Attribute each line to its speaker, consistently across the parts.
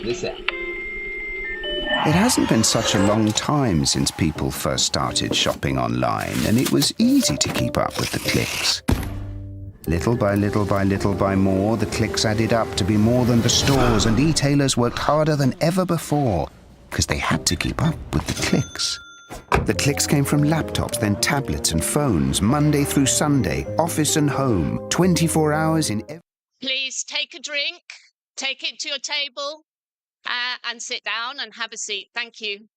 Speaker 1: this app.
Speaker 2: It hasn't been such a long time since people first started shopping online, and it was easy to keep up with the clicks. Little by little by little by more, the clicks added up to be more than the stores, and e-tailers worked harder than ever before because they had to keep up with the clicks. The clicks came from laptops, then tablets and phones, Monday through Sunday, office and home, 24 hours in every...
Speaker 3: Please take a drink, take it to your table, and sit down and have a seat. Thank you.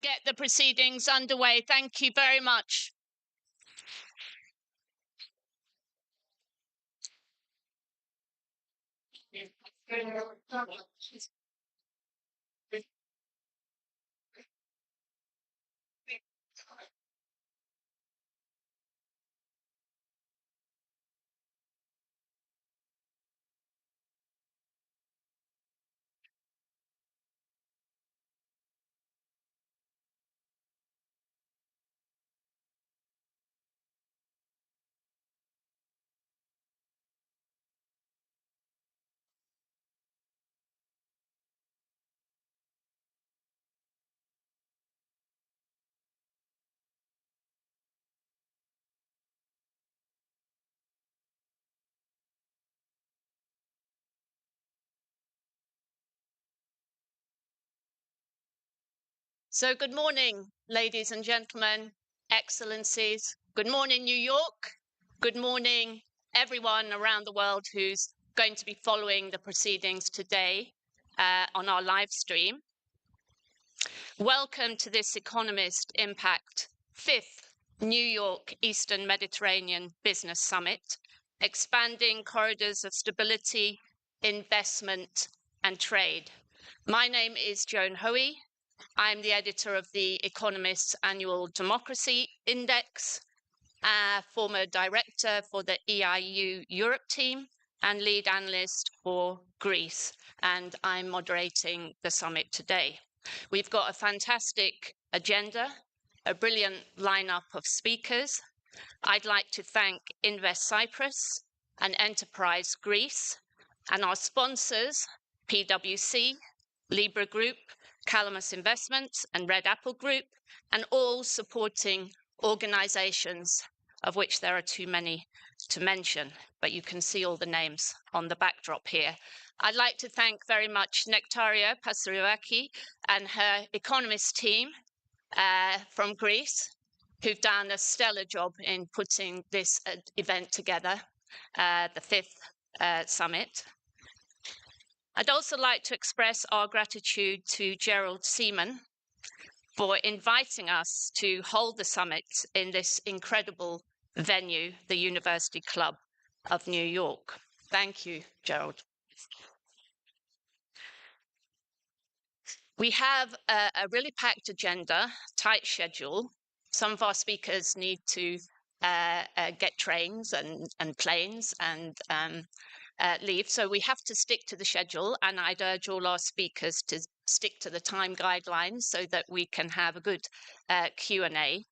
Speaker 3: Get the proceedings underway. Thank you very much. So good morning, ladies and gentlemen, excellencies. Good morning, New York. Good morning, everyone around the world who's going to be following the proceedings today on our live stream. Welcome to this Economist Impact 5th New York Eastern Mediterranean Business Summit, expanding corridors of stability, investment and trade. My name is Joan Hoey. I'm the editor of The Economist's annual Democracy Index, former director for the EIU Europe team, and lead analyst for Greece. And I'm moderating the summit today. We've got a fantastic agenda, a brilliant lineup of speakers. I'd like to thank Invest Cyprus and Enterprise Greece, and our sponsors, PwC, Libra Group, Calamus Investments and Red Apple Group, and all supporting organizations, of which there are too many to mention, but you can see all the names on the backdrop here. I'd like to thank very much Nektaria Pasariouaki and her Economist team from Greece, who've done a stellar job in putting this event together, the 5th summit. I'd also like to express our gratitude to Gerald Seaman for inviting us to hold the summit in this incredible venue, the University Club of New York. Thank you, Gerald. We have a really packed agenda, tight schedule. Some of our speakers need to get trains and planes and leave, so we have to stick to the schedule, and I'd urge all our speakers to stick to the time guidelines so that we can have a good Q&A.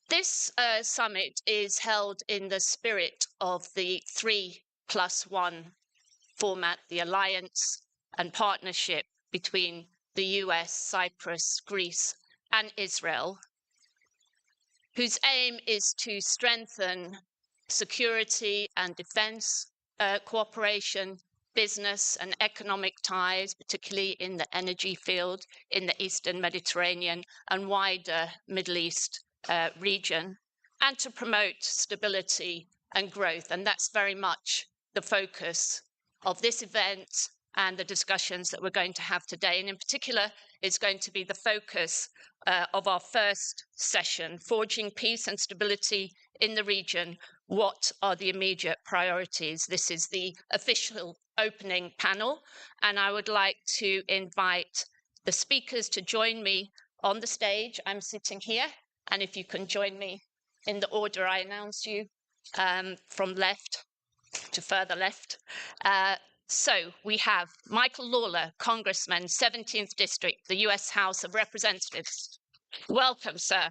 Speaker 3: This summit is held in the spirit of the 3+1 format the alliance and partnership between the US, Cyprus, Greece, and Israel, whose aim is to strengthen security and defense cooperation, business and economic ties, particularly in the energy field in the Eastern Mediterranean and wider Middle East region, and to promote stability and growth. And that's very much the focus of this event and the discussions that we're going to have today. And in particular, it's going to be the focus of our first session, Forging Peace and Stability in the Region. What are the immediate priorities? This is the official opening panel, and I would like to invite the speakers to join me on the stage. I'm sitting here, and if you can join me in the order I announced you, from left to further left. So we have Michael Lawler, Congressman, 17th District, the US House of Representatives. Welcome, sir.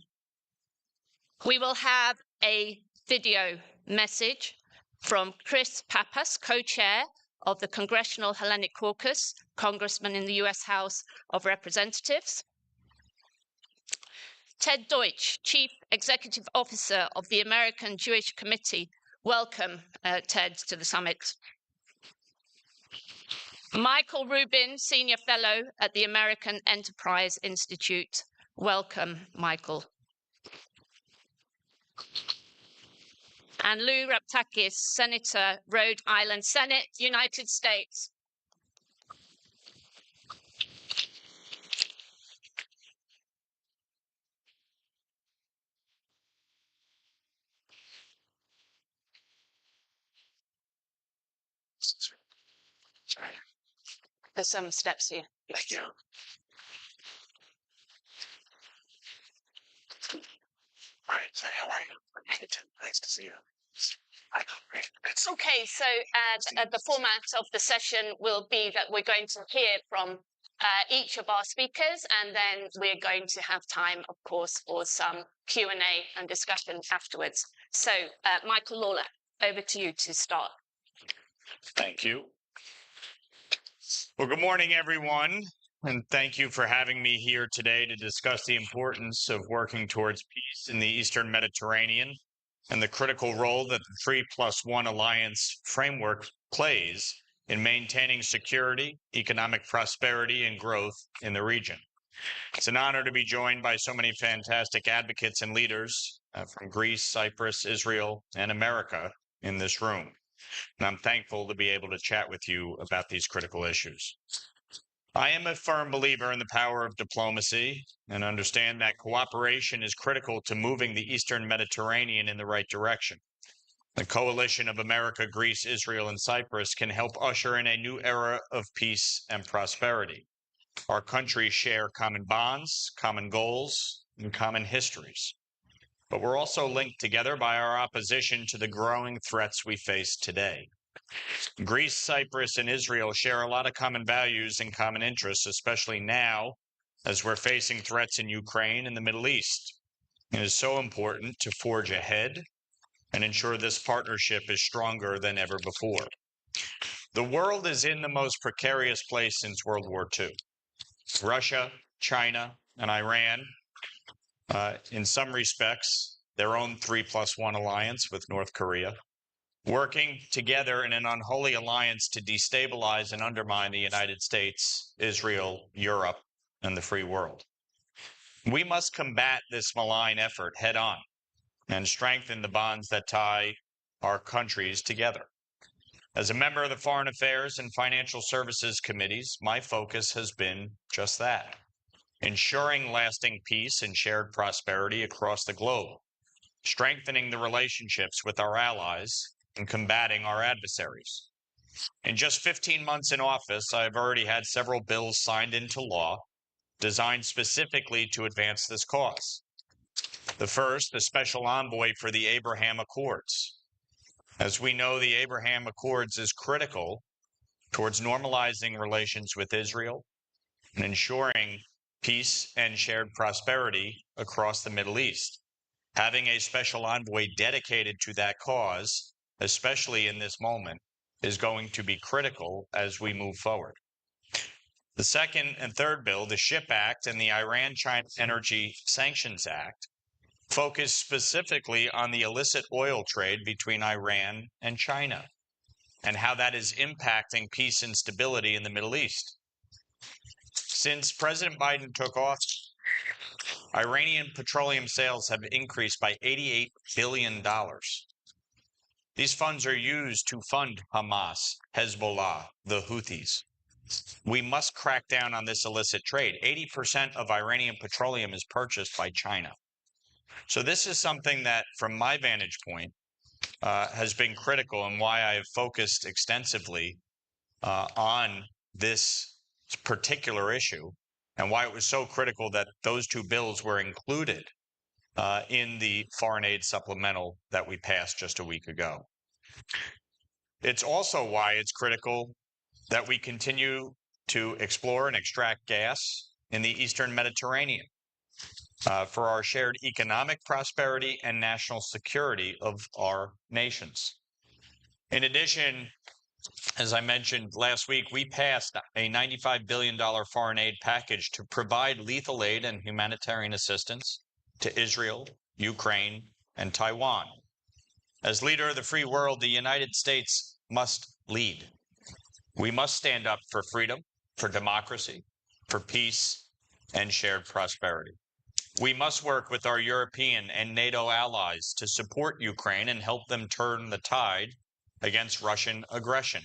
Speaker 3: We will have a video message from Chris Pappas, co-chair of the Congressional Hellenic Caucus, Congressman in the US House of Representatives. Ted Deutsch, Chief Executive Officer of the American Jewish Committee. Welcome, Ted, to the summit. Michael Rubin, Senior Fellow at the American Enterprise Institute. Welcome, Michael. And Lou Raptakis, Senator, Rhode Island Senate, United States.
Speaker 1: Sorry.
Speaker 3: There's some steps here.
Speaker 1: Thank you. All right, so how are you? Nice to see you. It's
Speaker 3: Okay, so the format of the session will be that we're going to hear from each of our speakers, and then we're going to have time, of course, for some Q&A and discussion afterwards. So, Michael Lawler, over to you to start.
Speaker 1: Thank you. Well, good morning, everyone, and thank you for having me here today to discuss the importance of working towards peace in the Eastern Mediterranean and the critical role that the 3+1 Alliance framework plays in maintaining security, economic prosperity, and growth in the region. It's an honor to be joined by so many fantastic advocates and leaders from Greece, Cyprus, Israel, and America in this room. And I'm thankful to be able to chat with you about these critical issues. I am a firm believer in the power of diplomacy and understand that cooperation is critical to moving the Eastern Mediterranean in the right direction. The coalition of America, Greece, Israel, and Cyprus can help usher in a new era of peace and prosperity. Our countries share common bonds, common goals, and common histories. But we're also linked together by our opposition to the growing threats we face today. Greece, Cyprus, and Israel share a lot of common values and common interests, especially now as we're facing threats in Ukraine and the Middle East. It is so important to forge ahead and ensure this partnership is stronger than ever before. The world is in the most precarious place since World War II. Russia, China, and Iran, in some respects, their own 3+1 alliance with North Korea, working together in an unholy alliance to destabilize and undermine the United States, Israel, Europe, and the free world. We must combat this malign effort head on and strengthen the bonds that tie our countries together. As a member of the Foreign Affairs and Financial Services Committees, my focus has been just that, ensuring lasting peace and shared prosperity across the globe, strengthening the relationships with our allies, and combating our adversaries. In just 15 months in office, I've already had several bills signed into law designed specifically to advance this cause. The first, the Special Envoy for the Abraham Accords. As we know, the Abraham Accords is critical towards normalizing relations with Israel and ensuring peace and shared prosperity across the Middle East. Having a special envoy dedicated to that cause, especially in this moment, is going to be critical as we move forward. The second and third bill, the SHIP Act and the Iran-China Energy Sanctions Act, focus specifically on the illicit oil trade between Iran and China and how that is impacting peace and stability in the Middle East. Since President Biden took office, Iranian petroleum sales have increased by $88 billion. These funds are used to fund Hamas, Hezbollah, the Houthis. We must crack down on this illicit trade. 80% of Iranian petroleum is purchased by China. So this is something that, from my vantage point, has been critical and why I have focused extensively on this particular issue and why it was so critical that those two bills were included in the foreign aid supplemental that we passed just a week ago. It's also why it's critical that we continue to explore and extract gas in the Eastern Mediterranean for our shared economic prosperity and national security of our nations. In addition, as I mentioned last week, we passed a $95 billion foreign aid package to provide lethal aid and humanitarian assistance to Israel, Ukraine, and Taiwan. As leader of the free world, the United States must lead. We must stand up for freedom, for democracy, for peace, and shared prosperity. We must work with our European and NATO allies to support Ukraine and help them turn the tide against Russian aggression.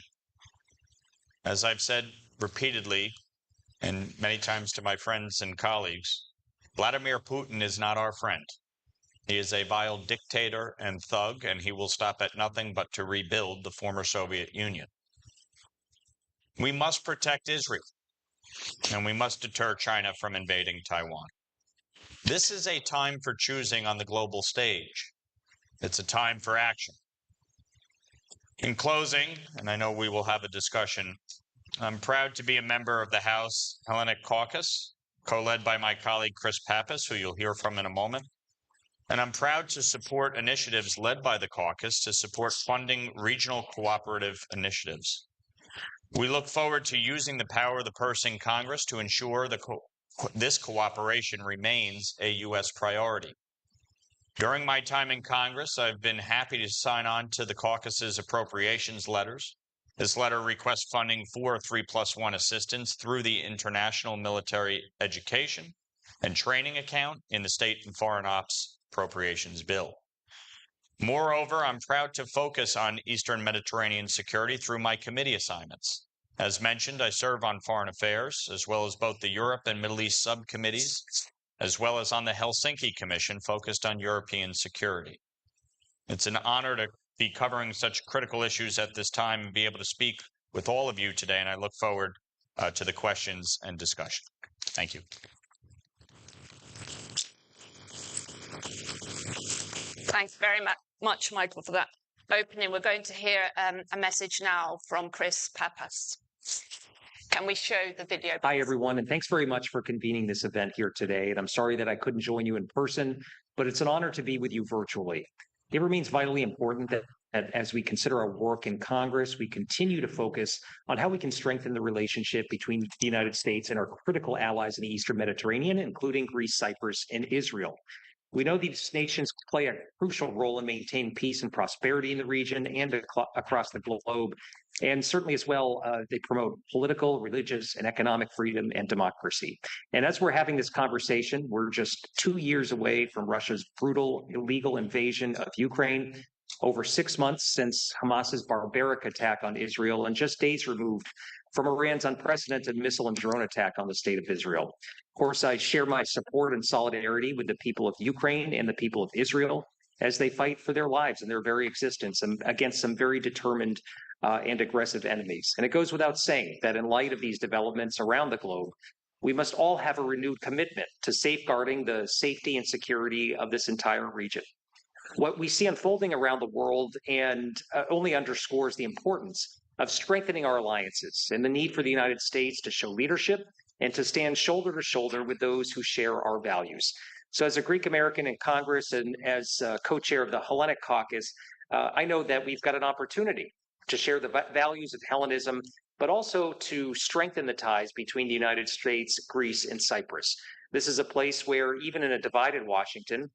Speaker 1: As I've said repeatedly and many times to my friends and colleagues, Vladimir Putin is not our friend. He is a vile dictator and thug, and he will stop at nothing but to rebuild the former Soviet Union. We must protect Israel, and we must deter China from invading Taiwan. This is a time for choosing on the global stage. It's a time for action. In closing, and I know we will have a discussion, I'm proud to be a member of the House Hellenic Caucus, co-led by my colleague Chris Pappas, who you'll hear from in a moment. And I'm proud to support initiatives led by the caucus to support funding regional cooperative initiatives. We look forward to using the power of the purse in Congress to ensure this cooperation remains a U.S. priority. During my time in Congress, I've been happy to sign on to the caucus's appropriations letters. This letter requests funding for 3+1 assistance through the International Military Education and Training account in the State and Foreign Ops Appropriations Bill. Moreover, I'm proud to focus on Eastern Mediterranean security through my committee assignments. As mentioned, I serve on foreign affairs, as well as both the Europe and Middle East subcommittees, as well as on the Helsinki Commission focused on European security. It's an honor to be covering such critical issues at this time and be able to speak with all of you today, and I look forward to the questions and discussion. Thank you.
Speaker 3: Thanks very much, Michael, for that opening. We're going to hear a message now from Chris Pappas. Can we show the video, please?
Speaker 4: Hi, everyone, and thanks very much for convening this event here today. And I'm sorry that I couldn't join you in person, but it's an honor to be with you virtually. It remains vitally important that as we consider our work in Congress, we continue to focus on how we can strengthen the relationship between the United States and our critical allies in the Eastern Mediterranean, including Greece, Cyprus, and Israel. We know these nations play a crucial role in maintaining peace and prosperity in the region and across the globe. And certainly as well, they promote political, religious, and economic freedom and democracy. And as we're having this conversation, we're just 2 years away from Russia's brutal, illegal invasion of Ukraine, over 6 months since Hamas's barbaric attack on Israel, and just days removed from Iran's unprecedented missile and drone attack on the state of Israel. Of course, I share my support and solidarity with the people of Ukraine and the people of Israel as they fight for their lives and their very existence and against some very determined and aggressive enemies. And it goes without saying that in light of these developments around the globe, we must all have a renewed commitment to safeguarding the safety and security of this entire region. What we see unfolding around the world and only underscores the importance of strengthening our alliances and the need for the United States to show leadership and to stand shoulder to shoulder with those who share our values. So as a Greek American in Congress and as co-chair of the Hellenic Caucus, I know that we've got an opportunity to share the values of Hellenism, but also to strengthen the ties between the United States, Greece, and Cyprus. This is a place where, even in a divided Washington,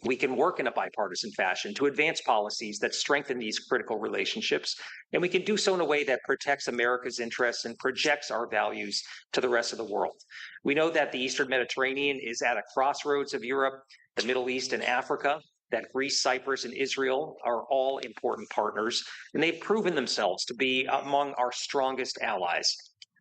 Speaker 4: we can work in a bipartisan fashion to advance policies that strengthen these critical relationships. And we can do so in a way that protects America's interests and projects our values to the rest of the world. We know that the Eastern Mediterranean is at a crossroads of Europe, the Middle East, and Africa, that Greece, Cyprus, and Israel are all important partners, and they've proven themselves to be among our strongest allies.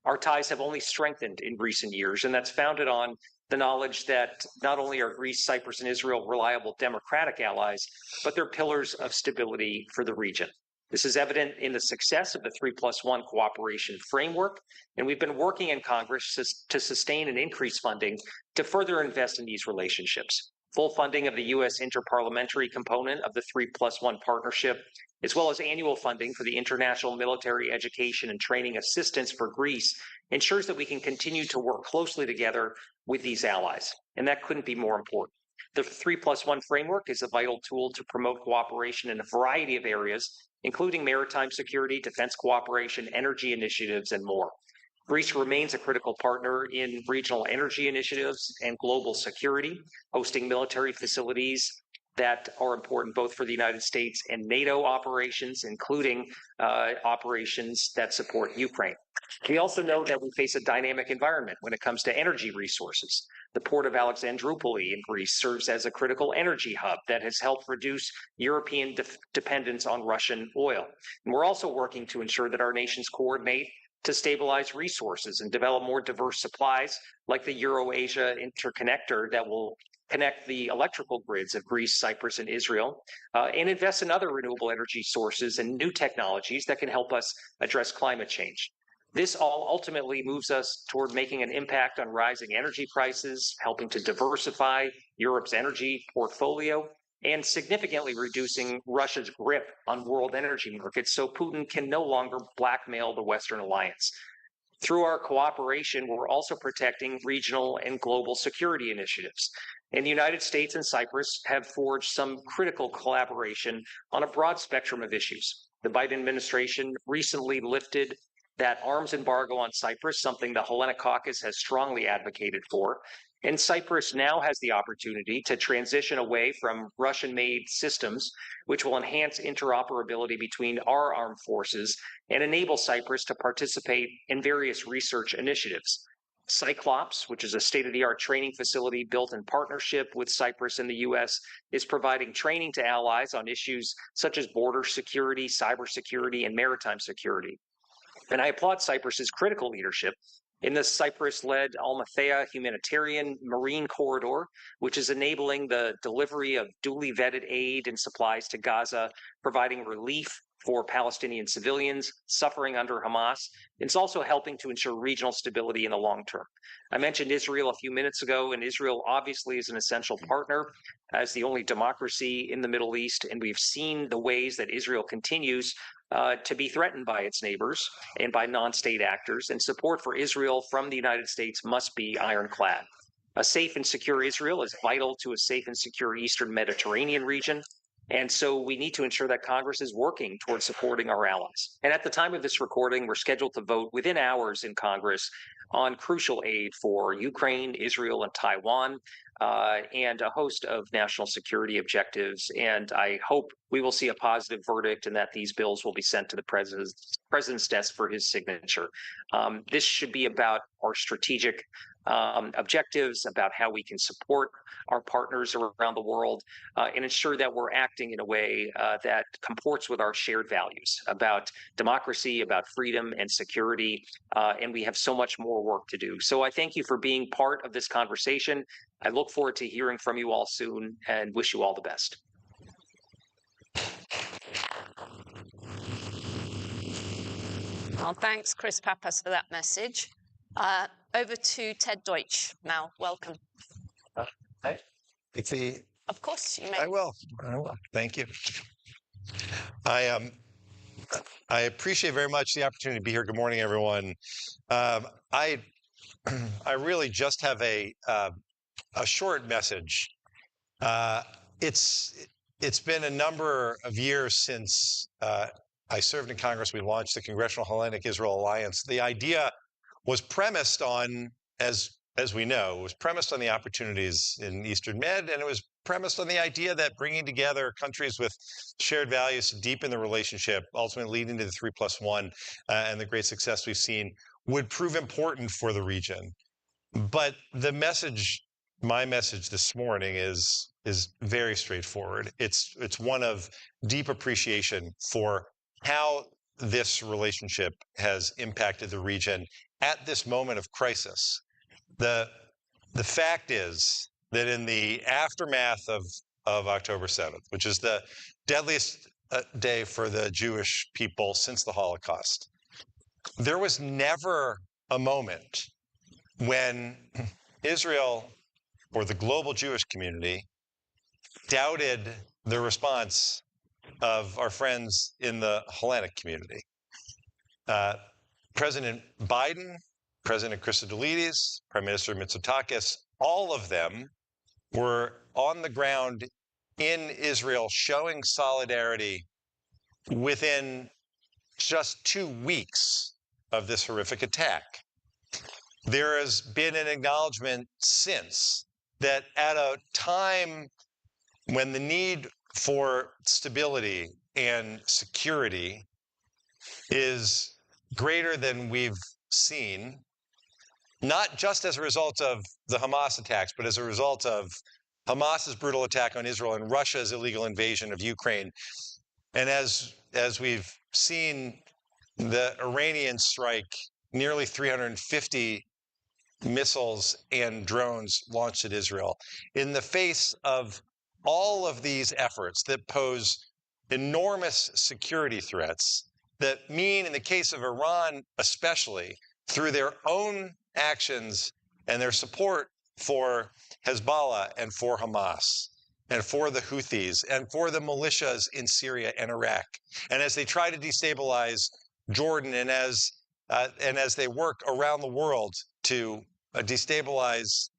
Speaker 4: Our ties have only strengthened in recent years, and that's founded on the knowledge that not only are Greece, Cyprus, and Israel reliable democratic allies, but they're pillars of stability for the region. This is evident in the success of the 3+1 cooperation framework, and we've been working in Congress to sustain and increase funding to further invest in these relationships. Full funding of the U.S. interparliamentary component of the 3+1 partnership, as well as annual funding for the international military education and training assistance for Greece, ensures that we can continue to work closely together with these allies. And that couldn't be more important. The 3+1 framework is a vital tool to promote cooperation in a variety of areas, including maritime security, defense cooperation, energy initiatives, and more. Greece remains a critical partner in regional energy initiatives and global security, hosting military facilities that are important both for the United States and NATO operations, including operations that support Ukraine. We also know that we face a dynamic environment when it comes to energy resources. The port of Alexandroupoli in Greece serves as a critical energy hub that has helped reduce European dependence on Russian oil. And we're also working to ensure that our nations coordinate to stabilize resources and develop more diverse supplies like the Euro-Asia interconnector that will connect the electrical grids of Greece, Cyprus, and Israel, and invest in other renewable energy sources and new technologies that can help us address climate change. This all ultimately moves us toward making an impact on rising energy prices, helping to diversify Europe's energy portfolio, and significantly reducing Russia's grip on world energy markets so Putin can no longer blackmail the Western alliance. Through our cooperation, we're also protecting regional and global security initiatives. And the United States and Cyprus have forged some critical collaboration on a broad spectrum of issues. The Biden administration recently lifted that arms embargo on Cyprus, something the Hellenic Caucus has strongly advocated for. And Cyprus now has the opportunity to transition away from Russian-made systems, which will enhance interoperability between our armed forces and enable Cyprus to participate in various research initiatives. Cyclops, which is a state-of-the-art training facility built in partnership with Cyprus and the U.S., is providing training to allies on issues such as border security, cybersecurity, and maritime security. And I applaud Cyprus's critical leadership in the Cyprus-led Almathea humanitarian marine corridor, which is enabling the delivery of duly vetted aid and supplies to Gaza, providing relief for Palestinian civilians suffering under Hamas. It's also helping to ensure regional stability in the long term. I mentioned Israel a few minutes ago, and Israel obviously is an essential partner as the only democracy in the Middle East, and we've seen the ways that Israel continues to be threatened by its neighbors and by non-state actors, and support for Israel from the United States must be ironclad. A safe and secure Israel is vital to a safe and secure Eastern Mediterranean region, and so we need to ensure that Congress is working towards supporting our allies. And at the time of this recording, we're scheduled to vote within hours in Congress on crucial aid for Ukraine, Israel, and Taiwan, and a host of national security objectives. And I hope we will see a positive verdict and that these bills will be sent to the president's desk for his signature. This should be about our strategic objectives, about how we can support our partners around the world, and ensure that we're acting in a way that comports with our shared values about democracy, about freedom and security, and we have so much more work to do. So I thank you for being part of this conversation. I look forward to hearing from you all soon and wish you all the best.
Speaker 3: Well, thanks, Chris Pappas, for that message. Over to Ted Deutsch now. Welcome. Of course, you may.
Speaker 5: I will. Thank you. I appreciate very much the opportunity to be here. Good morning, everyone. I really just have a short message. It's been a number of years since I served in Congress, we launched the Congressional Hellenic Israel Alliance. The idea was premised on, as we know, it was premised on the opportunities in Eastern Med, and it was premised on the idea that bringing together countries with shared values to deepen the relationship, ultimately leading to the 3+1 and the great success we've seen, would prove important for the region. But the message, my message this morning is very straightforward. It's one of deep appreciation for how this relationship has impacted the region at this moment of crisis. The fact is that in the aftermath of October 7th, which is the deadliest day for the Jewish people since the Holocaust, there was never a moment when Israel or the global Jewish community doubted the response of our friends in the Hellenic community. President Biden, President Christodoulides, Prime Minister Mitsotakis, all of them were on the ground in Israel showing solidarity within just 2 weeks of this horrific attack. There has been an acknowledgement since that at a time when the need for stability and security is greater than we've seen, not just as a result of the Hamas attacks, but as a result of Hamas's brutal attack on Israel and Russia's illegal invasion of Ukraine. And as we've seen the Iranian strike, nearly 350 missiles and drones launched at Israel. In the face of all of these efforts that pose enormous security threats, that mean, in the case of Iran especially, through their own actions and their support for Hezbollah and for Hamas and for the Houthis and for the militias in Syria and Iraq, and as they try to destabilize Jordan and as they work around the world to destabilize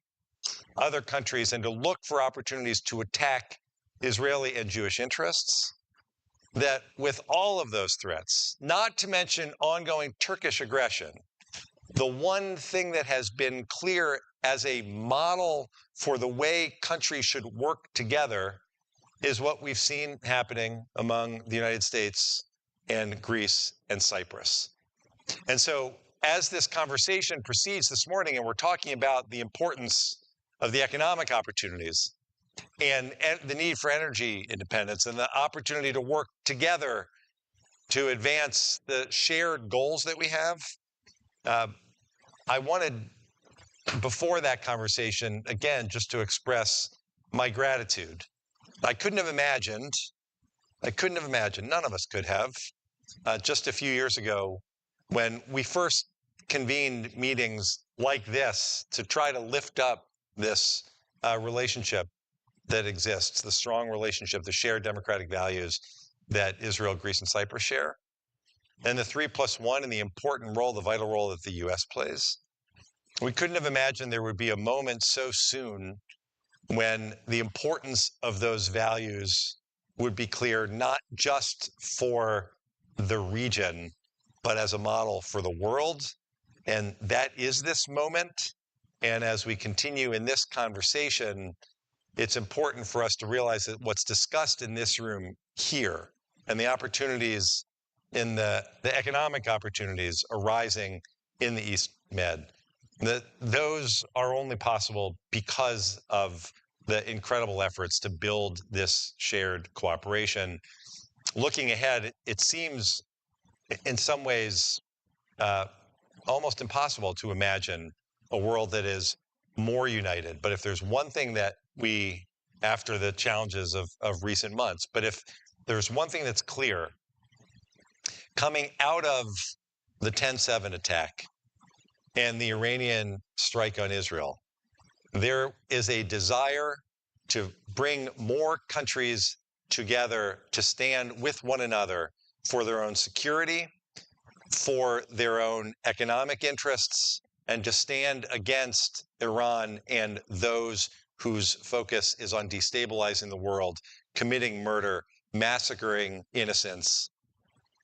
Speaker 5: other countries and to look for opportunities to attack Israeli and Jewish interests, that with all of those threats, not to mention ongoing Turkish aggression, the one thing that has been clear as a model for the way countries should work together is what we've seen happening among the United States and Greece and Cyprus. And so as this conversation proceeds this morning, and we're talking about the importance of the economic opportunities and the need for energy independence and the opportunity to work together to advance the shared goals that we have, I wanted, before that conversation, again, just to express my gratitude. I couldn't have imagined, none of us could have, just a few years ago, when we first convened meetings like this to try to lift up this relationship that exists, the strong relationship, the shared democratic values that Israel, Greece, and Cyprus share, and the 3+1 and the important role, the vital role that the U.S. plays. We couldn't have imagined there would be a moment so soon when the importance of those values would be clear, not just for the region, but as a model for the world. And that is this moment. And as we continue in this conversation, it's important for us to realize that what's discussed in this room here and the opportunities in the economic opportunities arising in the East Med, that those are only possible because of the incredible efforts to build this shared cooperation. Looking ahead, it seems in some ways almost impossible to imagine a world that is more united. But if there's one thing that we, after the challenges of recent months, but if there's one thing that's clear, coming out of the 10/7 attack and the Iranian strike on Israel, there is a desire to bring more countries together to stand with one another for their own security, for their own economic interests, and to stand against Iran and those whose focus is on destabilizing the world, committing murder, massacring innocents.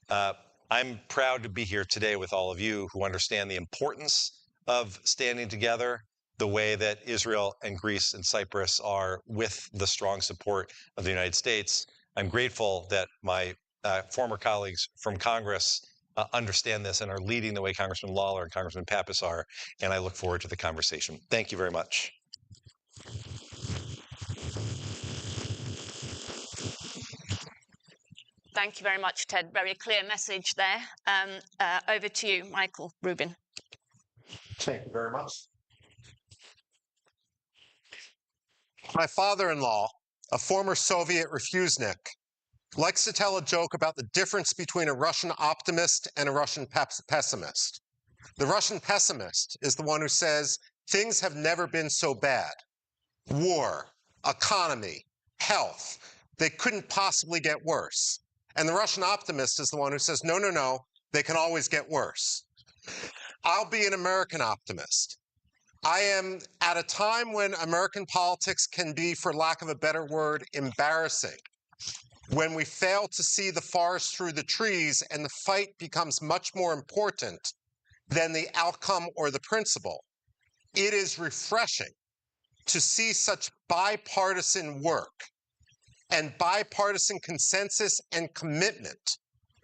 Speaker 5: I'm proud to be here today with all of you who understand the importance of standing together the way that Israel and Greece and Cyprus are, with the strong support of the United States. I'm grateful that my former colleagues from Congress understand this and are leading the way Congressman Lawler and Congressman Pappas are, and I look forward to the conversation. Thank you very much.
Speaker 3: Thank you very much, Ted. Very clear message there. Over to you, Michael Rubin.
Speaker 6: Thank you very much. My father-in-law, a former Soviet refusenik, likes to tell a joke about the difference between a Russian optimist and a Russian pessimist. The Russian pessimist is the one who says things have never been so bad. War, economy, health, they couldn't possibly get worse. And the Russian optimist is the one who says, no, no, no, they can always get worse. I'll be an American optimist. I am at a time when American politics can be, for lack of a better word, embarrassing. When we fail to see the forest through the trees and the fight becomes much more important than the outcome or the principle. It is refreshing to see such bipartisan work and bipartisan consensus and commitment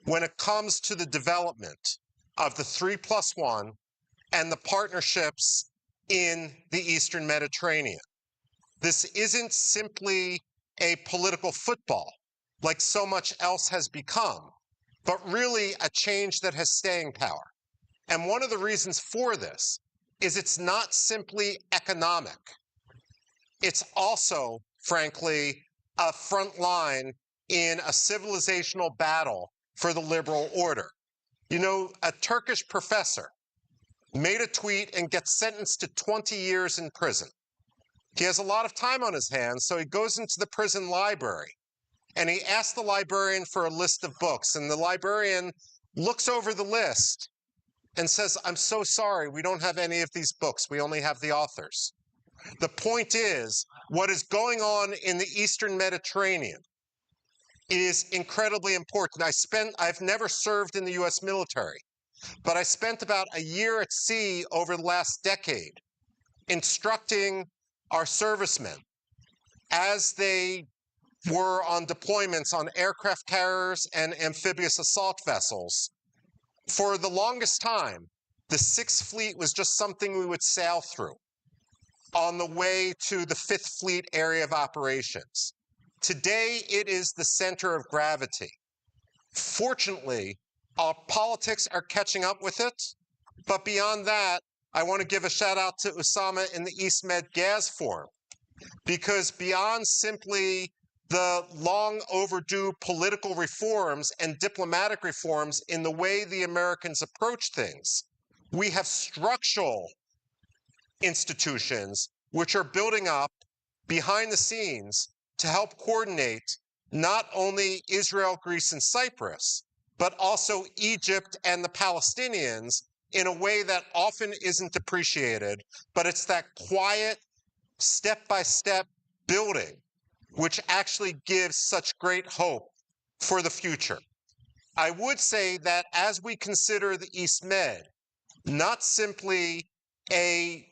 Speaker 6: when it comes to the development of the 3+1 and the partnerships in the Eastern Mediterranean. This isn't simply a political football like so much else has become, but really a change that has staying power. And one of the reasons for this is it's not simply economic. It's also, frankly, a front line in a civilizational battle for the liberal order. You know, a Turkish professor made a tweet and gets sentenced to 20 years in prison. He has a lot of time on his hands, so he goes into the prison library and he asks the librarian for a list of books, and the librarian looks over the list and says, I'm so sorry, we don't have any of these books. We only have the authors. The point is, what is going on in the Eastern Mediterranean is incredibly important. I've never served in the US military, but I spent about a year at sea over the last decade instructing our servicemen as they were on deployments on aircraft carriers and amphibious assault vessels. For the longest time, the Sixth Fleet was just something we would sail through on the way to the Fifth Fleet area of operations. Today, it is the center of gravity. Fortunately, our politics are catching up with it, but beyond that, I want to give a shout out to Usama in the East Med Gas Forum, because beyond simply the long overdue political reforms and diplomatic reforms in the way the Americans approach things, we have structural institutions which are building up behind the scenes to help coordinate not only Israel, Greece, and Cyprus, but also Egypt and the Palestinians in a way that often isn't appreciated, but it's that quiet, step-by-step building which actually gives such great hope for the future. I would say that as we consider the East Med, not simply a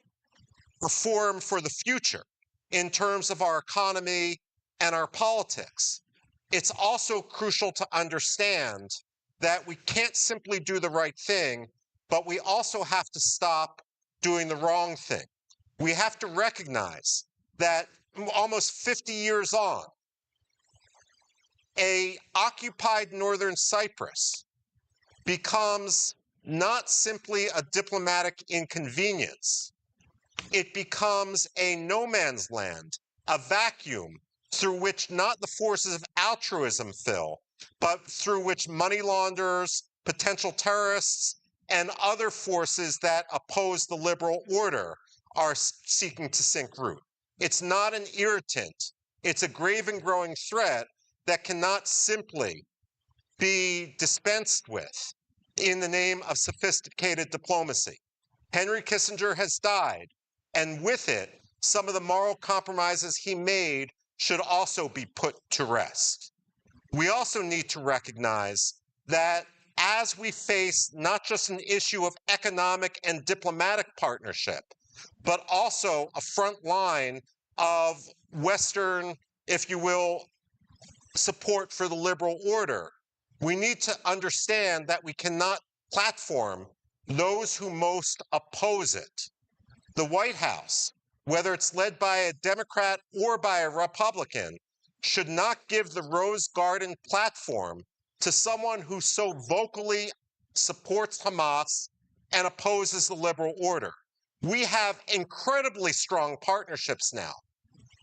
Speaker 6: reform for the future in terms of our economy and our politics, it's also crucial to understand that we can't simply do the right thing, but we also have to stop doing the wrong thing. We have to recognize that almost 50 years on, a occupied northern Cyprus becomes not simply a diplomatic inconvenience. It becomes a no man's land, a vacuum through which not the forces of altruism fill, but through which money launderers, potential terrorists, and other forces that oppose the liberal order are seeking to sink root. It's not an irritant. It's a grave and growing threat that cannot simply be dispensed with in the name of sophisticated diplomacy. Henry Kissinger has died, and with it, some of the moral compromises he made should also be put to rest. We also need to recognize that as we face not just an issue of economic and diplomatic partnership, but also a front line of Western, if you will, support for the liberal order. We need to understand that we cannot platform those who most oppose it. The White House, whether it's led by a Democrat or by a Republican, should not give the Rose Garden platform to someone who so vocally supports Hamas and opposes the liberal order. We have incredibly strong partnerships now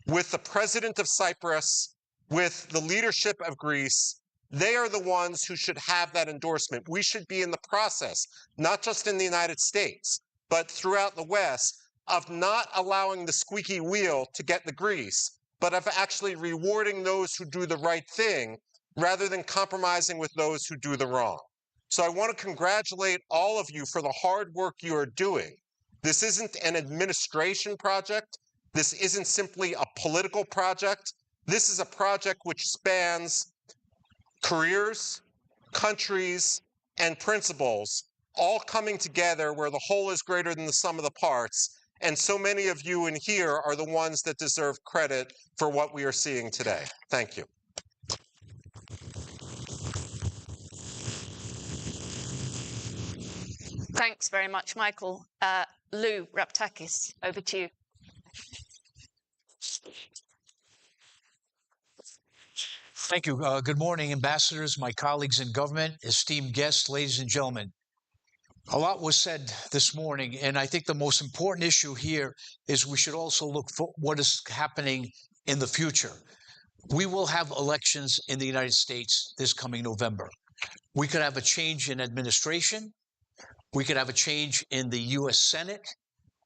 Speaker 6: with the president of Cyprus, with the leadership of Greece. They are the ones who should have that endorsement. We should be in the process, not just in the United States, but throughout the West, of not allowing the squeaky wheel to get the grease, but of actually rewarding those who do the right thing rather than compromising with those who do the wrong. So I want to congratulate all of you for the hard work you are doing. This isn't an administration project. This isn't simply a political project. This is a project which spans careers, countries, and principles, all coming together where the whole is greater than the sum of the parts. And so many of you in here are the ones that deserve credit for what we are seeing today. Thank you.
Speaker 3: Thanks very much, Michael. Lou Raptakis, over to you.
Speaker 7: Thank you. Good morning, ambassadors, my colleagues in government, esteemed guests, ladies and gentlemen. A lot was said this morning, and I think the most important issue here is we should also look for what is happening in the future. We will have elections in the United States this coming November. We could have a change in administration. We could have a change in the U.S. Senate.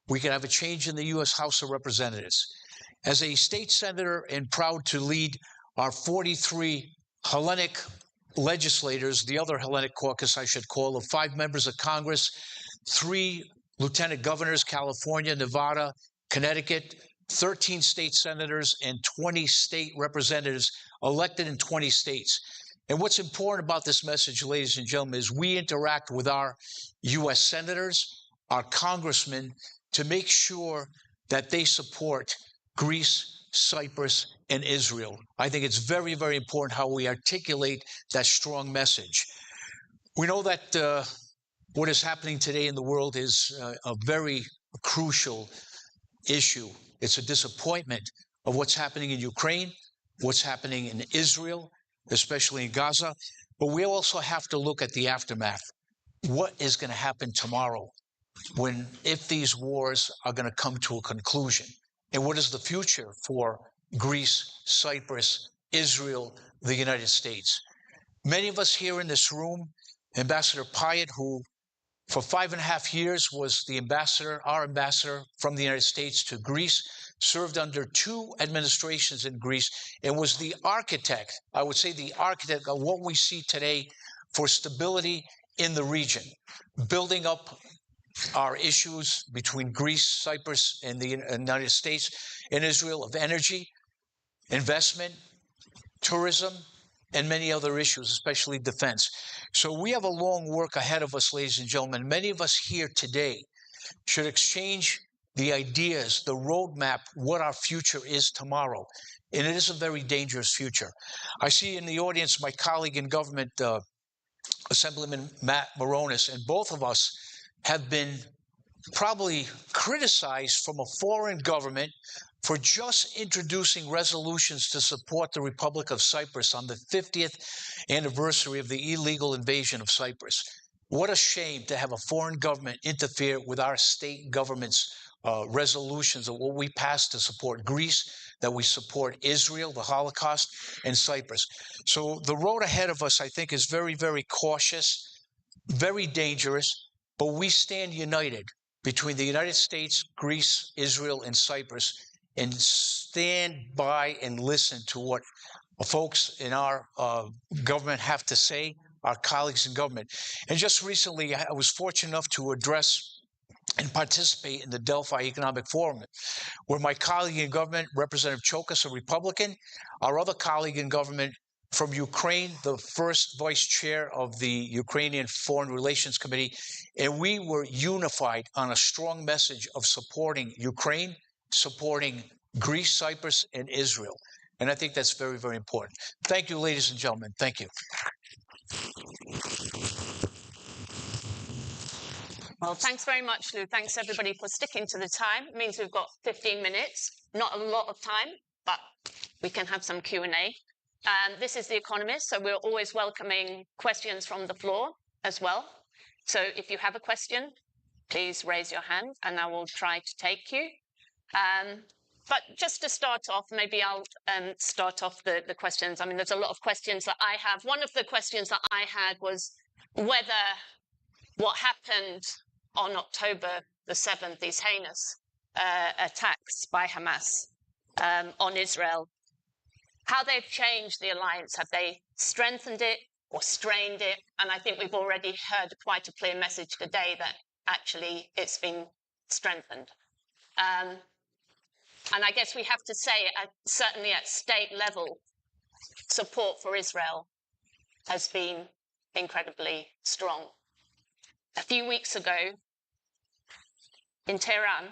Speaker 7: We could have a change in the U.S. House of Representatives. As a state senator and proud to lead our 43 Hellenic legislators, the other Hellenic caucus, I should call, of 5 members of Congress, 3 lieutenant governors, California, Nevada, Connecticut, 13 state senators, and 20 state representatives elected in 20 states. And what's important about this message, ladies and gentlemen, is we interact with our U.S. senators, our congressmen, to make sure that they support Greece, Cyprus, and Israel. I think it's very, very important how we articulate that strong message. We know that what is happening today in the world is a very crucial issue. It's a disappointment of what's happening in Ukraine, what's happening in Israel, especially in Gaza. But we also have to look at the aftermath. What is going to happen tomorrow if these wars are going to come to a conclusion? And what is the future for Greece, Cyprus, Israel, the United States? Many of us here in this room, Ambassador Pyatt, who for 5.5 years was our ambassador from the United States to Greece, served under 2 administrations in Greece, and was the architect, I would say the architect of what we see today for stability in the region, building up our issues between Greece, Cyprus, and the United States and Israel of energy, investment, tourism, and many other issues, especially defense. So we have a long work ahead of us, ladies and gentlemen. Many of us here today should exchange the ideas, the roadmap, what our future is tomorrow. And it is a very dangerous future. I see in the audience my colleague in government, Assemblyman Matt Moronis, and both of us have been probably criticized from a foreign government for just introducing resolutions to support the Republic of Cyprus on the 50th anniversary of the illegal invasion of Cyprus. What a shame to have a foreign government interfere with our state government's resolutions of what we passed to support Greece, that we support Israel, the Holocaust, and Cyprus. So the road ahead of us, I think, is very, very cautious, very dangerous, but we stand united between the United States, Greece, Israel, and Cyprus, and stand by and listen to what folks in our government have to say, our colleagues in government. And just recently, I was fortunate enough to address and participate in the Delphi Economic Forum, where my colleague in government, Representative Chokas, a Republican, our other colleague in government, from Ukraine, the first vice chair of the Ukrainian Foreign Relations Committee, and we were unified on a strong message of supporting Ukraine, supporting Greece, Cyprus, and Israel. And I think that's very, very important. Thank you, ladies and gentlemen. Thank you.
Speaker 3: Well, thanks very much, Lou. Thanks, everybody, for sticking to the time. It means we've got 15 minutes. Not a lot of time, but we can have some Q&A. This is The Economist, so we're always welcoming questions from the floor as well. So if you have a question, please raise your hand, and I will try to take you. But just to start off, maybe I'll start off the questions. I mean, there's a lot of questions that I have. One of the questions that I had was whether what happened on October the 7th, these heinous attacks by Hamas on Israel, how they've changed the alliance. Have they strengthened it or strained it? And I think we've already heard quite a clear message today that actually it's been strengthened. And I guess we have to say, certainly at state level, support for Israel has been incredibly strong. A few weeks ago, in Tehran,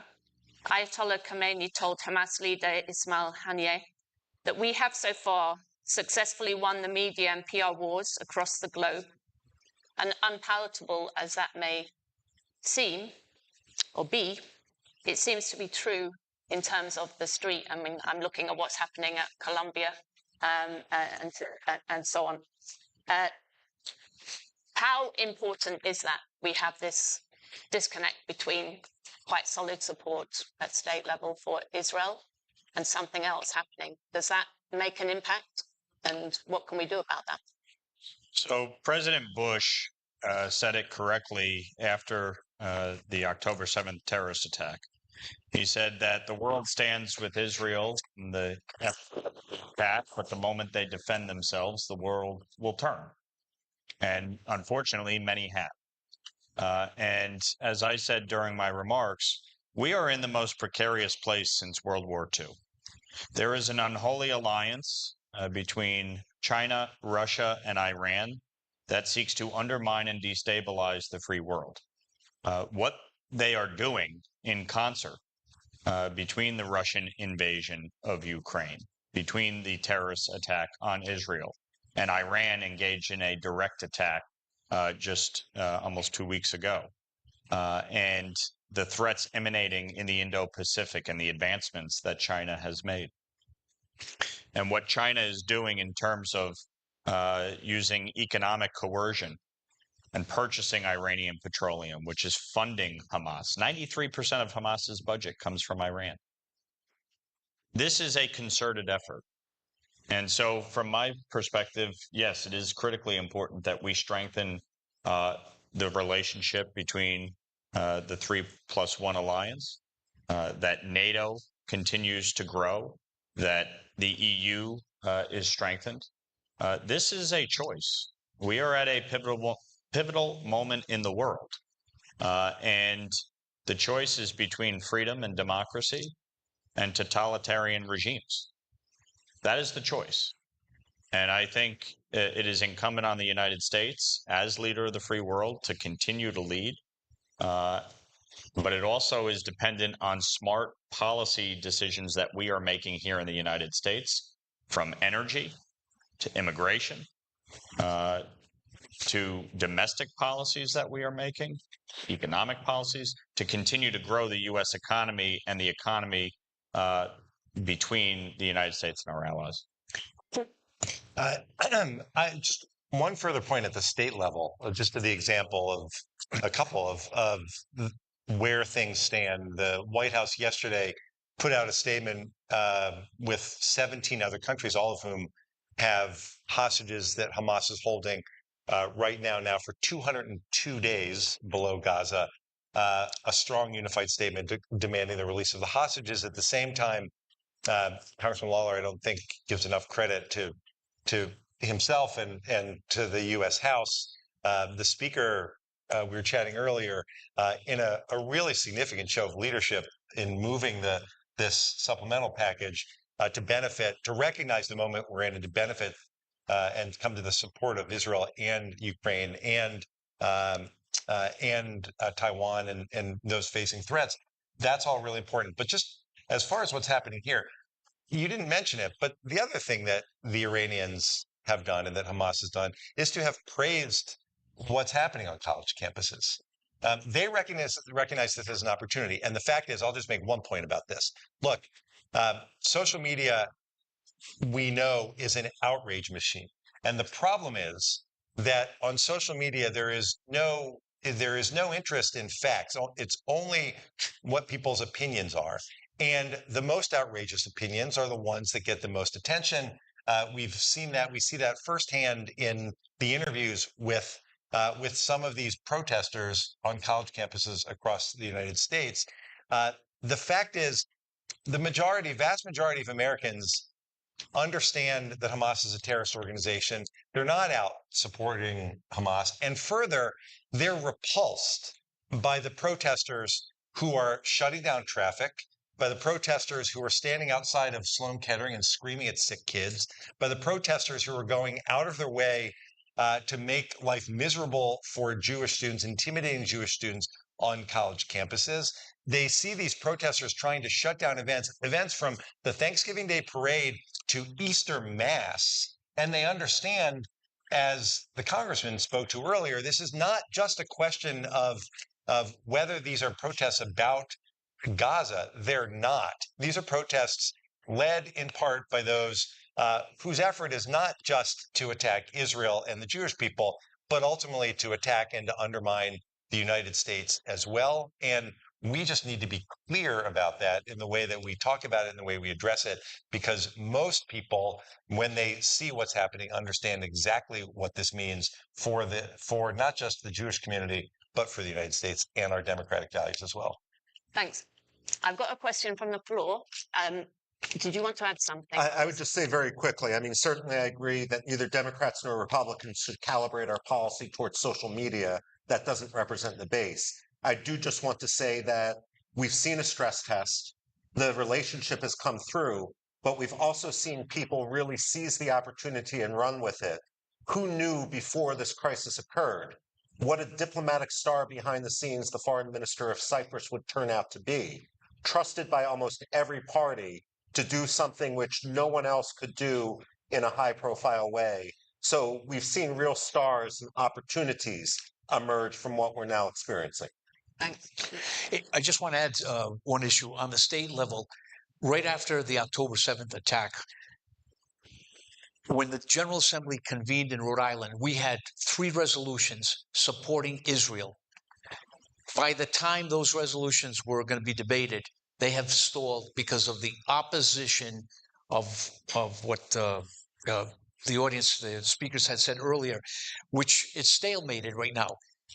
Speaker 3: Ayatollah Khamenei told Hamas leader Ismail Haniyeh that we have so far successfully won the media and PR wars across the globe. And unpalatable as that may seem or be, it seems to be true in terms of the street. I mean, I'm looking at what's happening at Columbia and so on. How important is that we have this disconnect between quite solid support at state level for Israel and something else happening? Does that make an impact? And what can we do about that?
Speaker 1: So President Bush said it correctly after the October 7th terrorist attack. He said that the world stands with Israel in the attack, but the moment they defend themselves, the world will turn. And unfortunately, many have. And as I said during my remarks, we are in the most precarious place since World War II. There is an unholy alliance between China, Russia, and Iran that seeks to undermine and destabilize the free world. What they are doing in concert between the Russian invasion of Ukraine, between the terrorist attack on Israel, and Iran engaged in a direct attack just almost 2 weeks ago, and the threats emanating in the Indo-Pacific and the advancements that China has made. And what China is doing in terms of using economic coercion and purchasing Iranian petroleum, which is funding Hamas. 93% of Hamas's budget comes from Iran. This is a concerted effort. And so from my perspective, yes, it is critically important that we strengthen the relationship between the 3+1 alliance, that NATO continues to grow, that the EU is strengthened. This is a choice. We are at a pivotal moment in the world. And the choice is between freedom and democracy and totalitarian regimes. That is the choice. And I think it is incumbent on the United States as leader of the free world to continue to lead. But it also is dependent on smart policy decisions that we are making here in the United States, from energy to immigration, to domestic policies that we are making, economic policies, to continue to grow the U.S. economy and the economy between the United States and our allies.
Speaker 5: I just one further point at the state level, just to the example of a couple of where things stand. The White House yesterday put out a statement with 17 other countries, all of whom have hostages that Hamas is holding right now for 202 days below Gaza, a strong unified statement demanding the release of the hostages. At the same time, Congressman Lawler, I don't think gives enough credit to himself and to the U.S. House. The Speaker, we were chatting earlier, in a really significant show of leadership in moving this supplemental package to recognize the moment we're in and to benefit and come to the support of Israel and Ukraine and Taiwan and those facing threats. That's all really important. But just as far as what's happening here, you didn't mention it, but the other thing that the Iranians have done and that Hamas has done is to have praised what's happening on college campuses. They recognize this as an opportunity. And the fact is, I'll just make one point about this. Look, social media, we know, is an outrage machine. And the problem is that on social media, there is no interest in facts. It's only what people's opinions are. And the most outrageous opinions are the ones that get the most attention. We've seen that. We see that firsthand in the interviews with some of these protesters on college campuses across the United States. The fact is, the vast majority of Americans understand that Hamas is a terrorist organization. They're not out supporting Hamas. And further, they're repulsed by the protesters who are shutting down traffic, by the protesters who are standing outside of Sloan Kettering and screaming at sick kids, by the protesters who are going out of their way to make life miserable for Jewish students, intimidating Jewish students on college campuses. They see these protesters trying to shut down events from the Thanksgiving Day parade to Easter Mass. And they understand, as the congressman spoke to earlier, this is not just a question of whether these are protests about Gaza. They're not. These are protests led in part by those whose effort is not just to attack Israel and the Jewish people, but ultimately to attack and to undermine the United States as well. And we just need to be clear about that in the way that we talk about it and the way we address it, because most people, when they see what's happening, understand exactly what this means for not just the Jewish community, but for the United States and our democratic values as well.
Speaker 3: Thanks. I've got a question from the floor. Did you want to add something?
Speaker 6: I would just say very quickly, I mean, certainly I agree that neither Democrats nor Republicans should calibrate our policy towards social media. That doesn't represent the base. I do just want to say that we've seen a stress test. The relationship has come through, but we've also seen people really seize the opportunity and run with it. Who knew before this crisis occurred what a diplomatic star behind the scenes the foreign minister of Cyprus would turn out to be, trusted by almost every party to do something which no one else could do in a high-profile way. So we've seen real stars and opportunities emerge from what we're now experiencing.
Speaker 3: Thanks.
Speaker 7: I just want to add one issue on the state level. Right after the October 7th attack, when the General Assembly convened in Rhode Island, we had 3 resolutions supporting Israel. By the time those resolutions were going to be debated, they have stalled because of the opposition of what the audience, the speakers had said earlier, which is stalemated right now.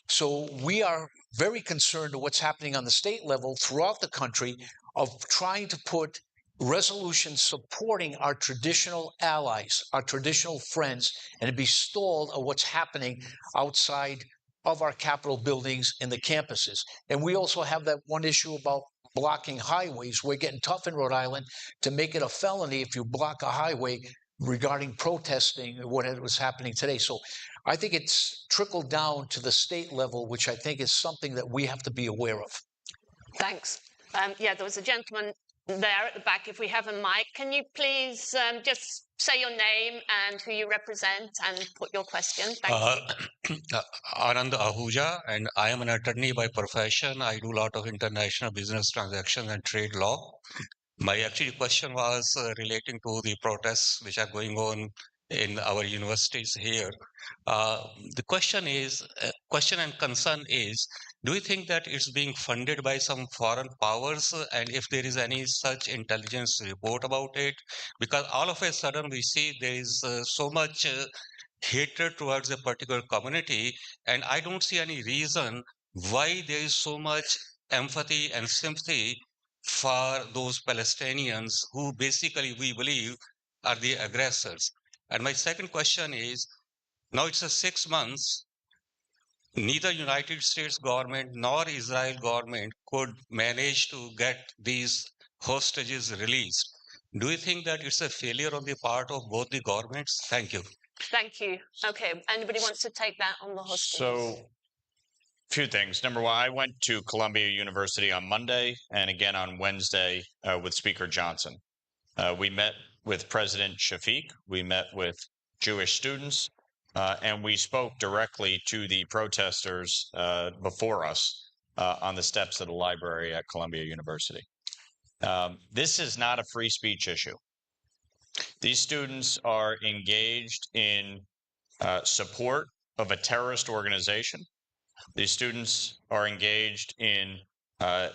Speaker 7: So we are very concerned of what's happening on the state level throughout the country of trying to put resolutions supporting our traditional allies, our traditional friends, and to be stalled of what's happening outside of our Capitol buildings and the campuses. And we also have that one issue about blocking highways. We're getting tough in Rhode Island to make it a felony if you block a highway regarding protesting what was happening today. So I think it's trickled down to the state level, which I think is something that we have to be aware of.
Speaker 3: Thanks. Yeah, there was a gentleman there at the back. If we have a mic, can you please just say your name and who you represent and put your question? Thank you.
Speaker 8: Anand Ahuja, and I am an attorney by profession. I do a lot of international business transactions and trade law. My actually question was relating to the protests which are going on in our universities here. The question and concern is, do you think that it's being funded by some foreign powers? And if there is any such intelligence report about it? Because all of a sudden we see there is so much hatred towards a particular community, and I don't see any reason why there is so much empathy and sympathy for those Palestinians who basically we believe are the aggressors. And my second question is, now it's 6 months, neither United States government nor Israel government could manage to get these hostages released. Do you think that it's a failure on the part of both the governments? Thank you.
Speaker 3: Thank you. Okay, anybody wants to take that on the hostages?
Speaker 1: So, few things. Number one, I went to Columbia University on Monday and again on Wednesday with Speaker Johnson. We met with President Shafiq. We met with Jewish students, and we spoke directly to the protesters before us on the steps of the library at Columbia University. This is not a free speech issue. These students are engaged in support of a terrorist organization. These students are engaged in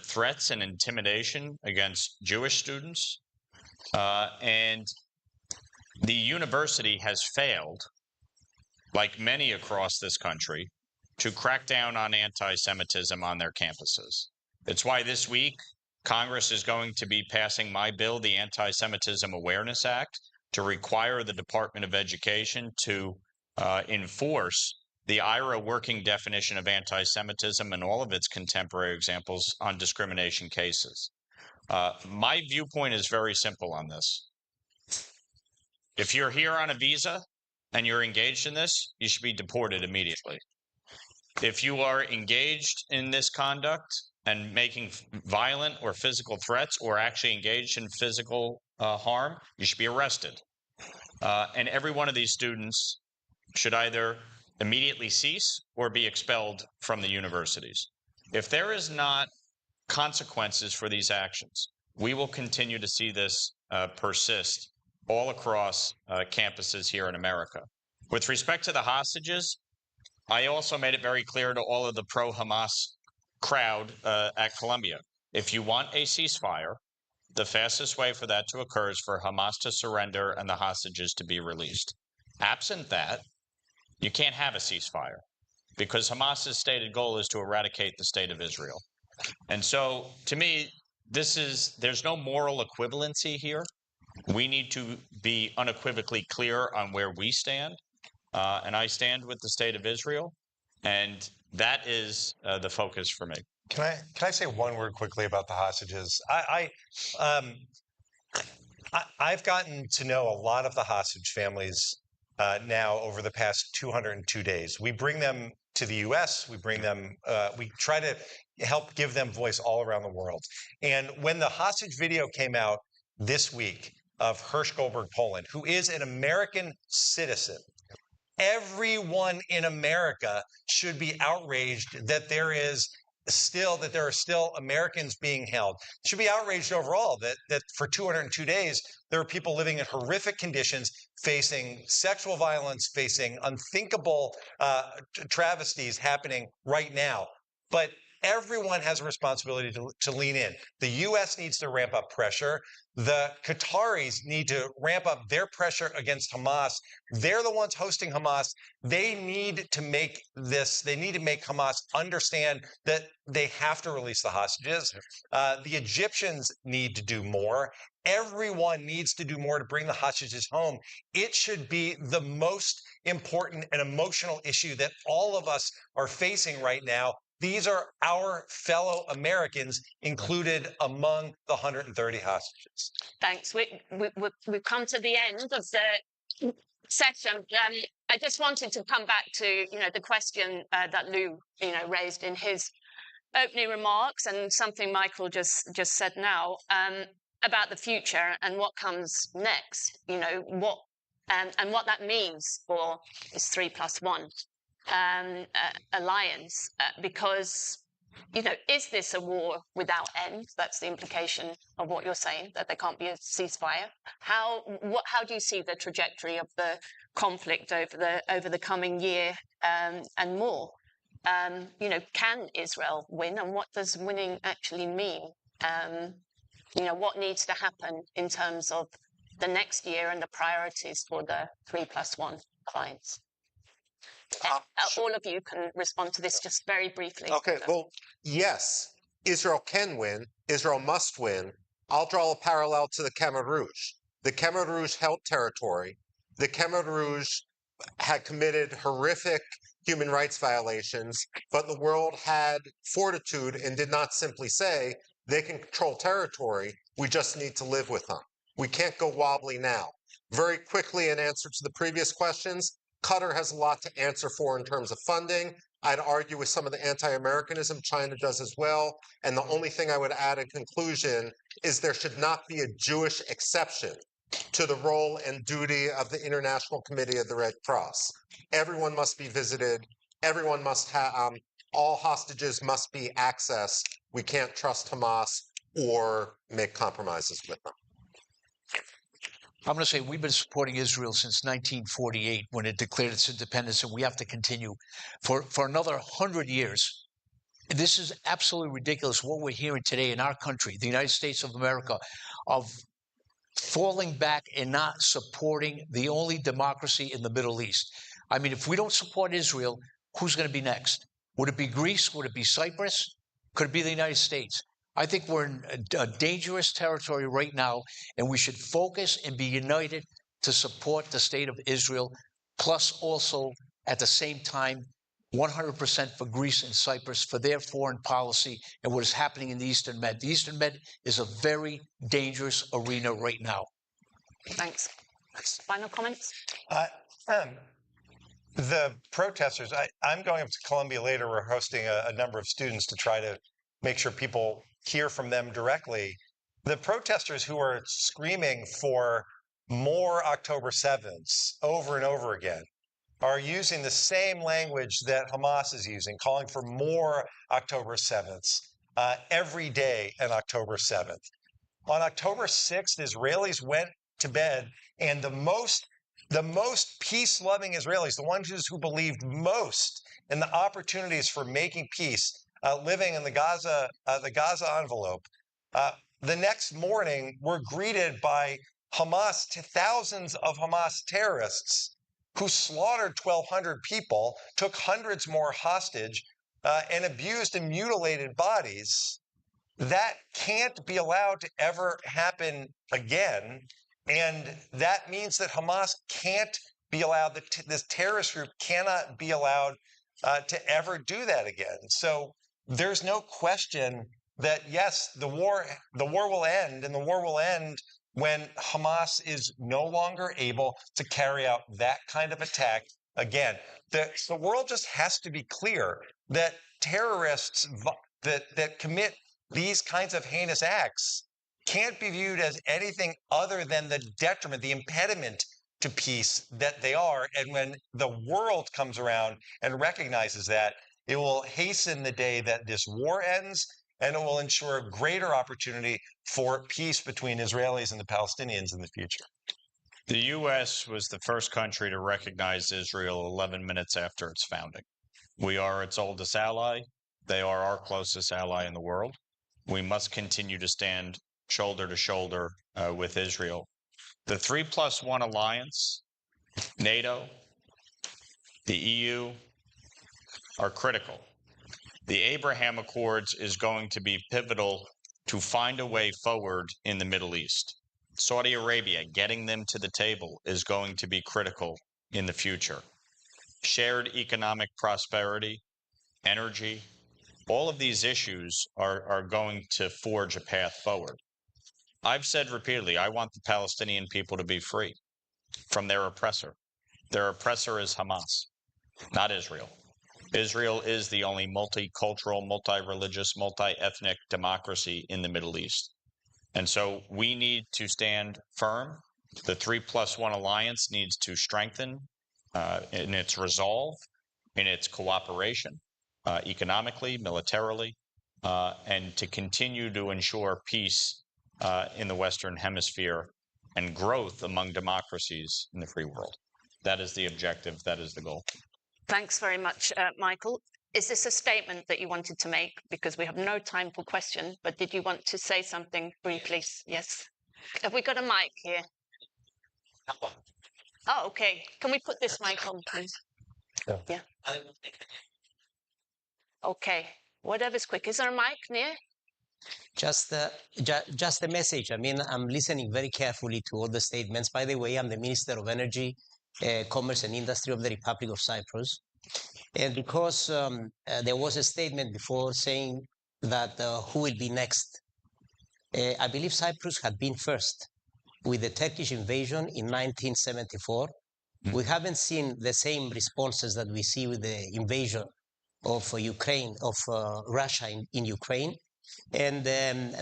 Speaker 1: threats and intimidation against Jewish students. And the university has failed, like many across this country, to crack down on anti-Semitism on their campuses. It's why this week Congress is going to be passing my bill, the Anti-Semitism Awareness Act, to require the Department of Education to enforce the IHRA working definition of anti-Semitism and all of its contemporary examples on discrimination cases. My viewpoint is very simple on this. If you're here on a visa and you're engaged in this, you should be deported immediately. If you are engaged in this conduct and making violent or physical threats or actually engaged in physical harm, you should be arrested. And every one of these students should either immediately cease or be expelled from the universities. If there is not consequences for these actions, we will continue to see this persist all across campuses here in America. With respect to the hostages, I also made it very clear to all of the pro-Hamas crowd at Columbia, if you want a ceasefire, the fastest way for that to occur is for Hamas to surrender and the hostages to be released. Absent that, you can't have a ceasefire because Hamas's stated goal is to eradicate the state of Israel. And so, to me, there's no moral equivalency here. We need to be unequivocally clear on where we stand. And I stand with the state of Israel. And that is the focus for me.
Speaker 5: Can I say one word quickly about the hostages? I've gotten to know a lot of the hostage families now over the past 202 days. We bring them to the U.S. We try to help give them voice all around the world. And when the hostage video came out this week of Hersh Goldberg Poland, who is an American citizen, everyone in America should be outraged that there are still Americans being held. Should be outraged overall that for 202 days, there are people living in horrific conditions, facing sexual violence, facing unthinkable travesties happening right now. But everyone has a responsibility to lean in. The U.S. needs to ramp up pressure. The Qataris need to ramp up their pressure against Hamas. They're the ones hosting Hamas. They need to make Hamas understand that they have to release the hostages. The Egyptians need to do more. Everyone needs to do more to bring the hostages home. It should be the most important and emotional issue that all of us are facing right now. These are our fellow Americans included among the 130 hostages.
Speaker 3: Thanks. We've come to the end of the session. I just wanted to come back to the question that Lou raised in his opening remarks and something Michael just said now about the future and what comes next. And what that means for this 3+1. Alliance, because is this a war without end? That's the implication of what you're saying, that there can't be a ceasefire. How do you see the trajectory of the conflict over the coming year and more? Can Israel win, and what does winning actually mean? What needs to happen in terms of the next year and the priorities for the 3+1 clients? All of you can respond to this just very briefly.
Speaker 6: Okay, well, yes, Israel can win. Israel must win. I'll draw a parallel to the Khmer Rouge. The Khmer Rouge held territory. The Khmer Rouge had committed horrific human rights violations, but the world had fortitude and did not simply say, they can control territory, we just need to live with them. We can't go wobbly now. Very quickly, in answer to the previous questions, Qatar has a lot to answer for in terms of funding. I'd argue with some of the anti-Americanism China does as well. And the only thing I would add in conclusion is there should not be a Jewish exception to the role and duty of the International Committee of the Red Cross. Everyone must be visited. Everyone must have, all hostages must be accessed. We can't trust Hamas or make compromises with them.
Speaker 7: I'm going to say we've been supporting Israel since 1948 when it declared its independence, and we have to continue for another 100 years. This is absolutely ridiculous what we're hearing today in our country, the United States of America, of falling back and not supporting the only democracy in the Middle East. I mean, if we don't support Israel, who's going to be next? Would it be Greece? Would it be Cyprus? Could it be the United States? I think we're in a dangerous territory right now, and we should focus and be united to support the state of Israel, plus also at the same time 100% for Greece and Cyprus for their foreign policy and what is happening in the Eastern Med. The Eastern Med is a very dangerous arena right now.
Speaker 3: Thanks. Final comments?
Speaker 5: The protesters, I'm going up to Columbia later. We're hosting a number of students to try to make sure people hear from them directly. The protesters who are screaming for more October 7ths over and over again are using the same language that Hamas is using, calling for more October 7ths every day on October 7th. On October 6th, Israelis went to bed, and the most peace-loving Israelis, the ones who believed most in the opportunities for making peace, living in the Gaza envelope, the next morning were greeted by thousands of Hamas terrorists who slaughtered 1,200 people, took hundreds more hostage, and abused and mutilated bodies. That can't be allowed to ever happen again. And that means that Hamas can't be allowed, this terrorist group cannot be allowed to ever do that again. So there's no question that, yes, the war will end, and the war will end when Hamas is no longer able to carry out that kind of attack again. The world just has to be clear that terrorists that commit these kinds of heinous acts can't be viewed as anything other than the detriment, the impediment to peace that they are. And when the world comes around and recognizes that, it will hasten the day that this war ends, and it will ensure greater opportunity for peace between Israelis and the Palestinians in the future.
Speaker 1: The U.S. was the first country to recognize Israel 11 minutes after its founding. We are its oldest ally. They are our closest ally in the world. We must continue to stand shoulder to shoulder with Israel. The 3+1 alliance, NATO, the EU are critical. The Abraham Accords is going to be pivotal to find a way forward in the Middle East. Saudi Arabia, getting them to the table is going to be critical in the future. Shared economic prosperity, energy, all of these issues are going to forge a path forward. I've said repeatedly, I want the Palestinian people to be free from their oppressor. Their oppressor is Hamas, not Israel. Israel is the only multicultural, multi-religious, multi-ethnic democracy in the Middle East. And so we need to stand firm. The 3+1 alliance needs to strengthen in its resolve, in its cooperation, economically, militarily, and to continue to ensure peace in the Western Hemisphere and growth among democracies in the free world. That is the objective. That is the goal.
Speaker 3: Thanks very much, Michael. Is this a statement that you wanted to make? Because we have no time for questions, but did you want to say something briefly? Yes. Have we got a mic here? Oh, okay. Can we put this mic on, please? Yeah. Okay. Whatever's quick. Is there a mic near?
Speaker 9: Just a message. I mean, I'm listening very carefully to all the statements. By the way, I'm the Minister of Energy, Commerce and Industry of the Republic of Cyprus. And because there was a statement before saying that who will be next, I believe Cyprus had been first. with the Turkish invasion in 1974. We haven't seen the same responses that we see with the invasion of Ukraine, of Russia in Ukraine. And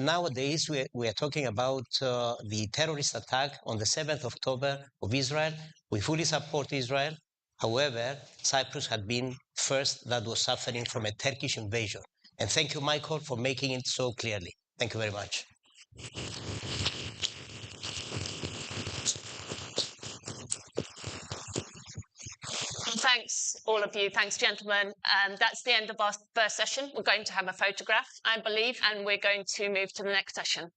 Speaker 9: nowadays, we are talking about the terrorist attack on the 7th of October of Israel. We fully support Israel. However, Cyprus had been first that was suffering from a Turkish invasion. And thank you, Michael, for making it so clearly. Thank you very much.
Speaker 3: Thanks, all of you. Thanks, gentlemen. That's the end of our first session. We're going to have a photograph, I believe, and we're going to move to the next session.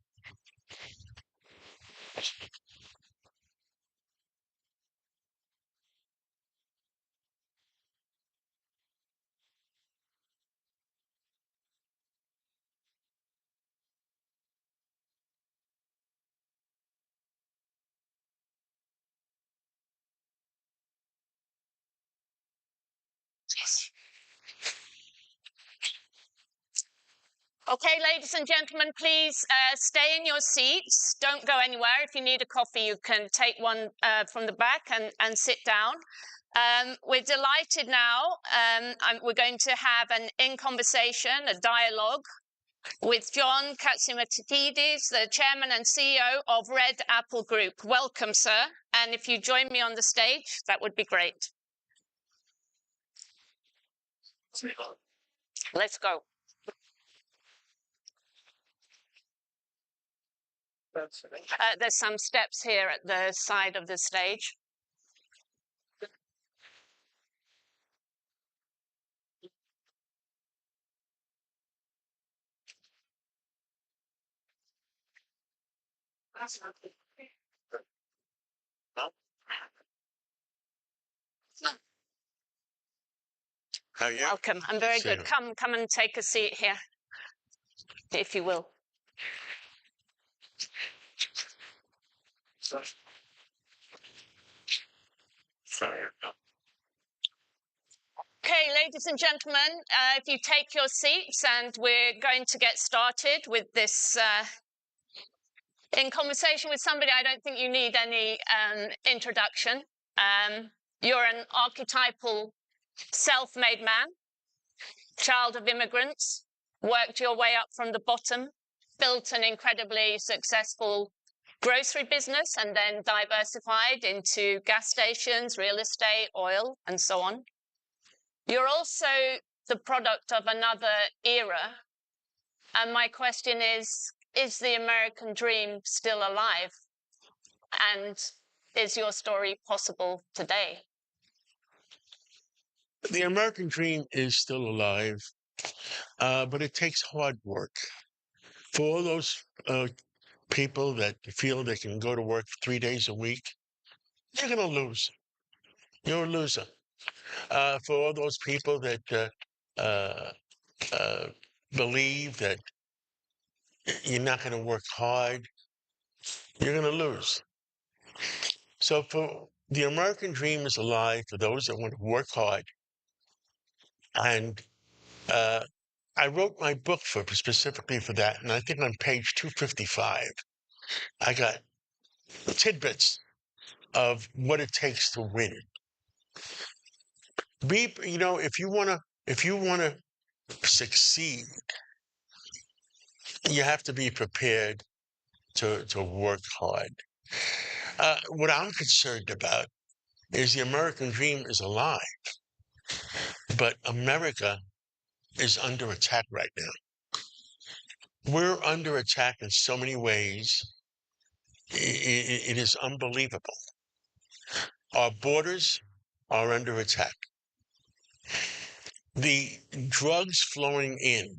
Speaker 3: Okay, ladies and gentlemen, please stay in your seats. Don't go anywhere. If you need a coffee, you can take one from the back and sit down. We're delighted now. We're going to have an in-conversation, a dialogue with John Katzimatidis, the chairman and CEO of Red Apple Group. Welcome, sir. And if you join me on the stage, that would be great. Let's go. There's some steps here at the side of the stage.
Speaker 10: How are you?
Speaker 3: Welcome. I'm very good. Come and take a seat here, if you will. Okay, ladies and gentlemen, if you take your seats, and we're going to get started with this in conversation with somebody I don't think you need any introduction. You're an archetypal self-made man, child of immigrants, worked your way up from the bottom, built an incredibly successful grocery business, and then diversified into gas stations, real estate, oil, and so on. You're also the product of another era. And my question is the American dream still alive? And is your story possible today?
Speaker 10: The American dream is still alive, but it takes hard work. For all those people that feel they can go to work 3 days a week, you're going to lose. You're a loser. For all those people that believe that you're not going to work hard, you're going to lose. So for the American dream is alive for those that want to work hard. And I wrote my book specifically for that. And I think on page 255, I got tidbits of what it takes to win. If you want to succeed, you have to be prepared to work hard. What I'm concerned about is the American dream is alive, but America is under attack right now. We're under attack in so many ways. It is unbelievable. Our borders are under attack. The drugs flowing in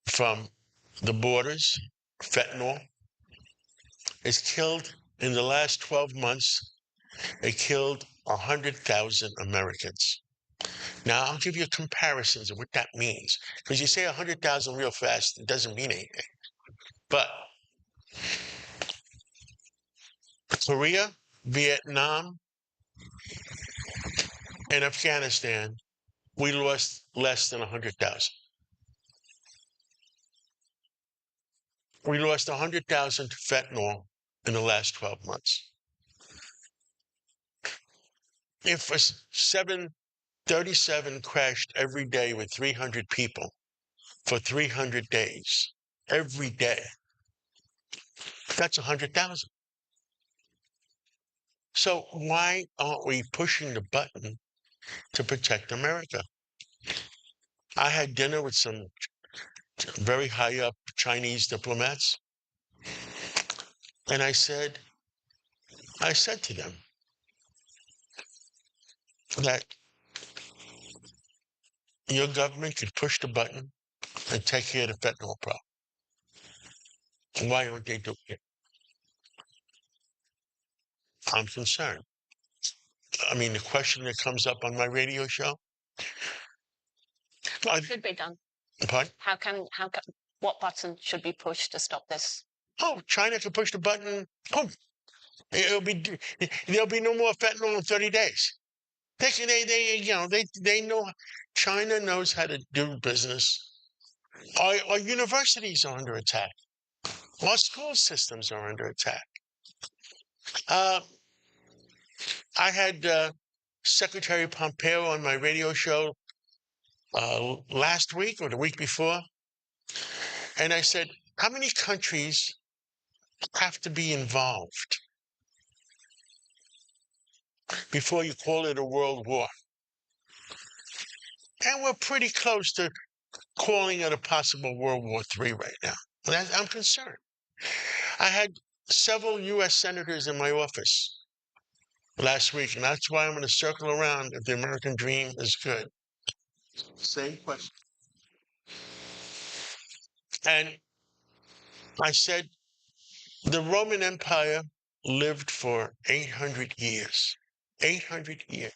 Speaker 10: from the borders, fentanyl, has killed, in the last 12 months, it killed 100,000 Americans. Now, I'll give you comparisons of what that means. Because you say 100,000 real fast, it doesn't mean anything. But Korea, Vietnam, and Afghanistan, we lost less than 100,000. We lost 100,000 to fentanyl in the last 12 months. If a 737 crashed every day with 300 people for 300 days, every day, that's 100,000. So why aren't we pushing the button to protect America? I had dinner with some very high up Chinese diplomats, and I said to them that your government could push the button and take care of the fentanyl problem. Why aren't they doing it? I'm concerned. I mean, the question that comes up on my radio show.
Speaker 3: What should be done?
Speaker 10: Pardon?
Speaker 3: What button should be pushed to stop this?
Speaker 10: Oh, China can push the button. Boom. There'll be no more fentanyl in 30 days. They know. China knows how to do business. Our universities are under attack. Our school systems are under attack. I had Secretary Pompeo on my radio show last week or the week before, and I said, how many countries have to be involved before you call it a world war? And we're pretty close to calling it a possible World War III right now. I'm concerned. I had several U.S. senators in my office last week, and that's why I'm going to circle around if the American dream is good. Same question. And I said, the Roman Empire lived for 800 years. 800 years.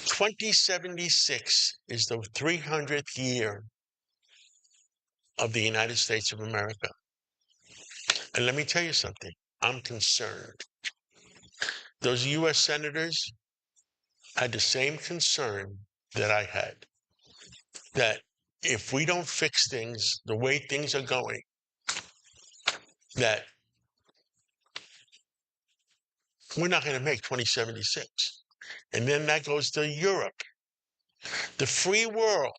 Speaker 10: 2076 is the 300th year of the United States of America. And let me tell you something. I'm concerned. Those U.S. senators had the same concern that I had, that if we don't fix things the way things are going, that we're not going to make 2076. And then that goes to Europe. The free world.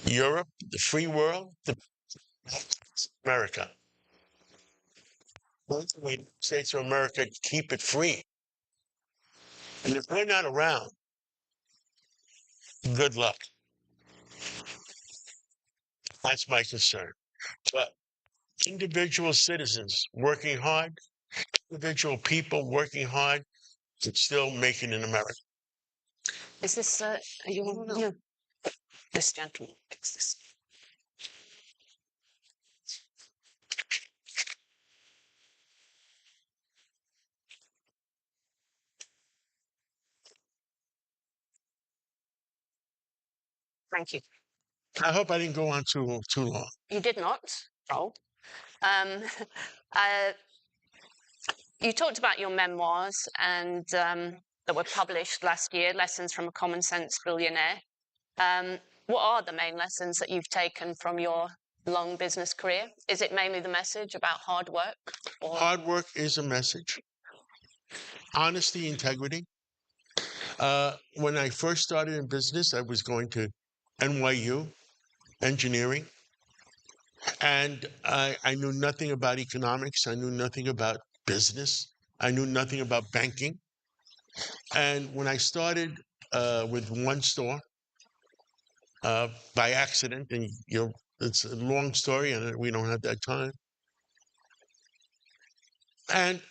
Speaker 10: Europe, the free world, America. The United States of America keep it free. And if we're not around, good luck. That's my concern. But individual citizens working hard, individual people working hard, can still make it in America.
Speaker 3: Is this you? This gentleman fix this. Thank you.
Speaker 10: I hope I didn't go on too long.
Speaker 3: You did not, Joel. You talked about your memoirs and that were published last year, Lessons from a Common Sense Billionaire. What are the main lessons that you've taken from your long business career? Is it mainly the message about hard work? Or?
Speaker 10: Hard work is a message. Honesty, integrity. When I first started in business, I was going to NYU, engineering. And I knew nothing about economics. I knew nothing about business. I knew nothing about banking. And when I started with one store by accident, and it's a long story, and we don't have that time. And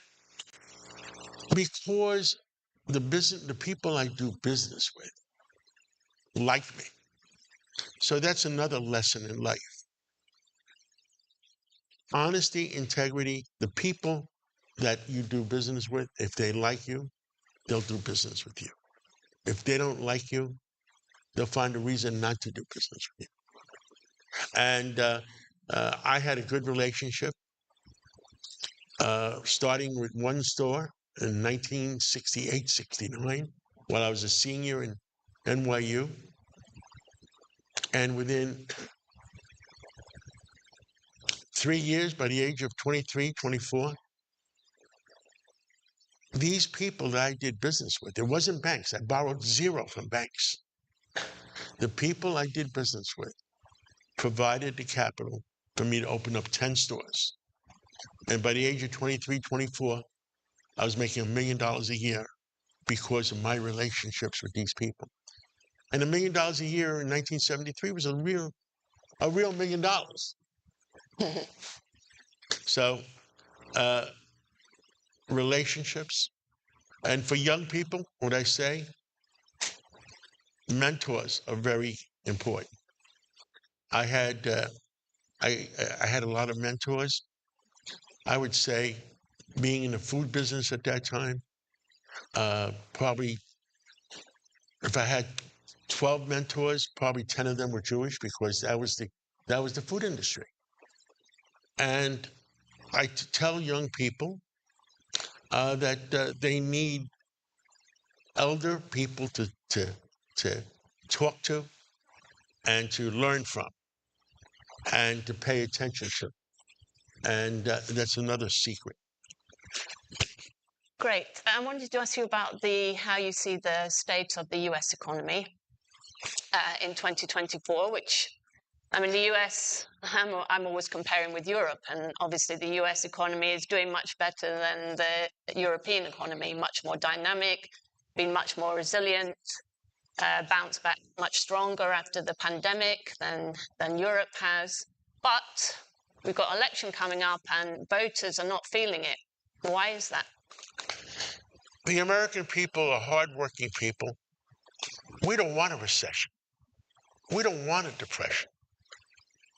Speaker 10: because the people I do business with like me. So that's another lesson in life. Honesty, integrity, the people that you do business with, if they like you, they'll do business with you. If they don't like you, they'll find a reason not to do business with you. And I had a good relationship, starting with one store in 1968, 69, while I was a senior in NYU. And within 3 years, by the age of 23, 24, these people that I did business with, it wasn't banks. I borrowed zero from banks. The people I did business with provided the capital for me to open up 10 stores. And by the age of 23, 24, I was making $1 million a year because of my relationships with these people. And $1 million a year in 1973 was a real $1 million. So, relationships. And for young people, what I say, mentors are very important. I had a lot of mentors. I would say, being in the food business at that time, probably if I had 12 mentors, probably 10 of them were Jewish because that was the food industry. And I tell young people that they need elder people to talk to and to learn from and to pay attention to. And that's another secret.
Speaker 3: Great. I wanted to ask you about how you see the state of the US economy in 2024, which, I mean, the US, I'm always comparing with Europe, and obviously the US economy is doing much better than the European economy, much more dynamic, been much more resilient, bounced back much stronger after the pandemic than Europe has. But we've got election coming up and voters are not feeling it. Why is that?
Speaker 10: The American people are hardworking people. We don't want a recession. We don't want a depression.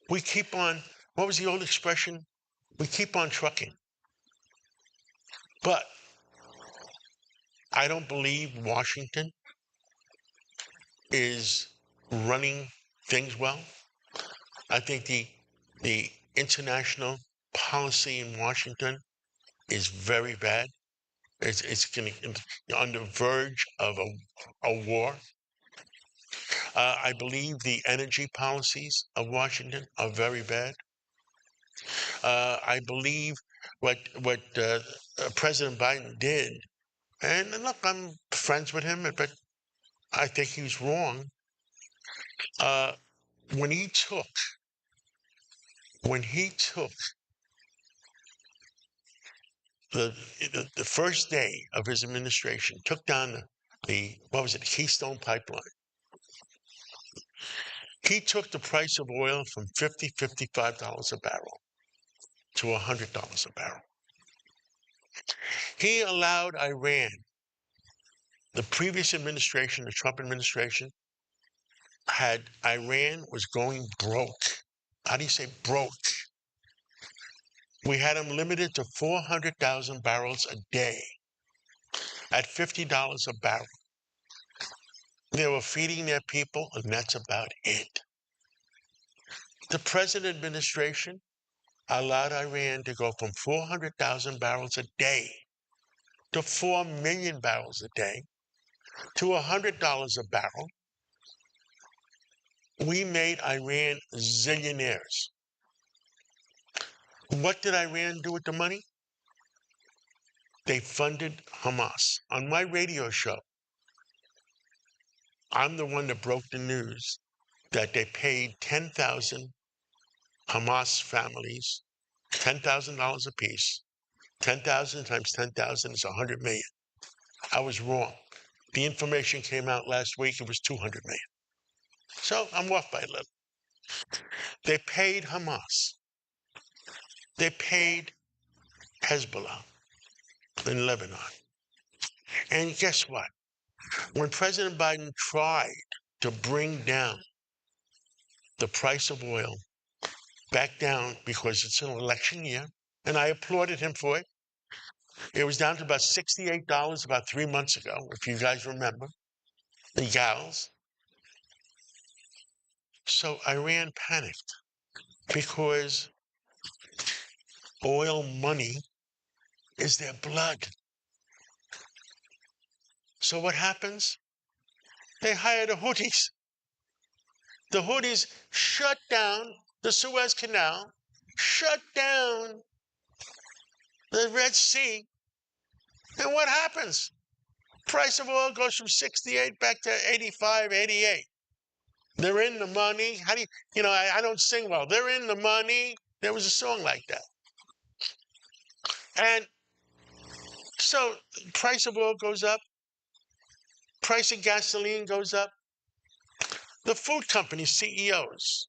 Speaker 10: We keep on, what was the old expression? We keep on trucking. But I don't believe Washington is running things well. I think the international policy in Washington is very bad. It's going to on the verge of a war. I believe the energy policies of Washington are very bad. I believe what President Biden did, and look, I'm friends with him, but I think he was wrong. When he took the first day of his administration, took down the Keystone Pipeline. He took the price of oil from $50, $55 a barrel to $100 a barrel. He allowed Iran, the previous administration, the Trump administration, Iran was going broke. How do you say broke? We had them limited to 400,000 barrels a day at $50 a barrel. They were feeding their people, and that's about it. The present administration allowed Iran to go from 400,000 barrels a day to 4 million barrels a day to $100 a barrel. We made Iran zillionaires. What did Iran do with the money? They funded Hamas. On my radio show, I'm the one that broke the news that they paid 10,000 Hamas families, $10,000 apiece. 10,000 times 10,000 is 100 million. I was wrong. The information came out last week, it was 200 million. So I'm off by a little. They paid Hamas. They paid Hezbollah in Lebanon. And guess what? When President Biden tried to bring down the price of oil back down because it's an election year, and I applauded him for it. It was down to about $68 about 3 months ago, if you guys remember, the gals. So Iran panicked because oil money is their blood. So what happens? They hire the Houthis. The Houthis shut down the Suez Canal, shut down the Red Sea. And what happens? Price of oil goes from 68 back to 85, 88. They're in the money. How do you, I don't sing well. They're in the money. There was a song like that. And so price of oil goes up. Price of gasoline goes up. The food company CEOs,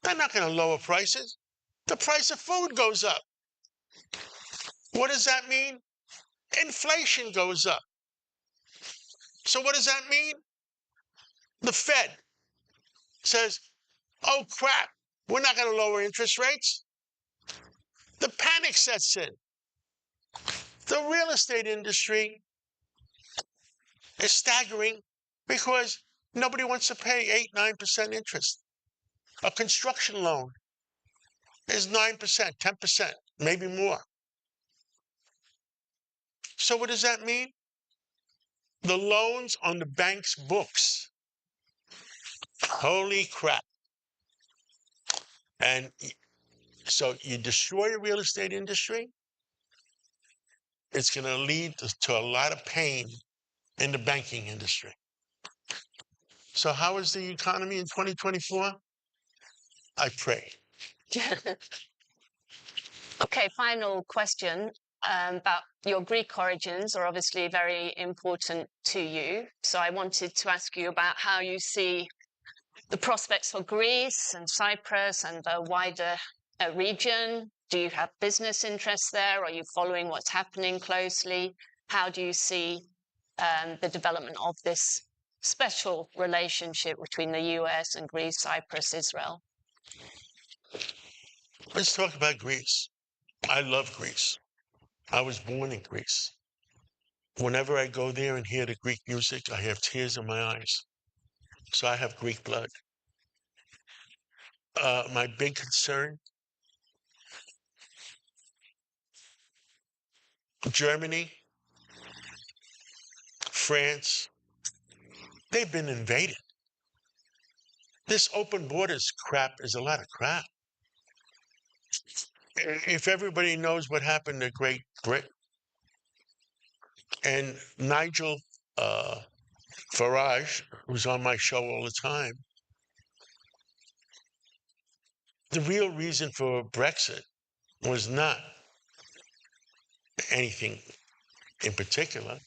Speaker 10: they're not going to lower prices. The price of food goes up. What does that mean? Inflation goes up. So what does that mean? The Fed says, oh crap, we're not going to lower interest rates. The panic sets in. The real estate industry is staggering because nobody wants to pay 8-9% interest. A construction loan is 9%, 10%, maybe more. So what does that mean? The loans on the bank's books. Holy crap. And so you destroy the real estate industry, it's going to lead to a lot of pain in the banking industry. So how is the economy in 2024? I pray.
Speaker 3: Okay, final question about your Greek origins are obviously very important to you. So I wanted to ask you about how you see the prospects for Greece and Cyprus and the wider region. Do you have business interests there? Are you following what's happening closely? How do you see the development of this special relationship between the US and Greece, Cyprus, Israel?
Speaker 10: Let's talk about Greece. I love Greece. I was born in Greece. Whenever I go there and hear the Greek music, I have tears in my eyes. So I have Greek blood. My big concern, Germany, France, they've been invaded. This open borders crap is a lot of crap. If everybody knows what happened to Great Britain, and Nigel Farage, who's on my show all the time, the real reason for Brexit was not anything in particular,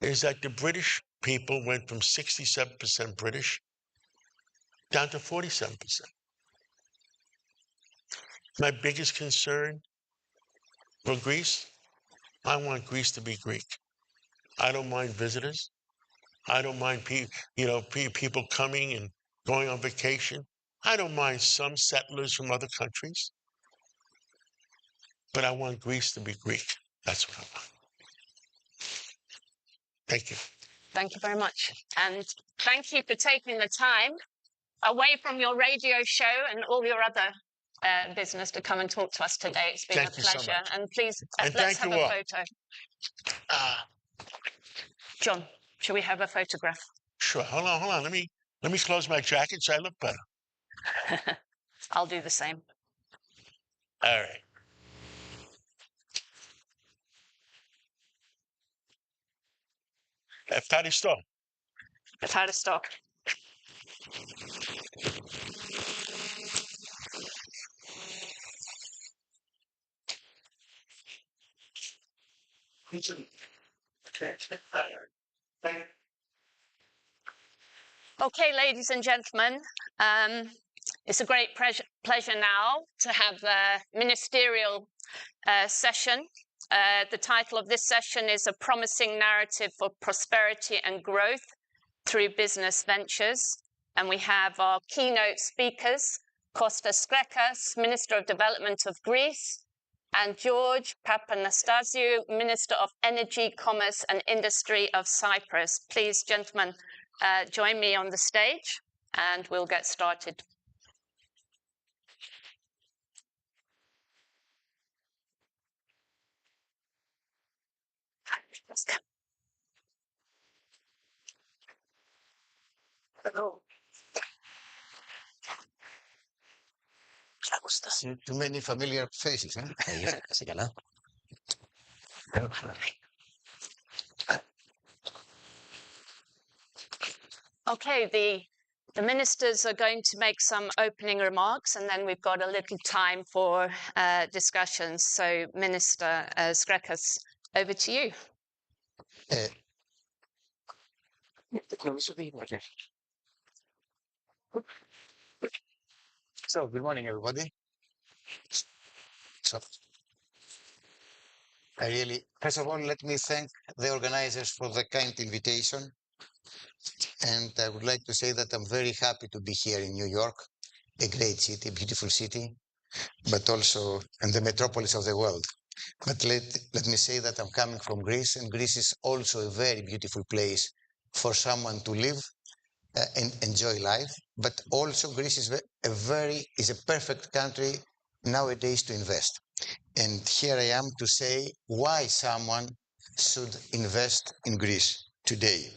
Speaker 10: is that the British people went from 67% British down to 47%. My biggest concern for Greece, I want Greece to be Greek. I don't mind visitors. I don't mind people coming and going on vacation. I don't mind some settlers from other countries. But I want Greece to be Greek. That's what I want. Thank you.
Speaker 3: Thank you very much. And thank you for taking the time away from your radio show and all your other business to come and talk to us today. It's been a pleasure. And please, let's have a photo. John, shall we have a photograph?
Speaker 10: Sure. Hold on. Let me close my jacket so I look better.
Speaker 3: I'll do the same.
Speaker 10: All right. Ευχαριστώ.
Speaker 3: Ευχαριστώ. Okay, ladies and gentlemen, it's a great pleasure now to have a ministerial session. The title of this session is A Promising Narrative for Prosperity and Growth Through Business Ventures. And we have our keynote speakers, Kostas Skrekas, Minister of Development of Greece, and George Papanastasiou, Minister of Energy, Commerce and Industry of Cyprus. Please, gentlemen, join me on the stage and we'll get started. Let's go. Hello.
Speaker 11: too many familiar faces. Huh?
Speaker 9: Sige lang.
Speaker 3: Okay, the ministers are going to make some opening remarks, and then we've got a little time for discussions. So, Minister Skrekas, over to you.
Speaker 11: So, good morning, everybody. So, first of all, let me thank the organizers for the kind invitation. And I would like to say that I'm very happy to be here in New York, a great city, beautiful city, but also in the metropolis of the world. But let me say that I'm coming from Greece, and Greece is also a very beautiful place for someone to live and enjoy life. But also Greece is a perfect country nowadays to invest. And here I am to say why someone should invest in Greece today.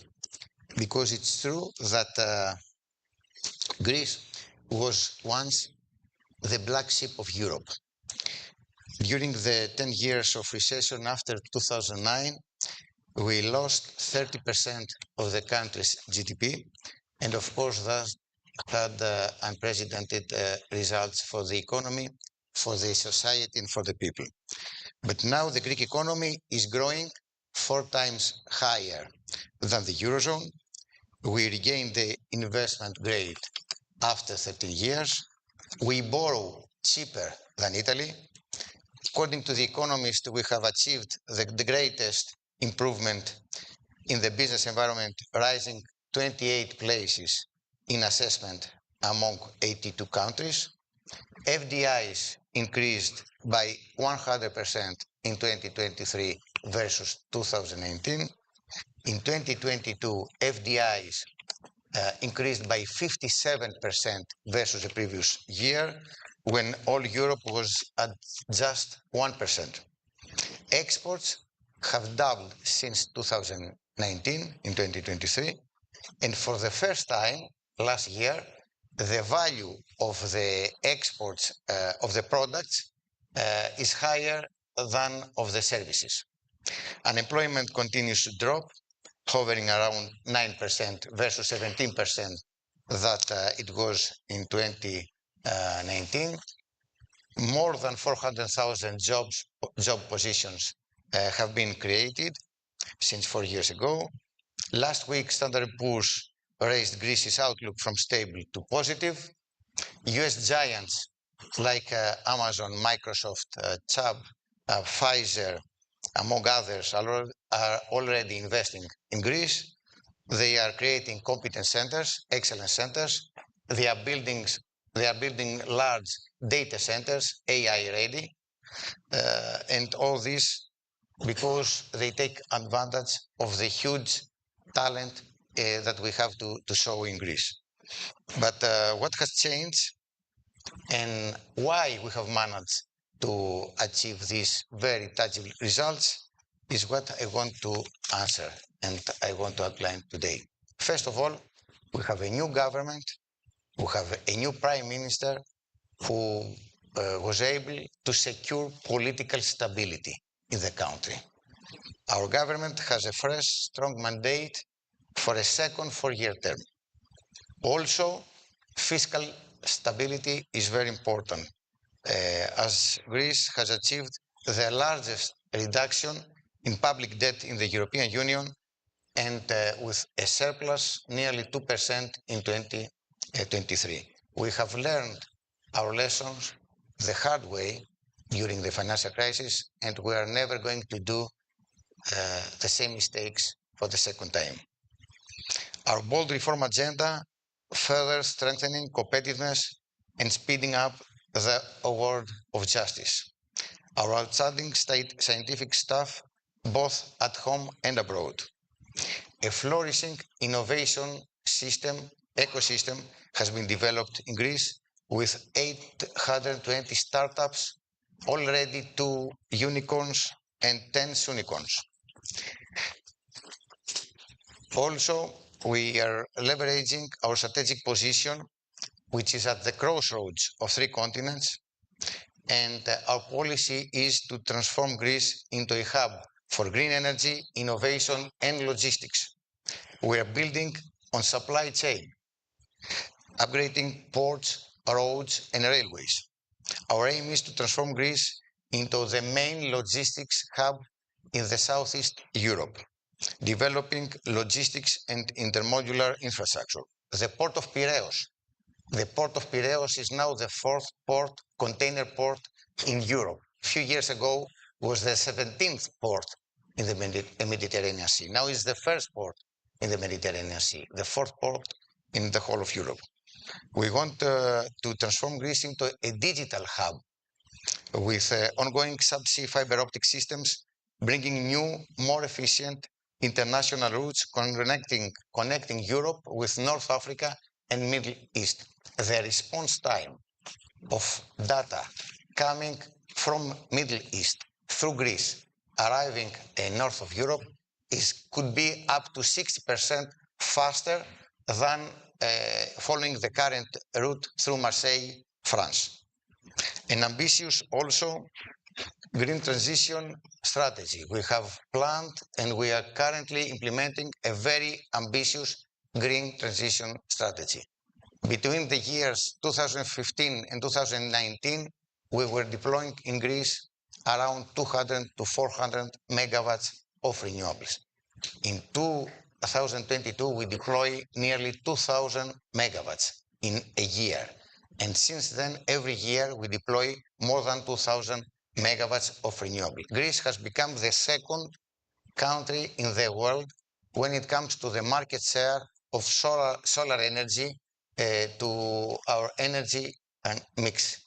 Speaker 11: Because it's true that Greece was once the black sheep of Europe. During the 10 years of recession after 2009, we lost 30% of the country's GDP, and of course that had unprecedented results for the economy, for the society, and for the people. But now the Greek economy is growing 4 times higher than the Eurozone. We regained the investment grade after 13 years. We borrow cheaper than Italy. According to the economist, we have achieved the greatest improvement in the business environment, rising 28 places in assessment among 82 countries. FDIs increased by 100% in 2023 versus 2019. In 2022, FDIs increased by 57% versus the previous year, when all Europe was at just 1%. Exports have doubled since 2019 in 2023, and for the first time last year, the value of the exports of the products is higher than of the services. Unemployment continues to drop, hovering around 9% versus 17% that it was in 2019. More than 400,000 job positions have been created since 4 years ago. Last week, Standard & Poor's raised Greece's outlook from stable to positive. US giants like Amazon, Microsoft, Chubb, Pfizer, among others, are already investing in Greece. They are creating competence centers, excellence centers. They are building large data centers, AI ready, and all this because they take advantage of the huge talent that we have to show in Greece. But what has changed and why we have managed to achieve these very tangible results is what I want to answer and I want to outline today. First of all, we have a new government, we have a new prime minister who was able to secure political stability in the country. Our government has a fresh, strong mandate for a second 4-year term. Also, fiscal stability is very important, as Greece has achieved the largest reduction in public debt in the European Union and with a surplus nearly 2% in 2023. We have learned our lessons the hard way during the financial crisis, and we are never going to do the same mistakes for the second time. Our bold reform agenda further strengthening competitiveness and speeding up the award of justice. Our outstanding scientific staff, both at home and abroad. A flourishing innovation ecosystem has been developed in Greece with 820 startups, already 2 unicorns and 10 unicorns. Also, we are leveraging our strategic position, which is at the crossroads of 3 continents, and our policy is to transform Greece into a hub for green energy, innovation, and logistics. We are building on supply chain, upgrading ports, roads, and railways. Our aim is to transform Greece into the main logistics hub in the Southeast Europe, developing logistics and intermodular infrastructure. The Port of Piraeus. The Port of Piraeus is now the fourth container port in Europe. A few years ago, it was the 17th port in the Mediterranean Sea. Now it's the first port in the Mediterranean Sea, the fourth port in the whole of Europe. We want to transform Greece into a digital hub with ongoing subsea fiber optic systems, bringing new, more efficient international routes connecting Europe with North Africa and Middle East. The response time of data coming from Middle East through Greece, arriving north of Europe, could be up to 60% faster than following the current route through Marseille, France. An ambitious also green transition strategy. We have planned and we are currently implementing a very ambitious green transition strategy. Between the years 2015 and 2019, we were deploying in Greece around 200 to 400 megawatts of renewables. In 2022, we deploy nearly 2,000 megawatts in a year. And since then, every year, we deploy more than 2,000 megawatts of renewable. Greece has become the second country in the world when it comes to the market share of solar energy to our energy mix.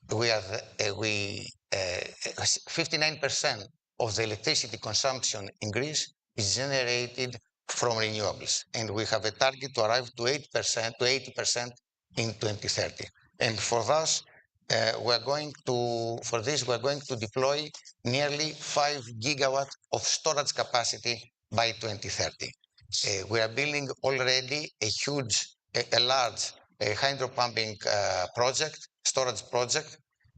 Speaker 11: 59% of the electricity consumption in Greece is generated from renewables, and we have a target to arrive to 8% to 80% in 2030. And for this, we're going to deploy nearly 5 gigawatts of storage capacity by 2030. We are building already a large hydropumping storage project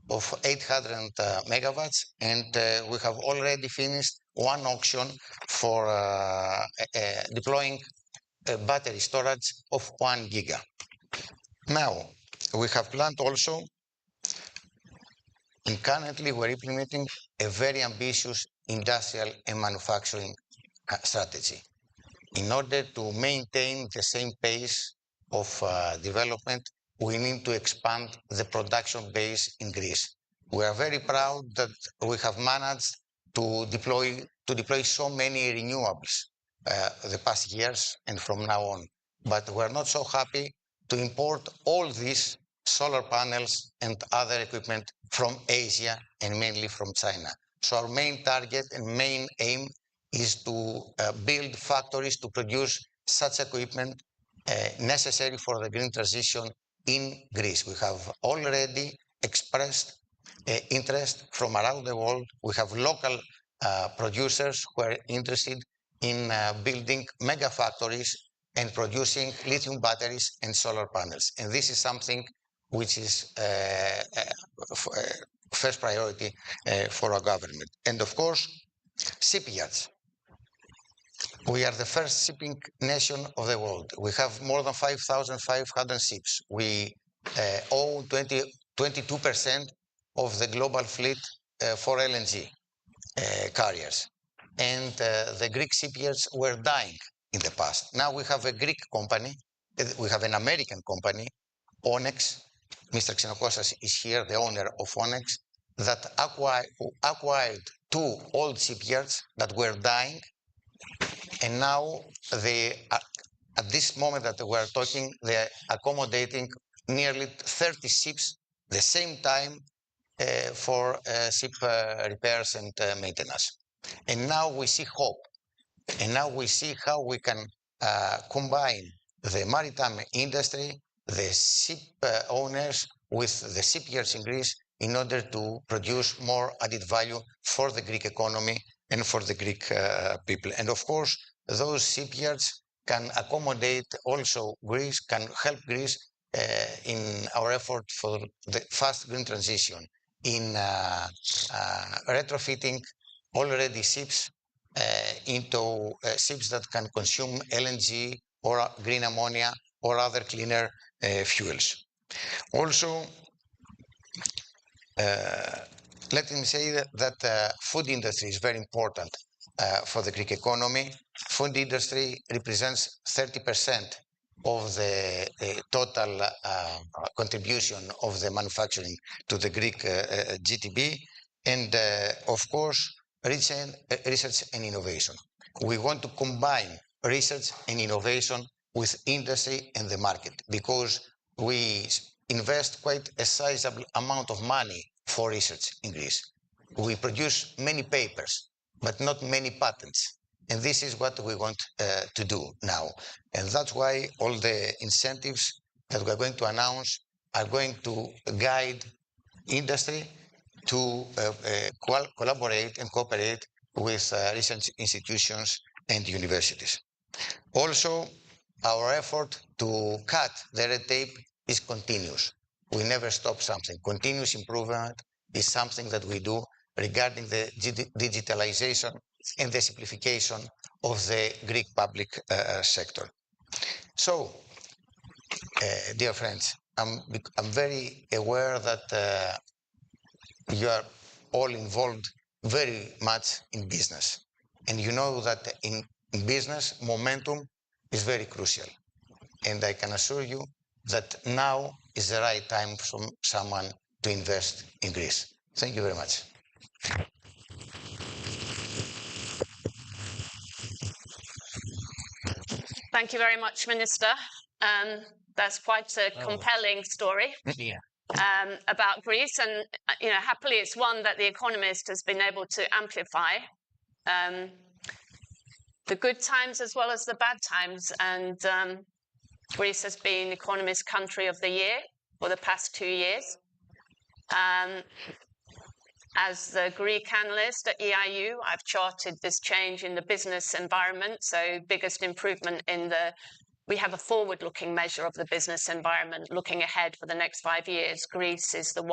Speaker 11: of 800 megawatts, and we have already finished one auction for deploying a battery storage of 1 giga. Now, we have planned also, and currently we're implementing a very ambitious industrial and manufacturing strategy in order to maintain the same pace of development. We need to expand the production base in Greece. We are very proud that we have managed to deploy so many renewables the past years and from now on. But we're not so happy to import all these solar panels and other equipment from Asia and mainly from China. So our main target and main aim is to build factories to produce such equipment necessary for the green transition in Greece. We have already expressed interest from around the world. We have local producers who are interested in building mega factories and producing lithium batteries and solar panels. And this is something which is first priority for our government. And of course, shipyards. We are the first shipping nation of the world. We have more than 5,500 ships. We own 22% of the global fleet for LNG carriers. And the Greek shipyards were dying in the past. Now we have a Greek company, we have an American company, Onyx. Mr. Xenokostas is here, the owner of Onyx, that acquired 2 old shipyards that were dying. And now at this moment that we're talking, they're accommodating nearly 30 ships the same time for ship repairs and maintenance. And now we see hope. And now we see how we can combine the maritime industry, the ship owners with the shipyards in Greece in order to produce more added value for the Greek economy and for the Greek people. And of course, those shipyards can accommodate also Greece, can help Greece in our effort for the fast green transition. in retrofitting already ships into ships that can consume LNG or green ammonia or other cleaner fuels. Also, let me say that food industry is very important for the Greek economy. Food industry represents 30% of the total contribution of the manufacturing to the Greek GDP, and of course, research and innovation. We want to combine research and innovation with industry and the market, because we invest quite a sizable amount of money for research in Greece. We produce many papers, but not many patents. And this is what we want to do now. And that's why all the incentives that we're going to announce are going to guide industry to collaborate and cooperate with research institutions and universities. Also, our effort to cut the red tape is continuous. We never stop something. Continuous improvement is something that we do regarding the digitalization and the simplification of the Greek public sector. So, dear friends, I'm very aware that you are all involved very much in business. And you know that in business, momentum is very crucial. And I can assure you that now is the right time for someone to invest in Greece. Thank you very much.
Speaker 3: Thank you very much, Minister. That's quite a compelling story about Greece, and happily, it's one that The Economist has been able to amplify. The good times as well as the bad times, and Greece has been Economist Country of the Year for the past 2 years. As the Greek analyst at EIU, I've charted this change in the business environment. So biggest improvement we have a forward-looking measure of the business environment looking ahead for the next 5 years. Greece is the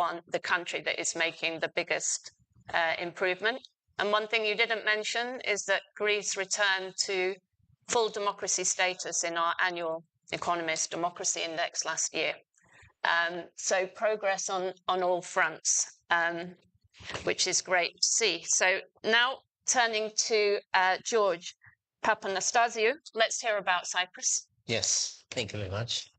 Speaker 3: country that is making the biggest improvement. And one thing you didn't mention is that Greece returned to full democracy status in our annual Economist Democracy Index last year. So progress on all fronts, which is great to see. So now turning to George Papanastasiou, let's hear about Cyprus.
Speaker 9: Yes, thank you very much.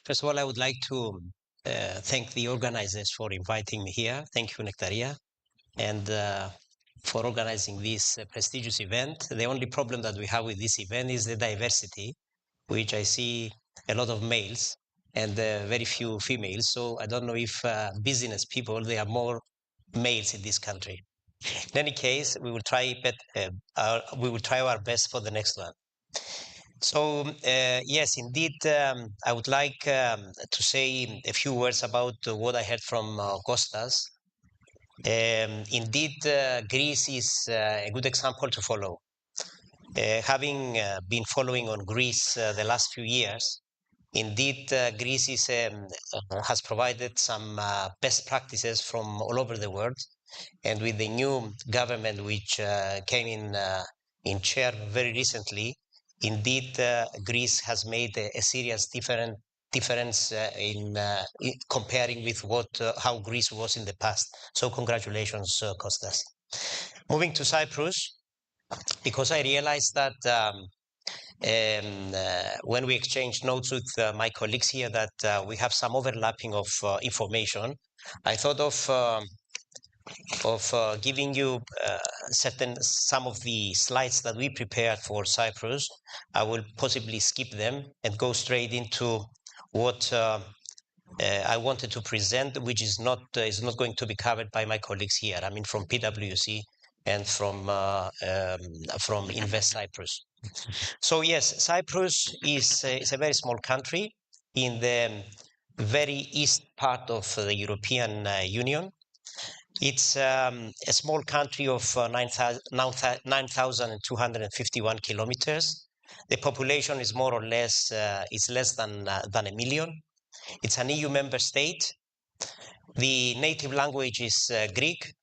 Speaker 9: First of all, I would like to thank the organizers for inviting me here. Thank you, Nectaria, and for organizing this prestigious event. The only problem that we have with this event is the diversity, which I see a lot of males and very few females. So I don't know if business people, they are more males in this country. In any case, we will try our best for the next one. So yes, indeed, I would like to say a few words about what I heard from Kostas. Indeed, Greece is a good example to follow. Having been following on Greece the last few years, indeed, Greece has provided some best practices from all over the world. And with the new government which came in chair very recently, indeed, Greece has made a serious difference in comparing with how Greece was in the past. So congratulations, Kostas. Moving to Cyprus, because I realized that when we exchanged notes with my colleagues here that we have some overlapping of information, I thought of giving you some of the slides that we prepared for Cyprus. I will possibly skip them and go straight into what I wanted to present, which is not going to be covered by my colleagues here. I mean, from PwC and from Invest Cyprus. So yes, Cyprus is a very small country in the very east part of the European Union. It's a small country of 9,251 kilometers. The population is more or less is less than 1 million. It's an EU member state. The native language is Greek,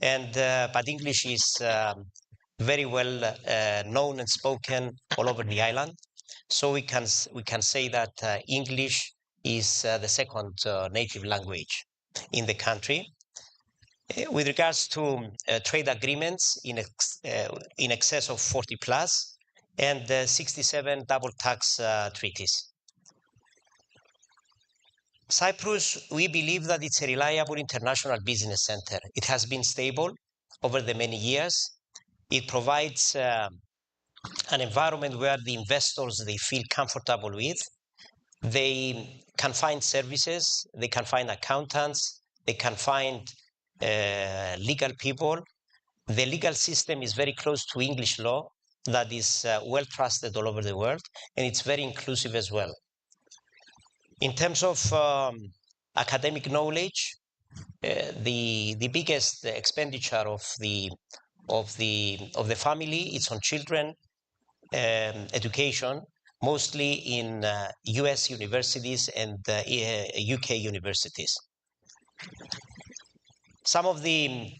Speaker 9: and but English is very well known and spoken all over the island. So we can say that English is the second native language in the country. With regards to trade agreements in excess of 40 plus and 67 double tax treaties. Cyprus, we believe that it's a reliable international business center. It has been stable over the many years. It provides an environment where the investors, they feel comfortable with. They can find services, they can find accountants, they can find legal people. The legal system is very close to English law that is well trusted all over the world, and it's very inclusive as well. In terms of academic knowledge, the biggest expenditure of the family is on children education, mostly in US universities and UK universities. Some of the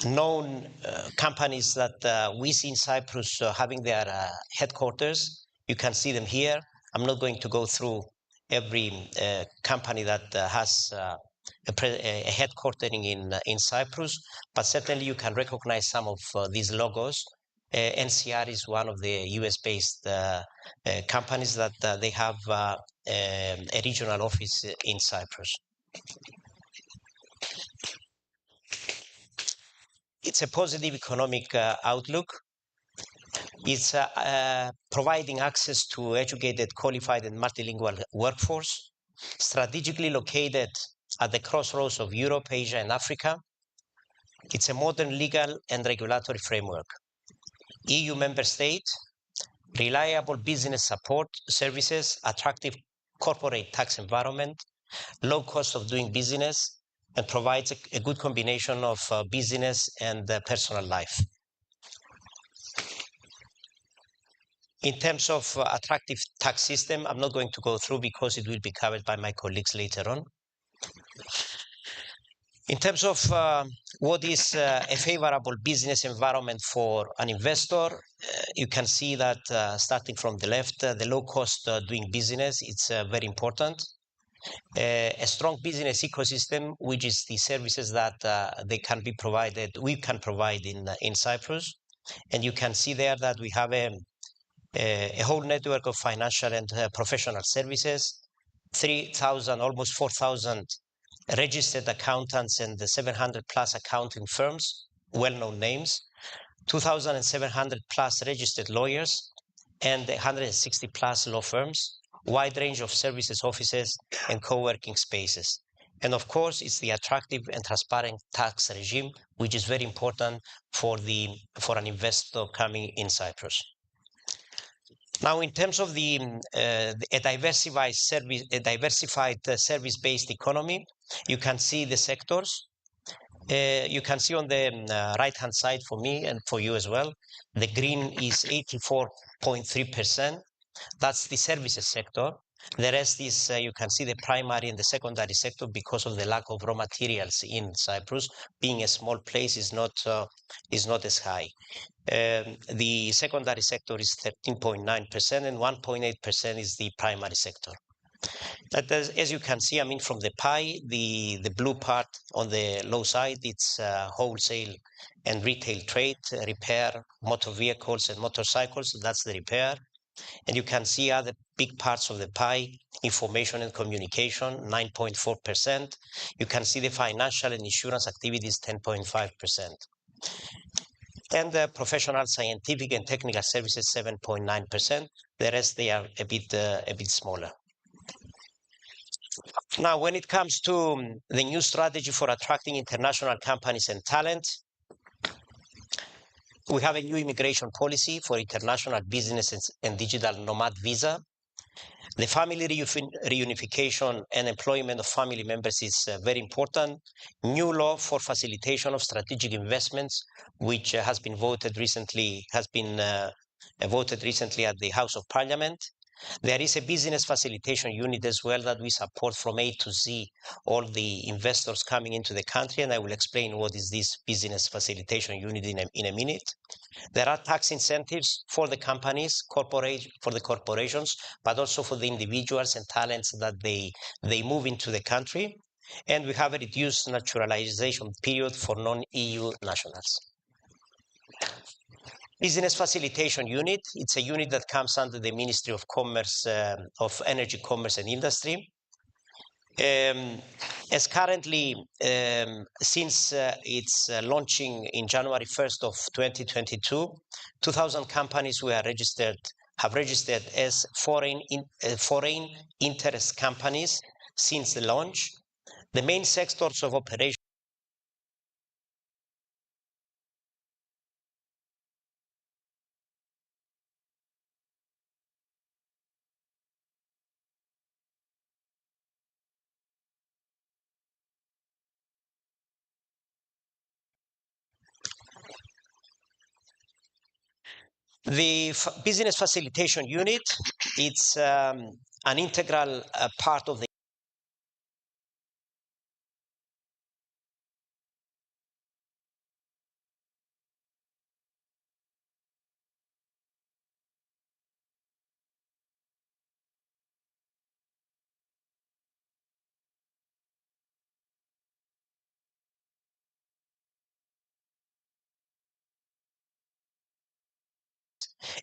Speaker 9: known companies that we see in Cyprus having their headquarters, you can see them here. I'm not going to go through every company that has a headquartering in Cyprus, but certainly you can recognize some of these logos. NCR is one of the US-based companies that they have a regional office in Cyprus. It's a positive economic outlook. It's providing access to educated, qualified, and multilingual workforce, strategically located at the crossroads of Europe, Asia, and Africa. It's a modern legal and regulatory framework. EU member state, reliable business support services, attractive corporate tax environment, low cost of doing business, and provides a good combination of business and personal life. In terms of attractive tax system, I'm not going to go through because it will be covered by my colleagues later on. In terms of what is a favorable business environment for an investor, you can see that starting from the left, the low cost doing business, it's very important. A strong business ecosystem, which is the services that they can be provided, we can provide in Cyprus. And you can see there that we have a whole network of financial and professional services, 3,000, almost 4,000 registered accountants and the 700 plus accounting firms, well-known names, 2,700 plus registered lawyers, and 160 plus law firms, wide range of services offices and co-working spaces. And of course, it's the attractive and transparent tax regime, which is very important for an investor coming in Cyprus. Now, in terms of a diversified service-based economy, you can see the sectors. You can see on the right-hand side for me and for you as well, the green is 84.3%. That's the services sector. The rest is, you can see the primary and the secondary sector because of the lack of raw materials in Cyprus. Being a small place is not as high. The secondary sector is 13.9% and 1.8% is the primary sector. But as you can see, I mean, from the pie, the blue part on the low side, it's wholesale and retail trade, repair, motor vehicles and motorcycles. That's the repair. And you can see other big parts of the pie, information and communication, 9.4%. You can see the financial and insurance activities, 10.5%. And the professional, scientific, and technical services, 7.9%. The rest, they are a bit smaller. Now, when it comes to the new strategy for attracting international companies and talent, we have a new immigration policy for international businesses and digital nomad visa. The family reunification and employment of family members is very important. New law for facilitation of strategic investments, which has been voted recently, has been voted recently at the House of Parliament. There is a business facilitation unit as well that we support from A to Z, all the investors coming into the country, and I will explain what is this business facilitation unit in a minute. There are tax incentives for the companies, for the corporations, but also for the individuals and talents that they move into the country. And we have a reduced naturalization period for non-EU nationals. Business Facilitation Unit, it's a unit that comes under the Ministry of Commerce, of Energy, Commerce and Industry. As currently, since its launching in January 1st of 2022, 2,000 companies have registered as foreign interest companies since the launch. The main sectors of operation The Business Facilitation Unit, it's an integral part of the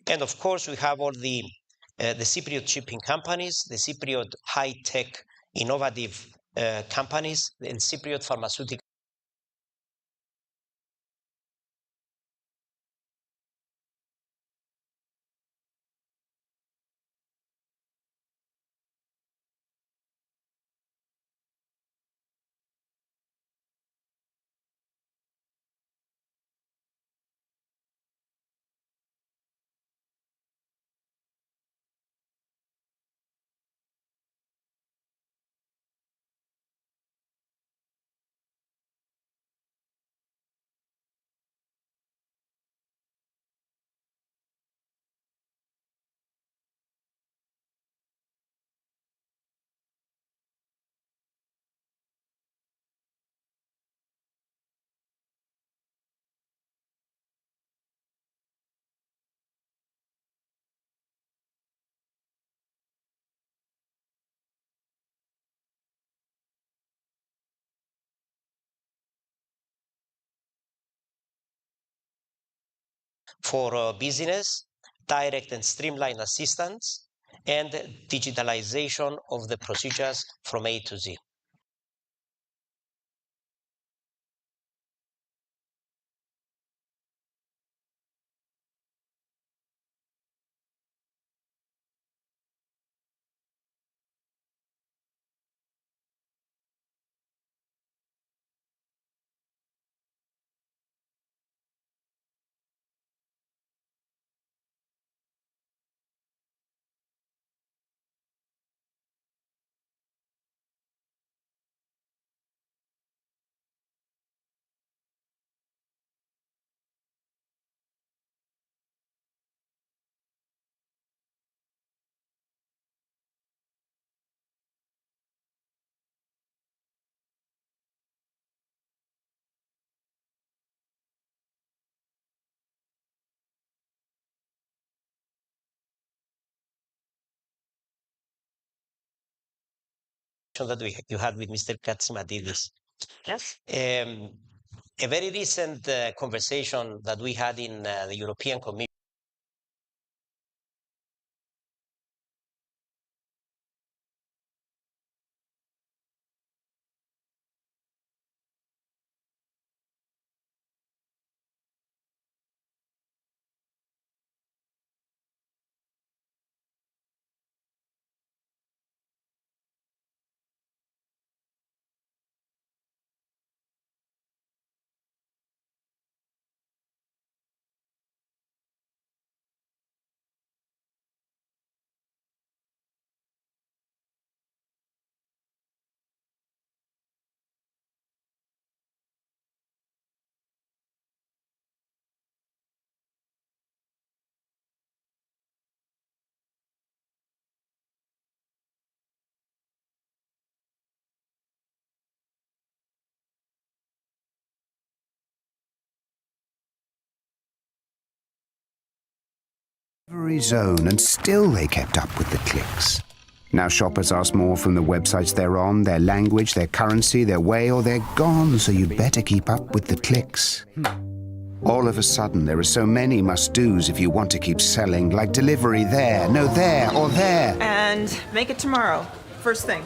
Speaker 9: and of course, we have all the Cypriot shipping companies, the Cypriot high-tech innovative companies, and Cypriot pharmaceutical. For business, direct and streamlined assistance, and digitalization of the procedures from A to Z. That you had with Mr. Katsimatidis.
Speaker 3: Yes.
Speaker 9: A very recent conversation that we had in the European Commission
Speaker 2: Every zone, and still they kept up with the clicks. Now shoppers ask more from the websites they're on, their language, their currency, their way, or they're gone, so you'd better keep up with the clicks. All of a sudden, there are so many must-dos if you want to keep selling, like delivery there, no there, or there.
Speaker 12: And make it tomorrow, first thing.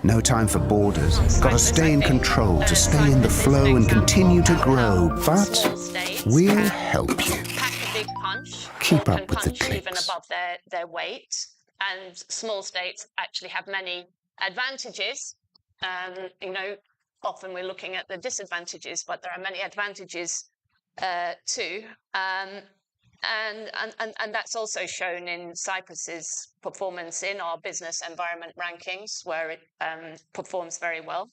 Speaker 2: No time for borders. Got to stay in control, to stay in the flow and continue to grow. But we'll help you.
Speaker 3: Pack a big punch.
Speaker 2: Keep
Speaker 3: or
Speaker 2: up
Speaker 3: can
Speaker 2: with the
Speaker 3: punch even
Speaker 2: clicks.
Speaker 3: above their weight. And small states actually have many advantages. Often we're looking at the disadvantages, but there are many advantages too. And that's also shown in Cyprus's performance in our business environment rankings, where it performs very well.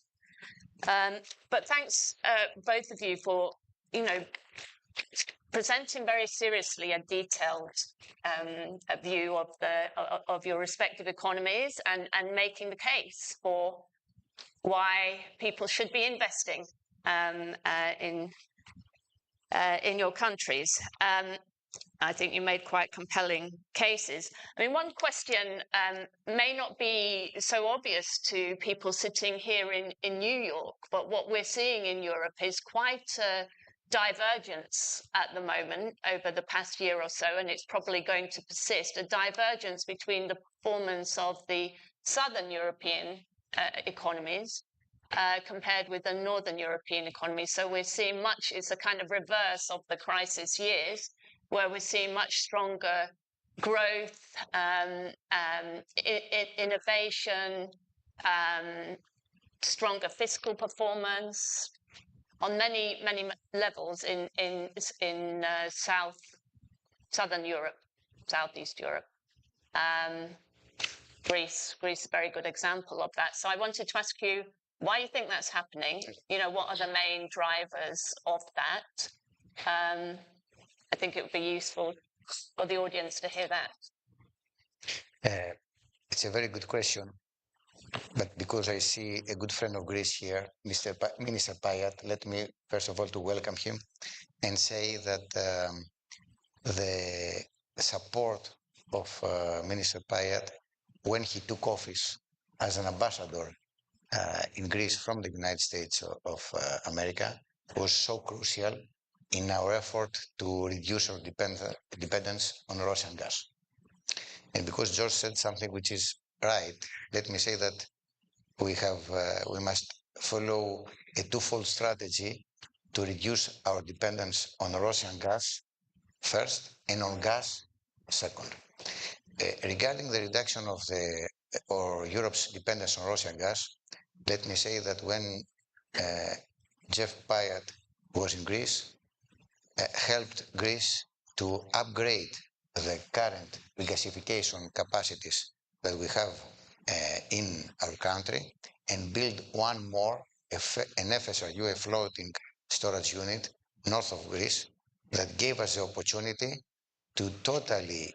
Speaker 3: But thanks both of you for, presenting very seriously a detailed a view of your respective economies and making the case for why people should be investing in your countries. I think you made quite compelling cases. I mean, one question may not be so obvious to people sitting here in New York, but what we're seeing in Europe is quite a divergence at the moment over the past year or so, and it's probably going to persist, a divergence between the performance of the Southern European economies compared with the Northern European economies. So we're seeing it's a kind of reverse of the crisis years, where we're seeing much stronger growth, innovation, stronger fiscal performance on many levels in Southern Europe, Southeast Europe. Greece is a very good example of that. So I wanted to ask you why you think that's happening. What are the main drivers of that? I think it would be useful for the audience to hear that.
Speaker 11: It's a very good question. But because I see a good friend of Greece here, Minister Payat, let me first of all to welcome him and say that the support of Minister Payat when he took office as an ambassador in Greece from the United States of America was so crucial in our effort to reduce our dependence on Russian gas. And because George said something which is right, let me say that we must follow a twofold strategy to reduce our dependence on Russian gas first and on gas second. Regarding the reduction of Europe's dependence on Russian gas, let me say that when Jeff Payat was in Greece, helped Greece to upgrade the current regasification capacities that we have in our country and build one more, an FSRU, a floating storage unit north of Greece that gave us the opportunity to totally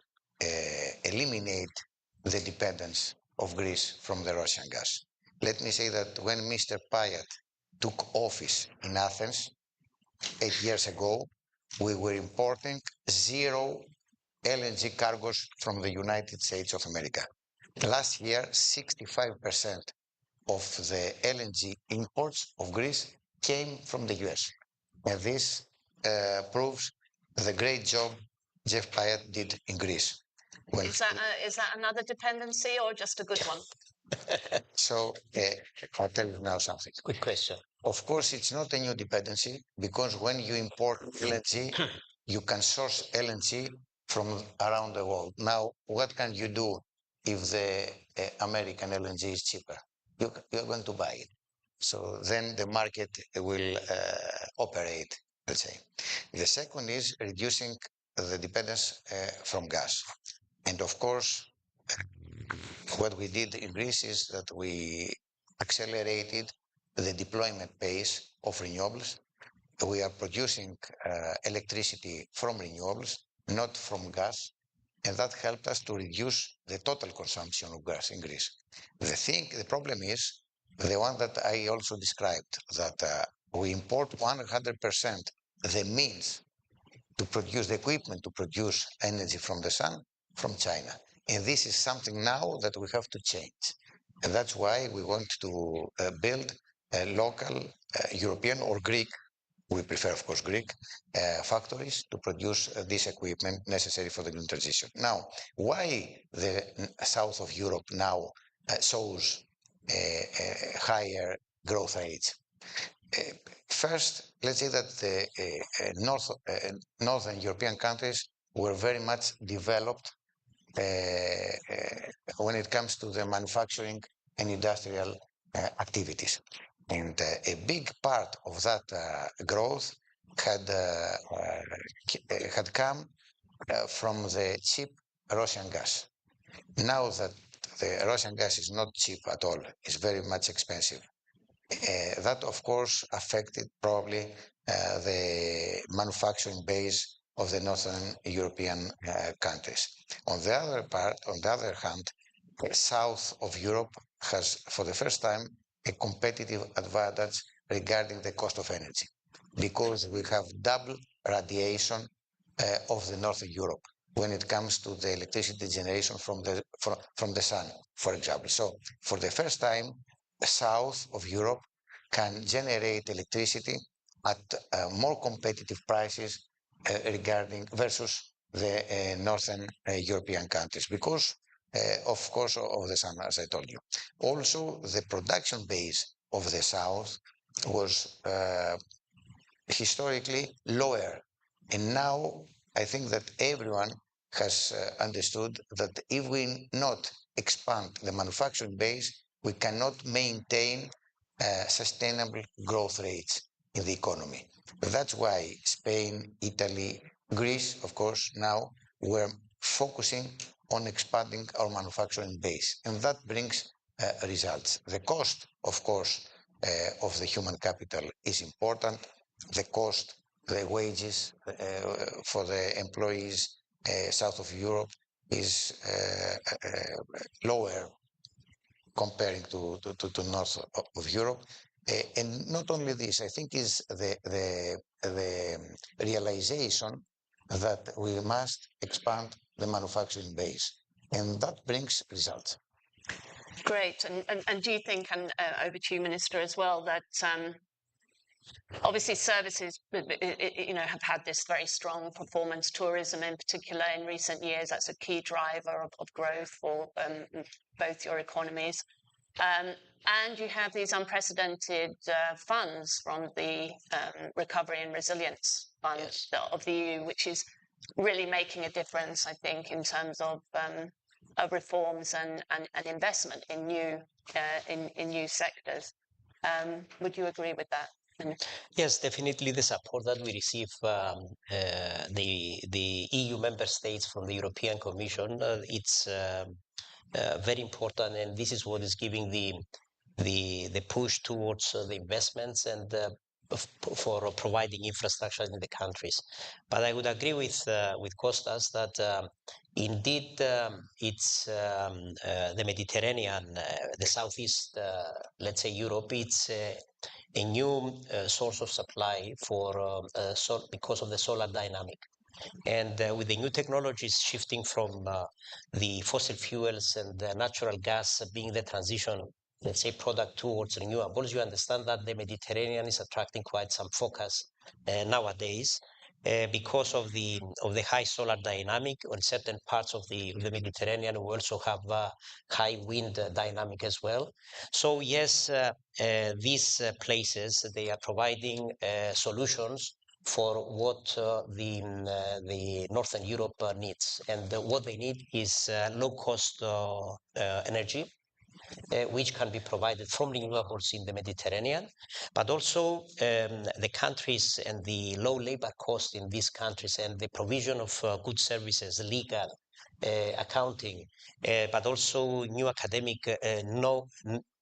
Speaker 11: eliminate the dependence of Greece from the Russian gas. Let me say that when Mr. Payat took office in Athens 8 years ago, we were importing 0 LNG cargoes from the United States of America. Last year, 65% of the LNG imports of Greece came from the US. And this proves the great job Jeff Payat did in Greece.
Speaker 3: Is that another dependency or just a good one?
Speaker 11: So I'll tell you now something.
Speaker 9: Good question.
Speaker 11: Of course, it's not a new dependency because when you import LNG, you can source LNG from around the world. Now, what can you do if the American LNG is cheaper? You're going to buy it. So then the market will operate, let's say. The second is reducing the dependence from gas. And of course, what we did in Greece is that we accelerated the deployment pace of renewables. We are producing electricity from renewables, not from gas, and that helped us to reduce the total consumption of gas in Greece. The problem is the one that I also described, that we import 100% the means to produce the equipment to produce energy from the sun from China. And this is something now that we have to change. And that's why we want to build a local European or Greek, we prefer, of course, Greek factories to produce this equipment necessary for the green transition. Now, why the south of Europe now shows higher growth rates? First, let's say that the northern European countries were very much developed when it comes to the manufacturing and industrial activities. And a big part of that growth had come from the cheap Russian gas. Now that the Russian gas is not cheap at all, it's very much expensive. That, of course, affected probably the manufacturing base of the Northern European countries. On the other hand, the south of Europe has, for the first time, a competitive advantage regarding the cost of energy, because we have double radiation of the Northern Europe when it comes to the electricity generation from the sun, for example. So, for the first time, the south of Europe can generate electricity at more competitive prices versus the northern European countries, because of course of the sun, as I told you. Also, the production base of the south was historically lower, and now I think that everyone has understood that if we not expand the manufacturing base, we cannot maintain sustainable growth rates in the economy. That's why Spain, Italy, Greece, of course, now we're focusing on expanding our manufacturing base, and that brings results. The cost, of course, of the human capital is important. The cost, the wages for the employees south of Europe is lower comparing to north of Europe. And not only this, I think is the realization that we must expand the manufacturing base, and that brings results.
Speaker 3: Great. And do you think, and over to you, Minister, as well, that obviously services, have had this very strong performance, tourism in particular in recent years, that's a key driver of growth for both your economies. And you have these unprecedented funds from the Recovery and Resilience Fund of the EU, which is really making a difference, I think, in terms of reforms and investment in new sectors. Would you agree with that?
Speaker 9: Yes, definitely the support that we receive the EU member states from the European Commission, it's very important, and this is what is giving the push towards the investments and for providing infrastructure in the countries. But I would agree with Kostas that indeed it's the Mediterranean, the southeast, let's say Europe, it's a new source of supply for because of the solar dynamic. And with the new technologies shifting from the fossil fuels and the natural gas being the transition, let's say, product towards renewables, you understand that the Mediterranean is attracting quite some focus nowadays because of the high solar dynamic. On certain parts of the Mediterranean, we also have high wind dynamic as well. So yes, these places, they are providing solutions for what the Northern Europe needs. And what they need is low-cost energy, which can be provided from renewables in the Mediterranean, but also the countries and the low labor cost in these countries and the provision of good services, legal, accounting, but also new academic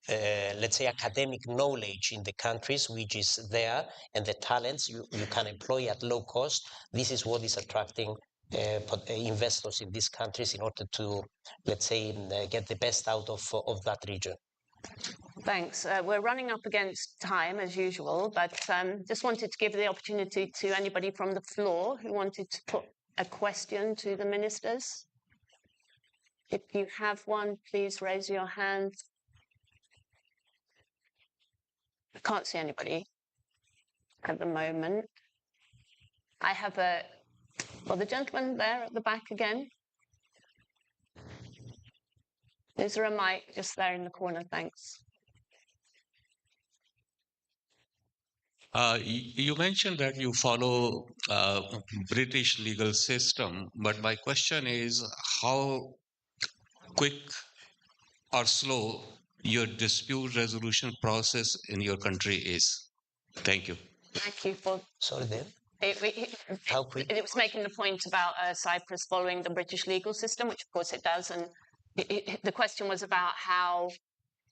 Speaker 9: let's say academic knowledge in the countries, which is there, and the talents you can employ at low cost. This is what is attracting investors in these countries in order to, let's say, get the best out of that region.
Speaker 3: Thanks. We're running up against time as usual, but just wanted to give the opportunity to anybody from the floor who wanted to put a question to the ministers. If you have one, please raise your hand. I can't see anybody at the moment. I have the gentleman there at the back again. Is there a mic just there in the corner? Thanks.
Speaker 8: You mentioned that you follow British legal system, but my question is how quick or slow your dispute resolution process in your country is. Thank you.
Speaker 3: Thank you for.
Speaker 9: Sorry, Dave.
Speaker 3: How quick? It was making the point about Cyprus following the British legal system, which of course it does, and the question was about how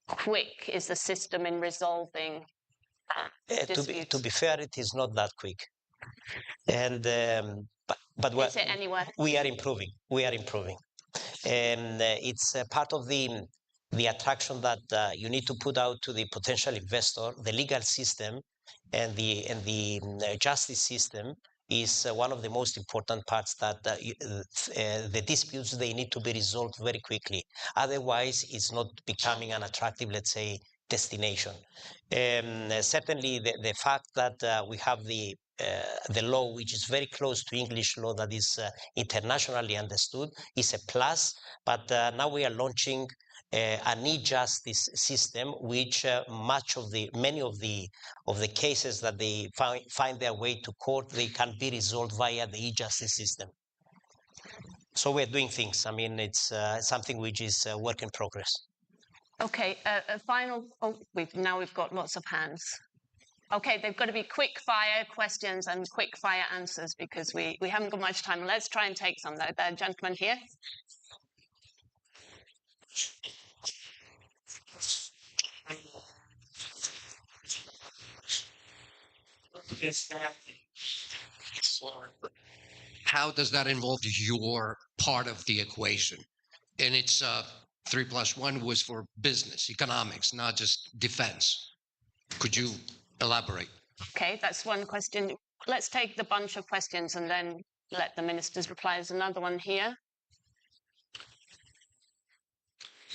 Speaker 3: quick is the system in resolving disputes.
Speaker 9: To be fair, it is not that quick, and but
Speaker 3: is it anywhere?
Speaker 9: We are improving. We are improving, and it's part of the attraction that you need to put out to the potential investor. The legal system and the justice system is one of the most important parts that the disputes, they need to be resolved very quickly. Otherwise, it's not becoming an attractive, let's say, destination. Certainly, the fact that we have the law, which is very close to English law, that is internationally understood, is a plus. But now we are launching an e-justice system, which many of the cases that they find their way to court, they can be resolved via the e-justice system. So we're doing things. I mean, it's something which is a work in progress.
Speaker 3: Okay, a final. Oh, we've got lots of hands. Okay, they've got to be quick fire questions and quick fire answers because we haven't got much time. Let's try and take some though. The gentleman here.
Speaker 13: How does that involve your part of the equation? And it's 3+1 was for business, economics, not just defense. Could you elaborate?
Speaker 3: Okay, that's one question. Let's take the bunch of questions and then let the ministers reply. There's another one here.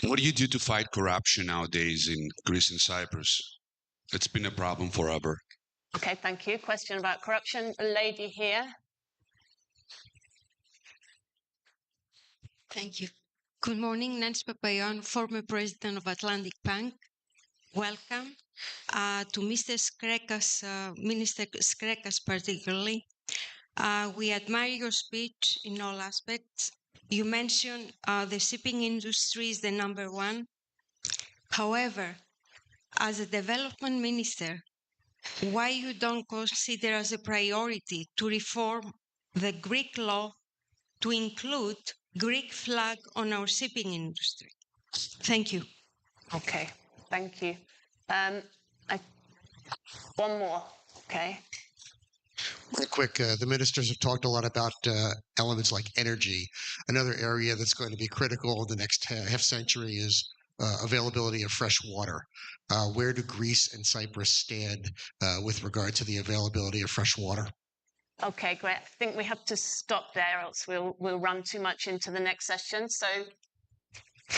Speaker 14: What do you do to fight corruption nowadays in Greece and Cyprus? It's been a problem forever.
Speaker 3: Okay, thank you. Question about corruption. A lady here.
Speaker 15: Thank you. Good morning, Nancy Papaioannou, former president of Atlantic Bank. Welcome to Mr. Skrekas, Minister Skrekas particularly. We admire your speech in all aspects. You mentioned the shipping industry is the number one. However, as a development minister, why you don't consider as a priority to reform the Greek law to include Greek flag on our shipping industry? Thank you.
Speaker 3: Okay, thank you. One more, okay.
Speaker 16: Real quick, the ministers have talked a lot about elements like energy. Another area that's going to be critical in the next half century is availability of fresh water. Where do Greece and Cyprus stand with regard to the availability of fresh water?
Speaker 3: Okay, great. I think we have to stop there, else we'll run too much into the next session. So,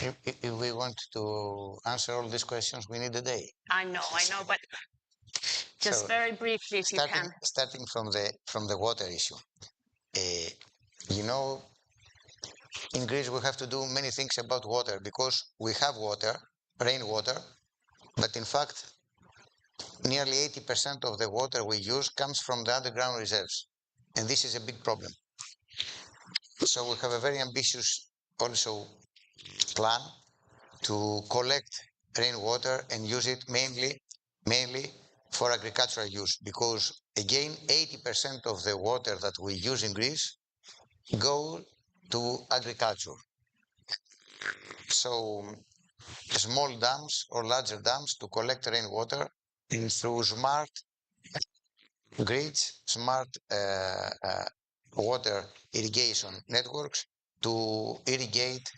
Speaker 11: if we want to answer all these questions, we need a day.
Speaker 3: I know, but just so, very briefly, if you can.
Speaker 11: Starting from the water issue, you know, in Greece we have to do many things about water because we have water, rainwater, but in fact, nearly 80% of the water we use comes from the underground reserves. And this is a big problem. So we have a very ambitious also plan to collect rainwater and use it mainly for agricultural use. Because again, 80% of the water that we use in Greece go to agriculture. So small dams or larger dams to collect rainwater through smart grids, smart water irrigation networks to irrigate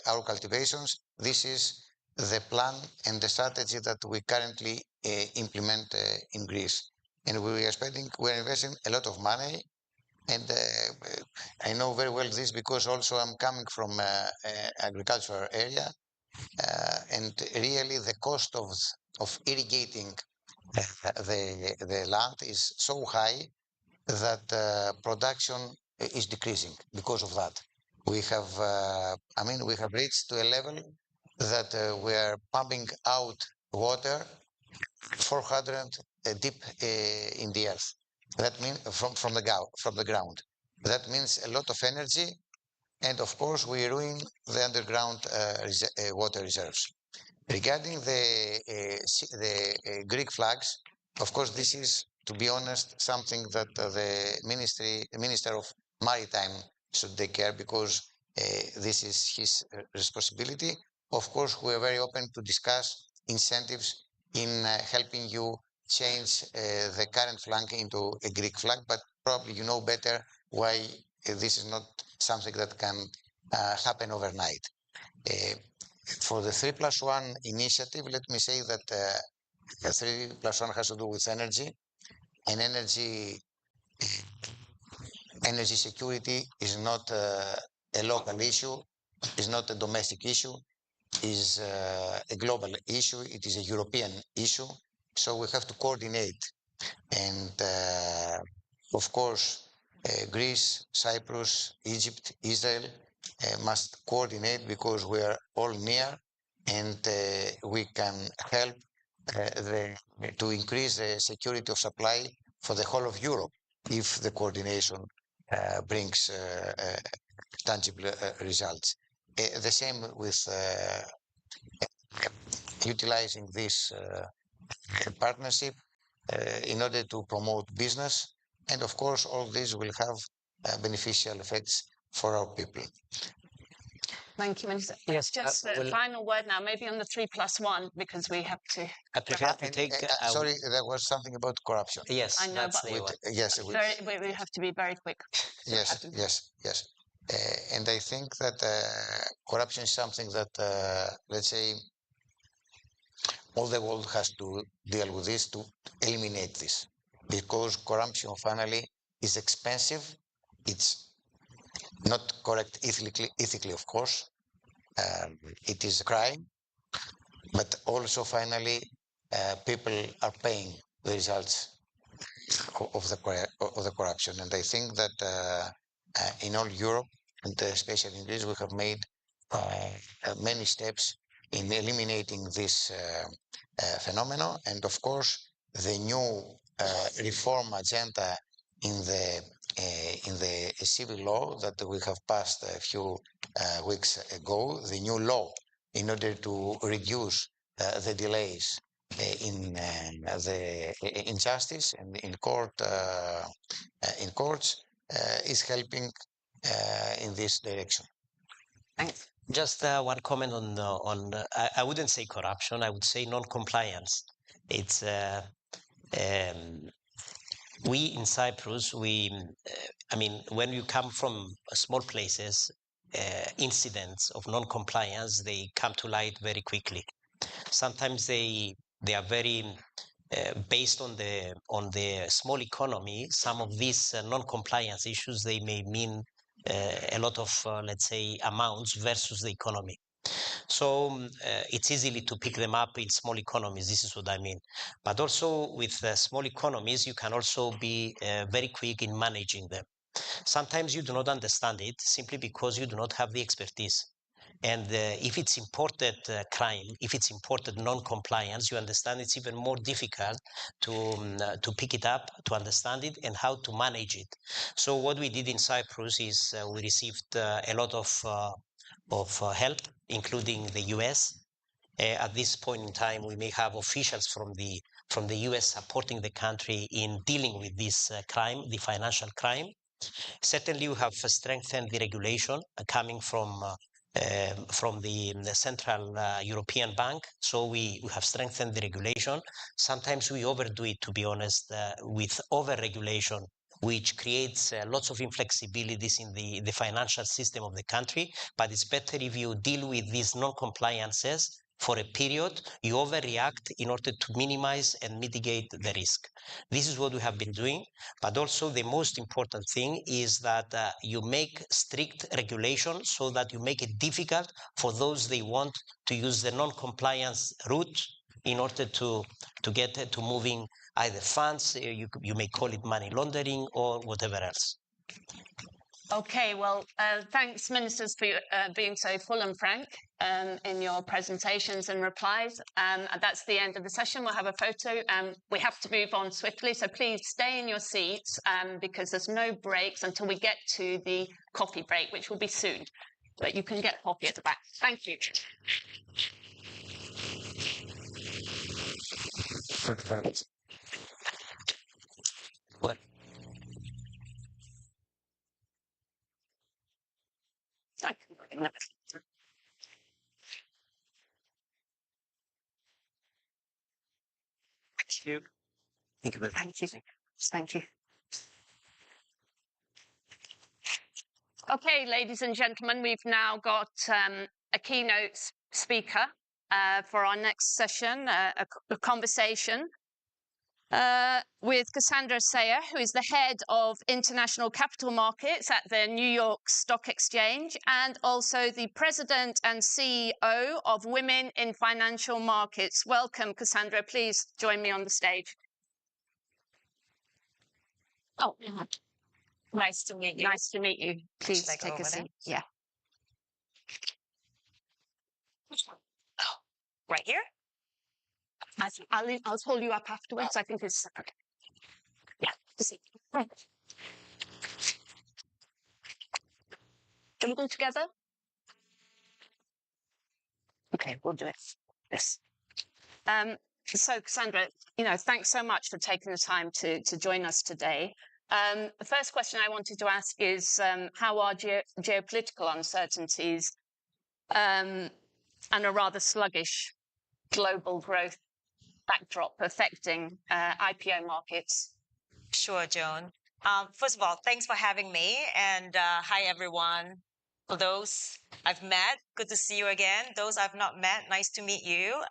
Speaker 11: our cultivations. This is the plan and the strategy that we currently implement in Greece. And we are investing a lot of money. And I know very well this because also I'm coming from agricultural area. And really the cost of irrigating the land is so high that production is decreasing because of that. We have, we have reached to a level that we are pumping out water 400 deep in the earth. That means from the ground. That means a lot of energy, and of course we ruin the underground water reserves. Regarding the Greek flags, of course this is, to be honest, something that the Minister of Maritime should take care, because this is his responsibility. Of course, we are very open to discuss incentives in helping you change the current flag into a Greek flag, but probably you know better why this is not something that can happen overnight. For the 3+1 initiative, let me say that the 3+1 has to do with energy, and energy security is not a local issue, is not a domestic issue, is a global issue, it is a European issue, so we have to coordinate. And of course, Greece, Cyprus, Egypt, Israel must coordinate, because we are all near, and we can help to increase the security of supply for the whole of Europe if the coordination brings tangible results. The same with utilizing this partnership in order to promote business. And of course, all this will have beneficial effects for our people.
Speaker 3: Thank you, Minister.
Speaker 9: Yes,
Speaker 3: Just a
Speaker 9: well-
Speaker 3: final word now, maybe on the 3+1, because we have to.
Speaker 9: I prefer to take.
Speaker 11: Sorry, there was something about corruption.
Speaker 9: Yes,
Speaker 3: I know,
Speaker 9: that's
Speaker 3: but
Speaker 9: the one.
Speaker 11: Yes,
Speaker 3: We have to be very quick.
Speaker 11: yes. And I think that corruption is something that, let's say, all the world has to deal with this, to eliminate this, because corruption finally is expensive. It's not correct ethically, of course. It is a crime, but also finally people are paying the results of the corruption. And I think that in all Europe, and especially in Greece, we have made many steps in eliminating this phenomenon. And of course, the new reform agenda in the civil law that we have passed a few weeks ago, the new law, in order to reduce the delays in justice and in courts, is helping in this direction.
Speaker 3: Thanks.
Speaker 9: Just one comment on I wouldn't say corruption. I would say non-compliance. It's we in Cyprus. When you come from small places, incidents of non-compliance, they come to light very quickly. Sometimes they are very based on the small economy. Some of these non-compliance issues, they may mean a lot of let's say amounts versus the economy. So it's easily to pick them up in small economies. This is what I mean. But also with small economies, you can also be very quick in managing them. Sometimes you do not understand it simply because you do not have the expertise. And if it's imported crime, if it's imported non-compliance, you understand it's even more difficult to pick it up, to understand it, and how to manage it. So what we did in Cyprus is we received a lot of help, including the US. At this point in time, we may have officials from the US supporting the country in dealing with this crime, the financial crime. Certainly, we have strengthened the regulation coming from the Central European Bank. So we have strengthened the regulation. Sometimes we overdo it, to be honest, with over-regulation, which creates lots of inflexibilities in the financial system of the country. But it's better if you deal with these non-compliances for a period, you overreact in order to minimize and mitigate the risk. This is what we have been doing, but also the most important thing is that you make strict regulation so that you make it difficult for those they want to use the non-compliance route in order to get to moving either funds, you may call it money laundering or whatever else.
Speaker 3: Okay, well, thanks, ministers, for being so full and frank in your presentations and replies. And that's the end of the session. We'll have a photo. We have to move on swiftly, so please stay in your seats because there's no breaks until we get to the coffee break, which will be soon. But you can get coffee at the back. Thank you.
Speaker 9: What?
Speaker 3: Thank you.
Speaker 9: Thank you.
Speaker 3: Thank you. Thank you. Okay, ladies and gentlemen, we've now got a keynote speaker for our next session, a conversation with Cassandra Sayer, who is the head of international capital markets at the New York Stock Exchange and also the president and CEO of Women in Financial Markets. Welcome, Cassandra. Please join me on the stage. Oh, nice to meet you. Nice to meet you. Please take a seat. Yeah.
Speaker 17: Right here?
Speaker 3: I'll hold you up afterwards. I think it's separate. Yeah, see. Right. Can we go together? Okay, we'll do it. Yes. So, Cassandra, thanks so much for taking the time to join us today. The first question I wanted to ask is how are geopolitical uncertainties and a rather sluggish global growth backdrop affecting IPO markets?
Speaker 17: Sure, Joan. First of all, thanks for having me. And hi, everyone. For those I've met, good to see you again. Those I've not met, nice to meet you.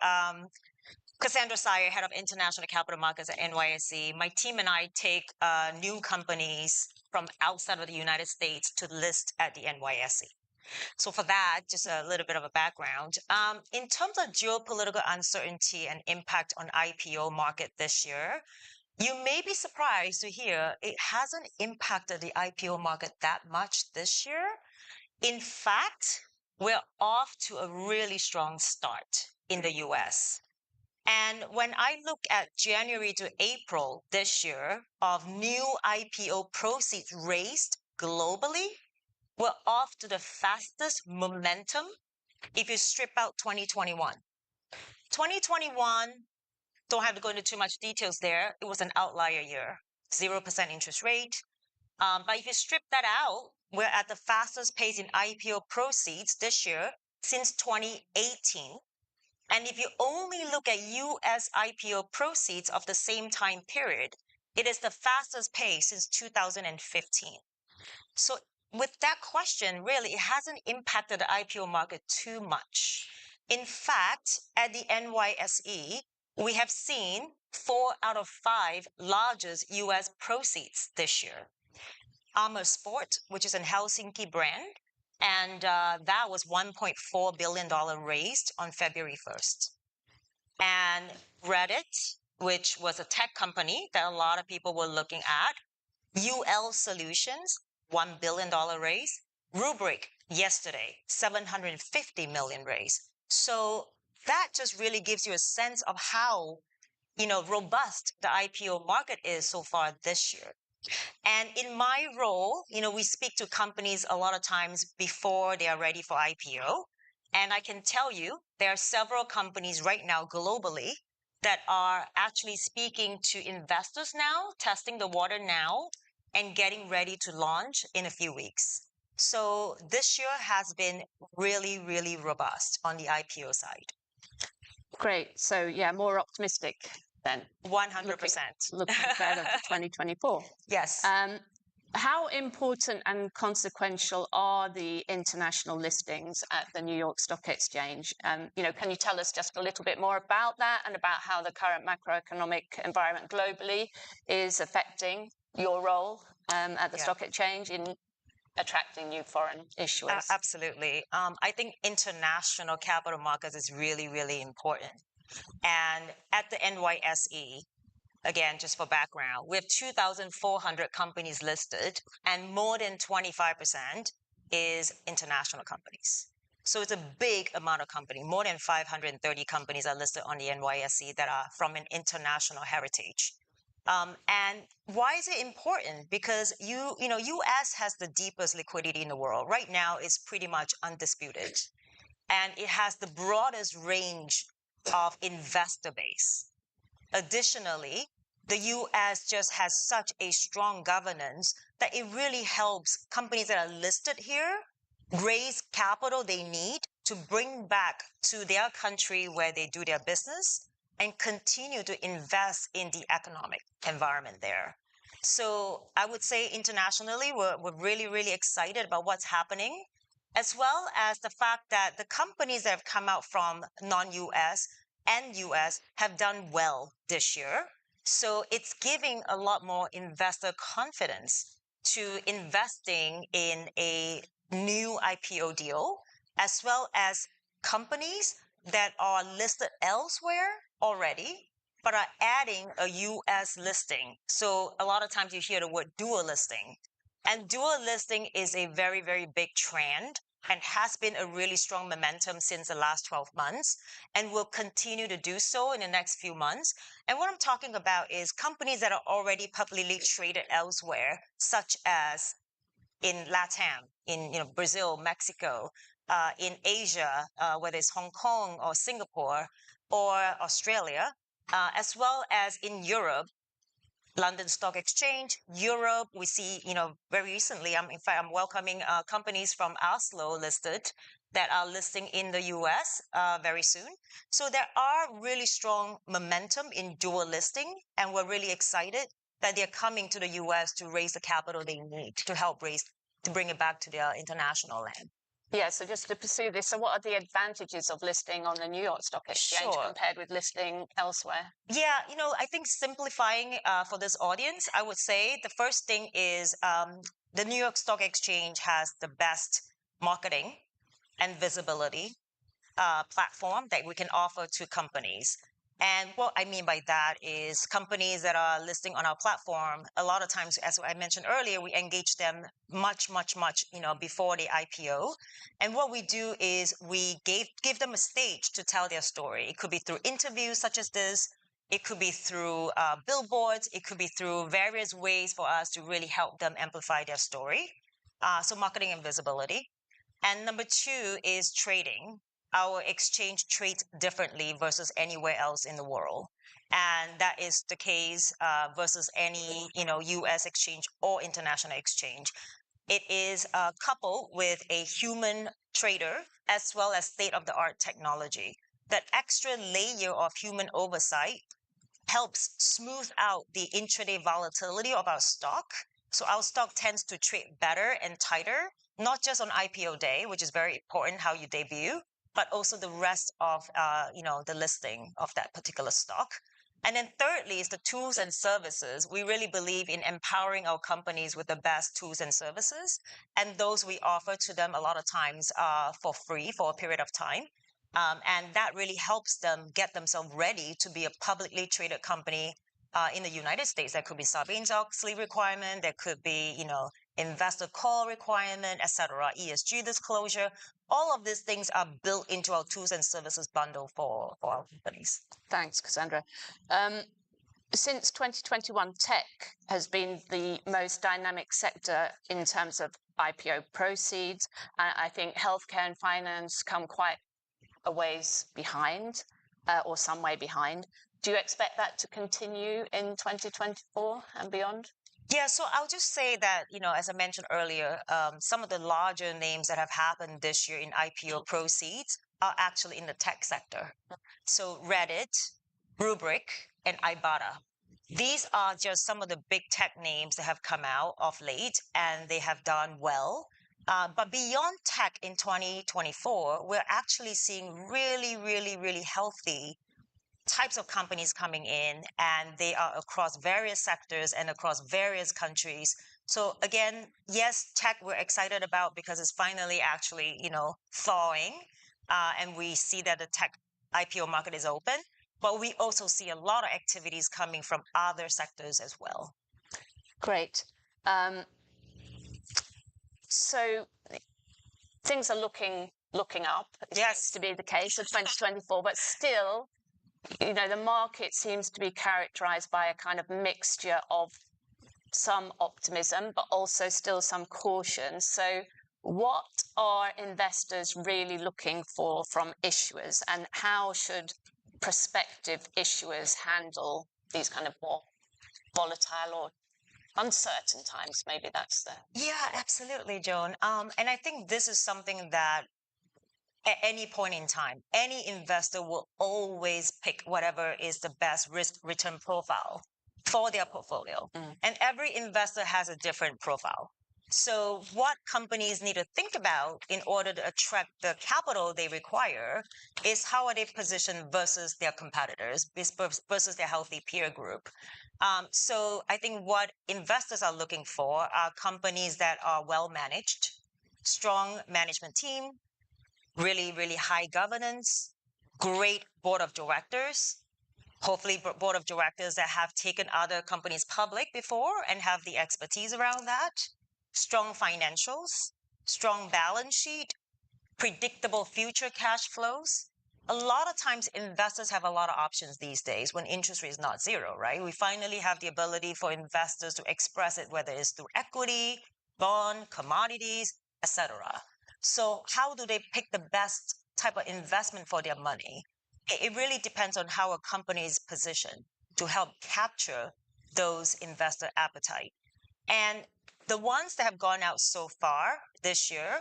Speaker 17: Cassandra Sayer, head of international capital markets at NYSE. My team and I take new companies from outside of the United States to list at the NYSE. So for that, just a little bit of a background. In terms of geopolitical uncertainty and impact on IPO market this year, you may be surprised to hear it hasn't impacted the IPO market that much this year. In fact, we're off to a really strong start in the US. And when I look at January to April this year of new IPO proceeds raised globally, we're off to the fastest momentum if you strip out 2021. 2021, don't have to go into too much details there. It was an outlier year, 0% interest rate. But if you strip that out, we're at the fastest pace in IPO proceeds this year since 2018. And if you only look at US IPO proceeds of the same time period, it is the fastest pace since 2015. So with that question, really, it hasn't impacted the IPO market too much. In fact, at the NYSE, we have seen 4 out of 5 largest US proceeds this year. Amer Sport, which is a Helsinki brand, and that was $1.4 billion raised on February 1st. And Reddit, which was a tech company that a lot of people were looking at, UL Solutions, $1 billion raise. Rubrik yesterday, $750 million raise. So that just really gives you a sense of how, robust the IPO market is so far this year. And in my role, we speak to companies a lot of times before they are ready for IPO. And I can tell you there are several companies right now globally that are actually speaking to investors now, testing the water now, and getting ready to launch in a few weeks. So this year has been really, really robust on the IPO side.
Speaker 3: Great. So yeah, more optimistic then.
Speaker 17: 100%.
Speaker 3: Looking ahead of 2024.
Speaker 17: Yes.
Speaker 3: How important and consequential are the international listings at the New York Stock Exchange? Can you tell us just a little bit more about that and about how the current macroeconomic environment globally is affecting your role at the Stock Exchange in attracting new foreign issuers?
Speaker 17: Absolutely. I think international capital markets is really, really important. And at the NYSE, again, just for background, we have 2,400 companies listed, and more than 25% is international companies. So it's a big amount of companies. More than 530 companies are listed on the NYSE that are from an international heritage. And why is it important? Because U.S. has the deepest liquidity in the world. Right now, it's pretty much undisputed, and it has the broadest range of investor base. Additionally, the U.S. just has such a strong governance that it really helps companies that are listed here raise capital they need to bring back to their country where they do their business and continue to invest in the economic environment there. So I would say internationally, we're really, really excited about what's happening, as well as the fact that the companies that have come out from non-U.S. and U.S. have done well this year. So it's giving a lot more investor confidence to investing in a new IPO deal, as well as companies that are listed elsewhere already, but are adding a U.S. listing. So a lot of times you hear the word dual listing. And dual listing is a very, very big trend and has been a really strong momentum since the last 12 months and will continue to do so in the next few months. And what I'm talking about is companies that are already publicly traded elsewhere, such as in LATAM, in Brazil, Mexico, in Asia, whether it's Hong Kong or Singapore or Australia, as well as in Europe, London Stock Exchange, Europe. We see, very recently, I'm welcoming companies from Oslo listed that are listing in the US very soon. So there are really strong momentum in dual listing, and we're really excited that they're coming to the US to raise the capital they need to help to bring it back to their international land.
Speaker 3: Yeah, so just to pursue this, so what are the advantages of listing on the New York Stock Exchange compared with listing elsewhere?
Speaker 17: Yeah, I think simplifying for this audience, I would say the first thing is the New York Stock Exchange has the best marketing and visibility platform that we can offer to companies. And what I mean by that is companies that are listing on our platform, a lot of times, as I mentioned earlier, we engage them much, before the IPO. And what we do is we give them a stage to tell their story. It could be through interviews such as this. It could be through billboards. It could be through various ways for us to really help them amplify their story. So marketing and visibility. And number two is trading. Our exchange trades differently versus anywhere else in the world. And that is the case versus any, U.S. exchange or international exchange. It is coupled with a human trader as well as state-of-the-art technology. That extra layer of human oversight helps smooth out the intraday volatility of our stock. So our stock tends to trade better and tighter, not just on IPO day, which is very important how you debut, but also the rest of, the listing of that particular stock. And then thirdly is the tools and services. We really believe in empowering our companies with the best tools and services. And those we offer to them a lot of times for free for a period of time. And that really helps them get themselves ready to be a publicly traded company in the United States. There could be Sarbanes-Oxley requirement. There could be, investor call requirement, etc., ESG disclosure. All of these things are built into our tools and services bundle for our companies.
Speaker 3: Thanks, Cassandra. Since 2021, tech has been the most dynamic sector in terms of IPO proceeds. I think healthcare and finance come quite a ways behind, or some way behind. Do you expect that to continue in 2024 and beyond?
Speaker 17: Yeah, so I'll just say that, as I mentioned earlier, some of the larger names that have happened this year in IPO proceeds are actually in the tech sector. So Reddit, Rubrik, and Ibotta. These are just some of the big tech names that have come out of late, and they have done well. But beyond tech in 2024, we're actually seeing really, really, really healthy types of companies coming in, and they are across various sectors and across various countries. So again, yes, tech we're excited about because it's finally actually, thawing, and we see that the tech IPO market is open. But we also see a lot of activities coming from other sectors as well.
Speaker 3: Great. So things are looking up. It seems to be the case for 2024, but still, the market seems to be characterized by a kind of mixture of some optimism, but also still some caution. So what are investors really looking for from issuers, and how should prospective issuers handle these kind of more volatile or uncertain times? Maybe that's the...
Speaker 17: Yeah, absolutely, Joan. And I think this is something that at any point in time, any investor will always pick whatever is the best risk return profile for their portfolio. And every investor has a different profile. So what companies need to think about in order to attract the capital they require is how are they positioned versus their competitors, versus their healthy peer group. So I think what investors are looking for are companies that are well managed, strong management team, really, really high governance, great board of directors, hopefully board of directors that have taken other companies public before and have the expertise around that, strong financials, strong balance sheet, predictable future cash flows. A lot of times investors have a lot of options these days when interest rate is not zero, right? We finally have the ability for investors to express it, whether it's through equity, bond, commodities, etc. So how do they pick the best type of investment for their money? It really depends on how a company is positioned to help capture those investor appetite. And the ones that have gone out so far this year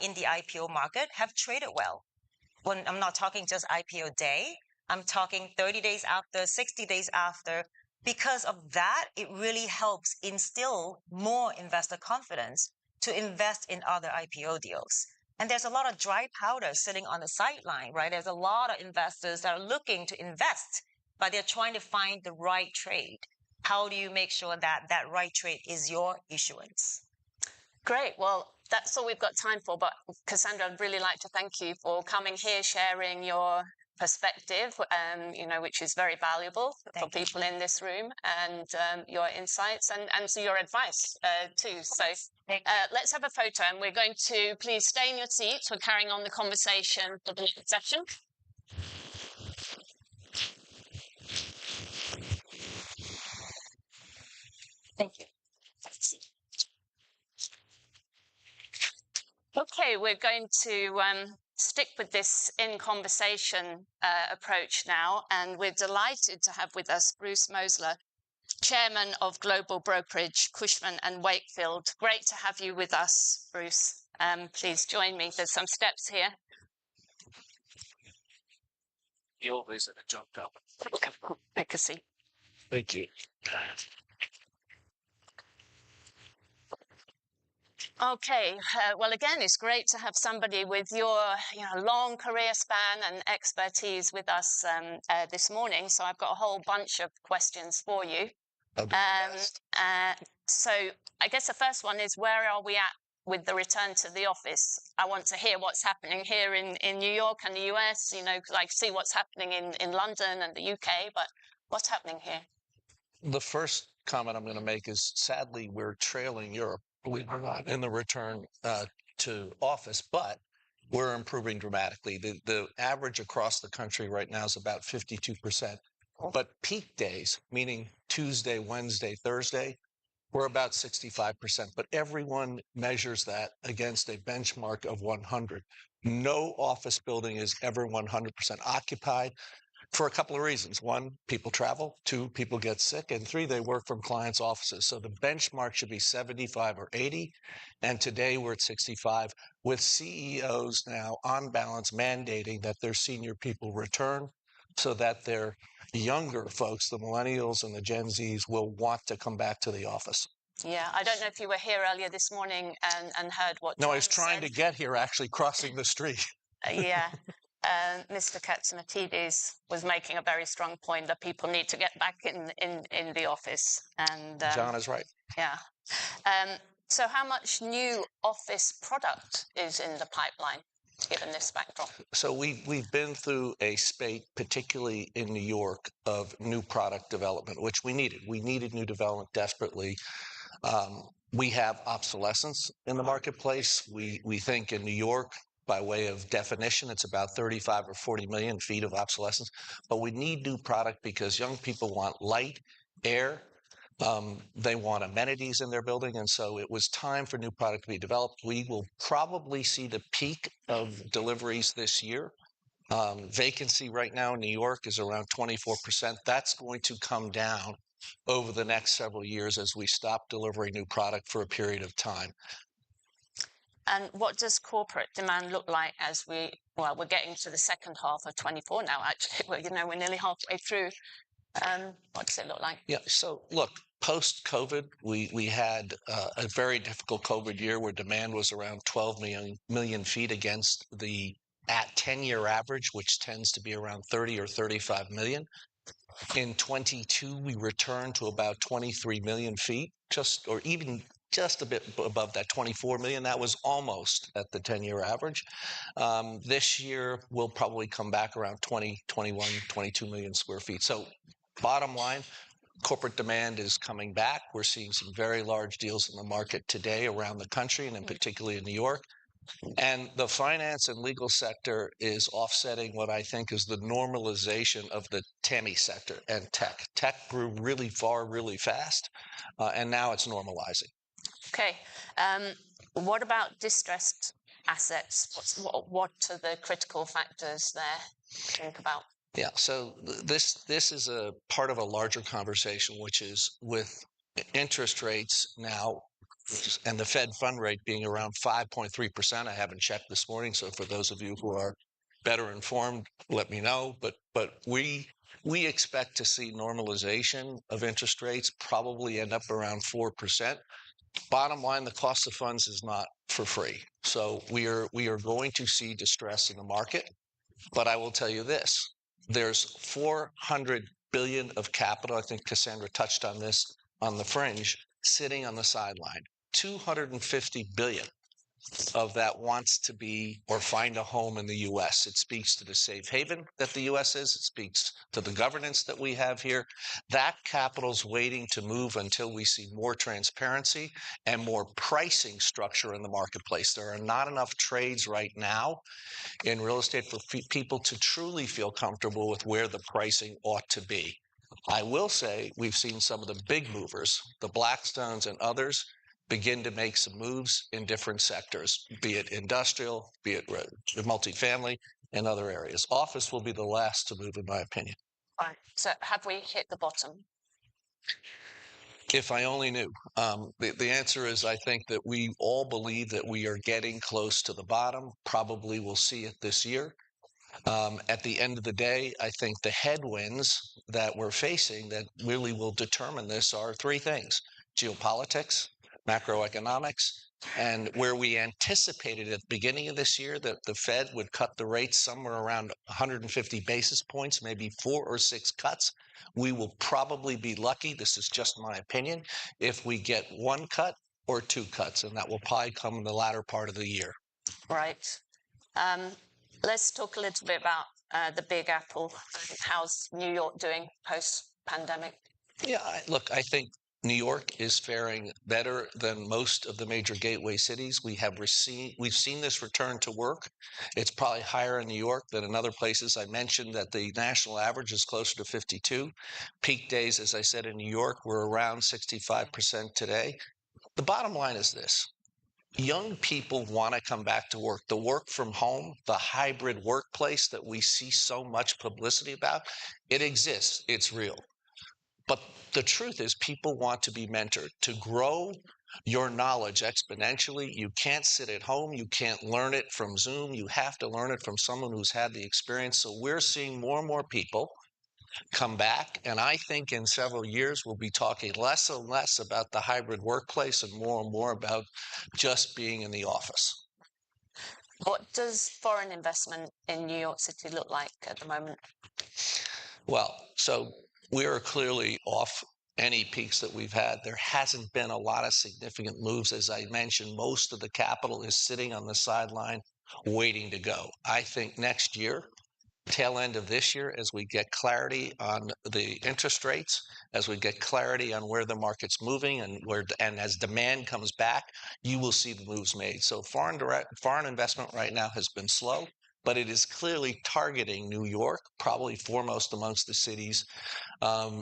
Speaker 17: in the IPO market have traded well. When I'm not talking just IPO day, I'm talking 30 days after, 60 days after. Because of that, it really helps instill more investor confidence to invest in other IPO deals. And there's a lot of dry powder sitting on the sideline, right? There's a lot of investors that are looking to invest, but they're trying to find the right trade. How do you make sure that that right trade is your issuance?
Speaker 3: Great. Well, that's all we've got time for. But Cassandra, I'd really like to thank you for coming here, sharing your perspective, which is very valuable for people in this room, and your insights and so your advice too. So let's have a photo, and we're going to please stay in your seats. We're carrying on the conversation for the next session. Thank you. Okay, we're going to stick with this in conversation approach now, and we're delighted to have with us Bruce Mosler, Chairman of Global Brokerage Cushman & Wakefield. Great to have you with us, Bruce. Please join me. There's some steps here.
Speaker 18: You always jumped up.
Speaker 3: Pick a seat.
Speaker 18: Thank you.
Speaker 3: Okay, well, again, it's great to have somebody with your long career span and expertise with us this morning. So I've got a whole bunch of questions for you. So I guess the first one is, where are we at with the return to the office? I want to hear what's happening here in New York and the US, like see what's happening in London and the UK, but what's happening here?
Speaker 18: The first comment I'm going to make is, sadly, we're trailing Europe. We are not in the return to office, but we're improving dramatically. The average across the country right now is about 52%. But peak days, meaning Tuesday, Wednesday, Thursday, we're about 65%. But everyone measures that against a benchmark of 100. No office building is ever 100% occupied, for a couple of reasons. One, people travel. Two, people get sick. And three, they work from clients' offices. So the benchmark should be 75 or 80. And today we're at 65, with CEOs now on balance mandating that their senior people return so that their younger folks, the millennials and the Gen Zs, will want to come back to the office.
Speaker 3: Yeah, I don't know if you were here earlier this morning and heard what
Speaker 18: No, I
Speaker 3: John
Speaker 18: was trying
Speaker 3: said.
Speaker 18: to get here, actually crossing the street.
Speaker 3: Yeah. Mr. Katsanatidis was making a very strong point that people need to get back in the office. And
Speaker 18: John is right.
Speaker 3: Yeah. So how much new office product is in the pipeline, given this backdrop?
Speaker 18: So we've been through a spate, particularly in New York, of new product development, which we needed. We needed new development desperately. We have obsolescence in the marketplace. We think in New York, by way of definition, it's about 35 or 40 million feet of obsolescence. But we need new product because young people want light, air. They want amenities in their building. And so it was time for new product to be developed. We will probably see the peak of deliveries this year. Vacancy right now in New York is around 24%. That's going to come down over the next several years as we stop delivering new product for a period of time.
Speaker 3: And what does corporate demand look like as we're getting to the second half of 24 now, actually. We're nearly halfway through. What does it look like?
Speaker 18: Yeah, so look, post-COVID, we had a very difficult COVID year where demand was around 12 million feet against the 10-year average, which tends to be around 30 or 35 million. In 22, we returned to about 23 million feet, just a bit above that 24 million. That was almost at the 10-year average. This year, we'll probably come back around 20, 21, 22 million square feet. So bottom line, corporate demand is coming back. We're seeing some very large deals in the market today around the country, and in particularly in New York. And the finance and legal sector is offsetting what I think is the normalization of the TAMI sector and tech. Tech grew really far, really fast, and now it's normalizing.
Speaker 3: Okay. What about distressed assets? What are the critical factors there to think about?
Speaker 18: Yeah, so this is a part of a larger conversation, which is with interest rates now and the Fed fund rate being around 5.3%. I haven't checked this morning, so for those of you who are better informed, let me know. But we expect to see normalization of interest rates, probably end up around 4%. Bottom line, the cost of funds is not for free. So we are going to see distress in the market. But I will tell you this, there's 400 billion of capital. I think Cassandra touched on this on the fringe, sitting on the sideline. 250 billion of that wants to be or find a home in the U.S. It speaks to the safe haven that the U.S. is. It speaks to the governance that we have here. That capital's waiting to move until we see more transparency and more pricing structure in the marketplace. There are not enough trades right now in real estate for people to truly feel comfortable with where the pricing ought to be. I will say we've seen some of the big movers, the Blackstones and others, begin to make some moves in different sectors, be it industrial, be it multifamily, and other areas. Office will be the last to move, in my opinion.
Speaker 3: Right. So have we hit the bottom?
Speaker 18: If I only knew. The answer is I think that we all believe that we are getting close to the bottom. Probably we'll see it this year. At the end of the day, I think the headwinds that we're facing that really will determine this are three things: geopolitics, macroeconomics, and where we anticipated at the beginning of this year that the Fed would cut the rates somewhere around 150 basis points, maybe 4 or 6 cuts. We will probably be lucky, this is just my opinion, if we get 1 cut or 2 cuts, and that will probably come in the latter part of the year.
Speaker 3: Right. Let's talk a little bit about the Big Apple. How's New York doing post-pandemic?
Speaker 18: Yeah, look, I think New York is faring better than most of the major gateway cities. We've seen this return to work. It's probably higher in New York than in other places. I mentioned that the national average is closer to 52. Peak days, as I said, in New York were around 65% today. The bottom line is this. Young people want to come back to work. The work from home, the hybrid workplace that we see so much publicity about, it exists. It's real. But the truth is people want to be mentored. To grow your knowledge exponentially, you can't sit at home. You can't learn it from Zoom. You have to learn it from someone who's had the experience. So we're seeing more and more people come back. And I think in several years, we'll be talking less and less about the hybrid workplace and more about just being in the office.
Speaker 3: What does foreign investment in New York City look like at the moment?
Speaker 18: Well, so we are clearly off any peaks that we've had. There hasn't been a lot of significant moves. As I mentioned, most of the capital is sitting on the sideline waiting to go. I think next year, tail end of this year, as we get clarity on the interest rates, as we get clarity on where the market's moving and as demand comes back, you will see the moves made. So foreign investment right now has been slow, but it is clearly targeting New York, probably foremost amongst the cities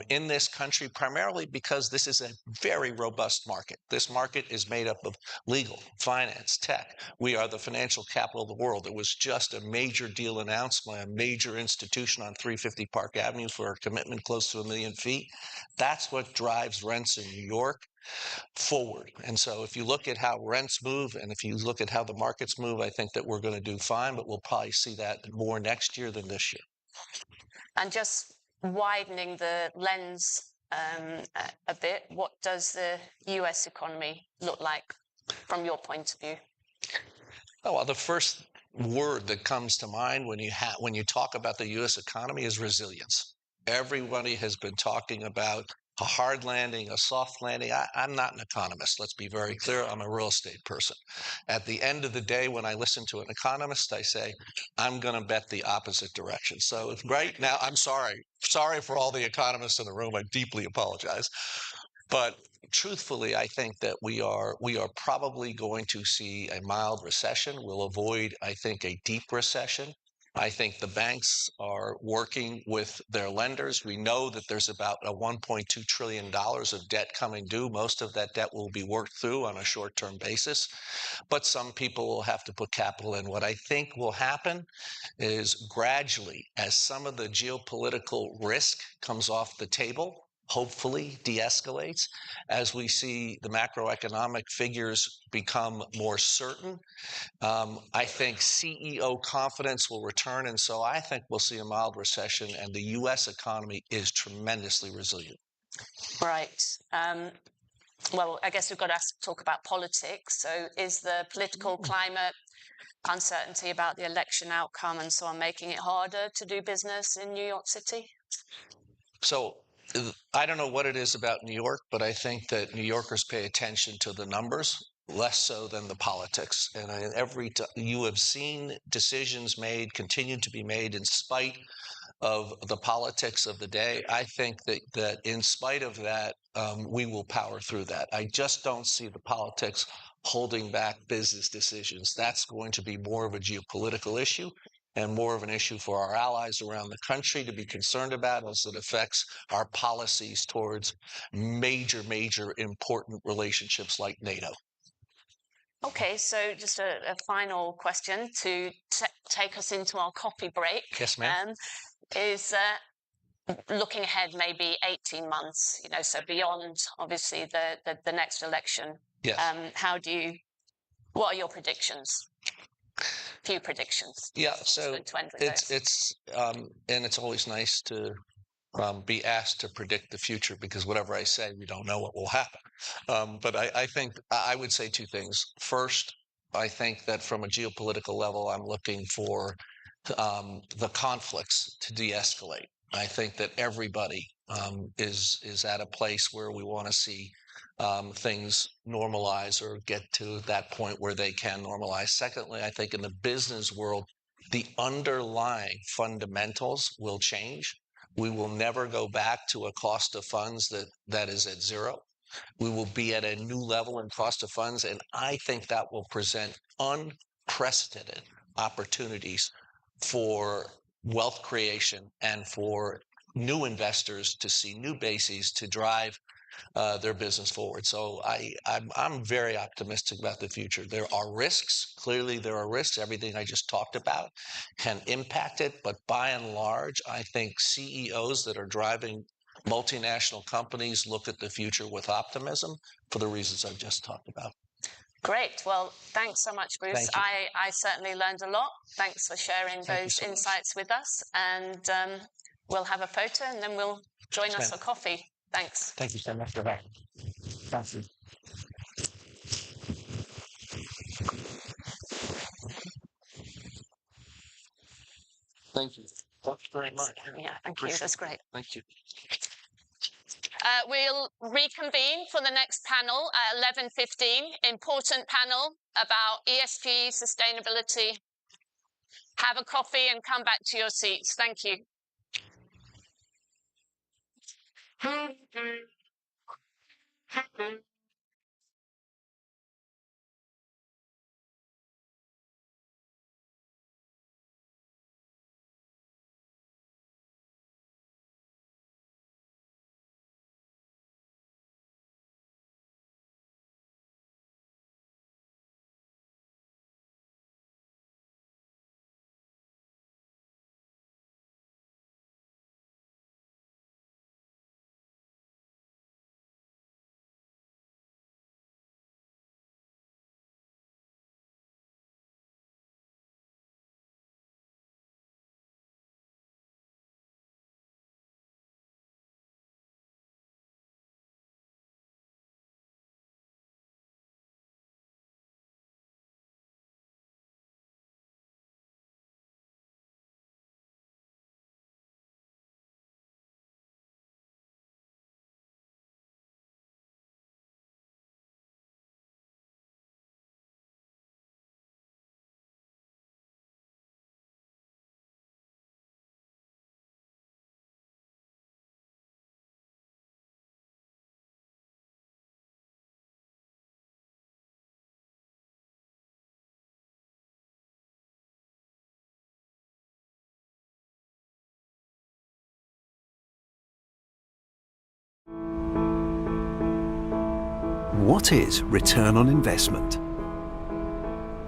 Speaker 18: in this country, primarily because this is a very robust market. This market is made up of legal, finance, tech. We are the financial capital of the world. There was just a major deal announced by a major institution on 350 Park Avenue for a commitment close to 1 million feet. That's what drives rents in New York forward. And so if you look at how rents move and if you look at how the markets move, I think that we're going to do fine, but we'll probably see that more next year than this year.
Speaker 3: And just widening the lens a bit, what does the US economy look like from your point of view?
Speaker 18: Oh, well, the first word that comes to mind when you talk about the US economy is resilience. Everybody has been talking about a hard landing, a soft landing. I'm not an economist. Let's be very clear. I'm a real estate person. At the end of the day, when I listen to an economist, I say, I'm going to bet the opposite direction. So right now, I'm sorry. Sorry for all the economists in the room. I deeply apologize. But truthfully, I think that we are probably going to see a mild recession. We'll avoid, I think, a deep recession. I think the banks are working with their lenders. We know that there's about a $1.2 trillion of debt coming due. Most of that debt will be worked through on a short-term basis, but some people will have to put capital in. What I think will happen is gradually, as some of the geopolitical risk comes off the table, hopefully de-escalates, as we see the macroeconomic figures become more certain, I think CEO confidence will return. And so I think we'll see a mild recession, and the U.S. economy is tremendously resilient.
Speaker 3: Right. Well, I guess we've got to talk about politics. So is the political climate, uncertainty about the election outcome and so on, making it harder to do business in New York City?
Speaker 18: So I don't know what it is about New York, but I think that New Yorkers pay attention to the numbers less so than the politics. And you have seen decisions made, continue to be made in spite of the politics of the day. I think that in spite of that, we will power through that. I just don't see the politics holding back business decisions. That's going to be more of a geopolitical issue and more of an issue for our allies around the country to be concerned about as it affects our policies towards major important relationships like NATO.
Speaker 3: Okay, so just a final question to take us into our coffee break.
Speaker 18: Yes, ma'am.
Speaker 3: Is looking ahead maybe 18 months, so beyond obviously the next election.
Speaker 18: Yes.
Speaker 3: What are your predictions? Few predictions.
Speaker 18: Yeah, so it's and it's always nice to be asked to predict the future, because whatever I say, we don't know what will happen. But I think I would say two things. First, I think that from a geopolitical level, I'm looking for the conflicts to de-escalate. I think that everybody is at a place where we want to see things normalize or get to that point where they can normalize. Secondly, I think in the business world, the underlying fundamentals will change. We will never go back to a cost of funds that is at zero. We will be at a new level in cost of funds, and I think that will present unprecedented opportunities for wealth creation and for new investors to see new bases to drive their business forward. So I'm very optimistic about the future. There are risks. Clearly, there are risks. Everything I just talked about can impact it. But by and large, I think CEOs that are driving multinational companies look at the future with optimism for the reasons I've just talked about.
Speaker 3: Great. Well, thanks so much, Bruce.
Speaker 18: Thank you.
Speaker 3: I certainly learned a lot. Thanks for sharing those insights with us. And we'll have a photo and then we'll join us for coffee. Thanks.
Speaker 18: Thank you so much for that. Thank you. Thank you. Thanks very much.
Speaker 3: Yeah, thank you. That's great.
Speaker 18: Thank you.
Speaker 3: We'll reconvene for the next panel at 11:15. Important panel about ESG, sustainability. Have a coffee and come back to your seats. Thank you.
Speaker 19: What is return on investment?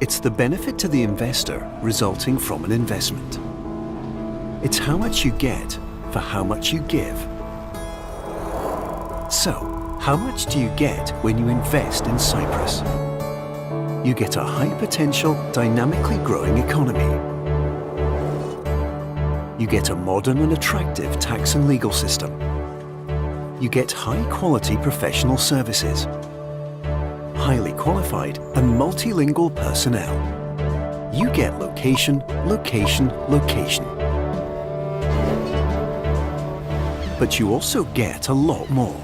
Speaker 19: It's the benefit to the investor resulting from an investment. It's how much you get for how much you give. So, how much do you get when you invest in Cyprus? You get a high-potential, dynamically growing economy. You get a modern and attractive tax and legal system. You get high-quality professional services, highly qualified and multilingual personnel. You get location, location, location. But you also get a lot more.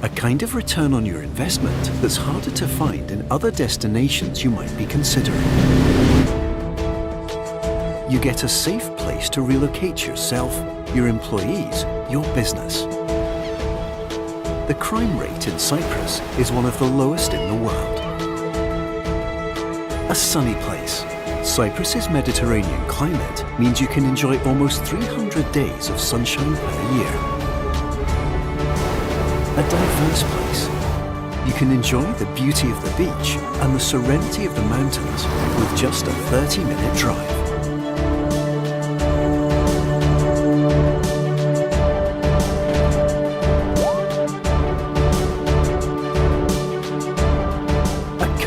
Speaker 19: A kind of return on your investment that's harder to find in other destinations you might be considering. You get a safe place to relocate yourself, your employees, your business. The crime rate in Cyprus is one of the lowest in the world. A sunny place. Cyprus's Mediterranean climate means you can enjoy almost 300 days of sunshine per year. A diverse place. You can enjoy the beauty of the beach and the serenity of the mountains with just a 30-minute drive.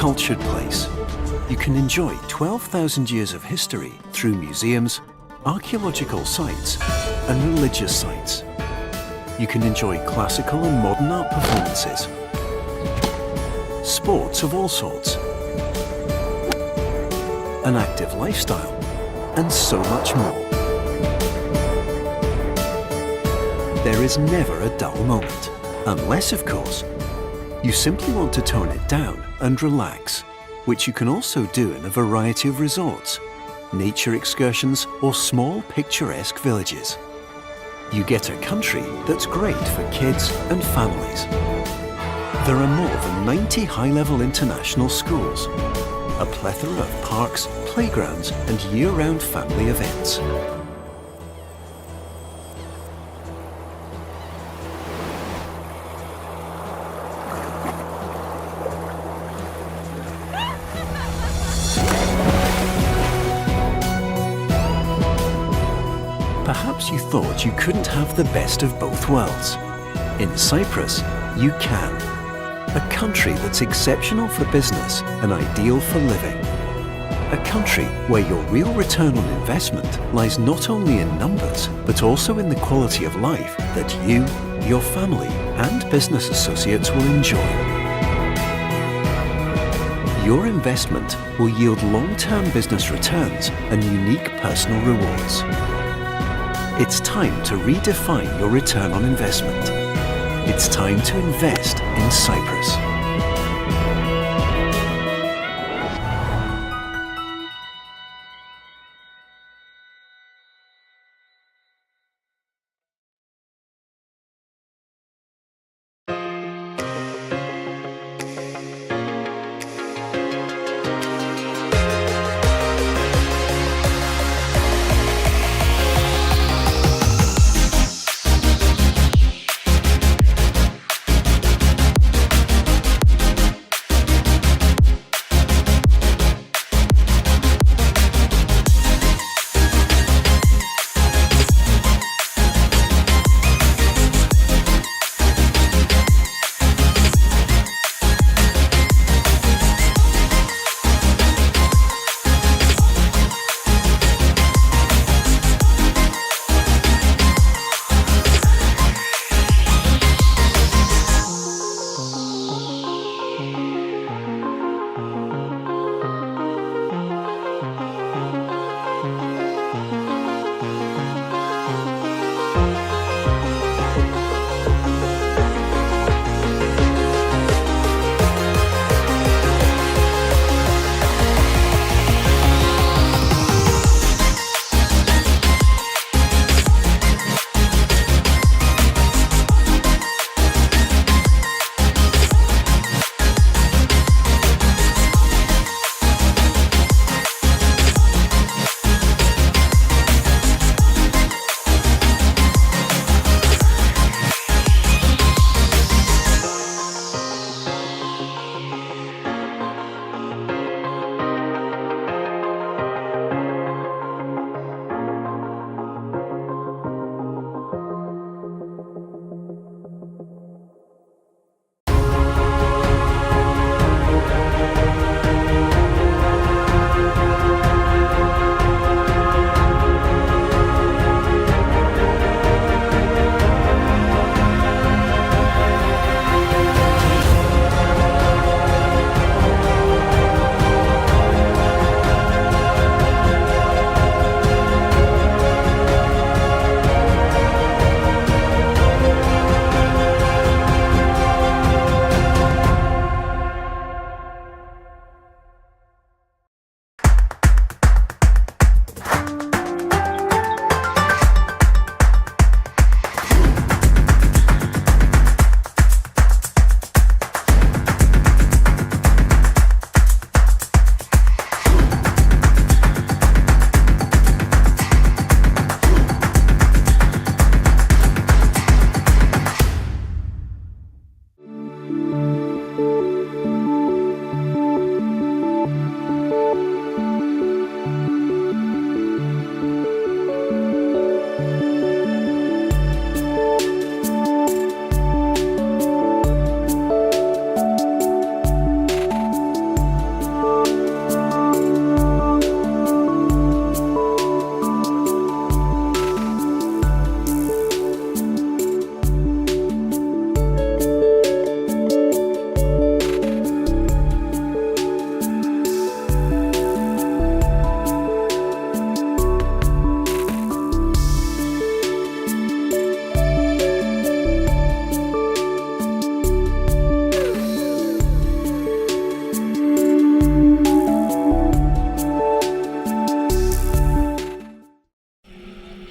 Speaker 19: Cultured place. You can enjoy 12,000 years of history through museums, archaeological sites, and religious sites. You can enjoy classical and modern art performances, sports of all sorts, an active lifestyle, and so much more. There is never a dull moment, unless, of course, you simply want to tone it down and relax, which you can also do in a variety of resorts, nature excursions, or small picturesque villages. You get a country that's great for kids and families. There are more than 90 high-level international schools, a plethora of parks, playgrounds, and year-round family events. Perhaps you thought you couldn't have the best of both worlds. In Cyprus, you can. A country that's exceptional for business and ideal for living. a country where your real return on investment lies not only in numbers, but also in the quality of life that you, your family, and business associates will enjoy. Your investment will yield long-term business returns and unique personal rewards. It's time to redefine your return on investment. It's time to invest in Cyprus.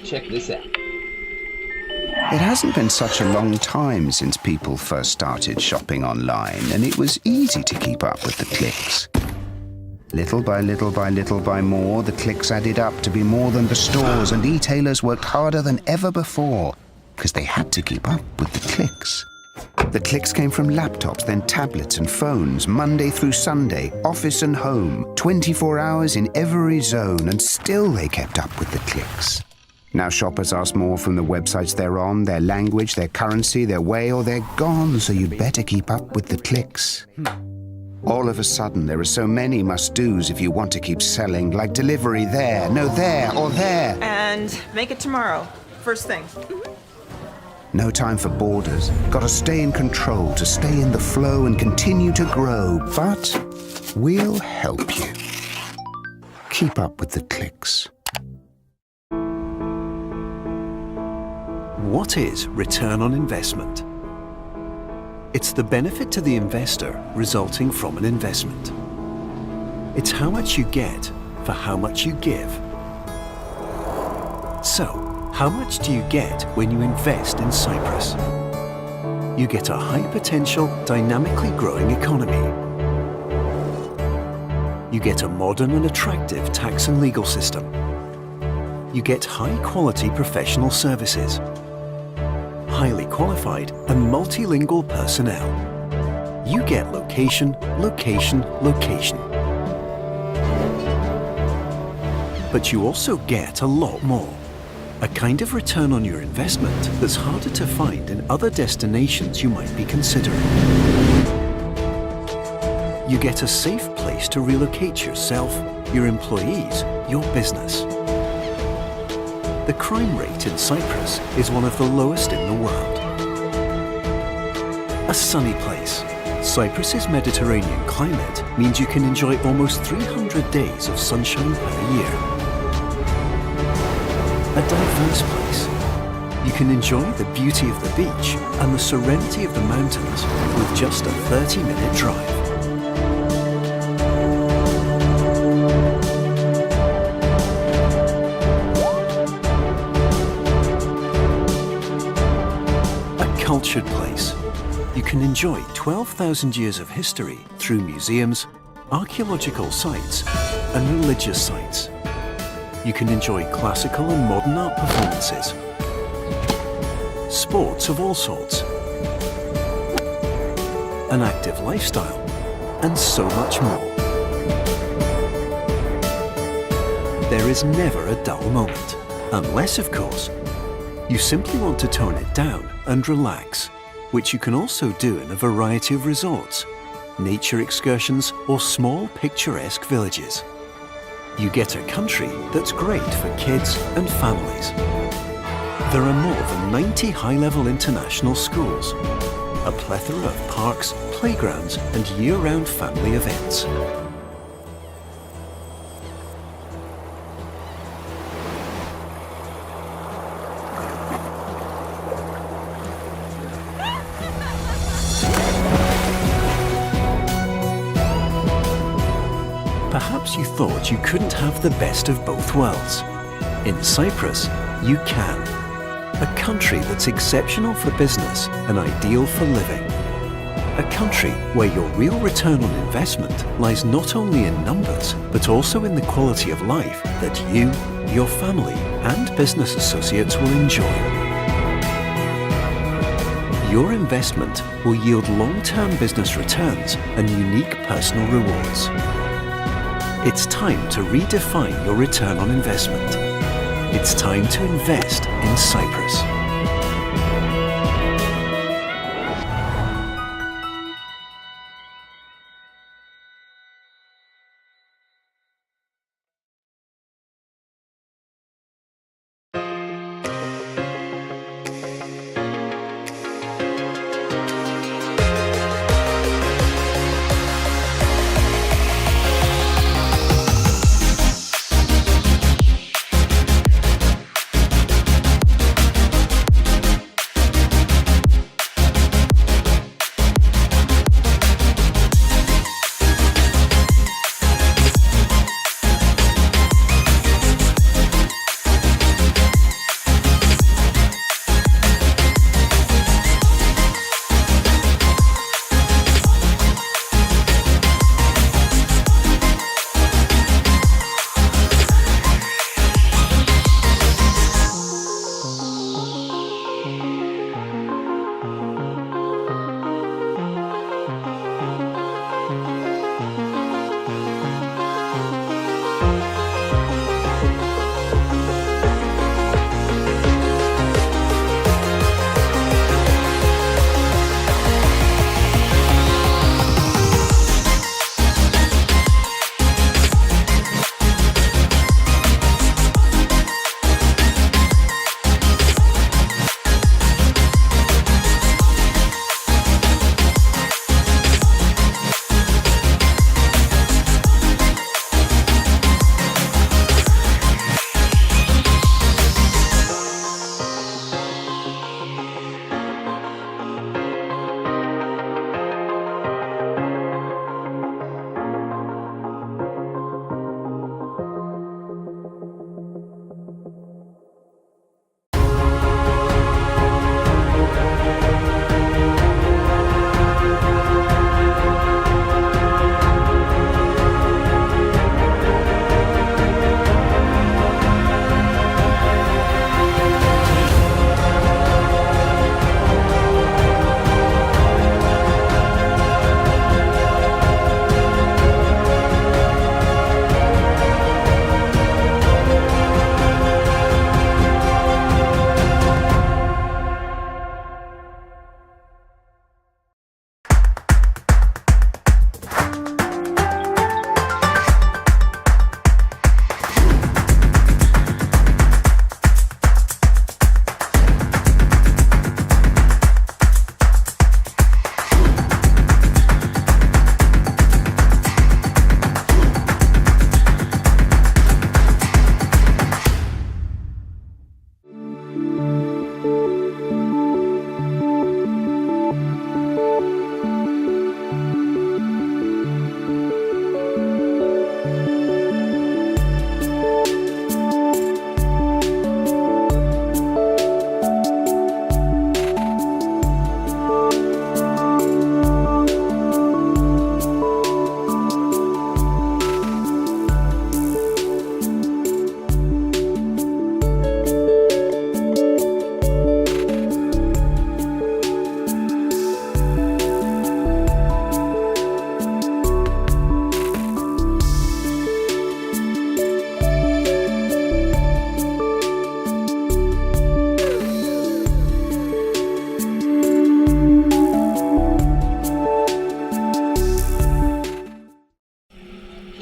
Speaker 20: Check this out.
Speaker 2: It hasn't been such a long time since people first started shopping online, and it was easy to keep up with the clicks. Little by little by little by more, the clicks added up to be more than the stores, and e-tailers worked harder than ever before because they had to keep up with the clicks. The clicks came from laptops, then tablets and phones, Monday through Sunday, office and home, 24 hours in every zone, and still they kept up with the clicks. Now shoppers ask more from the websites they're on, their language, their currency, their way, or they're gone, so you'd better keep up with the clicks. All of a sudden, there are so many must-dos if you want to keep selling, like delivery there, no there, or there.
Speaker 12: And make it tomorrow. First thing.
Speaker 2: No time for borders. Gotta stay in control to stay in the flow and continue to grow. But we'll help you. Keep up with the clicks.
Speaker 19: What is return on investment? It's the benefit to the investor resulting from an investment. It's how much you get for how much you give. So, how much do you get when you invest in Cyprus? You get a high-potential, dynamically growing economy. You get a modern and attractive tax and legal system. You get high-quality professional services, highly qualified and multilingual personnel. You get location, location, location. But you also get a lot more. A kind of return on your investment that's harder to find in other destinations you might be considering. You get a safe place to relocate yourself, your employees, your business. The crime rate in Cyprus is one of the lowest in the world. A sunny place. Cyprus's Mediterranean climate means you can enjoy almost 300 days of sunshine per year. A diverse place. You can enjoy the beauty of the beach and the serenity of the mountains with just a 30-minute drive. Cultured place. You can enjoy 12,000 years of history through museums, archaeological sites, and religious sites. You can enjoy classical and modern art performances, sports of all sorts, an active lifestyle, and so much more. There is never a dull moment, unless, of course, you simply want to tone it down and relax, which you can also do in a variety of resorts, nature excursions, or small picturesque villages. You get a country that's great for kids and families. There are more than 90 high-level international schools, a plethora of parks, playgrounds, and year-round family events. Perhaps you thought you couldn't have the best of both worlds. In Cyprus, you can. A country that's exceptional for business and ideal for living. A country where your real return on investment lies not only in numbers, but also in the quality of life that you, your family, and business associates will enjoy. Your investment will yield long-term business returns and unique personal rewards. It's time to redefine your return on investment. It's time to invest in Cyprus.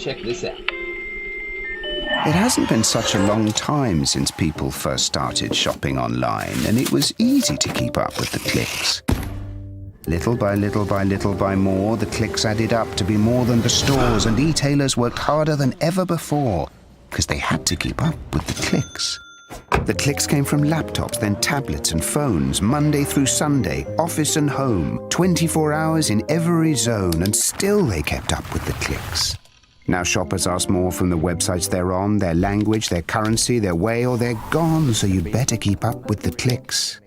Speaker 20: Check this out.
Speaker 2: It hasn't been such a long time since people first started shopping online, and it was easy to keep up with the clicks. Little by little by little by more, the clicks added up to be more than the stores, and e-tailers worked harder than ever before because they had to keep up with the clicks. The clicks came from laptops, then tablets and phones, Monday through Sunday, office and home, 24 hours in every zone, and still they kept up with the clicks. Now shoppers ask more from the websites they're on, their language, their currency, their way, or they're gone, so you'd better keep up with the clicks.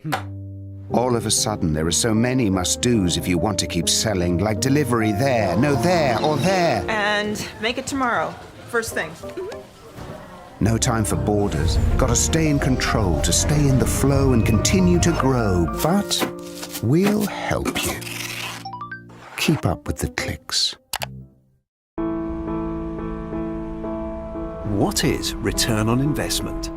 Speaker 2: All of a sudden, there are so many must-dos if you want to keep selling, like delivery there, no there, or there.
Speaker 12: And make it tomorrow. First thing.
Speaker 2: No time for borders. Gotta stay in control, to stay in the flow and continue to grow. But we'll help you. Keep up with the clicks.
Speaker 19: What is return on investment?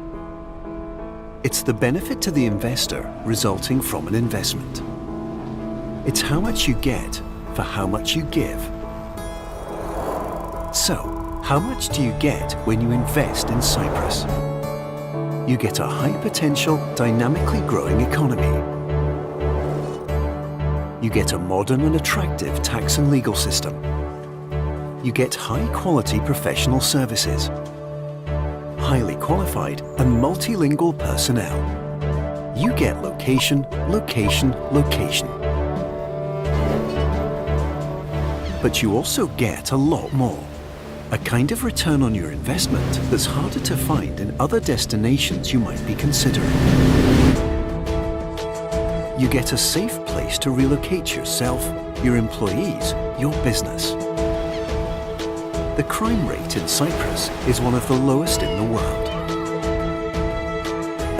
Speaker 19: It's the benefit to the investor resulting from an investment. It's how much you get for how much you give. So, how much do you get when you invest in Cyprus? You get a high-potential, dynamically growing economy. You get a modern and attractive tax and legal system. You get high-quality professional services, highly qualified and multilingual personnel. You get location, location, location. But you also get a lot more. A kind of return on your investment that's harder to find in other destinations you might be considering. You get a safe place to relocate yourself, your employees, your business. The crime rate in Cyprus is one of the lowest in the world.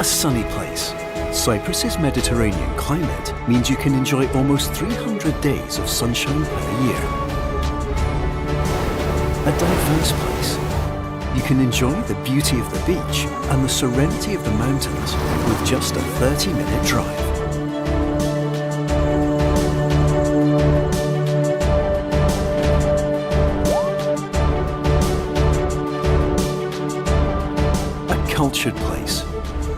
Speaker 19: A sunny place. Cyprus's Mediterranean climate means you can enjoy almost 300 days of sunshine per year. A diverse place. You can enjoy the beauty of the beach and the serenity of the mountains with just a 30-minute drive. Cultured place.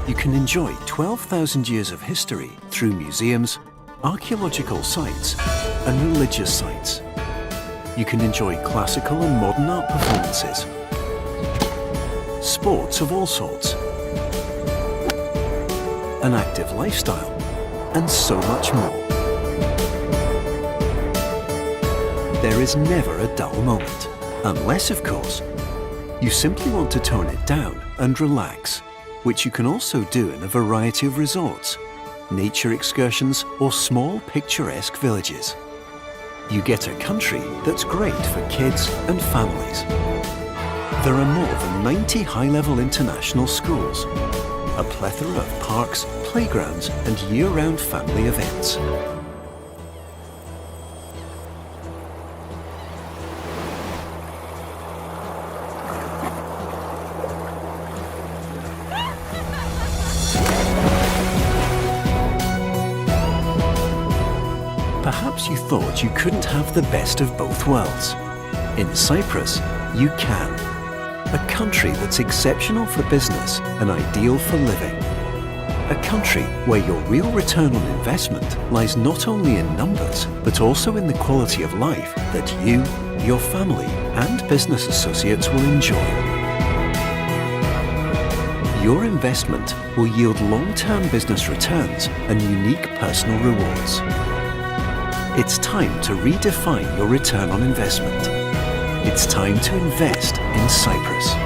Speaker 19: You can enjoy 12,000 years of history through museums, archaeological sites, and religious sites. You can enjoy classical and modern art performances, sports of all sorts, an active lifestyle, and so much more. There is never a dull moment, unless, of course, you simply want to tone it down and relax, which you can also do in a variety of resorts, nature excursions, or small picturesque villages. You get a country that's great for kids and families. There are more than 90 high-level international schools, a plethora of parks, playgrounds, and year-round family events. Perhaps you thought you couldn't have the best of both worlds. In Cyprus, you can. A country that's exceptional for business and ideal for living. A country where your real return on investment lies not only in numbers, but also in the quality of life that you, your family, and business associates will enjoy. Your investment will yield long-term business returns and unique personal rewards. It's time to redefine your return on investment. It's time to invest in Cyprus.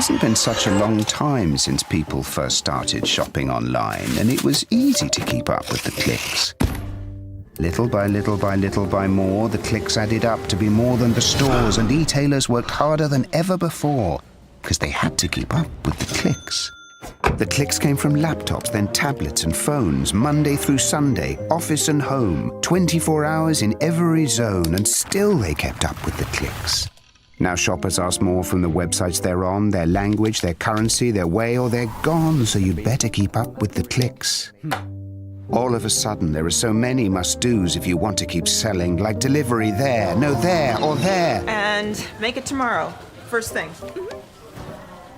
Speaker 2: hasn't been such a long time since people first started shopping online, and it was easy to keep up with the clicks. Little by little by little by more, the clicks added up to be more than the stores, and e-tailers worked harder than ever before because they had to keep up with the clicks. The clicks came from laptops, then tablets and phones, Monday through Sunday, office and home, 24 hours in every zone, and still they kept up with the clicks. Now shoppers ask more from the websites they're on, their language, their currency, their way, or they're gone, so you'd better keep up with the clicks. All of a sudden, there are so many must-dos if you want to keep selling, like delivery there, no there, or there.
Speaker 12: And make it tomorrow. First thing.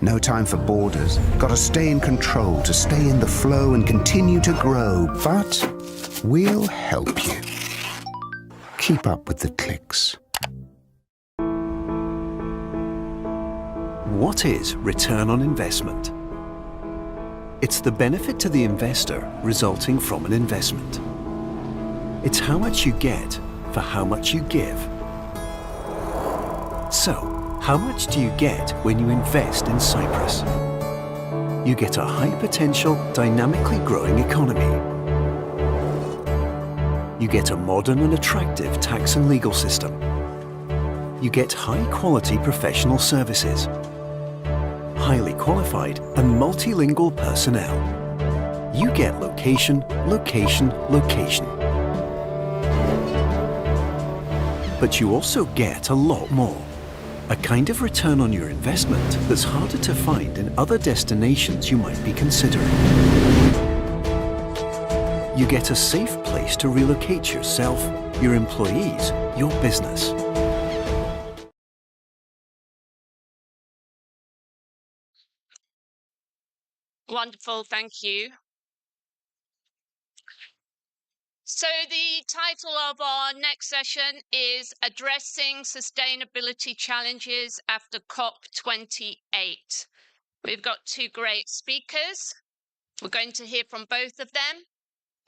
Speaker 2: No time for borders. Gotta stay in control to stay in the flow and continue to grow. But we'll help you. Keep up with the clicks.
Speaker 19: What is return on investment? It's the benefit to the investor resulting from an investment. It's how much you get for how much you give. So, how much do you get when you invest in Cyprus? You get a high-potential, dynamically growing economy. You get a modern and attractive tax and legal system. You get high-quality professional services, highly qualified and multilingual personnel. You get location, location, location. But you also get a lot more. A kind of return on your investment that's harder to find in other destinations you might be considering. You get a safe place to relocate yourself, your employees, your business.
Speaker 3: Wonderful, thank you. So the title of our next session is Addressing Sustainability Challenges After COP28. We've got two great speakers. We're going to hear from both of them,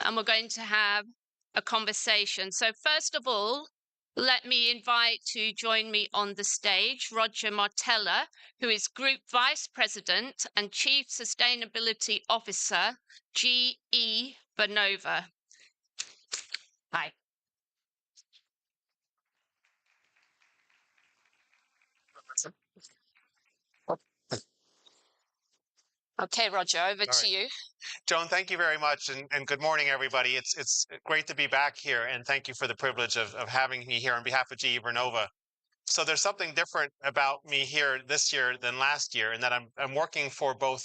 Speaker 3: and we're going to have a conversation. So first of all, let me invite to join me on the stage Roger Martella, who is Group Vice President and Chief Sustainability Officer, GE Vernova. Hi. Okay, Roger, over to you.
Speaker 6: Joan, thank you very much, and good morning, everybody. It's great to be back here, and thank you for the privilege of having me here on behalf of GE Vernova. So there's something different about me here this year than last year, in that I'm working for both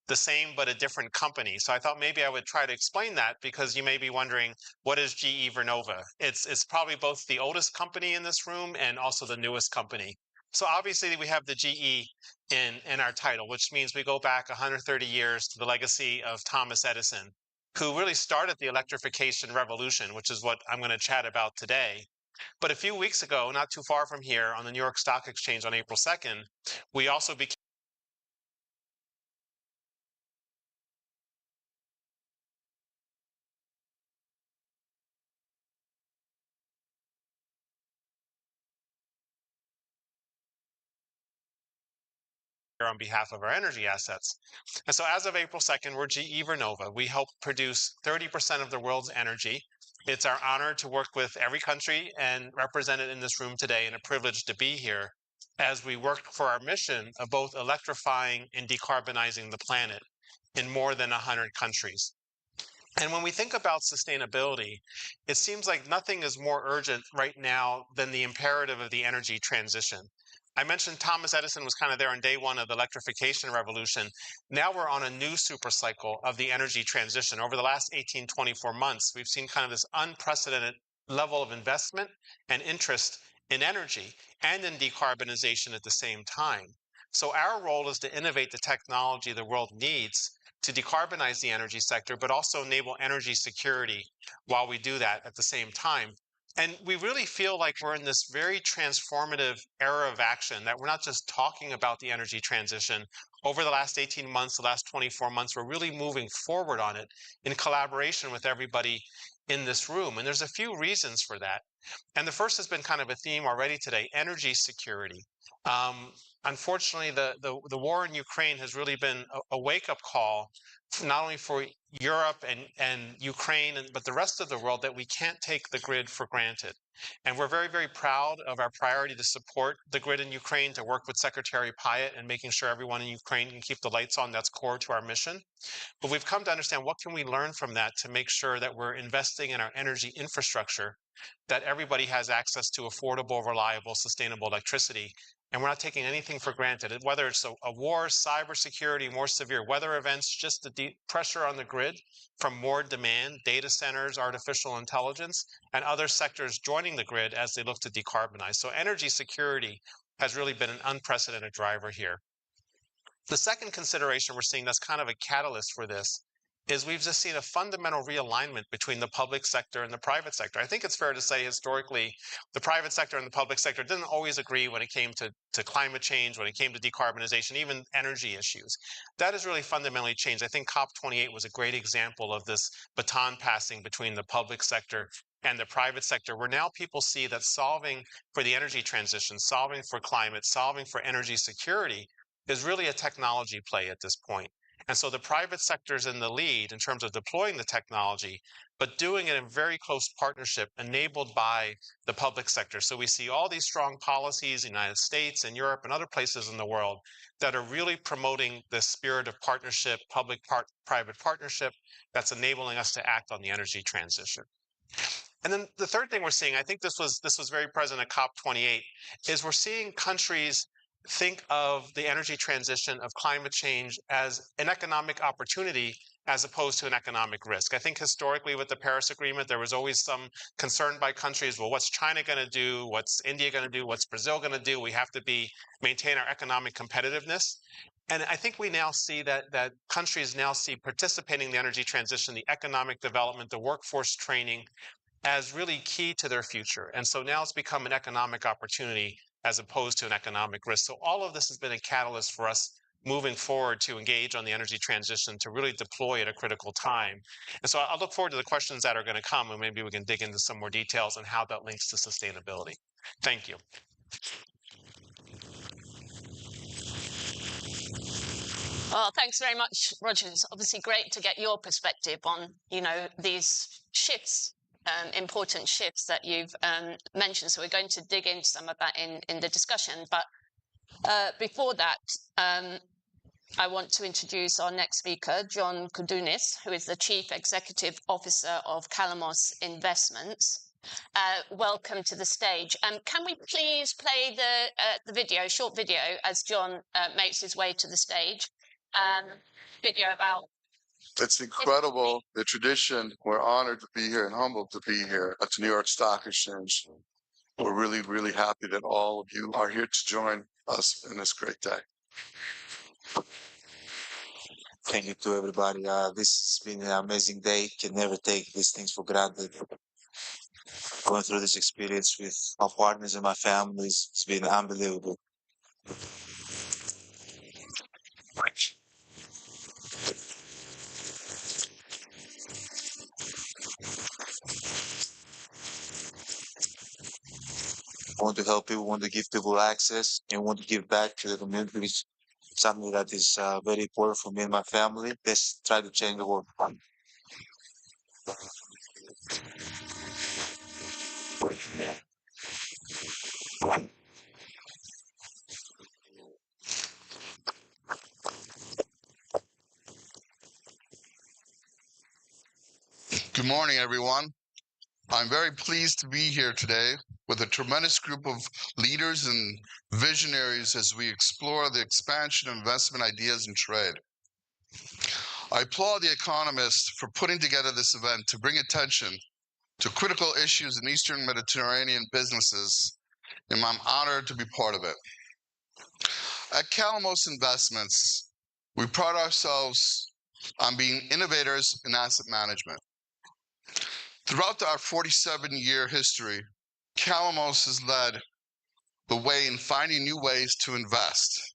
Speaker 6: the same but a different company. So I thought maybe I would try to explain that, because you may be wondering, what is GE Vernova? It's probably both the oldest company in this room and also the newest company. So obviously we have the GE in our title, which means we go back 130 years to the legacy of Thomas Edison, who really started the electrification revolution, which is what I'm going to chat about today. But a few weeks ago, not too far from here, on the New York Stock Exchange on April 2nd, we also became on behalf of our energy assets. And so as of April 2nd, we're GE Vernova. We help produce 30% of the world's energy. It's our honor to work with every country and represented in this room today, and a privilege to be here as we work for our mission of both electrifying and decarbonizing the planet in more than 100 countries. And when we think about sustainability, it seems like nothing is more urgent right now than the imperative of the energy transition. I mentioned Thomas Edison was kind of there on day one of the electrification revolution. Now we're on a new super cycle of the energy transition. Over the last 18, 24 months, we've seen kind of this unprecedented level of investment and interest in energy and in decarbonization at the same time. So our role is to innovate the technology the world needs to decarbonize the energy sector, but also enable energy security while we do that at the same time. And we really feel like we're in this very transformative era of action, that we're not just talking about the energy transition. Over the last 18 months, the last 24 months, we're really moving forward on it in collaboration with everybody in this room. And there's a few reasons for that. And the first has been kind of a theme already today: energy security. Unfortunately, the war in Ukraine has really been a wake-up call, not only for Europe and Ukraine, but the rest of the world, that we can't take the grid for granted. And we're very, very proud of our priority to support the grid in Ukraine, to work with Secretary Pyatt and making sure everyone in Ukraine can keep the lights on. That's core to our mission. But we've come to understand, what can we learn from that to make sure that we're investing in our energy infrastructure, that everybody has access to affordable, reliable, sustainable electricity. And we're not taking anything for granted, whether it's a war, cybersecurity, more severe weather events, just the pressure on the grid from more demand, data centers, artificial intelligence, and other sectors joining the grid as they look to decarbonize. So energy security has really been an unprecedented driver here. The second consideration we're seeing that's kind of a catalyst for this is we've just seen a fundamental realignment between the public sector and the private sector. I think it's fair to say historically, the private sector and the public sector didn't always agree when it came to climate change, when it came to decarbonization, even energy issues. That has really fundamentally changed. I think COP28 was a great example of this baton passing between the public sector and the private sector, where now people see that solving for the energy transition, solving for climate, solving for energy security is really a technology play at this point. And so the private sector is in the lead in terms of deploying the technology, but doing it in very close partnership enabled by the public sector. So we see all these strong policies in the United States and Europe and other places in the world that are really promoting the spirit of partnership, public-private partnership, that's enabling us to act on the energy transition. And then the third thing we're seeing, I think this was very present at COP28, is we're seeing countries think of the energy transition, of climate change, as an economic opportunity as opposed to an economic risk. I think historically with the Paris Agreement, there was always some concern by countries, well, what's China going to do? What's India going to do? What's Brazil going to do? We have to maintain our economic competitiveness. And I think we now see that countries now see participating in the energy transition, the economic development, the workforce training as really key to their future. And so now it's become an economic opportunity as opposed to an economic risk. So all of this has been a catalyst for us moving forward to engage on the energy transition, to really deploy at a critical time. And so I look forward to the questions that are going to come, and maybe we can dig into some more details on how that links to sustainability. Thank you.
Speaker 3: Well, thanks very much, Roger. It's obviously great to get your perspective on, these shifts. Important shifts that you've mentioned. So we're going to dig into some of that in the discussion. But before that, I want to introduce our next speaker, John Koudounis, who is the Chief Executive Officer of Calamos Investments. Welcome to the stage. Can we please play the video, short video, as John makes his way to the stage? Video about...
Speaker 21: It's incredible, the tradition. We're honored to be here and humbled to be here at the New York Stock Exchange. We're really, really happy that all of you are here to join us in this great day.
Speaker 22: Thank you to everybody. This has been an amazing day. Can never take these things for granted. Going through this experience with my partners and my families, it's been unbelievable. We want to help people, want to give people access, and want to give back to the community, which is something that is very important for me and my family. Let's try to change the world.
Speaker 21: Good morning, everyone. I'm very pleased to be here today with a tremendous group of leaders and visionaries as we explore the expansion of investment ideas and trade. I applaud the economists for putting together this event to bring attention to critical issues in Eastern Mediterranean businesses, and I'm honored to be part of it. At Calamos Investments, we pride ourselves on being innovators in asset management. Throughout our 47-year history, Calamos has led the way in finding new ways to invest,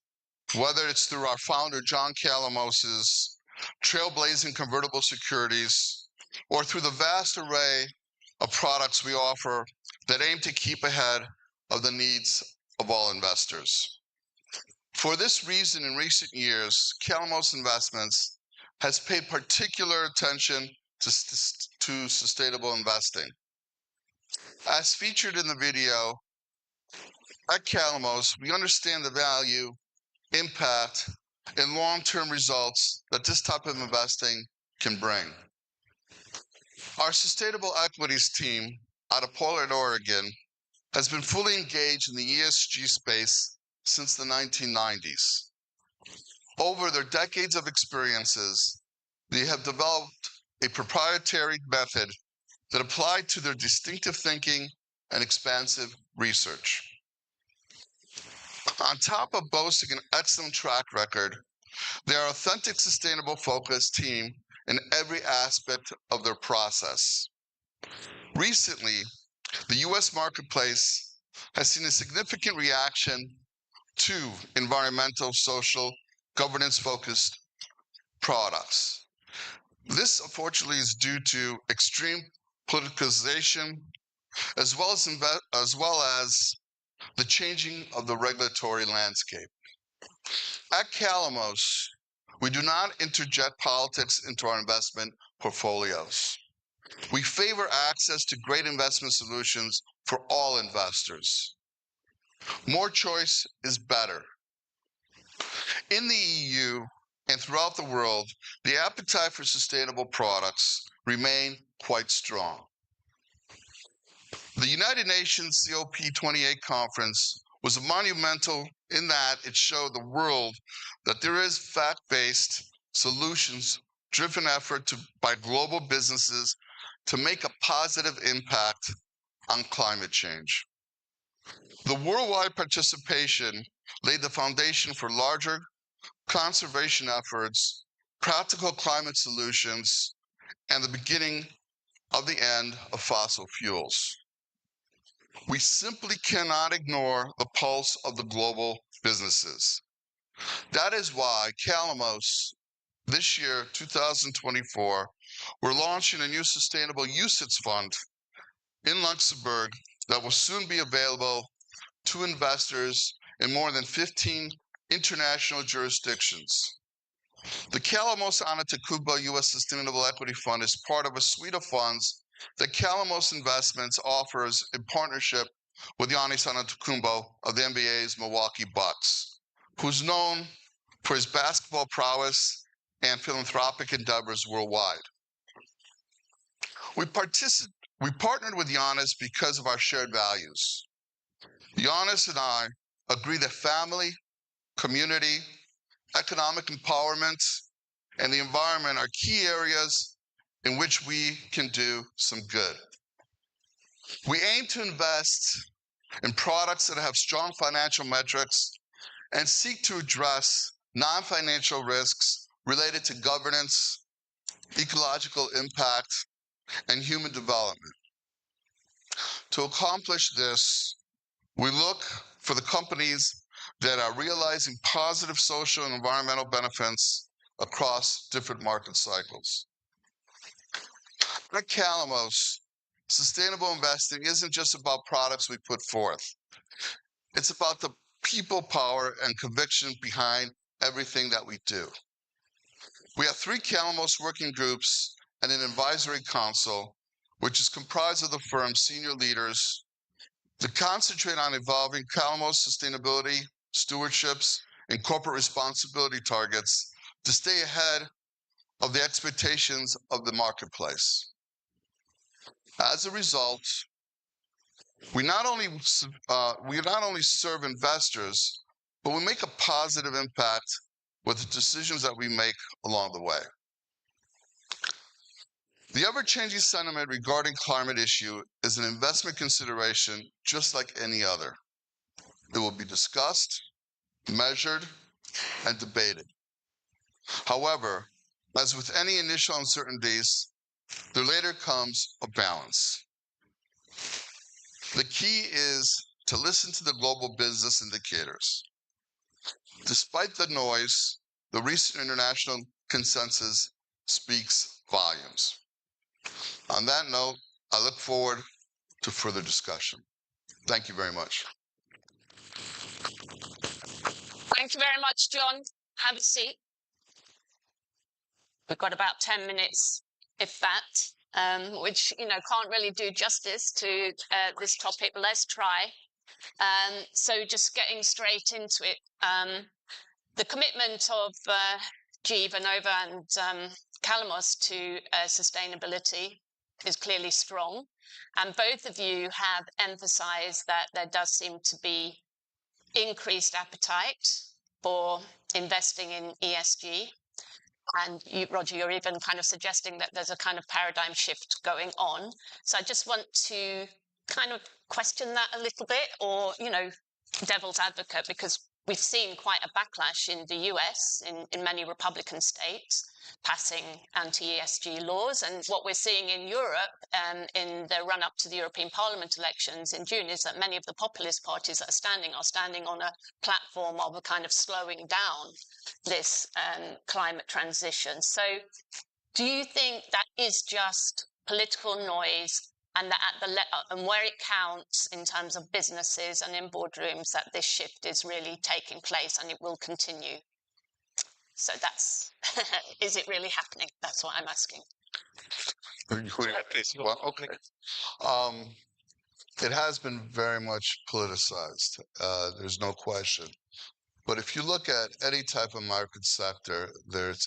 Speaker 21: whether it's through our founder, John Calamos's trailblazing convertible securities, or through the vast array of products we offer that aim to keep ahead of the needs of all investors. For this reason, in recent years, Calamos Investments has paid particular attention to sustainable investing. As featured in the video, at Calamos, we understand the value, impact, and long-term results that this type of investing can bring. Our sustainable equities team out of Portland, Oregon, has been fully engaged in the ESG space since the 1990s. Over their decades of experiences, they have developed a proprietary method that applied to their distinctive thinking and expansive research. On top of boasting an excellent track record, they are an authentic, sustainable, focused team in every aspect of their process. Recently, the U.S. marketplace has seen a significant reaction to environmental, social, governance-focused products. This, unfortunately, is due to extreme politicization, as well as the changing of the regulatory landscape. At Calamos, we do not interject politics into our investment portfolios. We favor access to great investment solutions for all investors. More choice is better. In the EU and throughout the world, the appetite for sustainable products remain quite strong. The United Nations COP28 conference was monumental in that it showed the world that there is fact-based, solutions-driven effort by global businesses to make a positive impact on climate change. The worldwide participation laid the foundation for larger conservation efforts, practical climate solutions, and the beginning of the end of fossil fuels. We simply cannot ignore the pulse of the global businesses. That is why Calamos, this year, 2024, we're launching a new sustainable UCITS fund in Luxembourg that will soon be available to investors in more than 15 international jurisdictions. The Calamos Antetokounmpo U.S. Sustainable Equity Fund is part of a suite of funds that Calamos Investments offers in partnership with Giannis Antetokounmpo of the NBA's Milwaukee Bucks, who's known for his basketball prowess and philanthropic endeavors worldwide. We partnered with Giannis because of our shared values. Giannis and I agree that family, community, economic empowerment, and the environment are key areas in which we can do some good. We aim to invest in products that have strong financial metrics and seek to address non-financial risks related to governance, ecological impact, and human development. To accomplish this, we look for the companies that are realizing positive social and environmental benefits across different market cycles. At Calamos, sustainable investing isn't just about products we put forth. It's about the people power and conviction behind everything that we do. We have 3 Calamos working groups and an advisory council, which is comprised of the firm's senior leaders, to concentrate on evolving Calamos sustainability, stewardships, and corporate responsibility targets to stay ahead of the expectations of the marketplace. As a result, we not only serve investors, but we make a positive impact with the decisions that we make along the way. The ever-changing sentiment regarding climate issue is an investment consideration just like any other. It will be discussed, measured, and debated. However, as with any initial uncertainties, there later comes a balance. The key is to listen to the global business indicators. Despite the noise, the recent international consensus speaks volumes. On that note, I look forward to further discussion. Thank you very much.
Speaker 3: Thank you very much, John. Have a seat. We've got about 10 minutes, if that, which, can't really do justice to this topic. Let's try. So just getting straight into it. The commitment of GE Vernova and Calamos to sustainability is clearly strong. And both of you have emphasized that there does seem to be increased appetite for investing in ESG. And you, Roger, you're even kind of suggesting that there's a kind of paradigm shift going on. So I just want to kind of question that a little bit, or, devil's advocate, because we've seen quite a backlash in the US, in many Republican states, passing anti-ESG laws. And what we're seeing in Europe in the run-up to the European Parliament elections in June is that many of the populist parties that are standing on a platform of a kind of slowing down this climate transition. So do you think that is just political noise, and that and where it counts in terms of businesses and in boardrooms, that this shift is really taking place and it will continue? So that's, is it really happening? That's what I'm asking.
Speaker 21: Well, okay. It has been very much politicized. There's no question. But if you look at any type of market sector,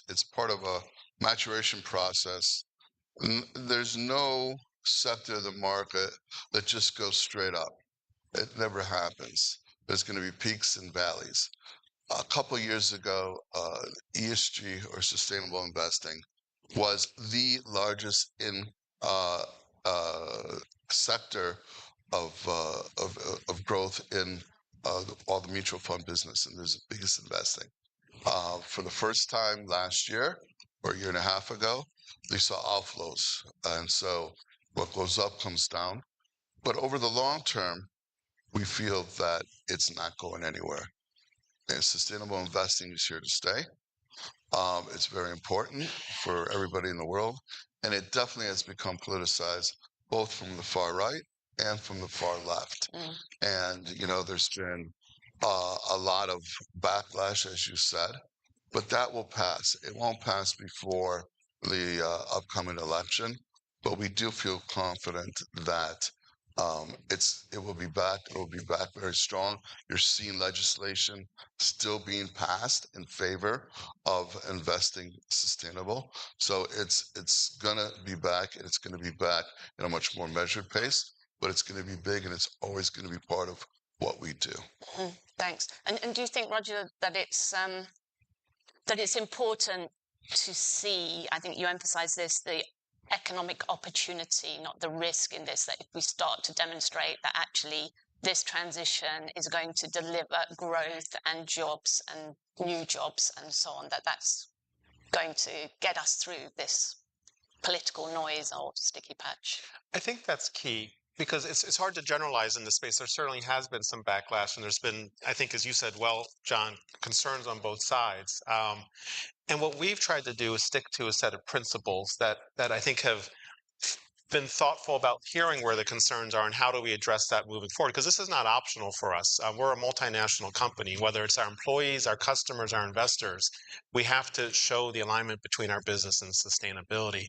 Speaker 21: it's part of a maturation process. There's no sector of the market that just goes straight up. It never happens. There's going to be peaks and valleys. A couple of years ago, ESG, or sustainable investing, was the largest sector of growth in all the mutual fund business, and there's the biggest investing. For the first time last year, or a year and a half ago, we saw outflows, and so what goes up comes down. But over the long term, we feel that it's not going anywhere. And sustainable investing is here to stay. It's very important for everybody in the world, and it definitely has become politicized, both from the far right and from the far left. And, there's been a lot of backlash, as you said, but that will pass. It won't pass before the upcoming election, but we do feel confident that it will be back. It will be back very strong. You're seeing legislation still being passed in favor of investing sustainable. So it's gonna be back, and it's gonna be back in a much more measured pace, but it's gonna be big, and it's always gonna be part of what we do.
Speaker 3: Thanks. And do you think, Roger, that it's important to see, I think you emphasize this, the economic opportunity, not the risk in this, that if we start to demonstrate that actually this transition is going to deliver growth and jobs and new jobs and so on, that's going to get us through this political noise or sticky patch?
Speaker 4: I think that's key, because it's hard to generalize in this space. There certainly has been some backlash, and there's been, I think, as you said, well, John, concerns on both sides. And what we've tried to do is stick to a set of principles that I think have been thoughtful about hearing where the concerns are and how do we address that moving forward, because this is not optional for us. We're a multinational company. Whether it's our employees, our customers, our investors, we have to show the alignment between our business and sustainability.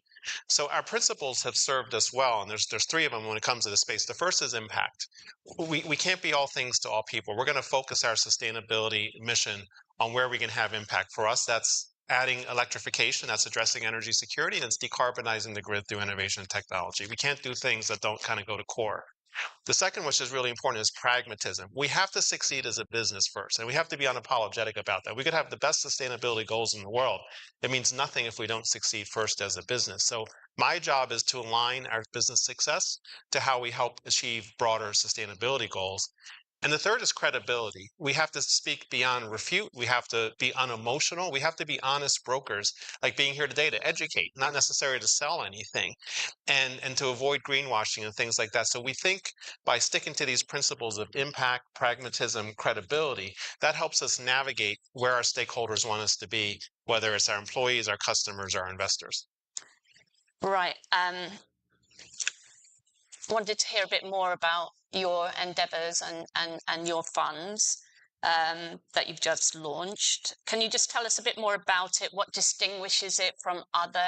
Speaker 4: So our principles have served us well, and there's three of them when it comes to the space. The first is impact. We can't be all things to all people. We're going to focus our sustainability mission on where we can have impact. For us, that's adding electrification, that's addressing energy security, and it's decarbonizing the grid through innovation and technology. We can't do things that don't kind of go to core. The second, which is really important, is pragmatism. We have to succeed as a business first, and we have to be unapologetic about that. We could have the best sustainability goals in the world. It means nothing if we don't succeed first as a business. So my job is to align our business success to how we help achieve broader sustainability goals. And the third is credibility. We have to speak beyond refute. We have to be unemotional. We have to be honest brokers, like being here today to educate, not necessarily to sell anything, and to avoid greenwashing and things like that. So we think by sticking to these principles of impact, pragmatism, credibility, that helps us navigate where our stakeholders want us to be, whether it's our employees, our customers, our investors.
Speaker 3: Right. Wanted to hear a bit more about your endeavors and your funds. that you've just launched. Can you just tell us a bit more about it? What distinguishes it from other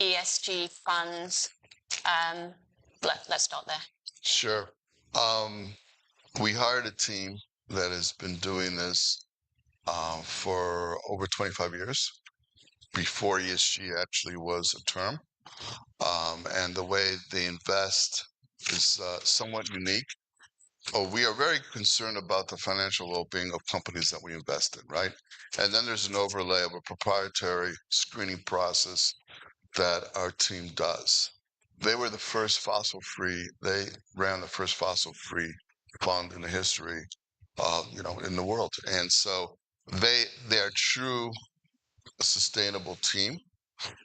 Speaker 3: ESG funds? Let's start there.
Speaker 21: Sure. We hired a team that has been doing this for over 25 years, before ESG actually was a term. And the way they invest is somewhat unique. We are very concerned about the financial well-being of companies that we invest in, right? And then there's an overlay of a proprietary screening process that our team does. They were the first fossil-free. They ran the first fossil-free fund in the history, in the world. And so they are true sustainable team.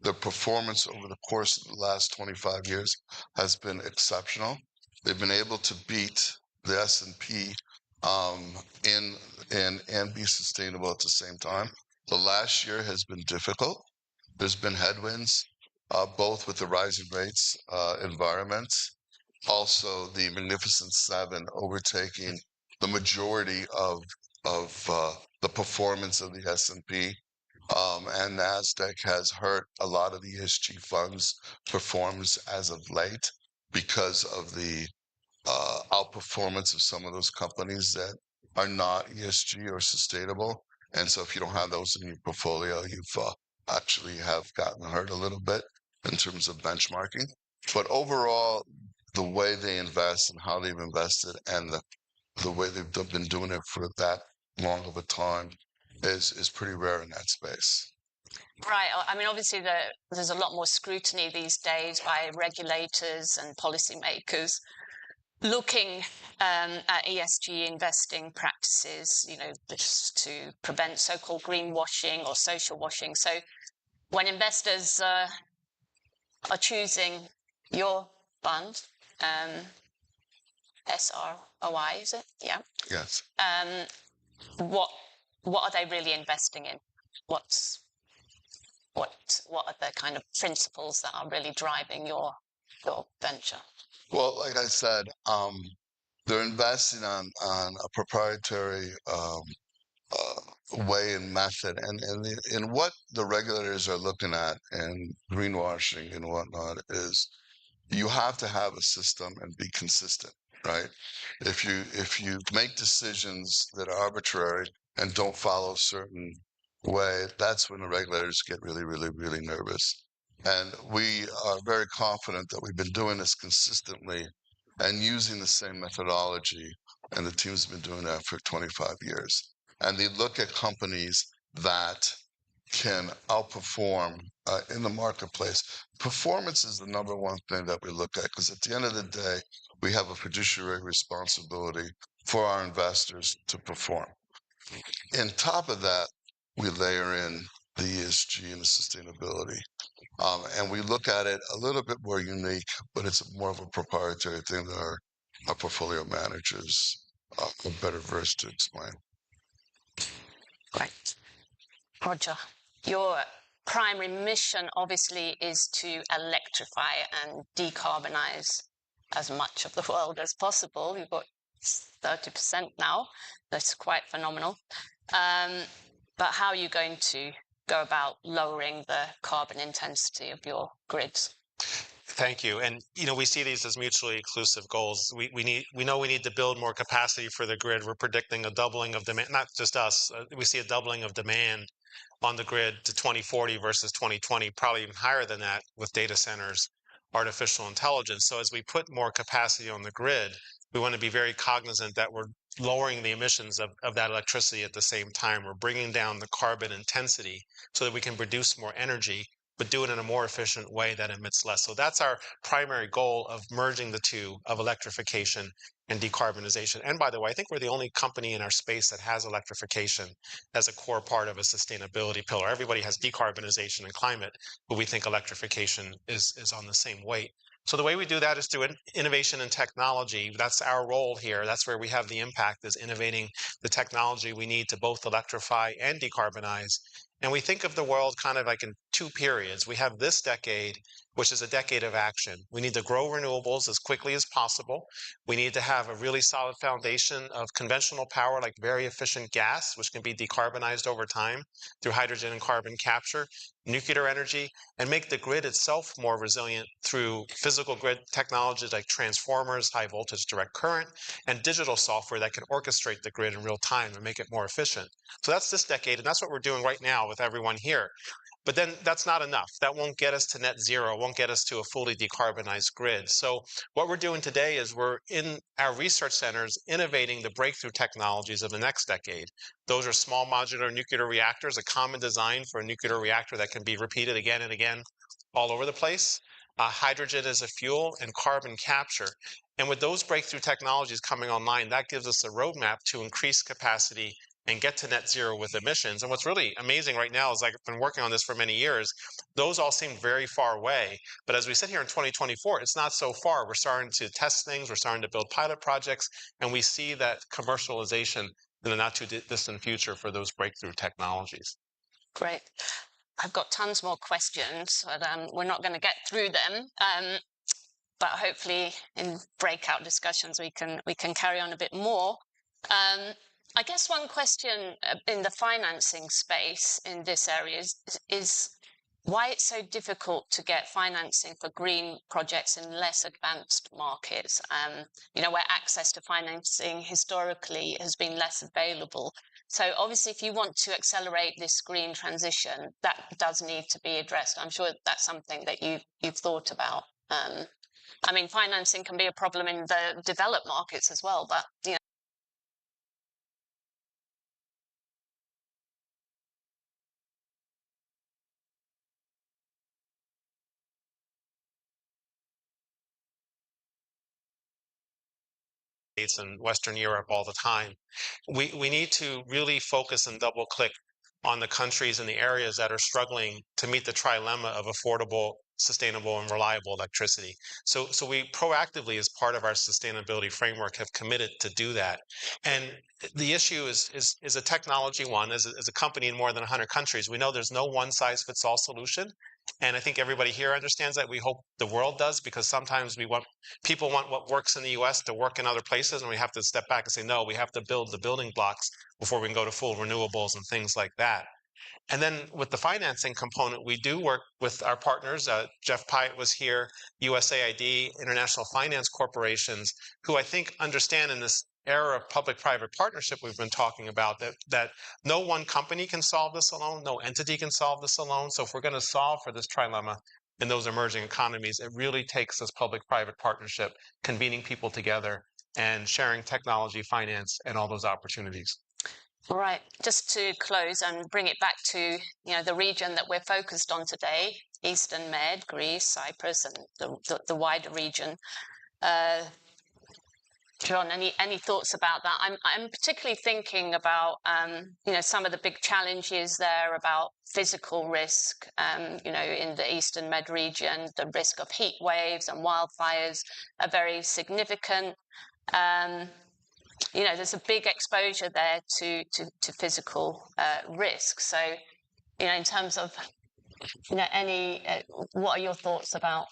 Speaker 21: Their performance over the course of the last 25 years has been exceptional. They've been able to beat the S&P and be sustainable at the same time. The last year has been difficult. There's been headwinds, both with the rising rates environment, also the Magnificent Seven overtaking the majority of the performance of the S&P. And NASDAQ has hurt a lot of the ESG funds' performance as of late because of the outperformance of some of those companies that are not ESG or sustainable. And so if you don't have those in your portfolio, you've actually have gotten hurt a little bit in terms of benchmarking. But overall, the way they invest and how they've invested and the way they've been doing it for that long of a time is pretty rare in that space.
Speaker 3: Right. I mean, obviously, there's a lot more scrutiny these days by regulators and policymakers looking at ESG investing practices, just to prevent so-called greenwashing or social washing. So when investors are choosing your fund, SROI, is it? Yeah.
Speaker 21: Yes.
Speaker 3: What are they really investing in? What are the kind of principles that are really driving your venture?
Speaker 21: Well, like I said, they're investing on a proprietary way and method, and what the regulators are looking at in greenwashing and whatnot is you have to have a system and be consistent, right? If you make decisions that are arbitrary and don't follow a certain way, that's when the regulators get really, really, really nervous. And we are very confident that we've been doing this consistently and using the same methodology, and the team's been doing that for 25 years. And they look at companies that can outperform in the marketplace. Performance is the number one thing that we look at, because at the end of the day, we have a fiduciary responsibility for our investors to perform. On top of that, we layer in the ESG and the sustainability. And we look at it a little bit more unique, but it's more of a proprietary thing that our portfolio managers are better versed to explain.
Speaker 3: Great. Roger, your primary mission obviously is to electrify and decarbonize as much of the world as possible. You've got 30% now. That's quite phenomenal. But how are you going to go about lowering the carbon intensity of your grids?
Speaker 4: Thank you. And we see these as mutually exclusive goals. We know we need to build more capacity for the grid. We're predicting a doubling of demand, not just us. We see a doubling of demand on the grid to 2040 versus 2020, probably even higher than that with data centers, artificial intelligence. So as we put more capacity on the grid, we want to be very cognizant that we're lowering the emissions of that electricity at the same time. We're bringing down the carbon intensity so that we can produce more energy, but do it in a more efficient way that emits less. So that's our primary goal of merging the two, of electrification and decarbonization. And by the way, I think we're the only company in our space that has electrification as a core part of a sustainability pillar. Everybody has decarbonization and climate, but we think electrification is on the same weight. So the way we do that is through innovation and technology. That's our role here. That's where we have the impact, is innovating the technology we need to both electrify and decarbonize. And we think of the world kind of like in two periods. We have this decade, which is a decade of action. We need to grow renewables as quickly as possible. We need to have a really solid foundation of conventional power, like very efficient gas, which can be decarbonized over time through hydrogen and carbon capture, nuclear energy, and make the grid itself more resilient through physical grid technologies like transformers, high voltage direct current, and digital software that can orchestrate the grid in real time and make it more efficient. So that's this decade, and that's what we're doing right now with everyone here. But then that's not enough. That won't get us to net zero, won't get us to a fully decarbonized grid. So what we're doing today is we're in our research centers innovating the breakthrough technologies of the next decade. Those are small modular nuclear reactors, a common design for a nuclear reactor that can be repeated again and again all over the place. Hydrogen as a fuel and carbon capture. And with those breakthrough technologies coming online, that gives us a roadmap to increase capacity and get to net zero with emissions. And what's really amazing right now is, like, I've been working on this for many years, those all seem very far away. But as we sit here in 2024, it's not so far. We're starting to test things, we're starting to build pilot projects, and we see that commercialization in the not too distant future for those breakthrough technologies.
Speaker 3: Great. I've got tons more questions, but we're not going to get through them. But hopefully in breakout discussions, we can carry on a bit more. I guess one question in the financing space in this area is why it's so difficult to get financing for green projects in less advanced markets, where access to financing historically has been less available. So obviously, if you want to accelerate this green transition, that does need to be addressed. I'm sure that's something that you've thought about. Financing can be a problem in the developed markets as well, but
Speaker 4: and Western Europe all the time. We need to really focus and double click on the countries and the areas that are struggling to meet the trilemma of affordable, sustainable, and reliable electricity. So we proactively, as part of our sustainability framework, have committed to do that. And the issue is a technology one. As a company in more than 100 countries, we know there's no one-size-fits-all solution. And I think everybody here understands that. We hope the world does, because sometimes people want what works in the US to work in other places, and we have to step back and say, no, we have to build the building blocks before we can go to full renewables and things like that. And then with the financing component, we do work with our partners. Jeff Pyatt was here, USAID, International Finance Corporations, who I think understand in this era of public-private partnership we've been talking about that no one company can solve this alone, no entity can solve this alone. So if we're going to solve for this trilemma in those emerging economies, it really takes this public-private partnership, convening people together and sharing technology, finance, and all those opportunities.
Speaker 3: All right, just to close and bring it back to the region that we're focused on today, Eastern Med, Greece, Cyprus, and the wider region. John, any thoughts about that? I'm particularly thinking about some of the big challenges there about physical risk. In the Eastern Med region, the risk of heat waves and wildfires are very significant. There's a big exposure there to physical risk. So, in terms of what are your thoughts about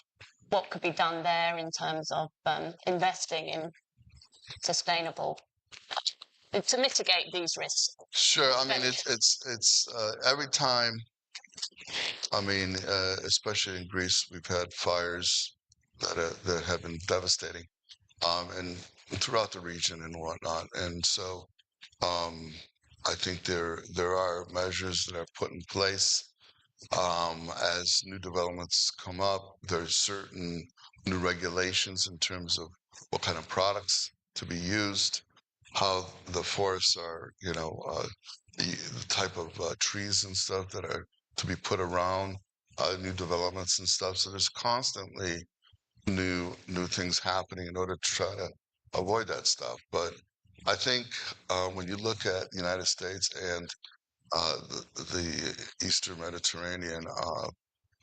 Speaker 3: what could be done there in terms of investing in sustainable to mitigate these risks?
Speaker 21: Sure. I mean, it's every time. I mean, especially in Greece, we've had fires that have been devastating, and throughout the region and whatnot. And so, I think there are measures that are put in place as new developments come up. There's certain new regulations in terms of what kind of products to be used, how the forests are, the type of trees and stuff that are to be put around new developments and stuff. So there's constantly new things happening in order to try to avoid that stuff. But I think when you look at the United States and the Eastern Mediterranean,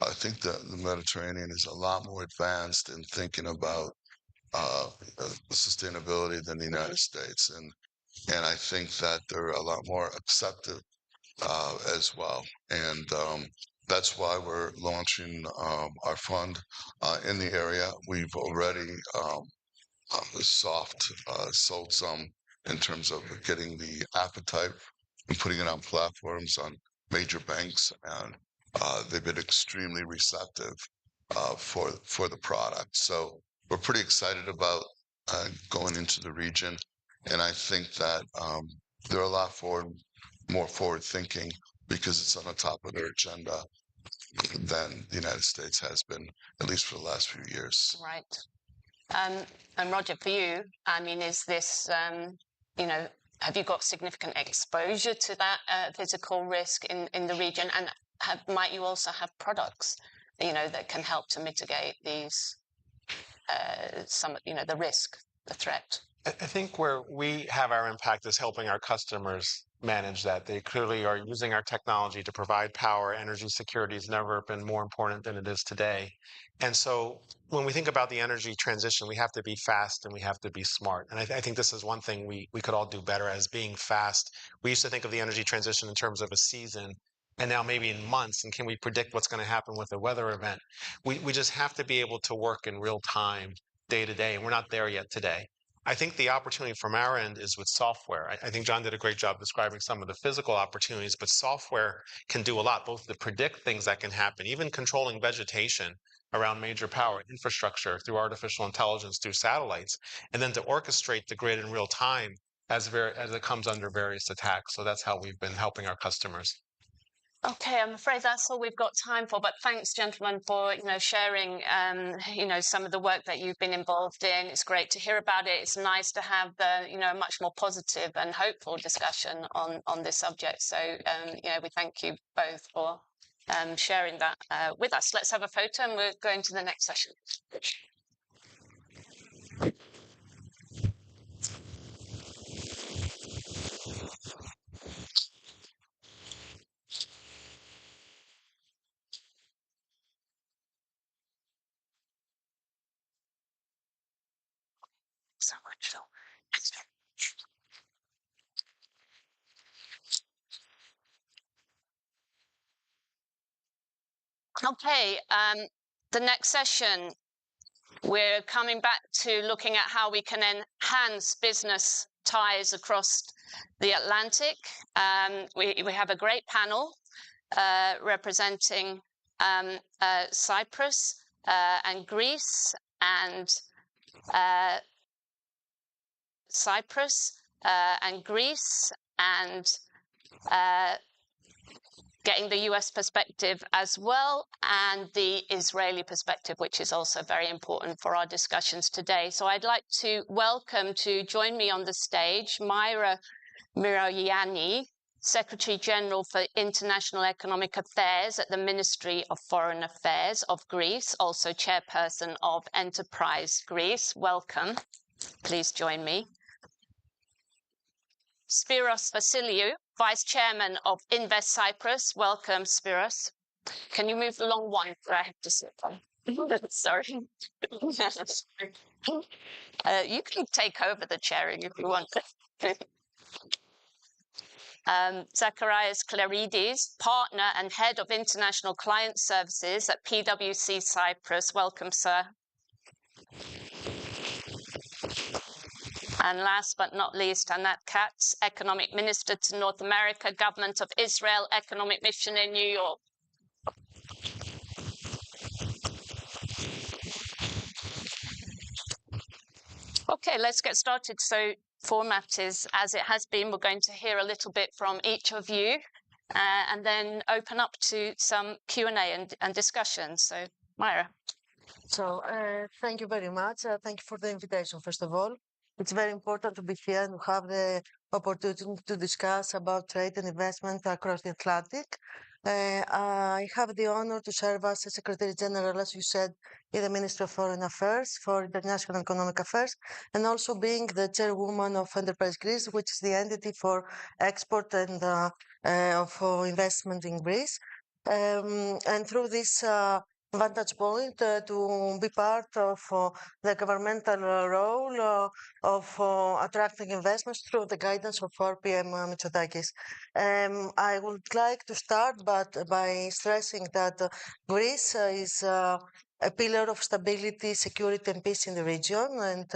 Speaker 21: I think that the Mediterranean is a lot more advanced in thinking about sustainability than the United States, and I think that they're a lot more accepting as well. And that's why we're launching our fund in the area. We've already sold some in terms of getting the appetite and putting it on platforms on major banks, and they've been extremely receptive for the product. So we're pretty excited about going into the region, and I think that they're a lot more forward thinking because it's on the top of their agenda than the United States has been, at least for the last few years.
Speaker 3: Right. And Roger, for you, I mean, is this, have you got significant exposure to that physical risk in the region? And might you also have products, that can help to mitigate these, the risk, the threat?
Speaker 4: I think where we have our impact is helping our customers manage that. They clearly are using our technology to provide power. Energy security has never been more important than it is today. And so when we think about the energy transition, we have to be fast and we have to be smart. And I think this is one thing we could all do better as being fast. We used to think of the energy transition in terms of a season, and now maybe in months. And can we predict what's going to happen with a weather event? We just have to be able to work in real time, day to day, and we're not there yet today. I think the opportunity from our end is with software. I think John did a great job describing some of the physical opportunities, but software can do a lot, both to predict things that can happen, even controlling vegetation around major power infrastructure through artificial intelligence, through satellites, and then to orchestrate the grid in real time as it comes under various attacks. So that's how we've been helping our customers.
Speaker 3: Okay, I'm afraid that's all we've got time for, but thanks, gentlemen, for sharing some of the work that you've been involved in. It's great to hear about it. It's nice to have the much more positive and hopeful discussion on this subject. So we thank you both for sharing that with us. Let's have a photo, and we're going to the next session. So much so. Okay, the next session, we're coming back to looking at how we can enhance business ties across the Atlantic. We have a great panel representing Cyprus and Greece, and getting the US perspective as well, and the Israeli perspective, which is also very important for our discussions today. So I'd like to welcome to join me on the stage Myra Myrogianni, Secretary General for International Economic Affairs at the Ministry of Foreign Affairs of Greece, also Chairperson of Enterprise Greece. Welcome. Please join me. Spyros Vassiliou, Vice Chairman of Invest Cyprus. Welcome, Spyros. Can you move along one? I have to sit on. Sorry. You can take over the chairing if you want. Zacharias Clarides, Partner and Head of International Client Services at PwC Cyprus. Welcome, sir. And last but not least, Anat Katz, Economic Minister to North America, Government of Israel, Economic Mission in New York. Okay, let's get started. So format is as it has been. We're going to hear a little bit from each of you and then open up to some Q&A and discussion. So Myra.
Speaker 5: So thank you very much. Thank you for the invitation, first of all. It's very important to be here and to have the opportunity to discuss about trade and investment across the Atlantic. I have the honor to serve as a Secretary General, as you said, in the Ministry of Foreign Affairs for International Economic Affairs, and also being the Chairwoman of Enterprise Greece, which is the entity for export and for investment in Greece. And through this vantage point to be part of the governmental role of attracting investments through the guidance of our PM Mitsotakis. I would like to start by stressing that Greece is a pillar of stability, security, and peace in the region, and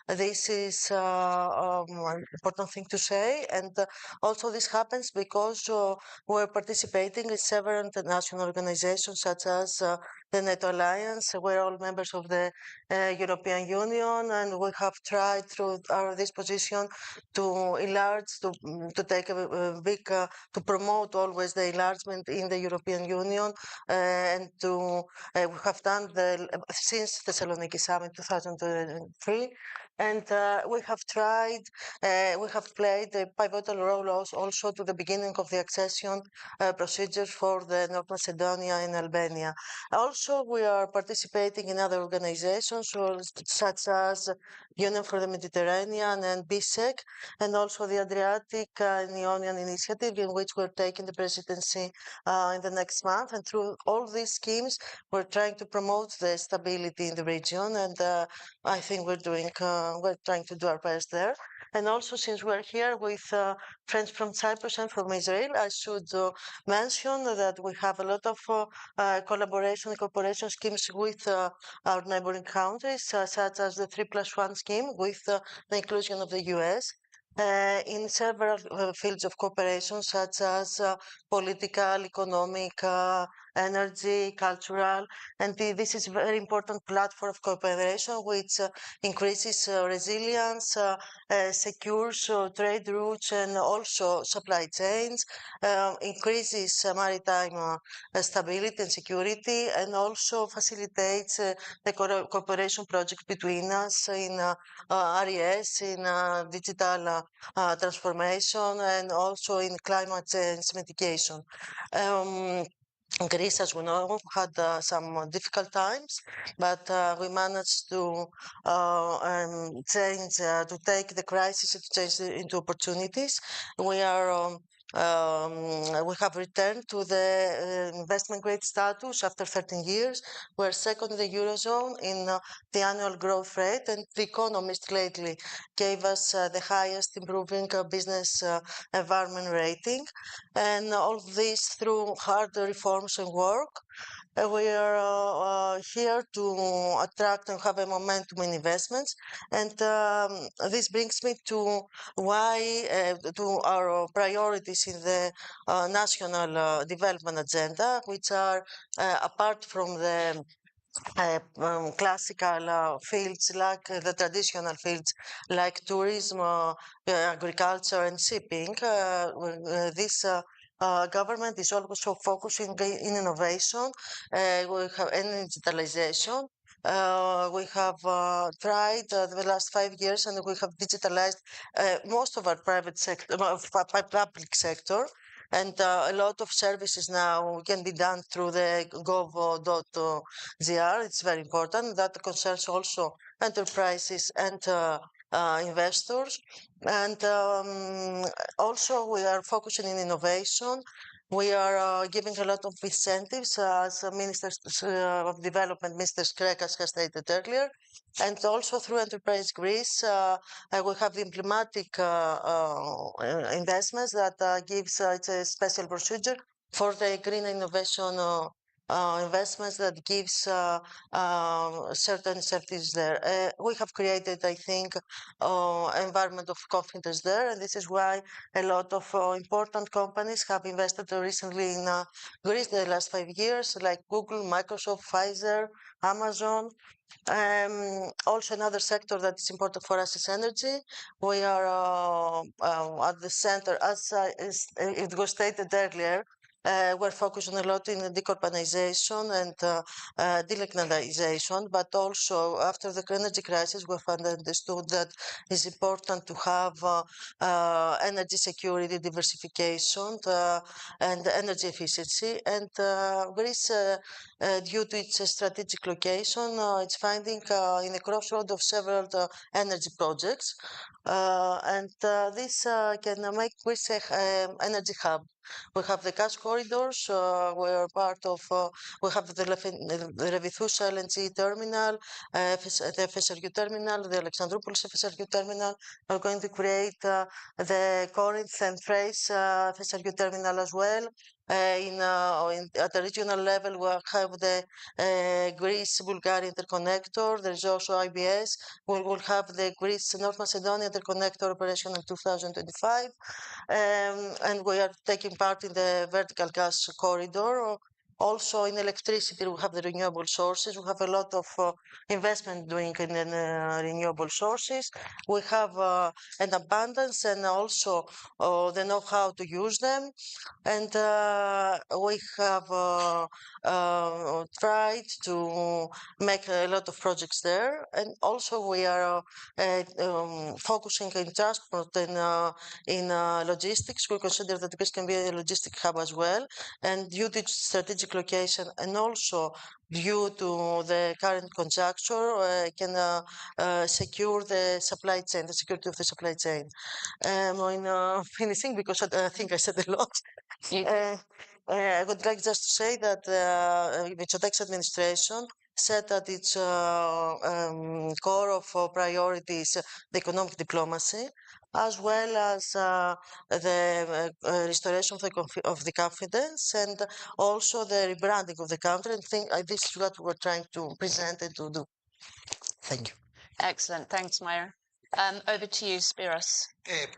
Speaker 5: this is an important thing to say. And also, this happens because we're participating in several international organizations, such as the NATO alliance. We're all members of the European Union, and we have tried through this position to enlarge, to take a big, to promote always the enlargement in the European Union, and to we have done since Thessaloniki Summit 2003, and we have tried, we have played a pivotal role also to the beginning of the accession procedures for the North Macedonia and Albania. Also, we are participating in other organizations such as Union for the Mediterranean and BSEC, and also the Adriatic and Ionian Initiative, in which we're taking the presidency in the next month. And through all these schemes, we're trying to promote the stability in the region, and I think we're trying to do our best there. And also, since we're here with friends from Cyprus and from Israel, I should mention that we have a lot of collaboration and cooperation schemes with our neighboring countries, such as the 3+1 scheme with the inclusion of the US. In several fields of cooperation, such as political, economic, energy, cultural, and this is a very important platform of cooperation which increases resilience, secures trade routes and also supply chains, increases maritime stability and security, and also facilitates the cooperation project between us in RES, in digital transformation, and also in climate change mitigation. Greece, as we know, had some difficult times, but we managed to change, to take the crisis and to change it into opportunities. We are we have returned to the investment grade status after 13 years. We're second in the Eurozone in the annual growth rate, and The Economist lately gave us the highest improving business environment rating. And all this through hard reforms and work. We are here to attract and have a momentum in investments, and this brings me to why to our priorities in the national development agenda, which are apart from the classical fields like the traditional fields like tourism, agriculture, and shipping. This government is also focusing in innovation and digitalization. We have tried the last 5 years, and we have digitalized most of our private sector, public sector. And a lot of services now can be done through the gov.gr. It's very important. That concerns also enterprises and investors. And also, we are focusing in innovation. We are giving a lot of incentives, as Minister of Development, Mr. Skrekas, has stated earlier. And also through Enterprise Greece, we have the emblematic investments that gives it's a special procedure for the green innovation investments that gives certain incentives there. We have created, I think, environment of confidence there, and this is why a lot of important companies have invested recently in Greece the last 5 years, like Google, Microsoft, Pfizer, Amazon. Also, another sector that is important for us is energy. We are at the center, as it was stated earlier. We're focusing a lot in decarbonization and delignification, but also after the energy crisis, we've understood that it's important to have energy security, diversification, and energy efficiency. And Greece, due to its strategic location, it's finding in the crossroad of several energy projects, and this can make Greece an energy hub. We have the gas corridors. We are part of. We have the Revithoussa LNG terminal, the FSRU terminal, the Alexandroupolis FSRU terminal. We're going to create the Corinth and Thrace FSRU terminal as well. At the regional level, we have the Greece-Bulgaria interconnector. There's also IBS. We will have the Greece-North Macedonia interconnector operation in 2025. And we are taking part in the vertical gas corridor. Also in electricity, we have the renewable sources. We have a lot of investment doing in renewable sources. We have an abundance and also the know-how to use them. And we have tried to make a lot of projects there. And also we are focusing in transport and in logistics. We consider that Greece can be a logistic hub as well. And due to its strategic location and also due to the current conjuncture, can secure the supply chain, the security of the supply chain. I'm finishing because I think I said a lot. I would like just to say that the Mitsotakis administration said that its core of priorities the economic diplomacy, as well as the restoration of the confidence and also the rebranding of the country. And think this is what we're trying to present and to do. Thank you.
Speaker 3: Excellent. Thanks, Myra. Over to you, Spiros.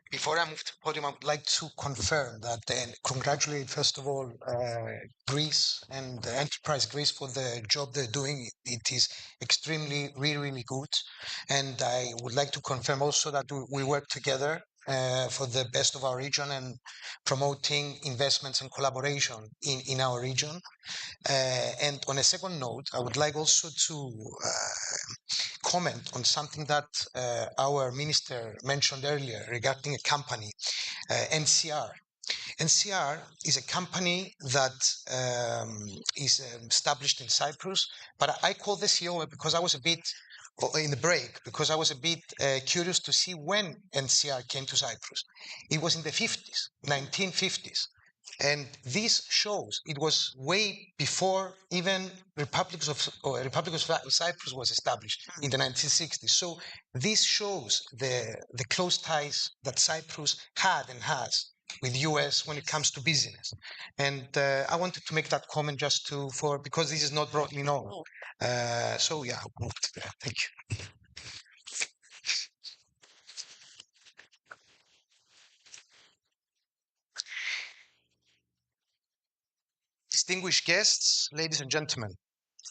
Speaker 1: Before I move to the podium, I would like to confirm that and congratulate, first of all, Greece and Enterprise Greece for the job they're doing. It is extremely, really good. And I would like to confirm also that we work together for the best of our region and promoting investments and collaboration in our region. And on a second note, I would like also to comment on something that our minister mentioned earlier regarding a company, NCR. NCR is a company that is established in Cyprus, but I call the CEO because I was a bit in the break, because I was a bit curious to see when NCR came to Cyprus. It was in the 50s, 1950s. And this shows it was way before even Republic of Cyprus was established in the 1960s. So this shows the close ties that Cyprus had and has with US when it comes to business. And I wanted to make that comment just because this is not broadly known. So yeah, I'll move to that. Thank you. Distinguished guests, ladies and gentlemen,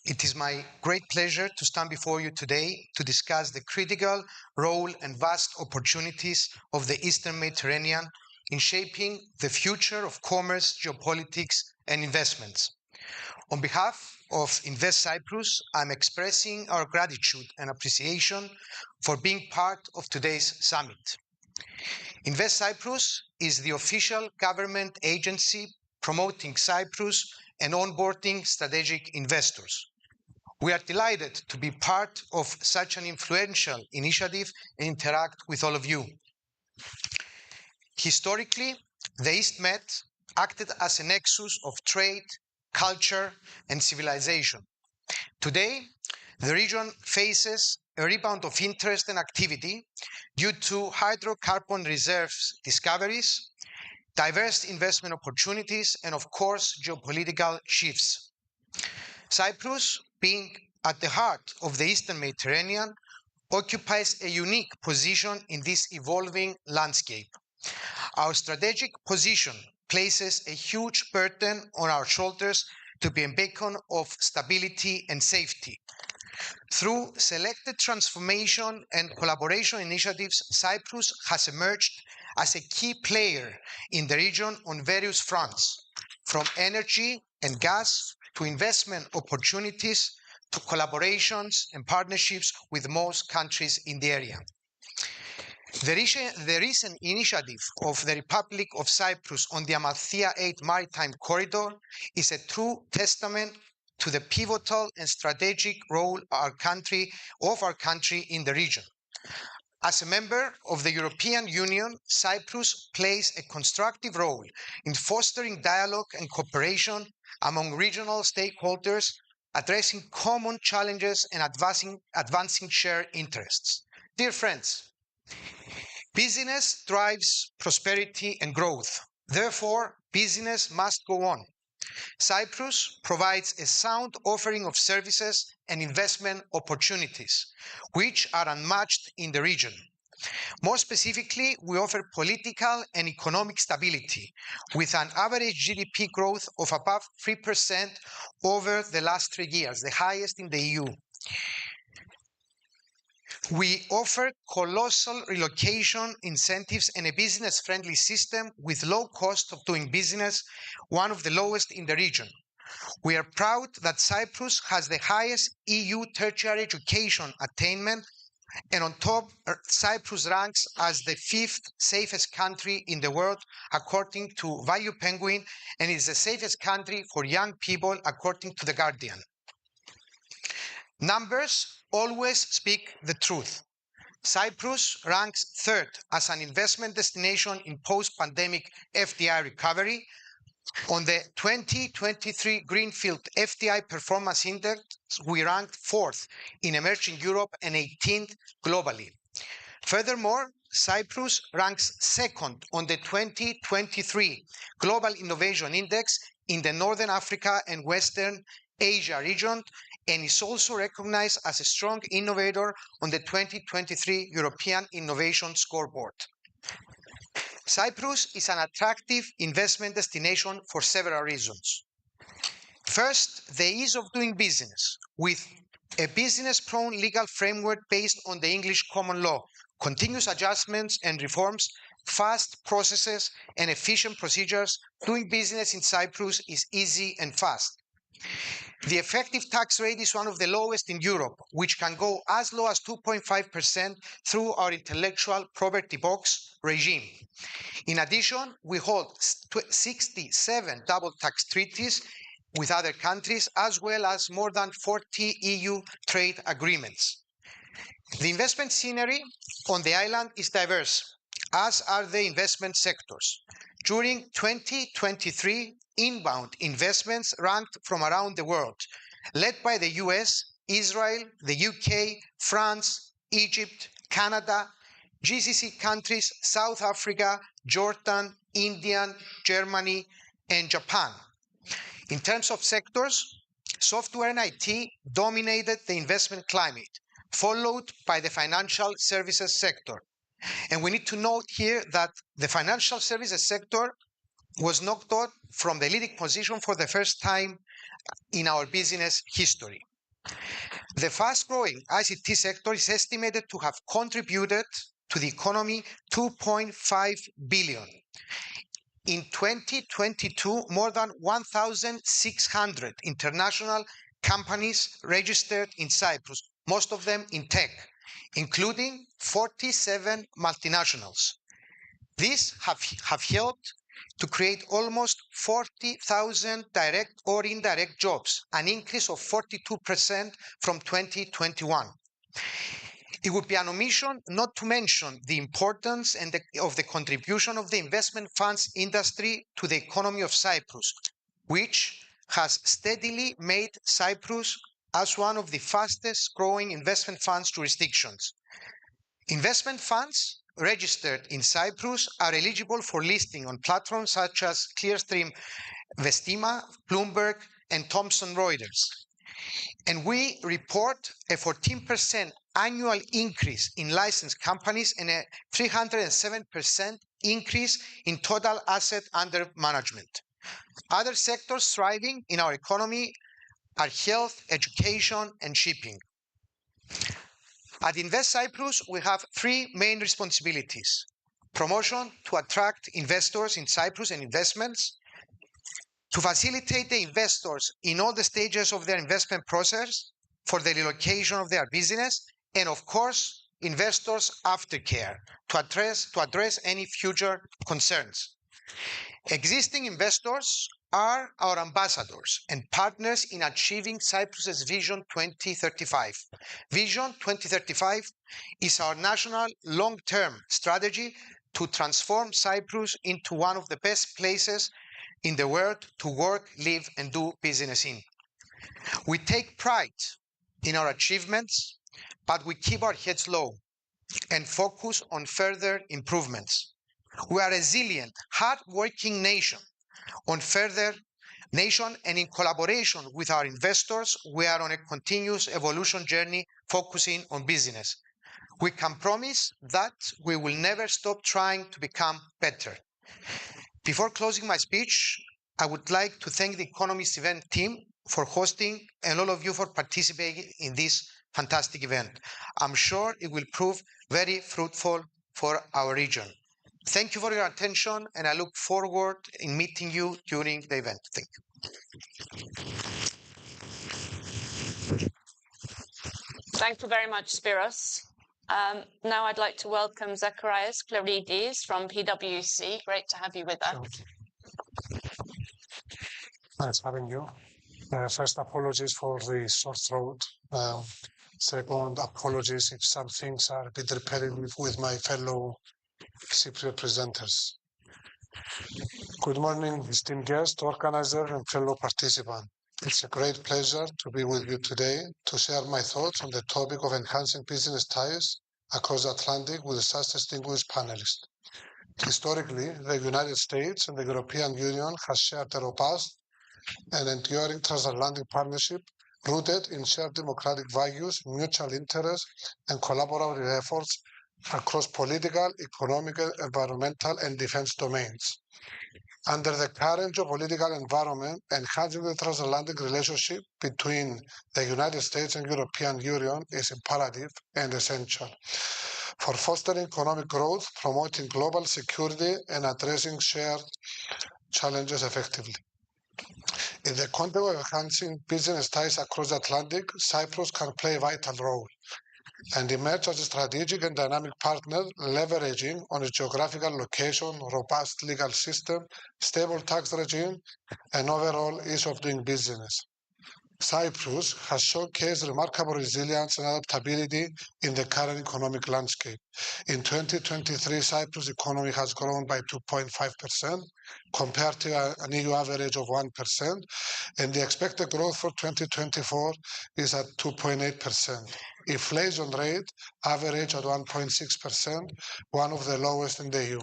Speaker 1: it is my great pleasure to stand before you today to discuss the critical role and vast opportunities of the Eastern Mediterranean in shaping the future of commerce, geopolitics, and investments. On behalf of Invest Cyprus, I'm expressing our gratitude and appreciation for being part of today's summit. Invest Cyprus is the official government agency promoting Cyprus and onboarding strategic investors. We are delighted to be part of such an influential initiative and interact with all of you. Historically, the East Med acted as a nexus of trade, culture, and civilization. Today, the region faces a rebound of interest and activity due to hydrocarbon reserves discoveries, diverse investment opportunities, and of course, geopolitical shifts. Cyprus, being at the heart of the Eastern Mediterranean, occupies a unique position in this evolving landscape. Our strategic position places a huge burden on our shoulders to be a beacon of stability and safety. Through selected transformation and collaboration initiatives, Cyprus has emerged as a key player in the region on various fronts, from energy and gas to investment opportunities to collaborations and partnerships with most countries in the area. The recent initiative of the Republic of Cyprus on the Amalthea 8 Maritime Corridor is a true testament to the pivotal and strategic role of our country in the region. As a member of the European Union, Cyprus plays a constructive role in fostering dialogue and cooperation among regional stakeholders, addressing common challenges and advancing shared interests. Dear friends, business drives prosperity and growth. Therefore, business must go on. Cyprus provides a sound offering of services and investment opportunities, which are unmatched in the region. More specifically, we offer political and economic stability, with an average GDP growth of above 3% over the last 3 years, the highest in the EU. We offer colossal relocation incentives and a business-friendly system with low cost of doing business, one of the lowest in the region. We are proud that Cyprus has the highest EU tertiary education attainment, and on top, Cyprus ranks as the 5th safest country in the world according to Value Penguin, and is the safest country for young people according to The Guardian. Numbers always speak the truth. Cyprus ranks 3rd as an investment destination in post-pandemic FDI recovery. On the 2023 Greenfield FDI Performance Index, we ranked 4th in emerging Europe and 18th globally. Furthermore, Cyprus ranks 2nd on the 2023 Global Innovation Index in the Northern Africa and Western Asia region, and is also recognized as a strong innovator on the 2023 European Innovation Scoreboard. Cyprus is an attractive investment destination for several reasons. First, the ease of doing business, with a business-prone legal framework based on the English common law, continuous adjustments and reforms, fast processes, and efficient procedures. Doing business in Cyprus is easy and fast. The effective tax rate is one of the lowest in Europe, which can go as low as 2.5% through our intellectual property box regime. In addition, we hold 67 double tax treaties with other countries, as well as more than 40 EU trade agreements. The investment scenery on the island is diverse, as are the investment sectors. During 2023, inbound investments ranked from around the world, led by the US, Israel, the UK, France, Egypt, Canada, GCC countries, South Africa, Jordan, India, Germany, and Japan. In terms of sectors, software and IT dominated the investment climate, followed by the financial services sector. And we need to note here that the financial services sector was knocked out from the leading position for the first time in our business history. The fast-growing ICT sector is estimated to have contributed to the economy 2.5 billion. In 2022, more than 1,600 international companies registered in Cyprus, most of them in tech, including 47 multinationals. These have helped to create almost 40,000 direct or indirect jobs, an increase of 42% from 2021. It would be an omission not to mention the importance of the contribution of the investment funds industry to the economy of Cyprus, which has steadily made Cyprus as one of the fastest growing investment funds jurisdictions. Investment funds registered in Cyprus are eligible for listing on platforms such as Clearstream, Vestima, Bloomberg, and Thomson Reuters. And we report a 14% annual increase in licensed companies and a 307% increase in total asset under management. Other sectors thriving in our economy are health, education, and shipping. At Invest Cyprus, we have 3 main responsibilities: promotion to attract investors in Cyprus and investments, to facilitate the investors in all the stages of their investment process for the relocation of their business, and of course, investors' aftercare to address any future concerns. Existing investors are our ambassadors and partners in achieving Cyprus's Vision 2035. Vision 2035 is our national long-term strategy to transform Cyprus into one of the best places in the world to work, live, and do business in. We take pride in our achievements, but we keep our heads low and focus on further improvements. We are a resilient, hard-working nation, and in collaboration with our investors, we are on a continuous evolution journey focusing on business. We can promise that we will never stop trying to become better. Before closing my speech, I would like to thank the Economist event team for hosting and all of you for participating in this fantastic event. I'm sure it will prove very fruitful for our region. Thank you for your attention, and I look forward in meeting you during the event. Thank you.
Speaker 3: Thank you very much, Spiros. Now I'd like to welcome Zacharias Clarides from PwC. Great to have you with us.
Speaker 7: Nice having you. First, apologies for the sore throat. Second, apologies if some things are a bit repetitive with my fellow Cypriot presenters. Good morning, esteemed guest, organizer, and fellow participant. It's a great pleasure to be with you today to share my thoughts on the topic of enhancing business ties across the Atlantic with such distinguished panelists. Historically, the United States and the European Union has shared a robust and enduring transatlantic partnership rooted in shared democratic values, mutual interests, and collaborative efforts across political, economic, environmental, and defense domains. Under the current geopolitical environment, enhancing the transatlantic relationship between the United States and European Union is imperative and essential for fostering economic growth, promoting global security, and addressing shared challenges effectively. In the context of enhancing business ties across the Atlantic, Cyprus can play a vital role and emerge as a strategic and dynamic partner, leveraging on its geographical location, robust legal system, stable tax regime, and overall ease of doing business. Cyprus has showcased remarkable resilience and adaptability in the current economic landscape. In 2023, Cyprus' economy has grown by 2.5% compared to an EU average of 1%, and the expected growth for 2024 is at 2.8%. Inflation rate average at 1.6%, one of the lowest in the EU.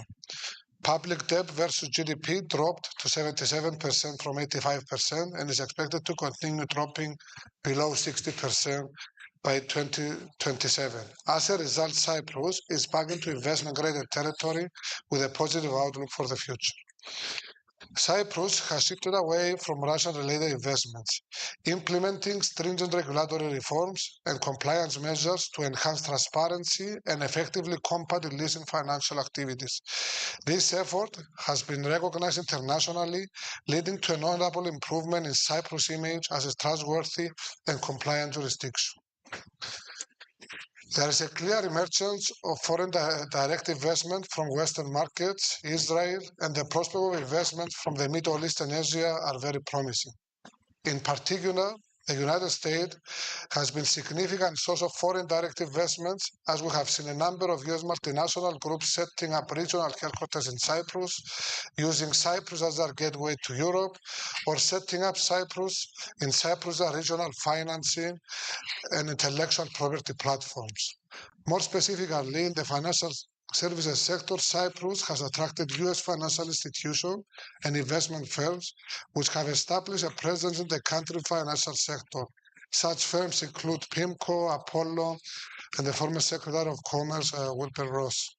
Speaker 7: Public debt versus GDP dropped to 77% from 85% and is expected to continue dropping below 60% by 2027. As a result, Cyprus is back into investment-grade territory with a positive outlook for the future. Cyprus has shifted away from Russian-related investments, implementing stringent regulatory reforms and compliance measures to enhance transparency and effectively combat illicit financial activities. This effort has been recognized internationally, leading to a notable improvement in Cyprus' image as a trustworthy and compliant jurisdiction. There is a clear emergence of foreign direct investment from Western markets, Israel, and the prospect of investment from the Middle East and Asia are very promising. In particular, the United States has been a significant source of foreign direct investments, as we have seen a number of US multinational groups setting up regional headquarters in Cyprus, using Cyprus as their gateway to Europe, or setting up in Cyprus as regional financing and intellectual property platforms. More specifically, in the financial services sector, Cyprus has attracted US financial institutions and investment firms which have established a presence in the country's financial sector. Such firms include PIMCO, Apollo, and the former Secretary of Commerce, Wilbur Ross.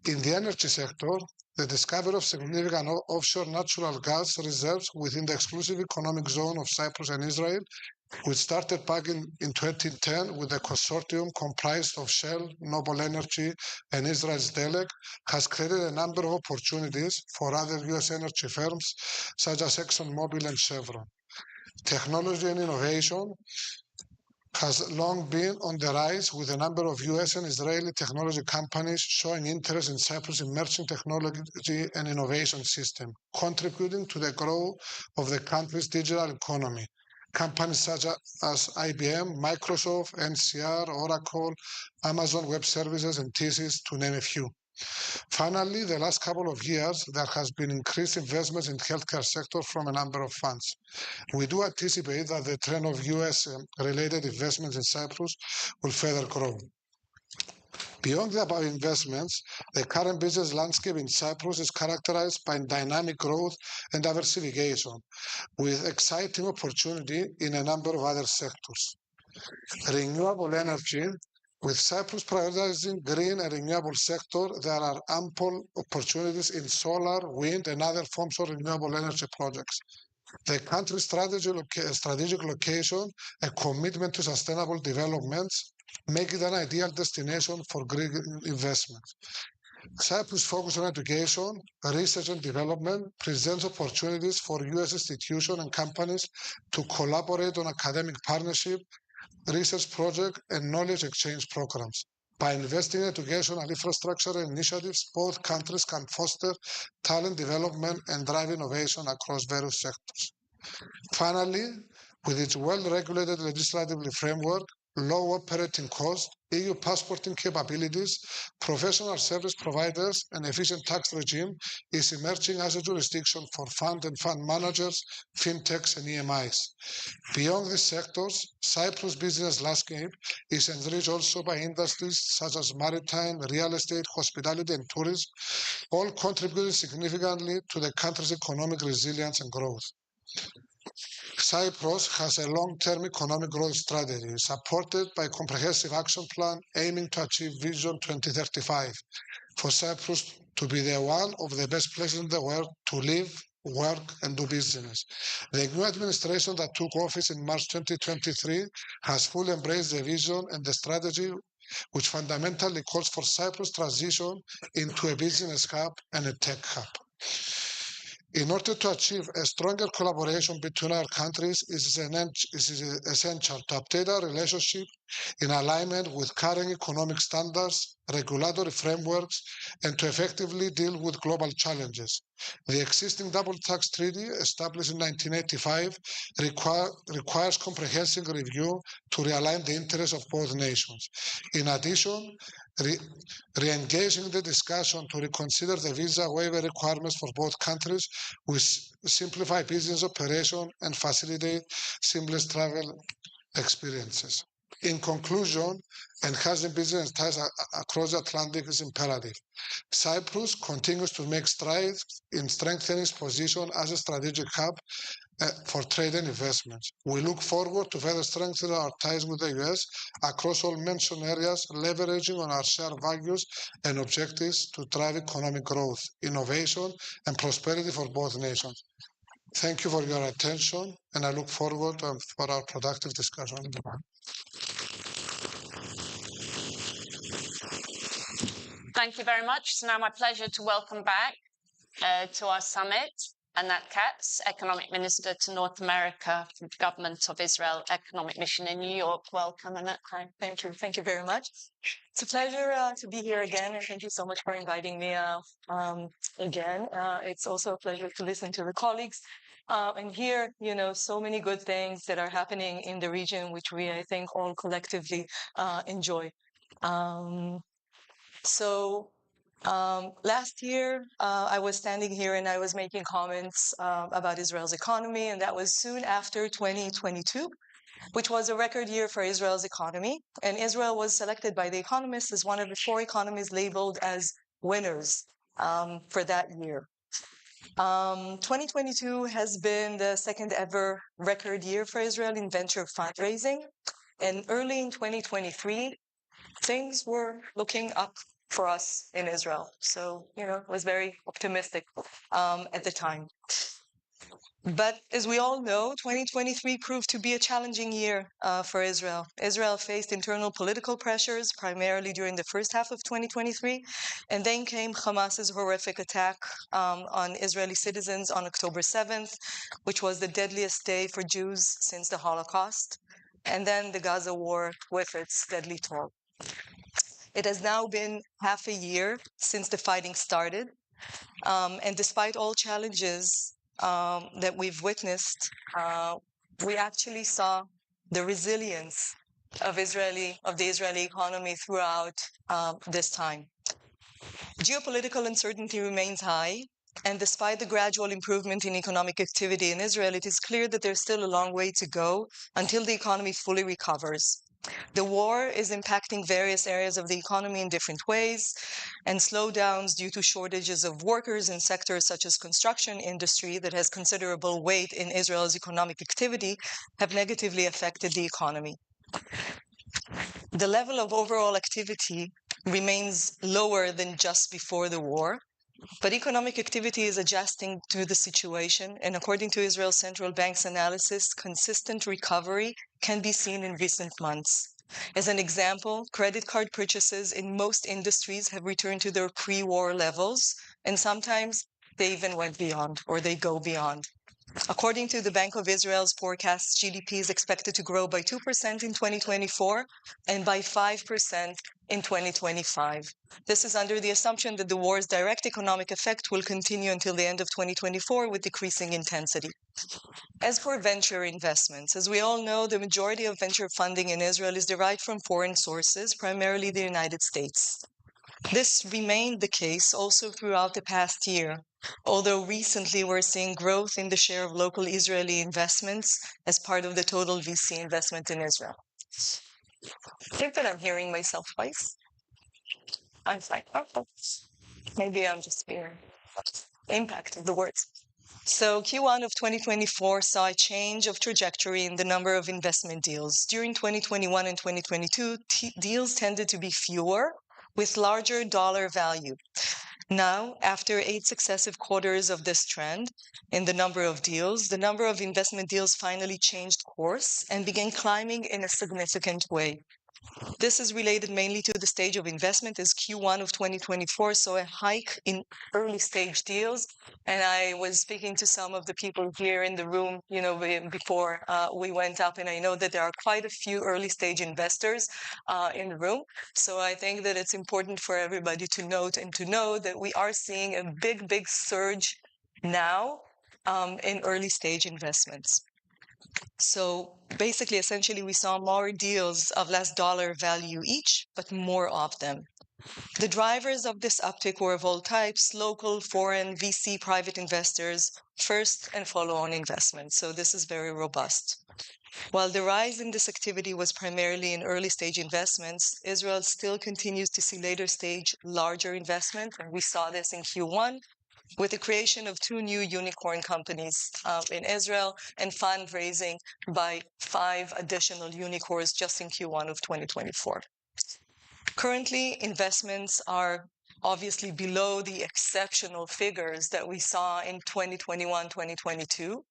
Speaker 7: In the energy sector, the discovery of significant offshore natural gas reserves within the exclusive economic zone of Cyprus and Israel, which started back in 2010 with a consortium comprised of Shell, Noble Energy, and Israel's Delek, has created a number of opportunities for other US energy firms such as ExxonMobil and Chevron. Technology and innovation has long been on the rise, with a number of US and Israeli technology companies showing interest in Cyprus' emerging technology and innovation system, contributing to the growth of the country's digital economy. Companies such as IBM, Microsoft, NCR, Oracle, Amazon Web Services, and TSYS, to name a few. Finally, the last couple of years, there has been increased investments in the healthcare sector from a number of funds. We do anticipate that the trend of US-related investments in Cyprus will further grow. Beyond the above investments, the current business landscape in Cyprus is characterized by dynamic growth and diversification, with exciting opportunity in a number of other sectors. Renewable energy. With Cyprus prioritizing green and renewable sector, there are ample opportunities in solar, wind, and other forms of renewable energy projects. The country's strategic location and commitment to sustainable developments make it an ideal destination for green investment. Cyprus' focus on education, research and development presents opportunities for US institutions and companies to collaborate on academic partnership, research projects, and knowledge exchange programs. By investing in educational infrastructure and initiatives, both countries can foster talent development and drive innovation across various sectors. Finally, with its well-regulated legislative framework, low operating costs, EU passporting capabilities, professional service providers, and efficient tax regime is emerging as a jurisdiction for fund and fund managers, fintechs, and EMIs. Beyond these sectors, Cyprus' business landscape is enriched also by industries such as maritime, real estate, hospitality, and tourism, all contributing significantly to the country's economic resilience and growth. Cyprus has a long-term economic growth strategy supported by a comprehensive action plan aiming to achieve Vision 2035 for Cyprus to be one of the best places in the world to live, work, and do business. The new administration that took office in March 2023 has fully embraced the vision and the strategy, which fundamentally calls for Cyprus' transition into a business hub and a tech hub. In order to achieve a stronger collaboration between our countries, it is essential to update our relationship in alignment with current economic standards, regulatory frameworks, and to effectively deal with global challenges. The existing double tax treaty, established in 1985, requires comprehensive review to realign the interests of both nations. In addition, re-engaging the discussion to reconsider the visa waiver requirements for both countries will simplify business operation and facilitate seamless travel experiences. In conclusion, enhancing business ties across the Atlantic is imperative. Cyprus continues to make strides in strengthening its position as a strategic hub for trade and investments. We look forward to further strengthening our ties with the US across all mentioned areas, leveraging on our shared values and objectives to drive economic growth, innovation, and prosperity for both nations. Thank you for your attention, and I look forward for our productive discussion.
Speaker 3: Thank you very much. It's now my pleasure to welcome back to our summit, Anat Katz, Economic Minister to North America from the Government of Israel Economic Mission in New York. Welcome, Anat.
Speaker 8: Hi, thank you. Thank you very much. It's a pleasure to be here again, and thank you so much for inviting me again. It's also a pleasure to listen to the colleagues and hear, so many good things that are happening in the region, which we, I think, all collectively enjoy. Last year, I was standing here and I was making comments about Israel's economy, and that was soon after 2022, which was a record year for Israel's economy. And Israel was selected by The Economist as one of the 4 economies labeled as winners for that year. 2022 has been the second ever record year for Israel in venture fundraising. And early in 2023, things were looking up for us in Israel. So, it was very optimistic at the time. But as we all know, 2023 proved to be a challenging year for Israel. Israel faced internal political pressures, primarily during the first half of 2023. And then came Hamas's horrific attack on Israeli citizens on October 7th, which was the deadliest day for Jews since the Holocaust. and then the Gaza war with its deadly toll. It has now been half a year since the fighting started, and despite all challenges that we've witnessed, we actually saw the resilience of the Israeli economy throughout this time. Geopolitical uncertainty remains high, and despite the gradual improvement in economic activity in Israel, it is clear that there's still a long way to go until the economy fully recovers. The war is impacting various areas of the economy in different ways, and slowdowns due to shortages of workers in sectors such as construction industry that has considerable weight in Israel's economic activity have negatively affected the economy. The level of overall activity remains lower than just before the war, but economic activity is adjusting to the situation, and according to Israel's central bank's analysis, consistent recovery can be seen in recent months. As an example, credit card purchases in most industries have returned to their pre-war levels, and sometimes they even went beyond, or they go beyond. According to the Bank of Israel's forecasts, GDP is expected to grow by 2% in 2024 and by 5% in 2025. This is under the assumption that the war's direct economic effect will continue until the end of 2024 with decreasing intensity. As for venture investments, as we all know, the majority of venture funding in Israel is derived from foreign sources, primarily the United States. This remained the case also throughout the past year, although recently we're seeing growth in the share of local Israeli investments as part of the total VC investment in Israel. I think that I'm hearing myself twice. I'm fine. Oh, maybe I'm just being impact of the words. So Q1 of 2024 saw a change of trajectory in the number of investment deals. During 2021 and 2022, deals tended to be fewer with larger dollar value. Now, after 8 successive quarters of this trend in the number of deals, the number of investment deals finally changed course and began climbing in a significant way. This is related mainly to the stage of investment, as Q1 of 2024 saw a hike in early stage deals. And I was speaking to some of the people here in the room, before we went up, and I know that there are quite a few early stage investors in the room. So I think that it's important for everybody to note and to know that we are seeing a big surge now in early stage investments. So basically, essentially, we saw more deals of less dollar value each, but more of them. The drivers of this uptick were of all types: local, foreign, VC, private investors, first and follow-on investments. So this is very robust. While the rise in this activity was primarily in early stage investments, Israel still continues to see later stage larger investment, and we saw this in Q1 with the creation of 2 new unicorn companies in Israel and fundraising by 5 additional unicorns just in Q1 of 2024. Currently, investments are obviously below the exceptional figures that we saw in 2021, 2022,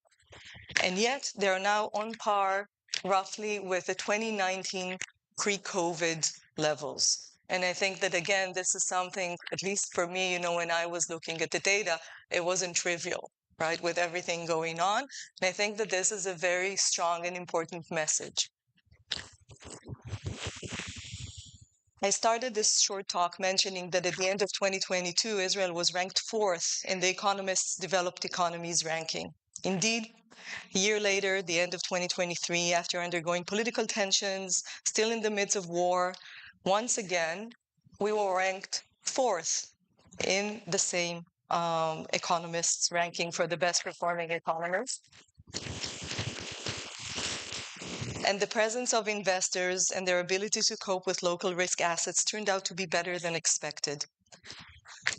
Speaker 8: and yet they are now on par roughly with the 2019 pre-COVID levels. And I think that, again, this is something, at least for me, when I was looking at the data, it wasn't trivial, right, with everything going on. And I think that this is a very strong and important message. I started this short talk mentioning that at the end of 2022, Israel was ranked 4th in the Economist's Developed Economies ranking. Indeed, a year later, the end of 2023, after undergoing political tensions, still in the midst of war, once again, we were ranked 4th in the same Economist's ranking for the best performing economies. And the presence of investors and their ability to cope with local risk assets turned out to be better than expected.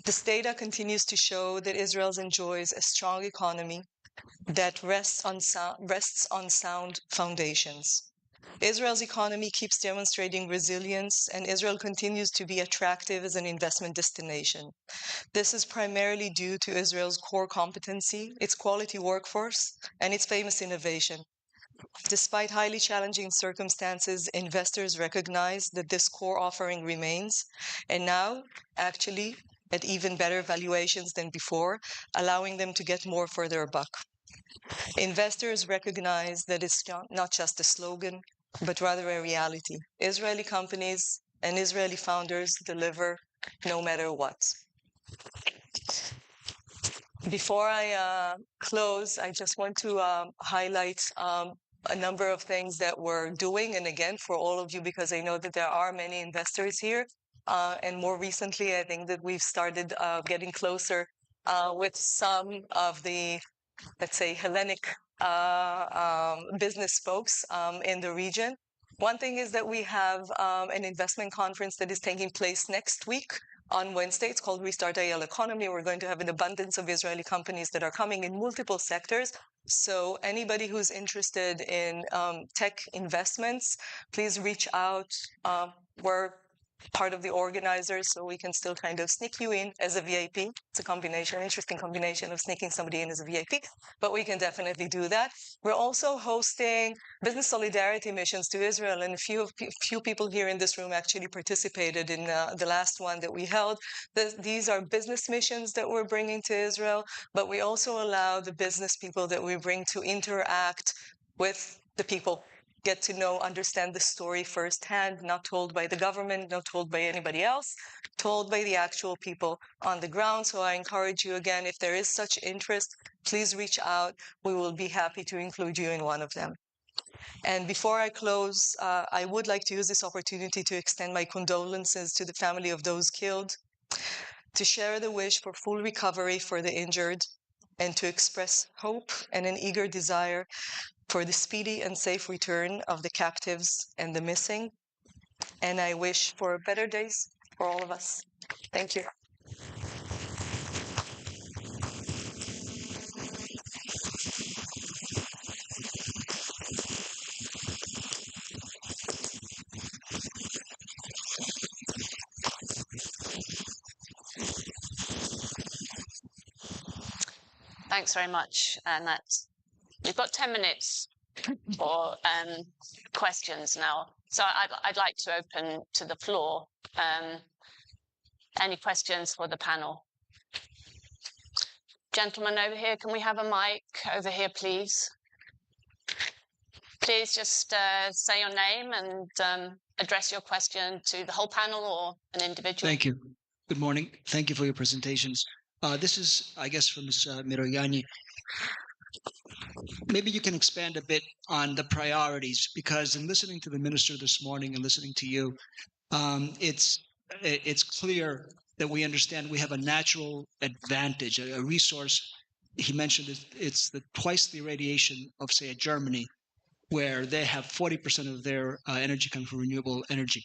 Speaker 8: This data continues to show that Israel enjoys a strong economy that rests on sound foundations. Israel's economy keeps demonstrating resilience, and Israel continues to be attractive as an investment destination. This is primarily due to Israel's core competency, its quality workforce, and its famous innovation. Despite highly challenging circumstances, investors recognize that this core offering remains, and now, actually, at even better valuations than before, allowing them to get more for their buck. Investors recognize that it's not just a slogan, but rather a reality. Israeli companies and Israeli founders deliver no matter what. Before I close, I just want to highlight a number of things that we're doing. And again, for all of you, because I know that there are many investors here. And more recently, I think that we've started getting closer with some of the, let's say, Hellenic business folks in the region. One thing is that we have an investment conference that is taking place next week on Wednesday. It's called Restart IL Economy. We're going to have an abundance of Israeli companies that are coming in multiple sectors. So anybody who's interested in tech investments, please reach out. We're part of the organizers, so we can still kind of sneak you in as a VIP. It's a combination, interesting combination of sneaking somebody in as a VIP, but we can definitely do that. We're also hosting business solidarity missions to Israel, and a few people here in this room actually participated in the last one that we held. These are business missions that we're bringing to Israel, but we also allow the business people that we bring to interact with the people, get to know, understand the story firsthand, not told by the government, not told by anybody else, told by the actual people on the ground. So I encourage you again, if there is such interest, please reach out. We will be happy to include you in one of them. And before I close, I would like to use this opportunity to extend my condolences to the family of those killed, to share the wish for full recovery for the injured, and to express hope and an eager desire for the speedy and safe return of the captives and the missing. And I wish for better days for all of us. Thank you.
Speaker 3: Thanks very much. And we've got 10 minutes for questions now. So I'd like to open to the floor. Any questions for the panel? Gentlemen over here, can we have a mic over here, please? Please just say your name and address your question to the whole panel or an individual.
Speaker 10: Thank you. Good morning. Thank you for your presentations. This is, I guess, from Ms. Miroyani. Maybe you can expand a bit on the priorities, because in listening to the minister this morning and listening to you, it's clear that we understand we have a natural advantage, a resource. He mentioned it's twice the radiation of, say, a Germany, where they have 40% of their energy coming from renewable energy.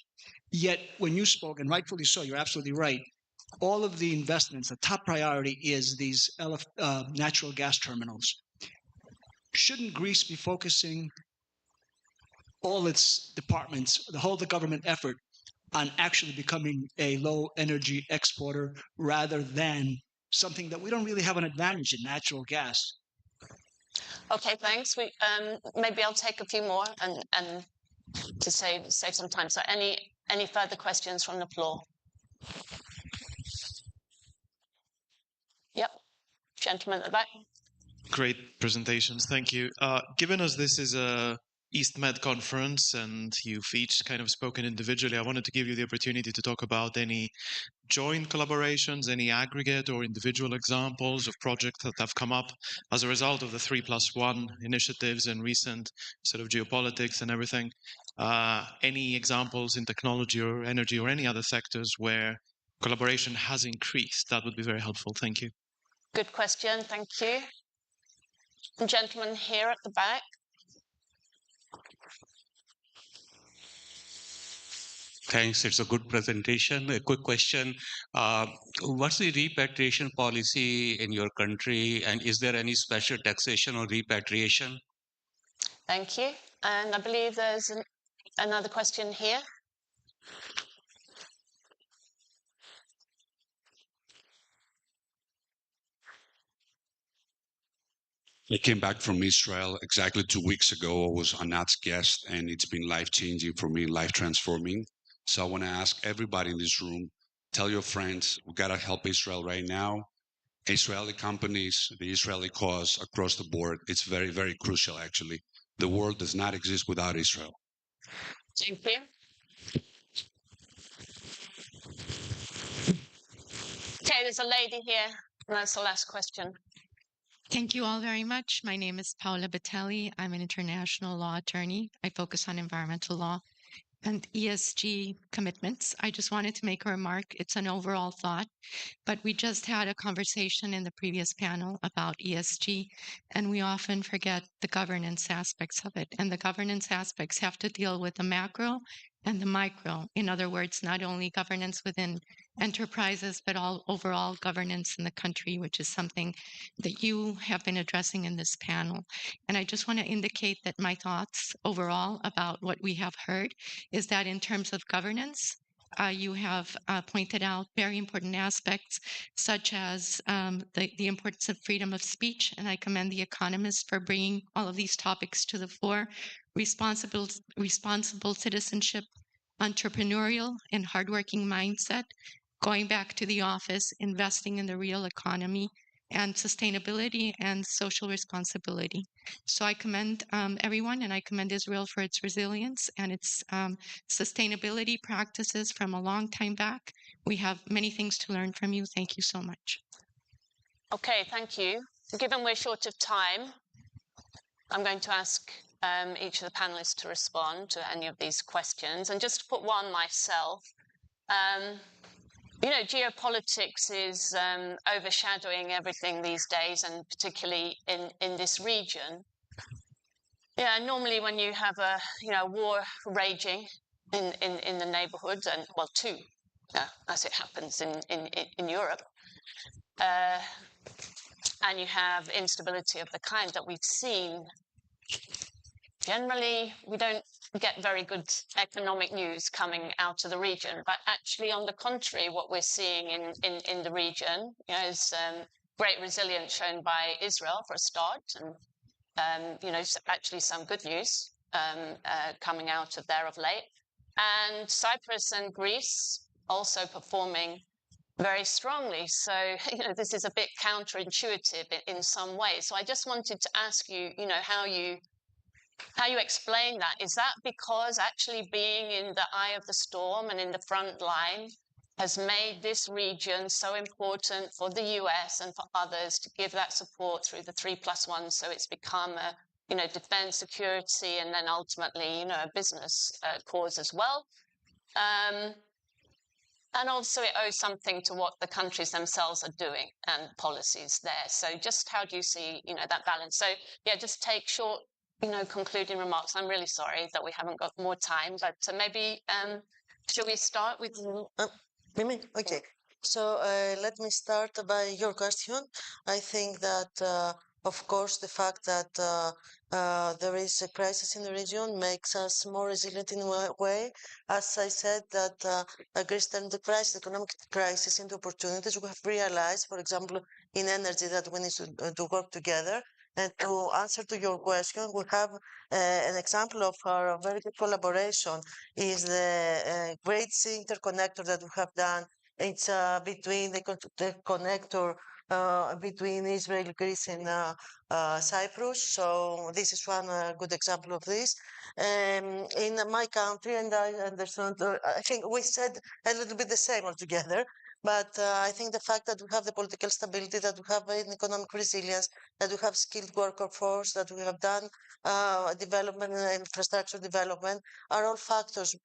Speaker 10: Yet when you spoke, and rightfully so, you're absolutely right, all of the investments, the top priority is these natural gas terminals. Shouldn't Greece be focusing all its departments, the whole of the government effort, on actually becoming a low energy exporter rather than something that we don't really have an advantage in, natural gas?
Speaker 3: Okay, thanks. Maybe I'll take a few more and to save some time. So any further questions from the floor? Yep, gentleman at the back.
Speaker 13: Great presentations, thank you. Given as this is a EastMed conference and you've each kind of spoken individually, I wanted to give you the opportunity to talk about any joint collaborations, any aggregate or individual examples of projects that have come up as a result of the 3+1 initiatives and recent sort of geopolitics and everything. Any examples in technology or energy or any other sectors where collaboration has increased? That would be very helpful. Thank you.
Speaker 3: Good question. Thank you. The gentleman here at the back.
Speaker 23: Thanks. It's a good presentation. A quick question. What's the repatriation policy in your country, and is there any special taxation or repatriation?
Speaker 3: Thank you. And I believe there's another question here.
Speaker 14: I came back from Israel exactly 2 weeks ago. I was Anat's guest, and it's been life-changing for me, life-transforming. So I want to ask everybody in this room, tell your friends, we got to help Israel right now. Israeli companies, the Israeli cause across the board, it's very, very crucial, actually. The world does not exist without Israel.
Speaker 3: Thank you. Okay, there's a lady here. And that's the last question.
Speaker 11: Thank you all very much. My name is Paola Batelli. I'm an international law attorney. I focus on environmental law and ESG commitments. I just wanted to make a remark. It's an overall thought, but we just had a conversation in the previous panel about ESG, and we often forget the governance aspects of it. And the governance aspects have to deal with the macro and the micro. In other words, not only governance within enterprises, but all overall governance in the country, which is something that you have been addressing in this panel. And I just want to indicate that my thoughts overall about what we have heard is that in terms of governance, you have pointed out very important aspects, such as the importance of freedom of speech, and I commend The Economist for bringing all of these topics to the fore. Responsible citizenship, entrepreneurial and hardworking mindset, going back to the office, investing in the real economy, and sustainability and social responsibility. So I commend everyone, and I commend Israel for its resilience and its sustainability practices from a long time back. We have many things to learn from you. Thank you so much.
Speaker 3: Okay, thank you. Given we're short of time, I'm going to ask each of the panelists to respond to any of these questions. And just to put one myself, you know, geopolitics is overshadowing everything these days, and particularly in this region. Yeah, normally when you have a war raging in the neighborhood, and well, two, as it happens in Europe, and you have instability of the kind that we've seen, generally we don't get very good economic news coming out of the region. But actually, on the contrary, what we're seeing in the region, you know, is great resilience shown by Israel for a start, and you know, actually some good news coming out of there of late, and Cyprus and Greece also performing very strongly. So, you know, this is a bit counterintuitive in some ways. So I just wanted to ask you, you know, how you explain that. Is that because actually being in the eye of the storm and in the front line has made this region so important for the US and for others to give that support through the 3+1, so it's become a, you know, defense, security, and then ultimately, you know, a business cause as well? And also it owes something to what the countries themselves are doing and policies there. So just how do you see, you know, that balance? So yeah, just take short, you know, concluding remarks. I'm really sorry that we haven't got more time, but maybe should we start with
Speaker 5: Mimi? Okay. So let me start by your question. I think that, of course, the fact that there is a crisis in the region makes us more resilient in a way. As I said, that Greece turned the crisis, economic crisis, into opportunities. We have realized, for example, in energy, that we need to work together. And to answer to your question, we have an example of our very good collaboration is the Great Sea Interconnector that we have done. It's between the connector between Israel, Greece, and Cyprus. So this is one good example of this. In my country, and I understand, I think we said a little bit the same altogether. But I think the fact that we have the political stability, that we have an economic resilience, that we have skilled workforce, that we have done development and infrastructure development are all factors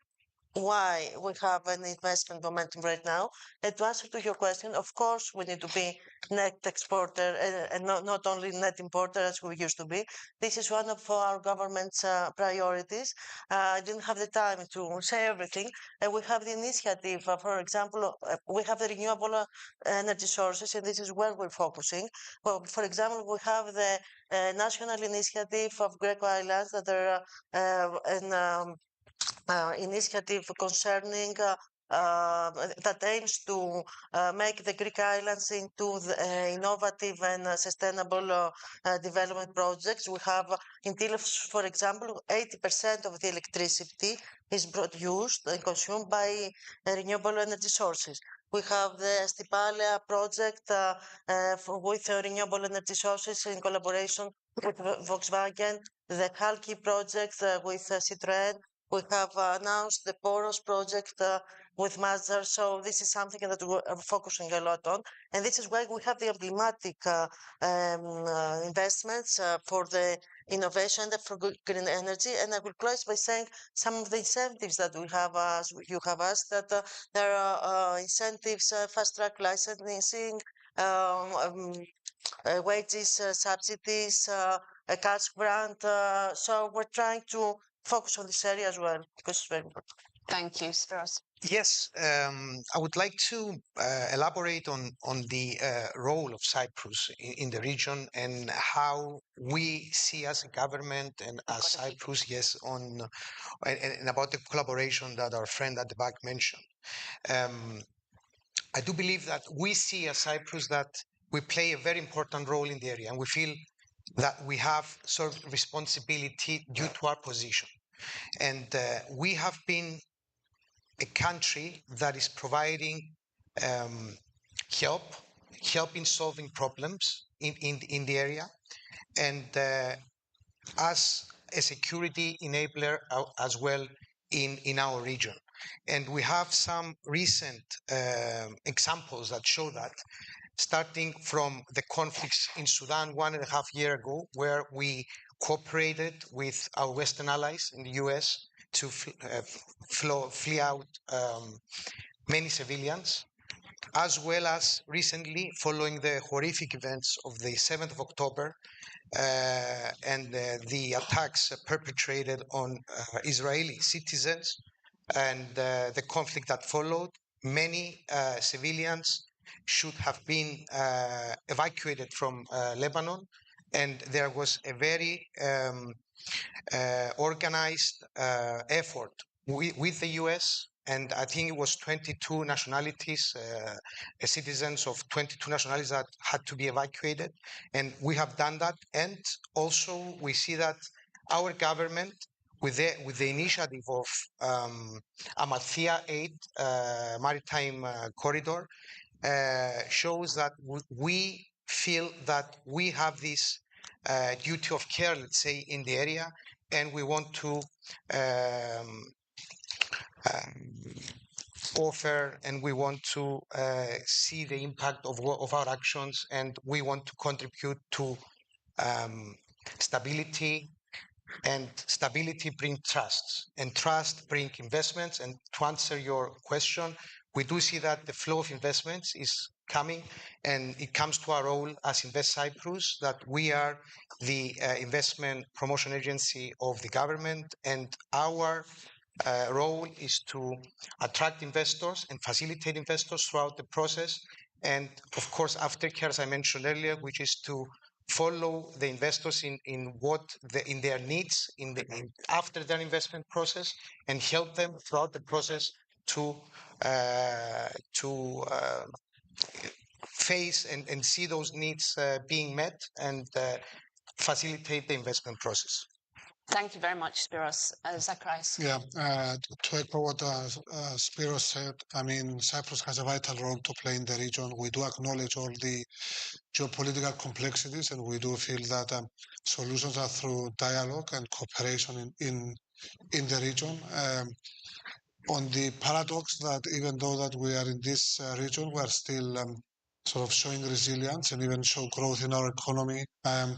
Speaker 5: why we have an investment momentum right now. And to answer to your question, of course, we need to be net exporter and not only net importer as we used to be. This is one of our government's priorities. I didn't have the time to say everything. And we have the initiative, for example, we have the renewable energy sources, and this is where we're focusing. Well, for example, we have the national initiative of Greek Islands that are initiative concerning that aims to make the Greek islands into the, innovative and sustainable development projects. We have in Tilos, for example, 80% of the electricity is produced and consumed by renewable energy sources. We have the Stipalea project with renewable energy sources in collaboration with Volkswagen, the Halki project with Citroën, We have announced the Poros project with Mazar, so this is something that we're focusing a lot on. And this is why we have the emblematic investments for the innovation and for green energy. And I will close by saying some of the incentives that we have, as you have asked, that there are incentives, fast-track licensing, wages, subsidies, a cash grant. So we're trying to focus on this area as well because it's very important.
Speaker 3: Thank you, Spiros.
Speaker 1: Yes, I would like to elaborate on the role of Cyprus in the region and how we see as a government and as Cyprus, yes, and about the collaboration that our friend at the back mentioned. I do believe that we see as Cyprus that we play a very important role in the area, and we feel that we have sort of responsibility due to our position. And we have been a country that is providing help in solving problems in the area, and as a security enabler as well in our region. And we have some recent examples that show that, starting from the conflicts in Sudan 1.5 years ago, where we cooperated with our Western allies in the US to flee out many civilians, as well as recently following the horrific events of the 7th of October and the attacks perpetrated on Israeli citizens and the conflict that followed. Many civilians should have been evacuated from Lebanon, and there was a very organized effort with the US, and I think it was 22 nationalities, citizens of 22 nationalities that had to be evacuated, and we have done that. And also we see that our government, with the initiative of Amalthea 8 maritime corridor, shows that we feel that we have this duty of care, let's say, in the area, and we want to offer, and we want to see the impact of our actions, and we want to contribute to stability, and stability brings trust, and trust brings investments. And to answer your question, we do see that the flow of investments is coming, and it comes to our role as Invest Cyprus, that we are the investment promotion agency of the government, and our role is to attract investors and facilitate investors throughout the process. And of course, aftercare, as I mentioned earlier, which is to follow the investors in their needs after their investment process, and help them throughout the process to face and see those needs being met, and facilitate the investment process.
Speaker 3: Thank you very much, Spiros. Zacharias.
Speaker 7: Yeah, to echo what Spiros said, I mean, Cyprus has a vital role to play in the region. We do acknowledge all the geopolitical complexities, and we do feel that solutions are through dialogue and cooperation in the region. On the paradox that even though that we are in this region, we are still sort of showing resilience and even show growth in our economy. I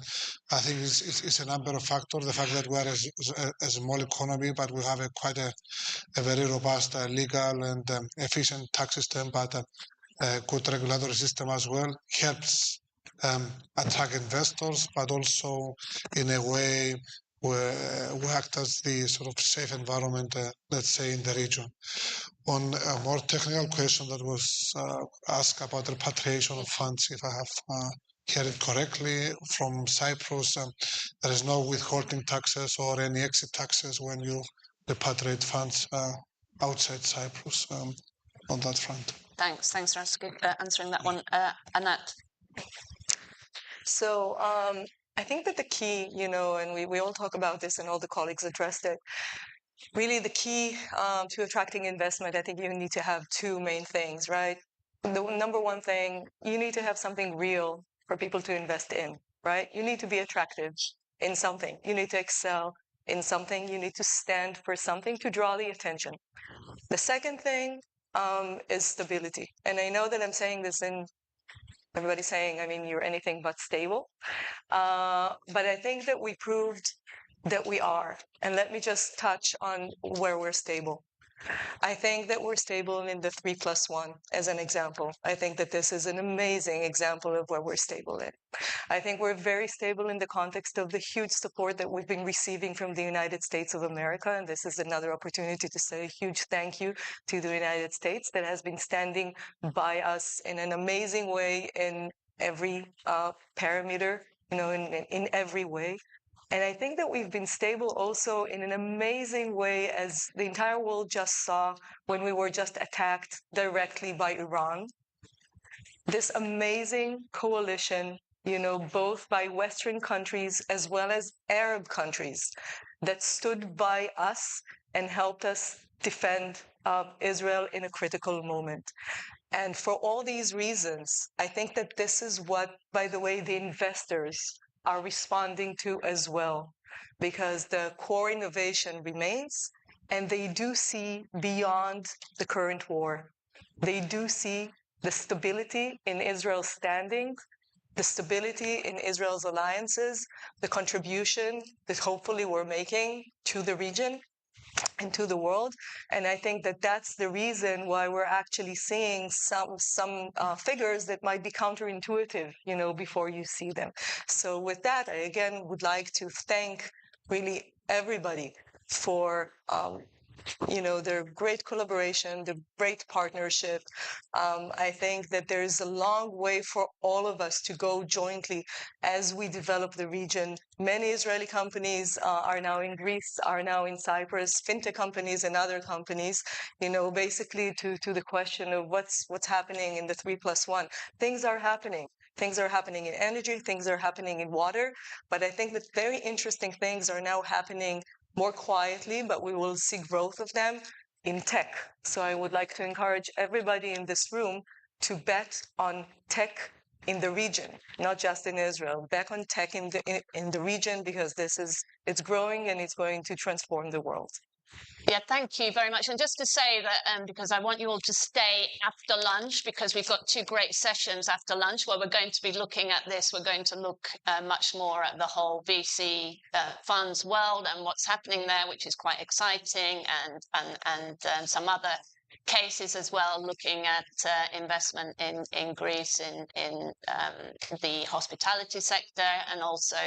Speaker 7: think it's a number of factors. The fact that we are a small economy, but we have quite a very robust legal and efficient tax system, but a good regulatory system as well, helps attract investors, but also in a way we act as the sort of safe environment, let's say, in the region. On a more technical question that was asked about repatriation of funds, if I have heard it correctly, from Cyprus, there is no withholding taxes or any exit taxes when you repatriate funds outside Cyprus on that front.
Speaker 3: Thanks for answering that one. Anat.
Speaker 8: So I think that the key, and we all talk about this and all the colleagues addressed it, really the key to attracting investment, I think you need to have two main things, right? The number one thing, you need to have something real for people to invest in, right? You need to be attractive in something. You need to excel in something, you need to stand for something to draw the attention. The second thing is stability. And I know that I'm saying this in everybody's saying, I mean, you're anything but stable. But I think that we proved that we are. And let me just touch on where we're stable. I think that we're stable in the 3+1 as an example. I think that this is an amazing example of where we're stable in. I think we're very stable in the context of the huge support that we've been receiving from the United States of America. And this is another opportunity to say a huge thank you to the United States that has been standing by us in an amazing way in every parameter, in every way. And I think that we've been stable also in an amazing way, as the entire world just saw when we were just attacked directly by Iran. This amazing coalition, both by Western countries as well as Arab countries, that stood by us and helped us defend Israel in a critical moment. And for all these reasons, I think that this is what, by the way, the investors are responding to as well, because the core innovation remains, and they do see beyond the current war. They do see the stability in Israel's standing, the stability in Israel's alliances, the contribution that hopefully we're making to the region and to the world. And I think that that's the reason why we're actually seeing some figures that might be counterintuitive, before you see them. So with that, I again would like to thank really everybody for their great collaboration, the great partnership. I think that there is a long way for all of us to go jointly as we develop the region. Many Israeli companies are now in Greece, are now in Cyprus, fintech companies and other companies, basically to the question of what's happening in the 3+1. Things are happening. Things are happening in energy, things are happening in water, but I think that very interesting things are now happening more quietly, but we will see growth of them in tech. So I would like to encourage everybody in this room to bet on tech in the region, not just in Israel. Bet on tech in the region, because it's growing and it's going to transform the world.
Speaker 3: Yeah, thank you very much. And just to say that, because I want you all to stay after lunch, because we've got two great sessions after lunch where we're going to be looking at this. We're going to look much more at the whole VC funds world and what's happening there, which is quite exciting, and some other cases as well, looking at investment in Greece in the hospitality sector, and also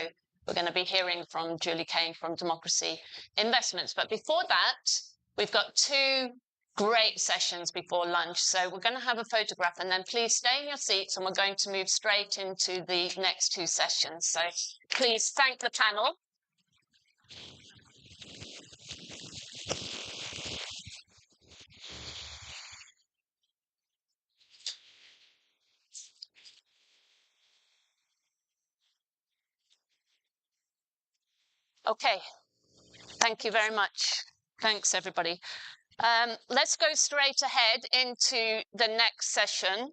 Speaker 3: we're going to be hearing from Julie Kane from Democracy Investments. But before that, we've got two great sessions before lunch. So we're going to have a photograph, and then please stay in your seats, and we're going to move straight into the next two sessions. So please thank the panel. Okay, thank you very much. Thanks, everybody. Let's go straight ahead into the next session.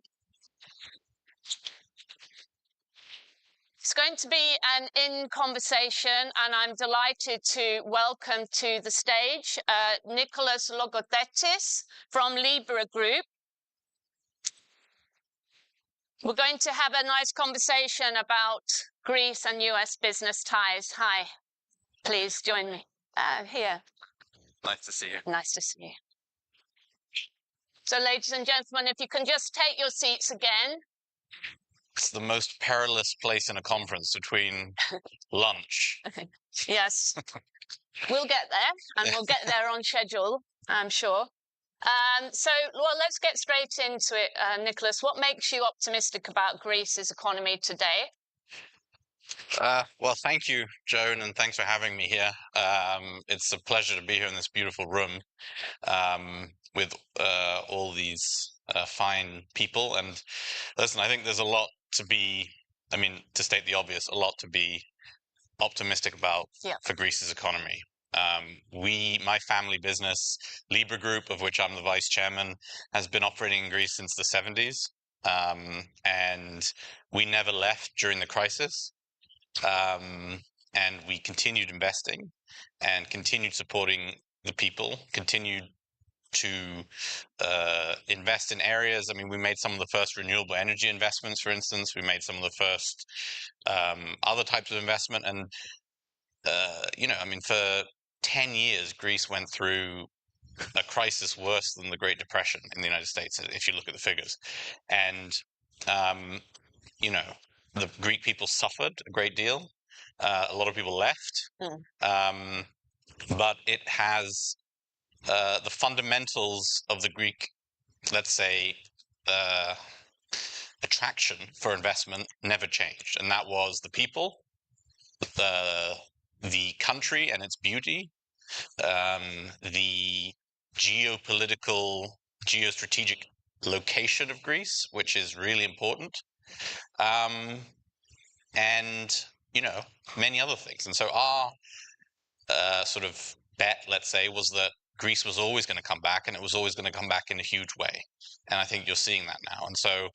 Speaker 3: It's going to be an in-conversation, and I'm delighted to welcome to the stage Nicholas Logothetis from Libra Group. We're going to have a nice conversation about Greece and US business ties. Hi. Please join me here.
Speaker 9: Nice to see you.
Speaker 3: Nice to see you. So, ladies and gentlemen, if you can just take your seats again.
Speaker 9: It's the most perilous place in a conference between lunch.
Speaker 3: Yes. We'll get there, and we'll get there on schedule, I'm sure. So, well, let's get straight into it, Nicholas. What makes you optimistic about Greece's economy today?
Speaker 9: Well, thank you, Joan, and thanks for having me here. It's a pleasure to be here in this beautiful room with all these fine people. And listen, I think there's a lot to be, to state the obvious, a lot to be optimistic about for Greece's economy. My family business, Libra Group, of which I'm the vice chairman, has been operating in Greece since the 70s. And we never left during the crisis. and we continued investing and continued supporting the people, continued to invest in areas. I mean, we made some of the first renewable energy investments, for instance. We made some of the first other types of investment. And, I mean, for 10 years, Greece went through a crisis worse than the Great Depression in the United States, if you look at the figures. And, the Greek people suffered a great deal. A lot of people left. But it has the fundamentals of the Greek, let's say, attraction for investment never changed. And that was the people, the country and its beauty, the geopolitical, geostrategic location of Greece, which is really important, and, many other things. And so our sort of bet, let's say, was that Greece was always going to come back, and it was always going to come back in a huge way. And I think you're seeing that now. And so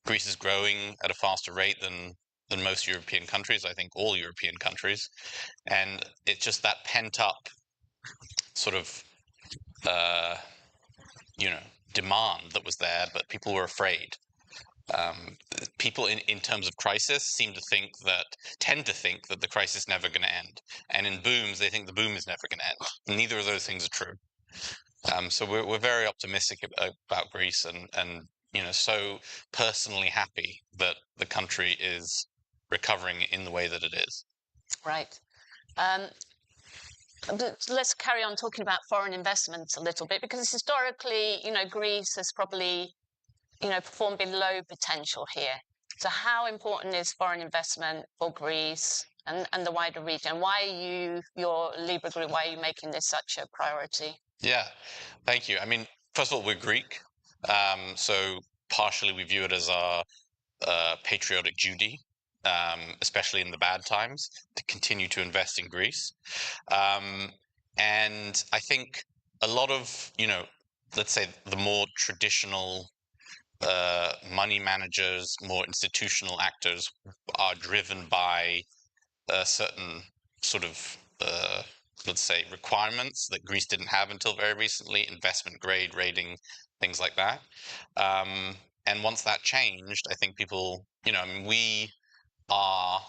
Speaker 9: Greece is growing at a faster rate than most European countries, I think all European countries. And it's just that pent up sort of, demand that was there, but people were afraid. People in terms of crisis tend to think that the crisis is never going to end. And in booms, they think the boom is never going to end. Neither of those things are true. So we're very optimistic about Greece and so personally happy that the country is recovering in the way that it is.
Speaker 3: Right. Let's carry on talking about foreign investments a little bit, because historically, Greece has probably performed below potential here. So how important is foreign investment for Greece and the wider region? Why are your Libra Group, why are you making this such a priority?
Speaker 9: Yeah, thank you. I mean, first of all, we're Greek. So partially we view it as our patriotic duty, especially in the bad times, to continue to invest in Greece. And I think a lot of, let's say the more traditional money managers, more institutional actors are driven by certain sort of, let's say, requirements that Greece didn't have until very recently, investment grade rating, things like that. And once that changed, I think people, we are,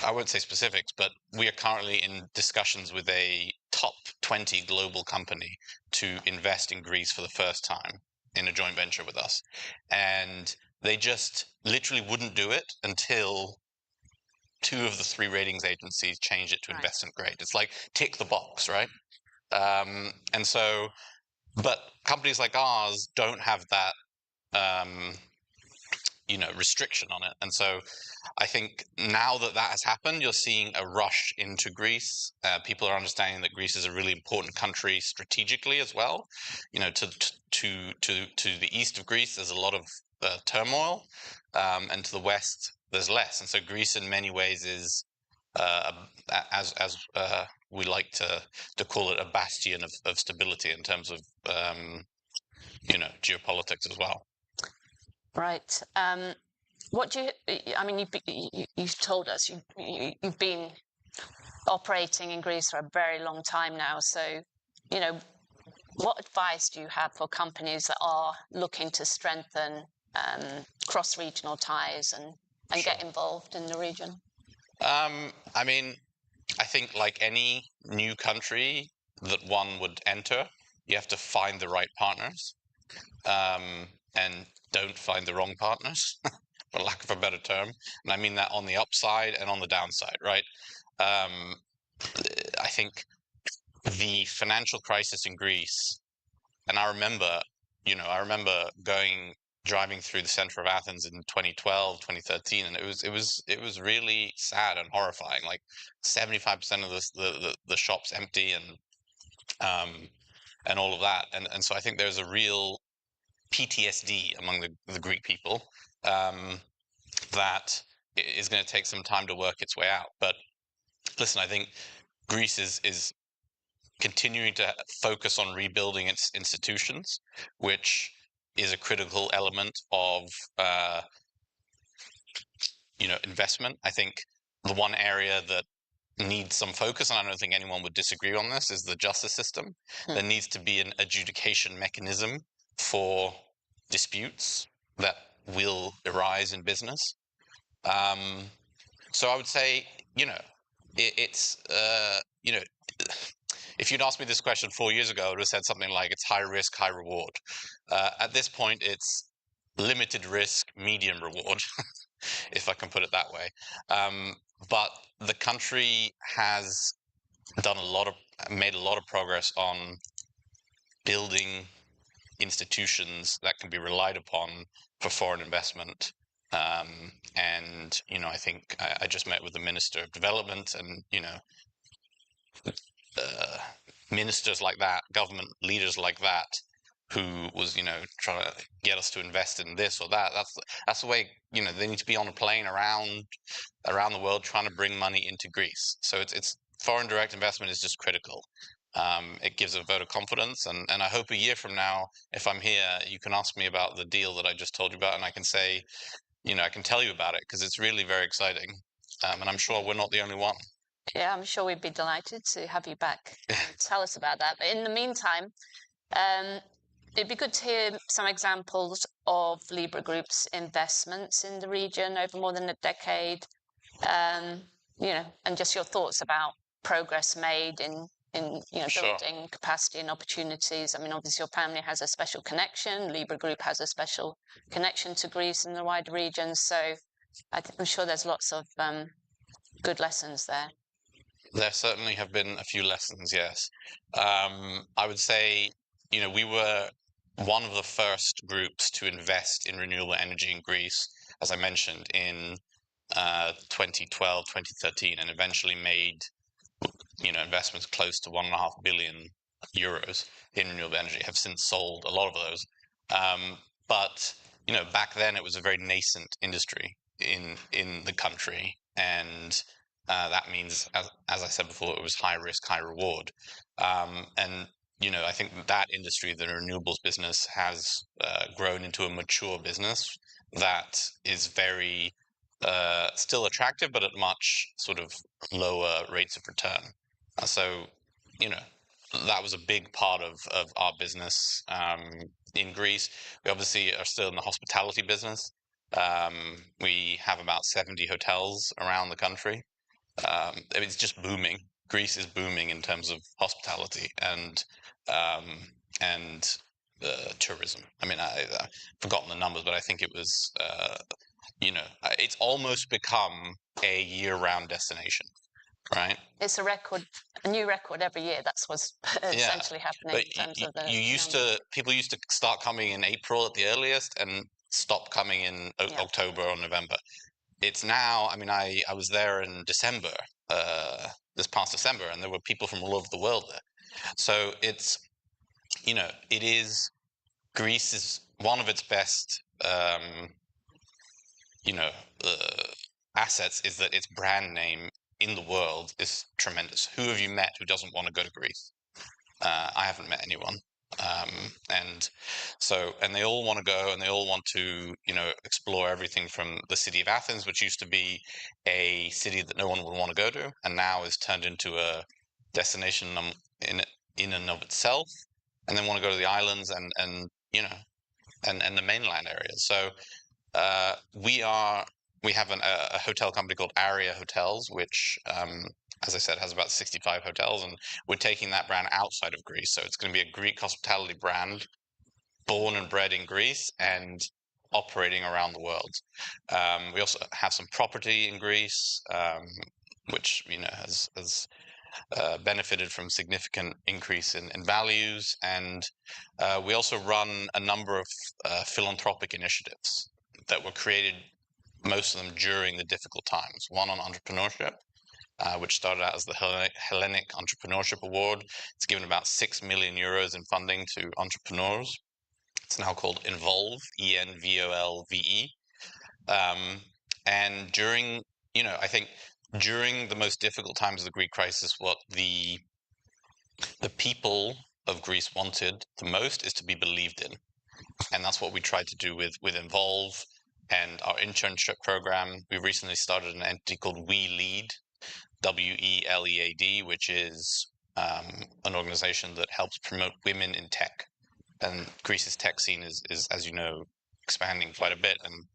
Speaker 9: I won't say specifics, but we are currently in discussions with a top 20 global company to invest in Greece for the first time in a joint venture with us. And they just literally wouldn't do it until 2 of the 3 ratings agencies changed it to investment grade. It's like tick the box, right? And so, but companies like ours don't have that, restriction on it. And so I think now that has happened, you're seeing a rush into Greece. People are understanding that Greece is a really important country strategically as well. To the east of Greece, there's a lot of turmoil, and to the west, there's less. And so Greece, in many ways, is as we like to call it, a bastion of stability in terms of geopolitics as well.
Speaker 3: Right. What do you've told us you've been operating in Greece for a very long time now. So, what advice do you have for companies that are looking to strengthen cross-regional ties and get involved in the region?
Speaker 9: I think like any new country that one would enter, you have to find the right partners, and don't find the wrong partners, for lack of a better term. And I mean that on the upside and on the downside, right? I think the financial crisis in Greece, and I remember driving through the center of Athens in 2012, 2013, and it was really sad and horrifying. Like 75% of the shops empty, and all of that. And so I think there's a real PTSD among the Greek people that is going to take some time to work its way out. But listen, I think Greece is continuing to focus on rebuilding its institutions, which is a critical element of investment. I think the one area that needs some focus, and I don't think anyone would disagree on this, is the justice system. There needs to be an adjudication mechanism for disputes that will arise in business. So I would say, it's if you'd asked me this question 4 years ago, I would have said something like it's high risk, high reward. At this point, it's limited risk, medium reward, if I can put it that way. But the country has made a lot of progress on building institutions that can be relied upon for foreign investment. And I think I just met with the Minister of Development, and ministers like that, government leaders like that, who was trying to get us to invest in this or that. That's the way they need to be on a plane around the world trying to bring money into Greece. So it's foreign direct investment is just critical. It gives a vote of confidence, and I hope a year from now, if I'm here, you can ask me about the deal that I just told you about, and I can say, I can tell you about it, because it's really very exciting, and I'm sure we're not the only one.
Speaker 3: Yeah, I'm sure we'd be delighted to have you back and tell us about that. But in the meantime, it'd be good to hear some examples of Libra Group's investments in the region over more than a decade, and just your thoughts about progress made in
Speaker 9: Sure.
Speaker 3: building capacity and opportunities. I mean, obviously your family has a special connection. Libra Group has a special connection to Greece and the wider region. So I'm sure there's lots of good lessons there.
Speaker 9: There certainly have been a few lessons, yes. I would say, we were one of the first groups to invest in renewable energy in Greece, as I mentioned, in 2012, 2013, and eventually made, investments close to 1.5 billion euros in renewable energy. Have since sold a lot of those. But, back then it was a very nascent industry in the country, and that means, as I said before, it was high risk, high reward. And I think that industry, the renewables business, has grown into a mature business that is very still attractive, but at much sort of lower rates of return. So, that was a big part of our business in Greece. We obviously are still in the hospitality business. We have about 70 hotels around the country. It's just booming. Greece is booming in terms of hospitality and tourism. I mean, I've forgotten the numbers, but I think it was, it's almost become a year-round destination, right?
Speaker 3: It's a new record every year. That's what's essentially happening in terms of the
Speaker 9: people used to start coming in April at the earliest and stop coming in October or November. It's now, I mean, I was there in December, this past December, and there were people from all over the world there. So it's, Greece is one of its best, assets is that its brand name in the world is tremendous. Who have you met who doesn't want to go to Greece? I haven't met anyone. And they all want to go, and they all want to, explore everything from the city of Athens, which used to be a city that no one would want to go to, and now is turned into a destination in and of itself, and then want to go to the islands and the mainland areas. So we have a hotel company called Aria Hotels, which, as I said, has about 65 hotels, and we're taking that brand outside of Greece. So it's going to be a Greek hospitality brand, born and bred in Greece and operating around the world. We also have some property in Greece, which has benefited from significant increase in values, and we also run a number of philanthropic initiatives that were created, most of them during the difficult times. One on entrepreneurship, which started out as the Hellenic Entrepreneurship Award. It's given about 6 million euros in funding to entrepreneurs. It's now called Envolve, ENVOLVE. And during, I think during the most difficult times of the Greek crisis, what the people of Greece wanted the most is to be believed in. And that's what we tried to do with Envolve. and our internship program. We recently started an entity called We Lead, WELEAD, which is an organization that helps promote women in tech. And Greece's tech scene is, as you know, expanding quite a bit, and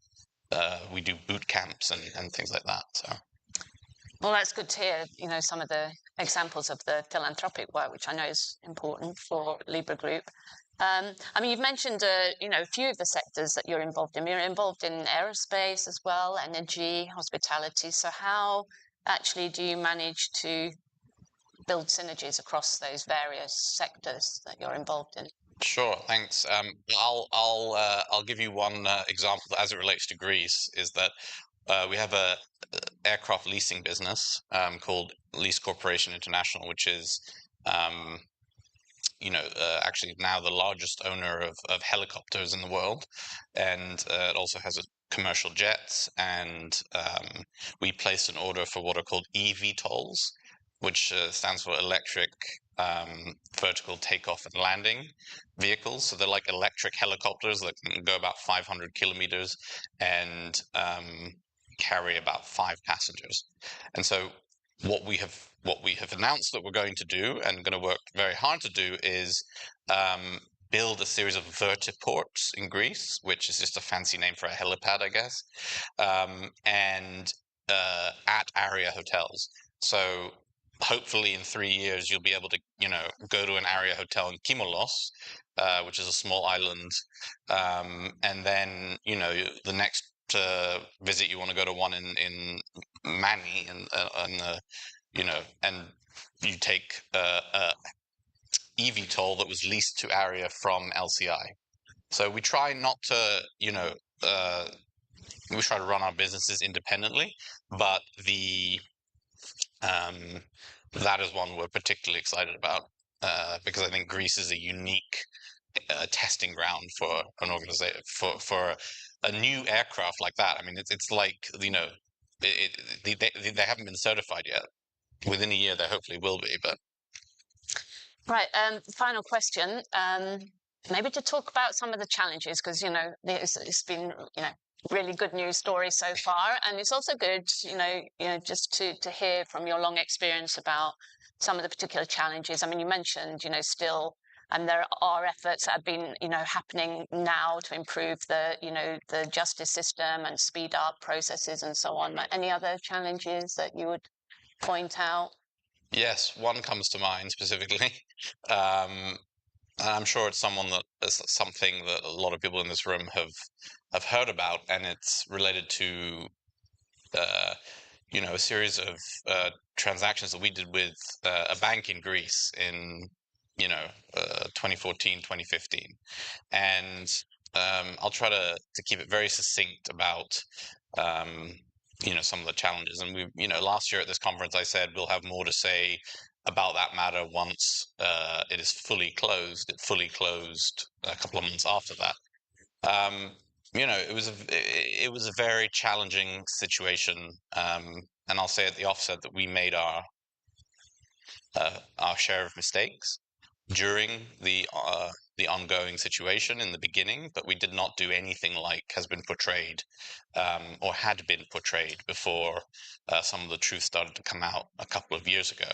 Speaker 9: we do boot camps and things like that. So.
Speaker 3: Well, that's good to hear, some of the examples of the philanthropic work, which I know is important for Libra Group. You've mentioned, a few of the sectors that you're involved in. You're involved in aerospace as well, energy, hospitality. So how actually do you manage to build synergies across those various sectors that you're involved in?
Speaker 9: Sure, thanks. I'll give you one example as it relates to Greece. Is that we have a aircraft leasing business called Lease Corporation International, which is actually now the largest owner of helicopters in the world, and it also has a commercial jets. And we placed an order for what are called eVTOLs, which stands for electric vertical takeoff and landing vehicles. So they're like electric helicopters that can go about 500 kilometers and carry about 5 passengers. And so what we have announced that we're going to do and going to work very hard to do is build a series of vertiports in Greece, which is just a fancy name for a helipad, I guess, and at area hotels. So hopefully in 3 years you'll be able to go to an area hotel in Kimolos, which is a small island, and then the next visit you want to go to one in Mani, and you take a eVTOL that was leased to Aria from LCI. So we try not to we try to run our businesses independently, but that is one we're particularly excited about because I think Greece is a unique testing ground for an organization for a new aircraft like that. I mean, it's like they haven't been certified yet. Within a year, they hopefully will be. But
Speaker 3: right, final question. Maybe to talk about some of the challenges, because it's been really good news story so far, and it's also good just to hear from your long experience about some of the particular challenges. I mean, you mentioned still, and there are efforts that have been happening now to improve the justice system and speed up processes and so on. But any other challenges that you would point out?
Speaker 9: Yes, one comes to mind specifically. And I'm sure it's something that a lot of people in this room have heard about, and it's related to a series of transactions that we did with a bank in Greece in 2014, 2015, and I'll try to keep it very succinct about some of the challenges. And we last year at this conference I said we'll have more to say about that matter once it is fully closed. It fully closed a couple of months after that. It was a very challenging situation, and I'll say at the offset that we made our share of mistakes during the ongoing situation in the beginning, but we did not do anything like has been portrayed or had been portrayed before some of the truth started to come out a couple of years ago.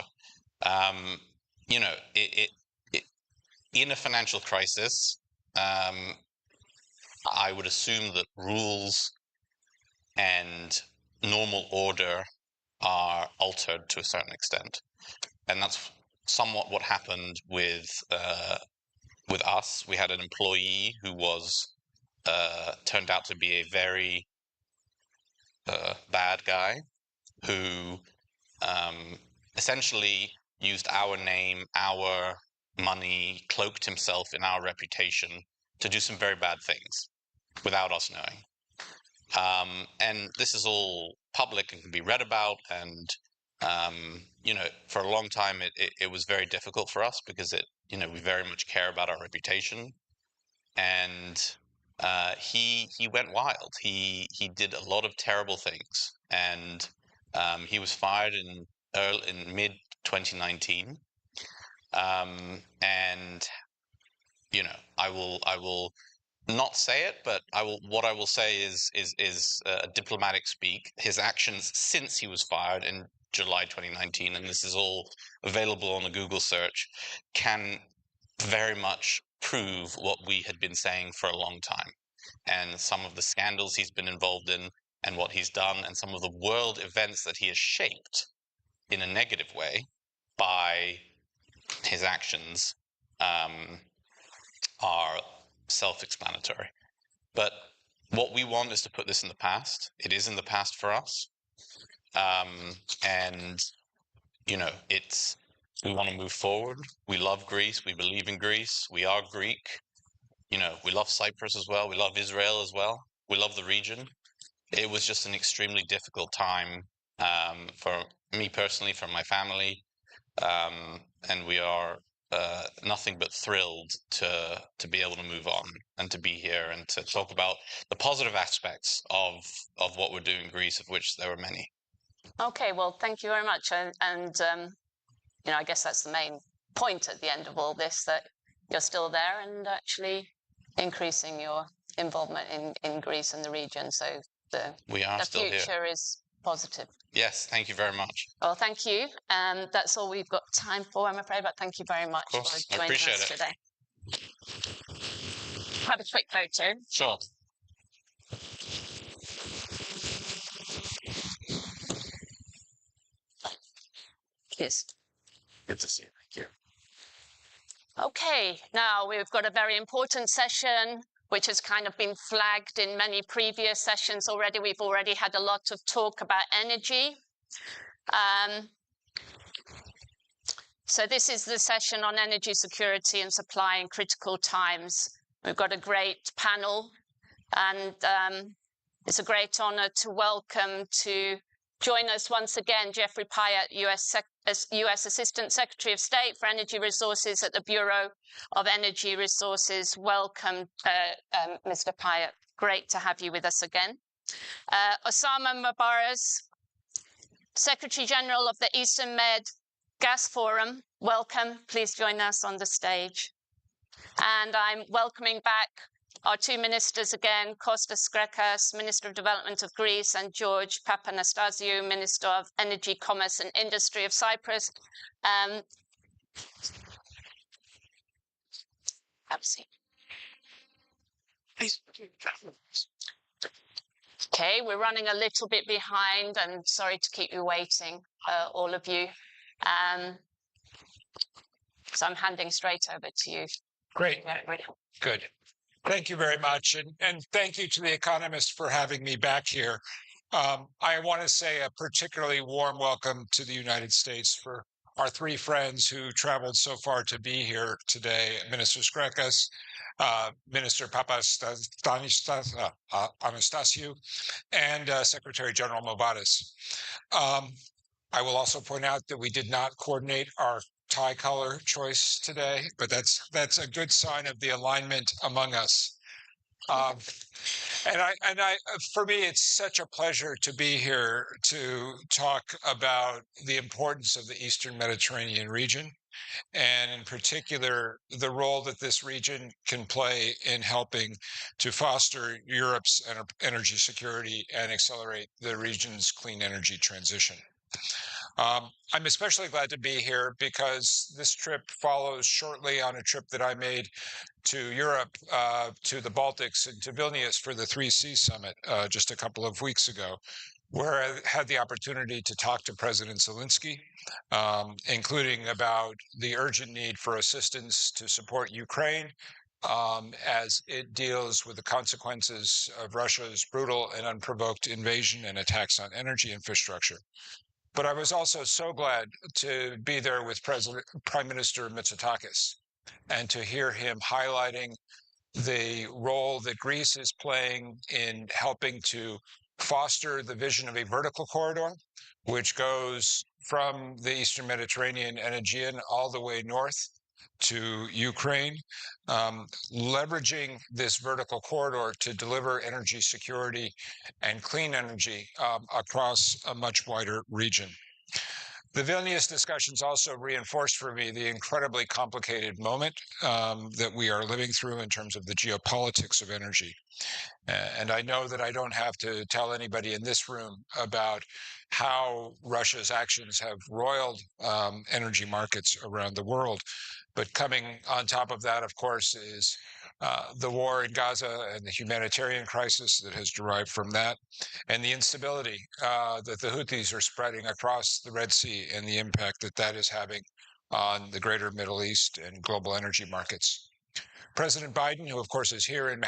Speaker 9: In a financial crisis, I would assume that rules and normal order are altered to a certain extent, and that's somewhat what happened with us. We had an employee who was turned out to be a very bad guy who essentially used our name, our money, cloaked himself in our reputation to do some very bad things without us knowing. And this is all public and can be read about. And, for a long time, it was very difficult for us because we very much care about our reputation. And he went wild. He did a lot of terrible things. And he was fired in mid 2019. And I will not say it, but I will. What I will say is diplomatic speak. His actions since he was fired in July 2019, and this is all available on a Google search, can very much prove what we had been saying for a long time. And some of the scandals he's been involved in, and what he's done, and some of the world events that he has shaped in a negative way by his actions, are self-explanatory. But what we want is to put this in the past. It is in the past for us. And, you know, we want to move forward. We love Greece. We believe in Greece. We are Greek. You know, we love Cyprus as well. We love Israel as well. We love the region. It was just an extremely difficult time for me personally, for my family. And we are nothing but thrilled to be able to move on and to be here and to talk about the positive aspects of what we're doing in Greece, of which there were many.
Speaker 3: Okay, well, thank you very much. And you know, I guess that's the main point at the end of all this, that you're still there and actually increasing your involvement in Greece and the region. So the future is positive.
Speaker 9: Yes, thank you very much.
Speaker 3: Well, thank you. That's all we've got time for, I'm afraid, but thank you very much for joining us today. Have a quick photo.
Speaker 9: Sure.
Speaker 3: Yes.
Speaker 9: Good to see you. Thank you.
Speaker 3: Okay, now we've got a very important session, which has kind of been flagged in many previous sessions already. We've already had a lot of talk about energy. So this is the session on energy security and supply in critical times. We've got a great panel, and it's a great honor to welcome to join us once again Jeffrey Pyatt, U.S. Assistant Secretary of State for Energy Resources at the Bureau of Energy Resources. Welcome, Mr. Pyatt. Great to have you with us again. Osama Mabaraz, Secretary General of the Eastern Med Gas Forum. Welcome. Please join us on the stage. And I'm welcoming back our two ministers again, Kostas Skrekas, Minister of Development of Greece, and George Papanastasiou, Minister of Energy, Commerce and Industry of Cyprus. Have a seat. Please. Okay, we're running a little bit behind, and sorry to keep you waiting, all of you. So I'm handing straight over to you.
Speaker 15: Great. Good. Thank you very much. And thank you to The Economist for having me back here. I want to say a particularly warm welcome to the United States for our three friends who traveled so far to be here today, Minister Skrekas, Minister Papanastasiou, and Secretary General Mabaraz. I will also point out that we did not coordinate our tie color choice today, but that's a good sign of the alignment among us. For me, it's such a pleasure to be here to talk about the importance of the Eastern Mediterranean region, and in particular, the role that this region can play in helping to foster Europe's energy security and accelerate the region's clean energy transition. I'm especially glad to be here because this trip follows shortly on a trip that I made to Europe, to the Baltics, and to Vilnius for the 3C Summit just a couple of weeks ago, where I had the opportunity to talk to President Zelensky, including about the urgent need for assistance to support Ukraine as it deals with the consequences of Russia's brutal and unprovoked invasion and attacks on energy infrastructure. But I was also so glad to be there with Prime Minister Mitsotakis and to hear him highlighting the role that Greece is playing in helping to foster the vision of a vertical corridor, which goes from the Eastern Mediterranean and Aegean all the way north to Ukraine, leveraging this vertical corridor to deliver energy security and clean energy across a much wider region. The Vilnius discussions also reinforced for me the incredibly complicated moment that we are living through in terms of the geopolitics of energy. And I know that I don't have to tell anybody in this room about how Russia's actions have roiled energy markets around the world. But coming on top of that, of course, is the war in Gaza and the humanitarian crisis that has derived from that, and the instability that the Houthis are spreading across the Red Sea and the impact that that is having on the greater Middle East and global energy markets. President Biden, who of course is here in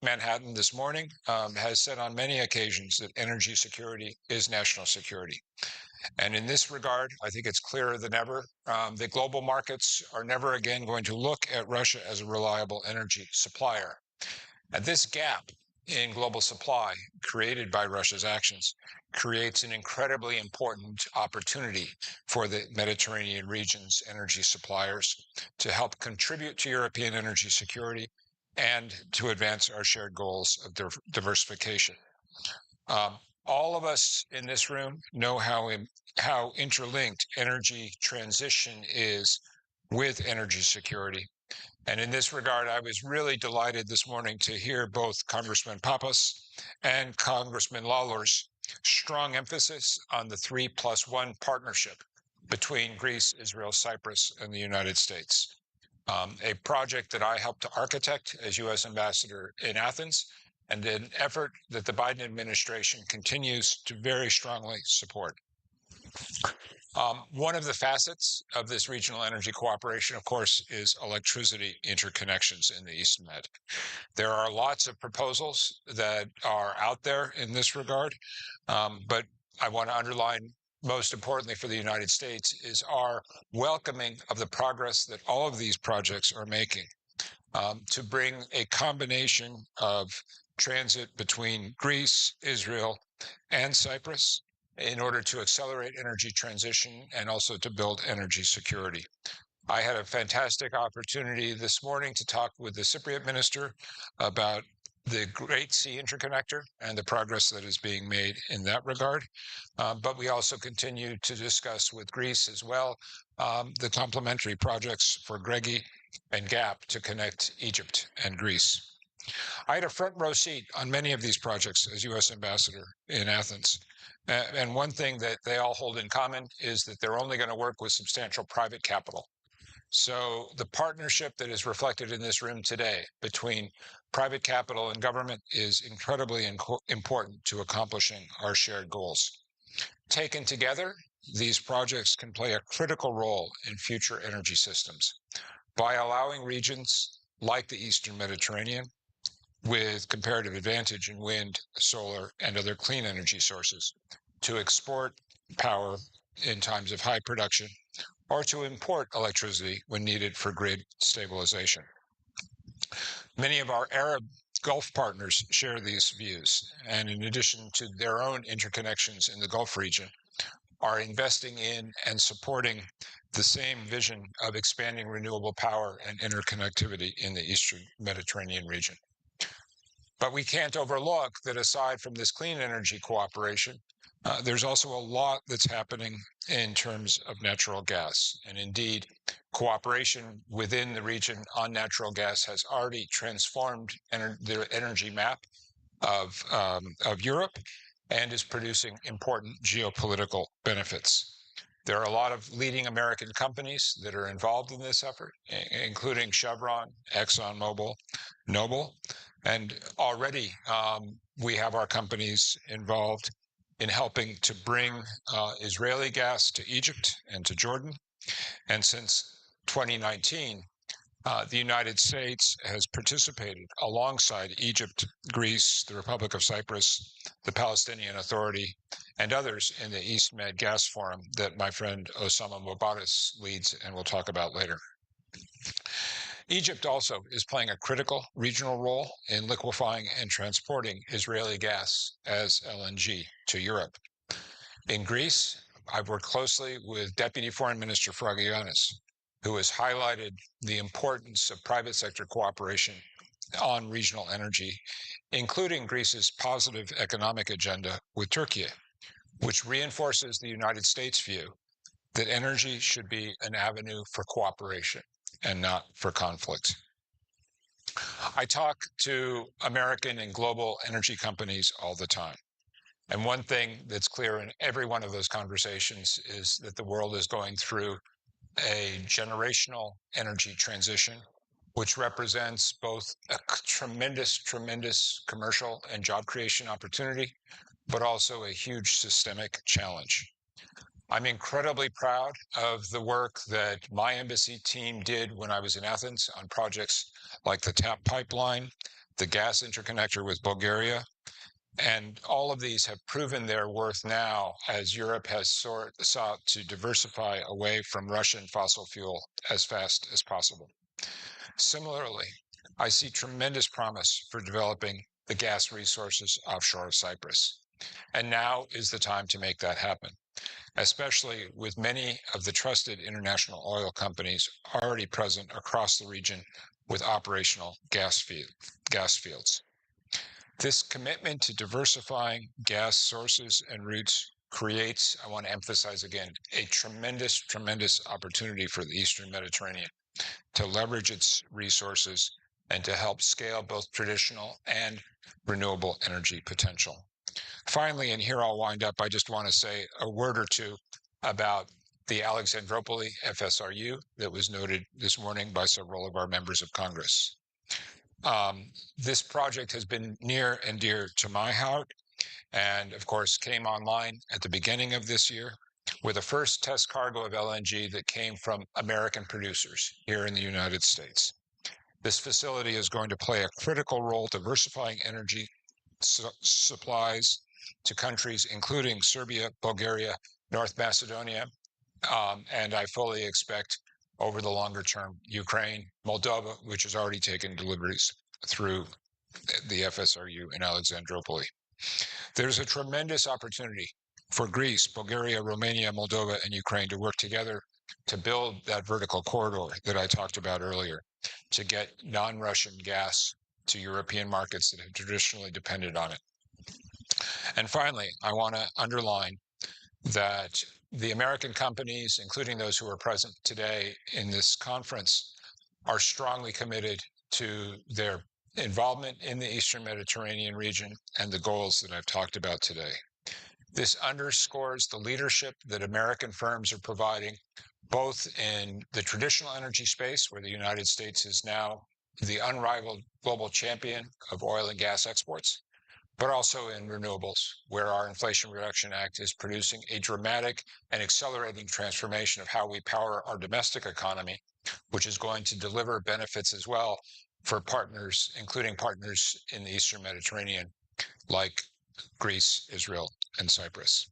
Speaker 15: Manhattan this morning, has said on many occasions that energy security is national security. And in this regard, I think it's clearer than ever that global markets are never again going to look at Russia as a reliable energy supplier. And this gap in global supply created by Russia's actions creates an incredibly important opportunity for the Mediterranean region's energy suppliers to help contribute to European energy security and to advance our shared goals of diversification. All of us in this room know how interlinked energy transition is with energy security. And in this regard, I was really delighted this morning to hear both Congressman Pappas and Congressman Lawler's strong emphasis on the 3+1 partnership between Greece, Israel, Cyprus, and the United States. A project that I helped to architect as U.S. Ambassador in Athens, and an effort that the Biden administration continues to very strongly support. One of the facets of this regional energy cooperation, of course, is electricity interconnections in the East Med. There are lots of proposals that are out there in this regard, but I want to underline, most importantly for the United States, is our welcoming of the progress that all of these projects are making to bring a combination of transit between Greece, Israel, and Cyprus in order to accelerate energy transition and also to build energy security. I had a fantastic opportunity this morning to talk with the Cypriot minister about the Great Sea Interconnector and the progress that is being made in that regard. But we also continue to discuss with Greece as well the complementary projects for GREGI and GAP to connect Egypt and Greece. I had a front row seat on many of these projects as U.S. Ambassador in Athens. And one thing that they all hold in common is that they're only going to work with substantial private capital. So the partnership that is reflected in this room today between private capital and government is incredibly important to accomplishing our shared goals. Taken together, these projects can play a critical role in future energy systems by allowing regions like the Eastern Mediterranean with comparative advantage in wind, solar, and other clean energy sources to export power in times of high production or to import electricity when needed for grid stabilization. Many of our Arab Gulf partners share these views, and in addition to their own interconnections in the Gulf region, are investing in and supporting the same vision of expanding renewable power and interconnectivity in the Eastern Mediterranean region. But we can't overlook that aside from this clean energy cooperation, there's also a lot that's happening in terms of natural gas. And indeed, cooperation within the region on natural gas has already transformed the energy map of Europe and is producing important geopolitical benefits. There are a lot of leading American companies that are involved in this effort, including Chevron, ExxonMobil, Noble. And already we have our companies involved in helping to bring Israeli gas to Egypt and to Jordan. And since 2019, the United States has participated alongside Egypt, Greece, the Republic of Cyprus, the Palestinian Authority, and others in the East Med Gas Forum that my friend Osama Mubarak leads and we'll talk about later. Egypt also is playing a critical regional role in liquefying and transporting Israeli gas as LNG to Europe. In Greece, I've worked closely with Deputy Foreign Minister Fragionis, who has highlighted the importance of private sector cooperation on regional energy, including Greece's positive economic agenda with Turkey, which reinforces the United States' view that energy should be an avenue for cooperation and not for conflict. I talk to American and global energy companies all the time. And one thing that's clear in every one of those conversations is that the world is going through a generational energy transition, which represents both a tremendous commercial and job creation opportunity, but also a huge systemic challenge. I'm incredibly proud of the work that my embassy team did when I was in Athens on projects like the TAP pipeline, the gas interconnector with Bulgaria, and all of these have proven their worth now as Europe has sought to diversify away from Russian fossil fuel as fast as possible. Similarly, I see tremendous promise for developing the gas resources offshore Cyprus. And now is the time to make that happen, especially with many of the trusted international oil companies already present across the region with operational gas fields. This commitment to diversifying gas sources and routes creates, I want to emphasize again, a tremendous opportunity for the Eastern Mediterranean to leverage its resources and to help scale both traditional and renewable energy potential. Finally, and here I'll wind up, I just want to say a word or two about the Alexandropoli FSRU that was noted this morning by several of our members of Congress. This project has been near and dear to my heart, and of course came online at the beginning of this year with the first test cargo of LNG that came from American producers here in the United States. This facility is going to play a critical role diversifying energy supplies to countries including Serbia, Bulgaria, North Macedonia, and I fully expect over the longer term, Ukraine, Moldova, which has already taken deliveries through the FSRU in Alexandropoli. There's a tremendous opportunity for Greece, Bulgaria, Romania, Moldova, and Ukraine to work together to build that vertical corridor that I talked about earlier, to get non-Russian gas to European markets that have traditionally depended on it. And finally, I want to underline that the American companies, including those who are present today in this conference, are strongly committed to their involvement in the Eastern Mediterranean region and the goals that I've talked about today. This underscores the leadership that American firms are providing, both in the traditional energy space, where the United States is now the unrivaled global champion of oil and gas exports, but also in renewables, where our Inflation Reduction Act is producing a dramatic and accelerating transformation of how we power our domestic economy, which is going to deliver benefits as well for partners, including partners in the Eastern Mediterranean, like Greece, Israel, and Cyprus.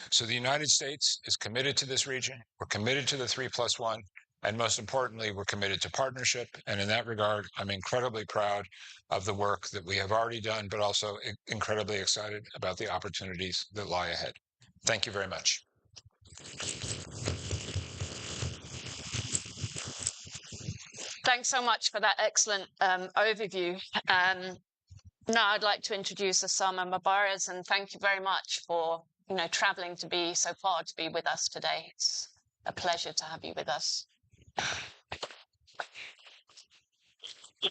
Speaker 15: So the United States is committed to this region. We're committed to the 3+1. And most importantly, we're committed to partnership. And in that regard, I'm incredibly proud of the work that we have already done, but also incredibly excited about the opportunities that lie ahead. Thank you very much.
Speaker 3: Thanks so much for that excellent overview. Now I'd like to introduce Osama Mabaraz, and thank you very much for traveling to be so far to be with us today. It's a pleasure to have you with us.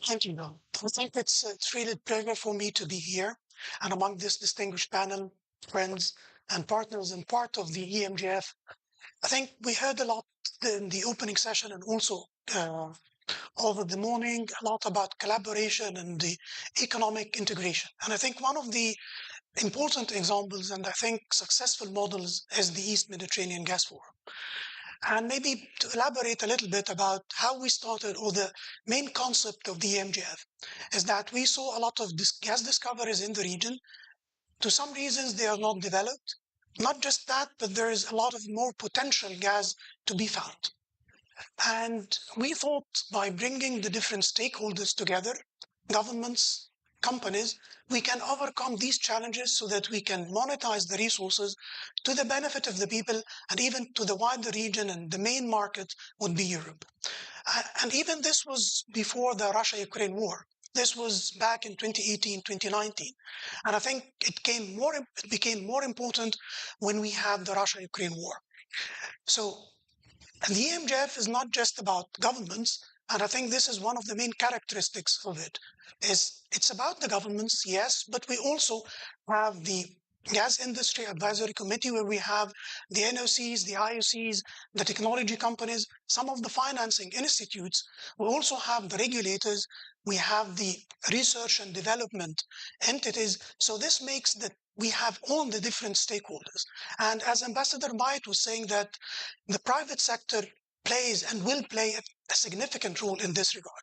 Speaker 16: Thank you, Bill. I think it's really a pleasure for me to be here and among this distinguished panel, friends and partners and part of the EMGF. I think we heard a lot in the opening session and also over the morning, a lot about collaboration and the economic integration. And I think one of the important examples and I think successful models is the East Mediterranean Gas Forum. And maybe to elaborate a little bit about how we started, or the main concept of the EMGF, is that we saw a lot of gas discoveries in the region. To some reasons, they are not developed. Not just that, but there is a lot of more potential gas to be found. And we thought by bringing the different stakeholders together, governments, companies, we can overcome these challenges so that we can monetize the resources to the benefit of the people and even to the wider region, and the main market would be Europe. And even this was before the Russia-Ukraine war. This was back in 2018, 2019. And I think it became more important when we had the Russia-Ukraine war. So the EMJF is not just about governments, and I think this is one of the main characteristics of it. It's about the governments, yes, but we also have the Gas Industry Advisory Committee, where we have the NOCs, the IOCs, the technology companies, some of the financing institutes. We also have the regulators. We have the research and development entities. So this makes that we have all the different stakeholders. And as Ambassador Bayat was saying, that the private sector plays and will play a significant role in this regard.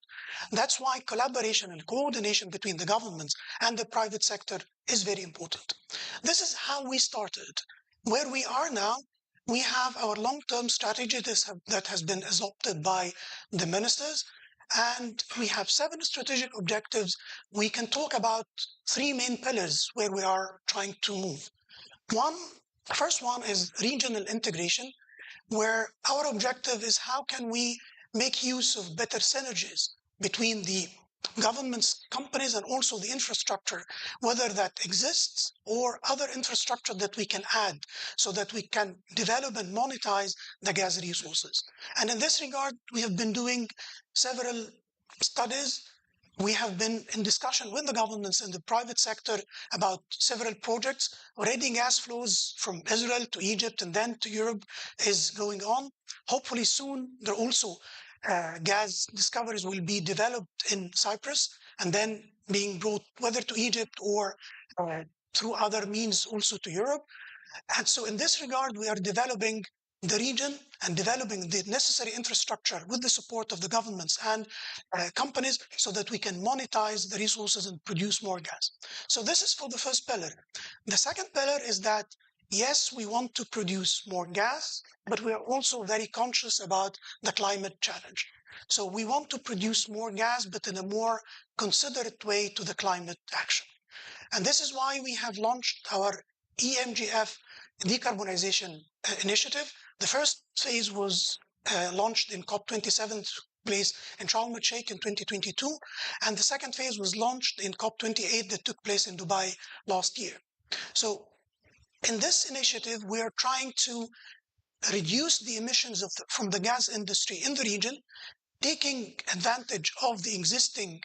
Speaker 16: That's why collaboration and coordination between the governments and the private sector is very important. This is how we started. Where we are now, we have our long-term strategy that has been adopted by the ministers, and we have 7 strategic objectives. We can talk about 3 main pillars where we are trying to move. First one is regional integration, where our objective is how can we make use of better synergies between the government's companies and also the infrastructure, whether that exists or other infrastructure that we can add so that we can develop and monetize the gas resources. And in this regard, we have been doing several studies. We have been in discussion with the governments and the private sector about several projects. Already gas flows from Israel to Egypt and then to Europe is going on. Hopefully soon, there also gas discoveries will be developed in Cyprus and then being brought whether to Egypt or through other means also to Europe. And so in this regard, we are developing the region and developing the necessary infrastructure with the support of the governments and companies so that we can monetize the resources and produce more gas. So this is for the first pillar. The second pillar is that, yes, we want to produce more gas, but we are also very conscious about the climate challenge. So we want to produce more gas, but in a more considerate way to the climate action. And this is why we have launched our EMGF decarbonization initiative. The first phase was launched in COP27, place in Sharm el-Sheikh in 2022, and the second phase was launched in COP28 that took place in Dubai last year. So in this initiative, we are trying to reduce the emissions from the gas industry in the region, taking advantage of the existing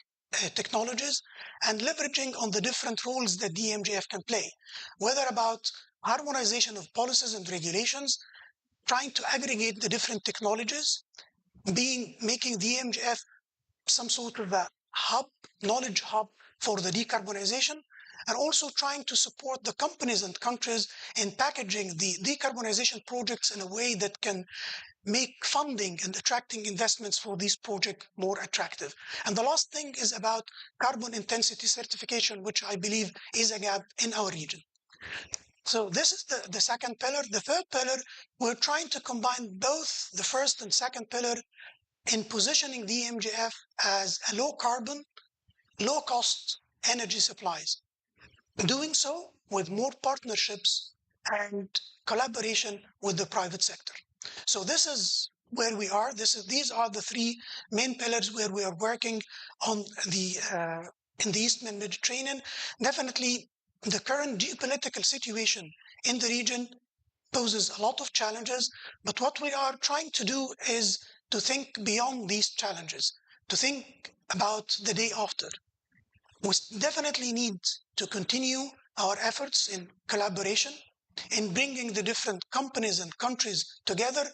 Speaker 16: technologies and leveraging on the different roles that the EMJF can play, whether about harmonization of policies and regulations, trying to aggregate the different technologies, making the EMJF some sort of a hub, knowledge hub for the decarbonization, and also trying to support the companies and countries in packaging the decarbonization projects in a way that can make funding and attracting investments for these projects more attractive. And the last thing is about carbon intensity certification, which I believe is a gap in our region. So this is the second pillar. The third pillar, we're trying to combine both the first and second pillar in positioning the EMJF as a low carbon, low cost energy supplies. Doing so with more partnerships and collaboration with the private sector. So this is where we are. These are the 3 main pillars where we are working on in the Eastern Mediterranean. Definitely, the current geopolitical situation in the region poses a lot of challenges, but what we are trying to do is to think beyond these challenges, to think about the day after. We definitely need to continue our efforts in collaboration, in bringing the different companies and countries together,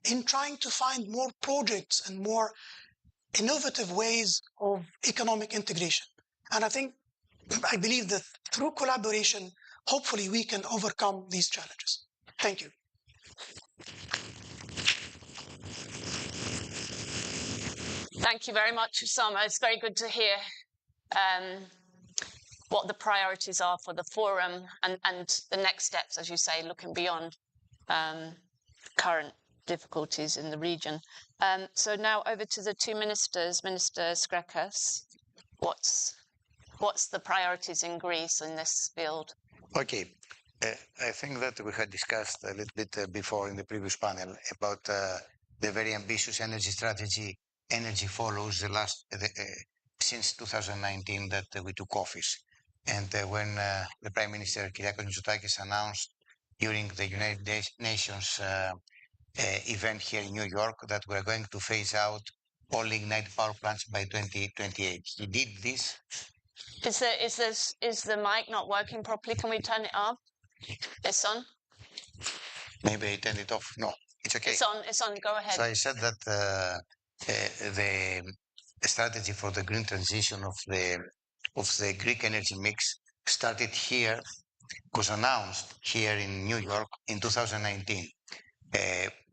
Speaker 16: in trying to find more projects and more innovative ways of economic integration. And I believe that through collaboration, hopefully we can overcome these challenges. Thank you.
Speaker 3: Thank you very much, Osama. It's very good to hear what the priorities are for the forum and the next steps, as you say, looking beyond current difficulties in the region. So now over to the 2 ministers. Minister Skrekas, what's the priorities in Greece in this field?
Speaker 17: Okay. I think that we had discussed a little bit before in the previous panel about the very ambitious energy strategy. Energy follows since 2019 that we took office. And when the Prime Minister Kyriakos Mitsotakis announced during the United Nations event here in New York that we're going to phase out all lignite power plants by 2028. He did this.
Speaker 3: Is the mic not working properly? Can we turn it off? It's on.
Speaker 17: Maybe I turned it off. No, it's okay.
Speaker 3: It's on. It's on. Go ahead.
Speaker 17: So I said that the strategy for the green transition of the Greek energy mix started here, was announced here in New York in 2019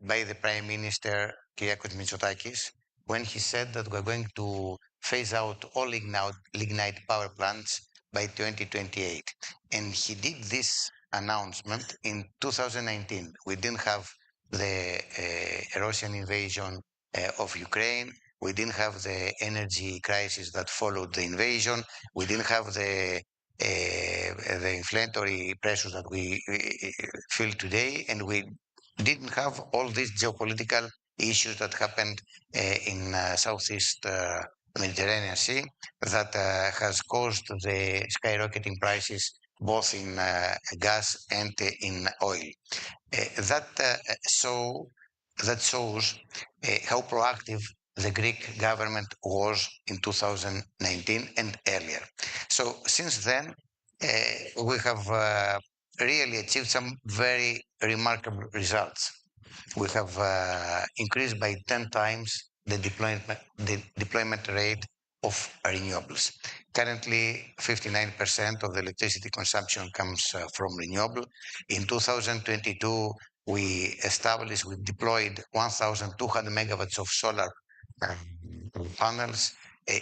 Speaker 17: by the Prime Minister Kyriakos Mitsotakis, when he said that we're going to phase out all lignite power plants by 2028. And he did this announcement in 2019. We didn't have the Russian invasion of Ukraine. We didn't have the energy crisis that followed the invasion. We didn't have the inflationary pressures that we feel today, and we didn't have all these geopolitical issues that happened in Southeast Mediterranean Sea that has caused the skyrocketing prices both in gas and in oil. That shows how proactive the Greek government was in 2019 and earlier. So since then, we have really achieved some very remarkable results. We have increased by 10 times the deployment rate of renewables. Currently, 59% of the electricity consumption comes from renewable. In 2022, we deployed 1,200 megawatts of solar panels.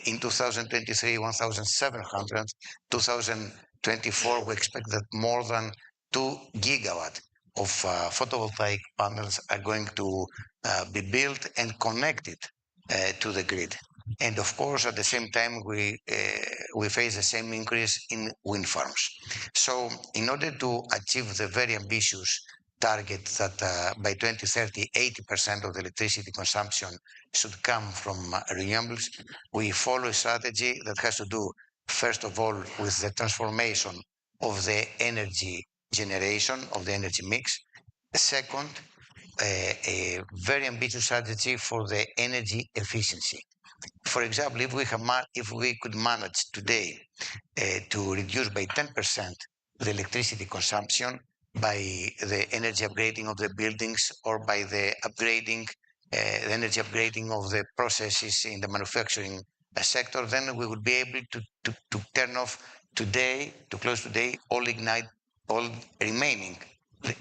Speaker 17: In 2023, 1,700. 2024, we expect that more than 2 gigawatts of photovoltaic panels are going to be built and connected to the grid. And of course, at the same time, we face the same increase in wind farms. So in order to achieve the very ambitious target that by 2030, 80% of the electricity consumption should come from renewables, we follow a strategy that has to do, first of all, with the transformation of the energy generation, of the energy mix. Second, a very ambitious strategy for the energy efficiency. For example, if we could manage today to reduce by 10% the electricity consumption by the energy upgrading of the buildings or by the energy upgrading of the processes in the manufacturing sector, then we would be able to turn off today, to close today, all remaining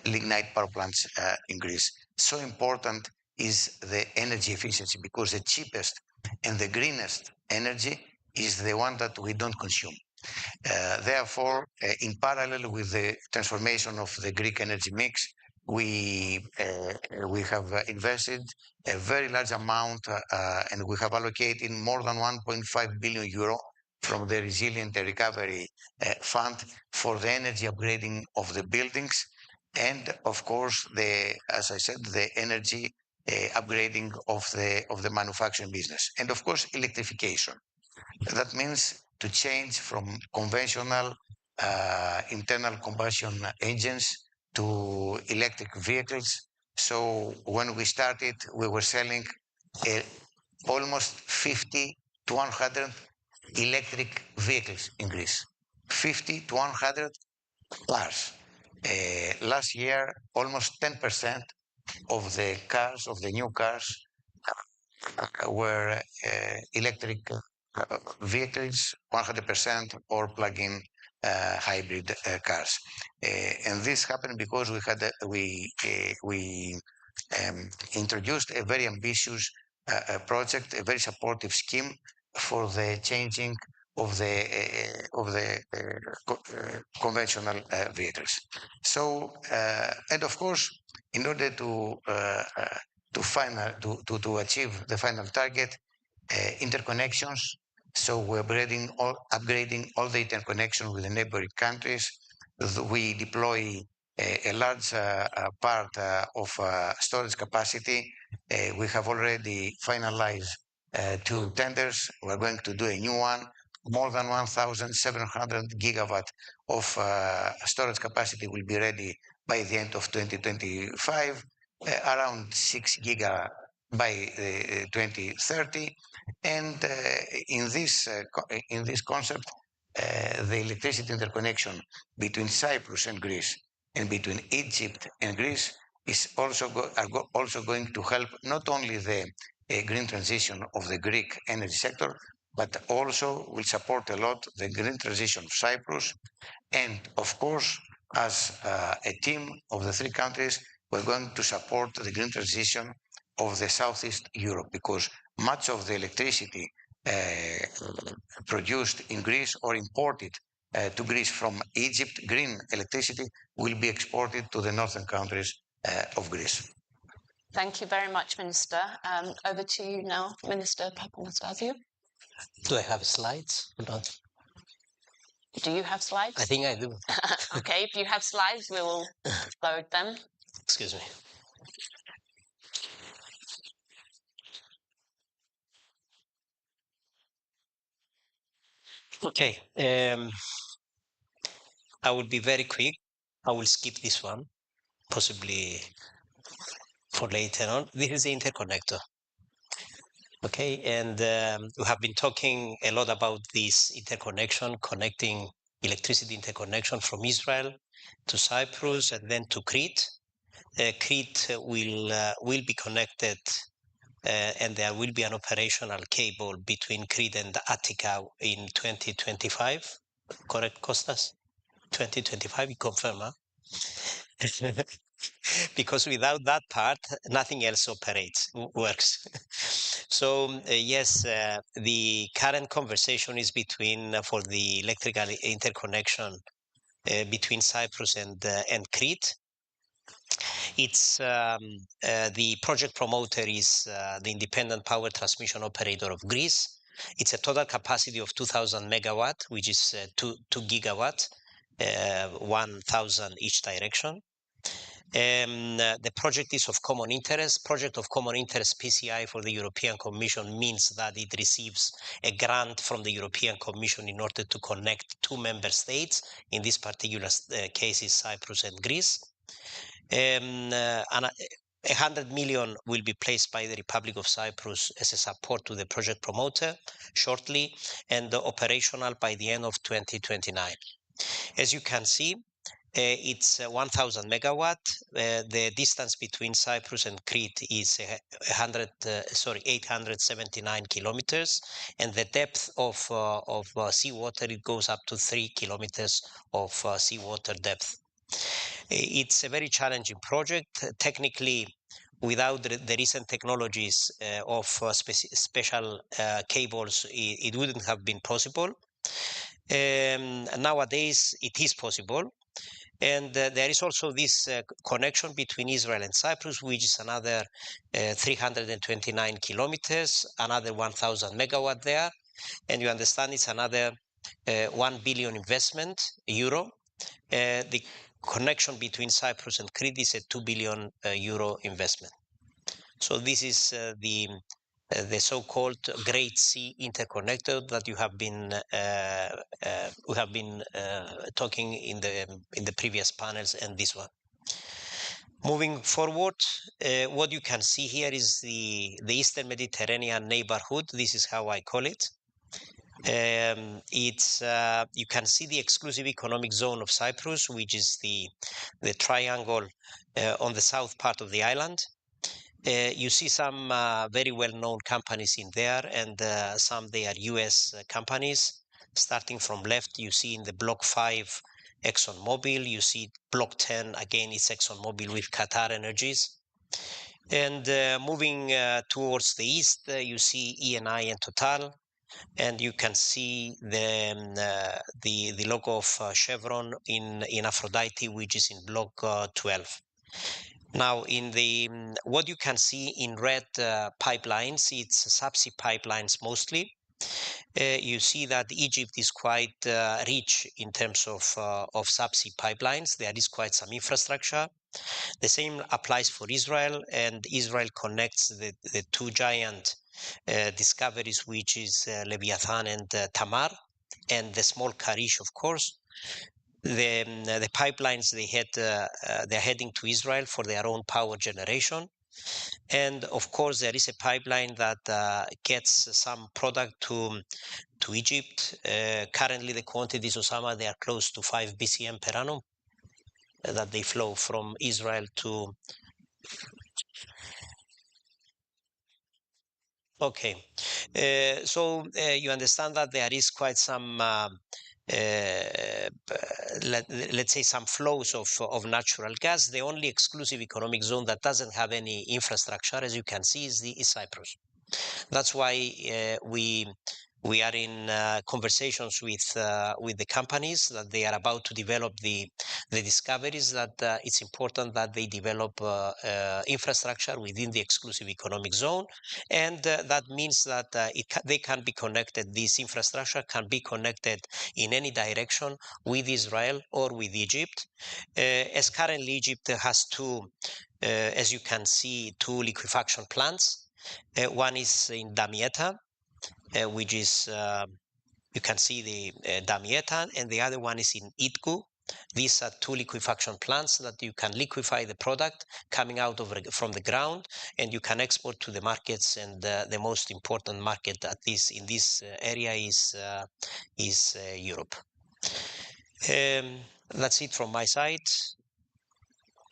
Speaker 17: lignite power plants in Greece. So important is the energy efficiency, because the cheapest and the greenest energy is the one that we don't consume. Therefore, in parallel with the transformation of the Greek energy mix, we have invested a very large amount and we have allocated more than 1.5 billion euro from the Resilient Recovery Fund for the energy upgrading of the buildings and, of course, as I said, the energy upgrading of the manufacturing business. And, of course, electrification. That means to change from conventional internal combustion engines to electric vehicles. So when we started, we were selling almost 50 to 100 electric vehicles in Greece. 50 to 100 cars. Last year, almost 10% of the cars, of the new cars, were electric vehicles, 100% or plug-in hybrid cars. And this happened because we introduced a very ambitious project, a very supportive scheme for the changing of the conventional vehicles. So, and of course, in order to achieve the final target, interconnections. So we're upgrading all the interconnection with the neighboring countries. We deploy a large part of storage capacity. We have already finalized 2 tenders. We're going to do a new one. More than 1,700 gigawatt of storage capacity will be ready by the end of 2025. around 6 giga by 2030. And in this concept, the electricity interconnection between Cyprus and Greece and between Egypt and Greece is also going to help not only the green transition of the Greek energy sector, but also will support a lot the green transition of Cyprus. And of course, as a team of the three countries, we're going to support the green transition of the Southeast Europe, because much of the electricity produced in Greece or imported to Greece from Egypt, green electricity, will be exported to the northern countries of Greece.
Speaker 3: Thank you very much, Minister. Over to you now, Minister Papanastasiou.
Speaker 12: Do I have slides or not?
Speaker 3: Do you have slides?
Speaker 12: I think I do.
Speaker 3: Okay, if you have slides, we will load them.
Speaker 12: Excuse me. Okay, I will be very quick. I will skip this one, possibly for later on. This is the interconnector. Okay, and we have been talking a lot about this interconnection, connecting electricity interconnection from Israel to Cyprus and then to Crete. Crete will be connected, and there will be an operational cable between Crete and Attica in 2025. Correct, Kostas? 2025, you confirm, huh? Because without that part, nothing else works. So yes, the current conversation is for the electrical interconnection between Cyprus and Crete. It's the project promoter is the Independent Power Transmission Operator of Greece. It's a total capacity of 2,000 megawatt, which is 2 gigawatt, 1,000 each direction. The project is of common interest. Project of common interest, PCI, for the European Commission means that it receives a grant from the European Commission in order to connect two member states. In this particular case is Cyprus and Greece. 100 million will be placed by the Republic of Cyprus as a support to the project promoter shortly, and operational by the end of 2029. As you can see, it's 1,000 megawatt. The distance between Cyprus and Crete is 879 kilometers, and the depth of seawater, it goes up to 3 kilometers of seawater depth. It's a very challenging project. Technically, without the recent technologies of special cables, it wouldn't have been possible. Nowadays, it is possible. And there is also this connection between Israel and Cyprus, which is another 329 kilometers, another 1,000 megawatt there. And you understand it's another 1 billion investment euro. The connection between Cyprus and Crete is a 2 billion euro investment. So this is the so-called Great Sea Interconnector that we have been talking in the previous panels and this one. Moving forward, what you can see here is the Eastern Mediterranean neighborhood. This is how I call it. You can see the exclusive economic zone of Cyprus, which is the triangle on the south part of the island. You see some very well-known companies in there, and some they are US companies. Starting from left, you see in the block 5 ExxonMobil. You see block 10, again, it's ExxonMobil with Qatar Energies. And moving towards the east, you see Eni and Total. And you can see the logo of Chevron in Aphrodite, which is in block 12. Now, what you can see in red pipelines, it's subsea pipelines mostly. You see that Egypt is quite rich in terms of subsea pipelines. There is quite some infrastructure. The same applies for Israel, and Israel connects the two giant discoveries, which is Leviathan and Tamar, and the small Karish, of course. the pipelines they're heading to Israel for their own power generation. And of course, there is a pipeline that gets some product to Egypt. Currently, the quantities, Osama, they are close to 5 BCM per annum that they flow from Israel to. Okay, so you understand that there is quite some, let's say, some flows of natural gas. The only exclusive economic zone that doesn't have any infrastructure, as you can see, is Cyprus. That's why we are in conversations with the companies that they are about to develop the discoveries, that it's important that they develop infrastructure within the exclusive economic zone. And that means that they can be connected, this infrastructure can be connected in any direction with Israel or with Egypt. As currently Egypt has two, as you can see, two liquefaction plants. One is in Damietta, which is, you can see the Damietta, and the other one is in Itku. These are two liquefaction plants that you can liquefy the product coming out from the ground, and you can export to the markets. And the most important market in this area is Europe. That's it from my side.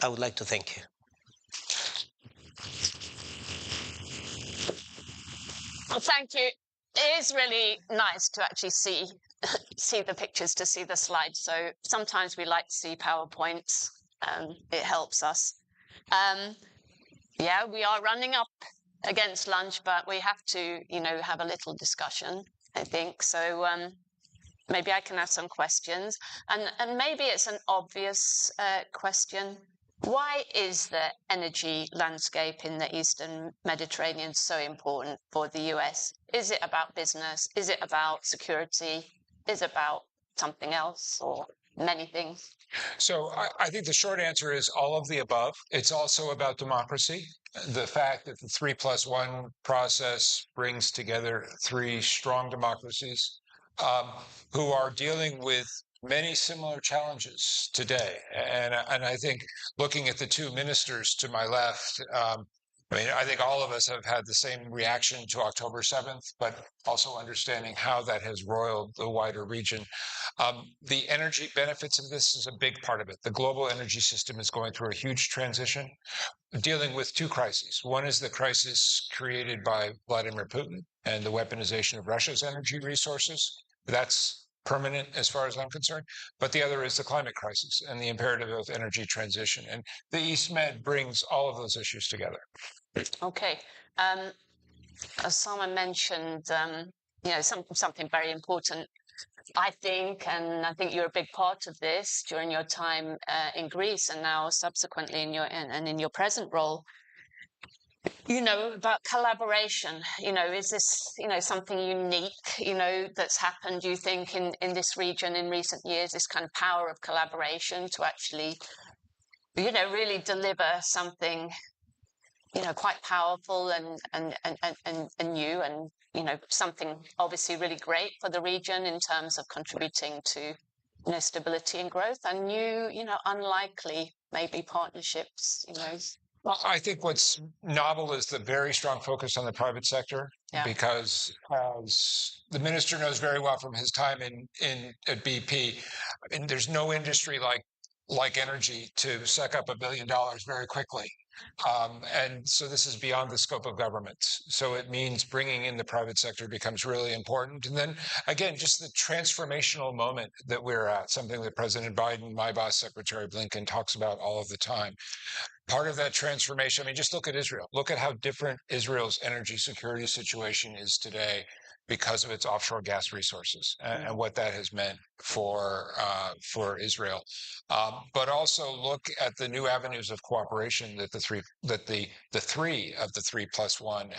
Speaker 12: I would like to thank you.
Speaker 3: Well, thank you. It is really nice to actually see the pictures, to see the slides. So sometimes we like to see PowerPoints. It helps us. Yeah, we are running up against lunch, but we have to, have a little discussion, I think. So maybe I can have some questions. And maybe it's an obvious question. Why is the energy landscape in the Eastern Mediterranean so important for the US? Is it about business? Is it about security? Is it about something else, or many things?
Speaker 15: So I think the short answer is all of the above. It's also about democracy. The fact that the 3+1 process brings together three strong democracies who are dealing with many similar challenges today. And I think looking at the two ministers to my left, I think all of us have had the same reaction to October 7th, but also understanding how that has roiled the wider region. The energy benefits of this is a big part of it. The global energy system is going through a huge transition, dealing with two crises. One is the crisis created by Vladimir Putin and the weaponization of Russia's energy resources. That's permanent as far as I'm concerned. But the other is the climate crisis and the imperative of energy transition. And the East Med brings all of those issues together.
Speaker 3: Okay. Osama mentioned, something very important, I think, and I think you're a big part of this during your time in Greece and now subsequently in your present role. About collaboration, is this, something unique, that's happened, do you think, in this region in recent years, this kind of power of collaboration to actually, really deliver something, quite powerful and new and, something obviously really great for the region in terms of contributing to, stability and growth and new, unlikely maybe partnerships,
Speaker 15: Well, I think what's novel is the very strong focus on the private sector, because as the minister knows very well from his time at BP, there's no industry like energy to suck up $1 billion very quickly. And so this is beyond the scope of government. So it means bringing in the private sector becomes really important. And then again, just the transformational moment that we're at, something that President Biden, my boss, Secretary Blinken, talks about all of the time. Part of that transformation, just look at Israel. Look at how different Israel's energy security situation is today because of its offshore gas resources and what that has meant for Israel. But also look at the new avenues of cooperation that the three of the 3+1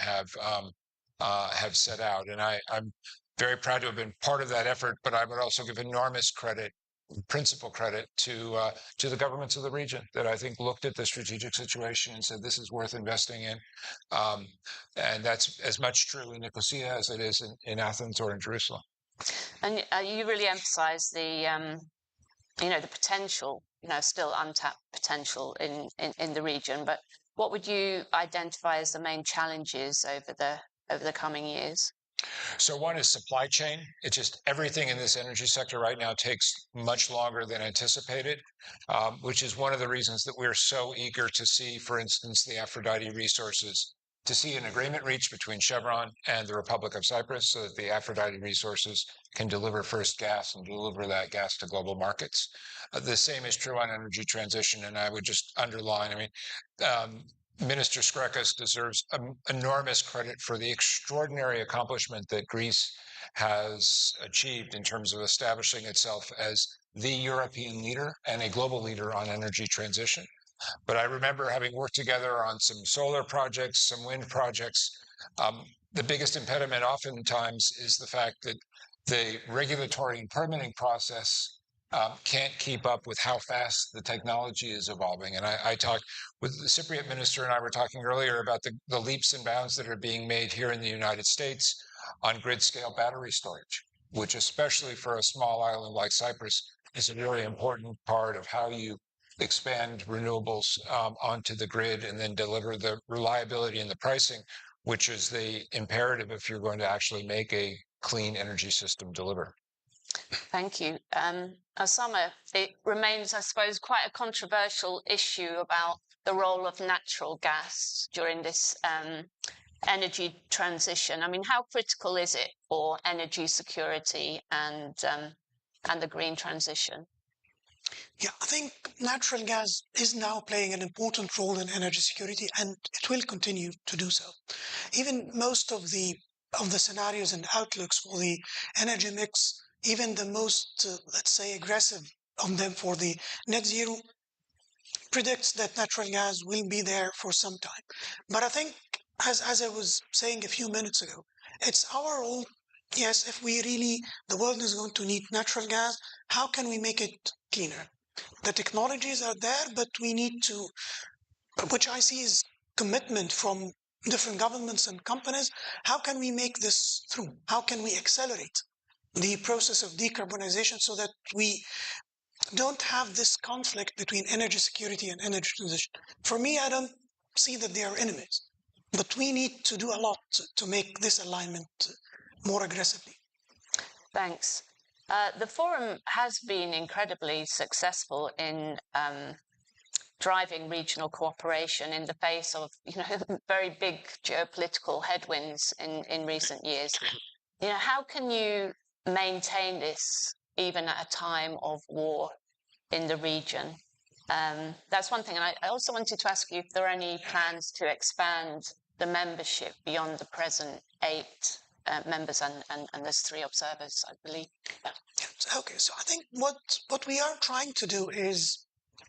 Speaker 15: have set out. And I'm very proud to have been part of that effort, but I would also give enormous principal credit to the governments of the region that I think looked at the strategic situation and said, this is worth investing in. And that's as much true in Nicosia as it is in Athens or in Jerusalem.
Speaker 3: And you really emphasize the the potential, still untapped potential in the region. But what would you identify as the main challenges over the coming years?
Speaker 15: So one is supply chain. It's just everything in this energy sector right now takes much longer than anticipated, which is one of the reasons that we're so eager to see, for instance, the Aphrodite resources, to see an agreement reached between Chevron and the Republic of Cyprus so that the Aphrodite resources can deliver first gas and deliver that gas to global markets. The same is true on energy transition. And I would just underline, Minister Skrekos deserves enormous credit for the extraordinary accomplishment that Greece has achieved in terms of establishing itself as the European leader and a global leader on energy transition. But I remember having worked together on some solar projects, some wind projects. The biggest impediment oftentimes is the fact that the regulatory and permitting process can't keep up with how fast the technology is evolving. And I talked with the Cypriot minister, and I were talking earlier about the leaps and bounds that are being made here in the United States on grid scale battery storage, which especially for a small island like Cyprus is a really important part of how you expand renewables onto the grid and then deliver the reliability and the pricing, which is the imperative if you're going to actually make a clean energy system deliver.
Speaker 3: Thank you. Osama, it remains, I suppose, quite a controversial issue about the role of natural gas during this energy transition. How critical is it for energy security and the green transition?
Speaker 16: Yeah, I think natural gas is now playing an important role in energy security, and it will continue to do so. Even most of the scenarios and outlooks for the energy mix, even the most, let's say, aggressive of them for the net zero, predicts that natural gas will be there for some time. But I think, as I was saying a few minutes ago, it's our role. Yes, if the world is going to need natural gas, how can we make it cleaner? The technologies are there, but we need to, which I see is commitment from different governments and companies. How can we make this through? How can we accelerate the process of decarbonization so that we don't have this conflict between energy security and energy transition? For me, I don't see that they are enemies, but we need to do a lot to make this alignment more aggressively.
Speaker 3: Thanks. The forum has been incredibly successful in driving regional cooperation in the face of very big geopolitical headwinds in recent years. How can you maintain this even at a time of war in the region? That's one thing. And I also wanted to ask you if there are any plans to expand the membership beyond the present 8 members, and there's 3 observers, I believe. Yeah.
Speaker 16: Okay, so I think what we are trying to do is,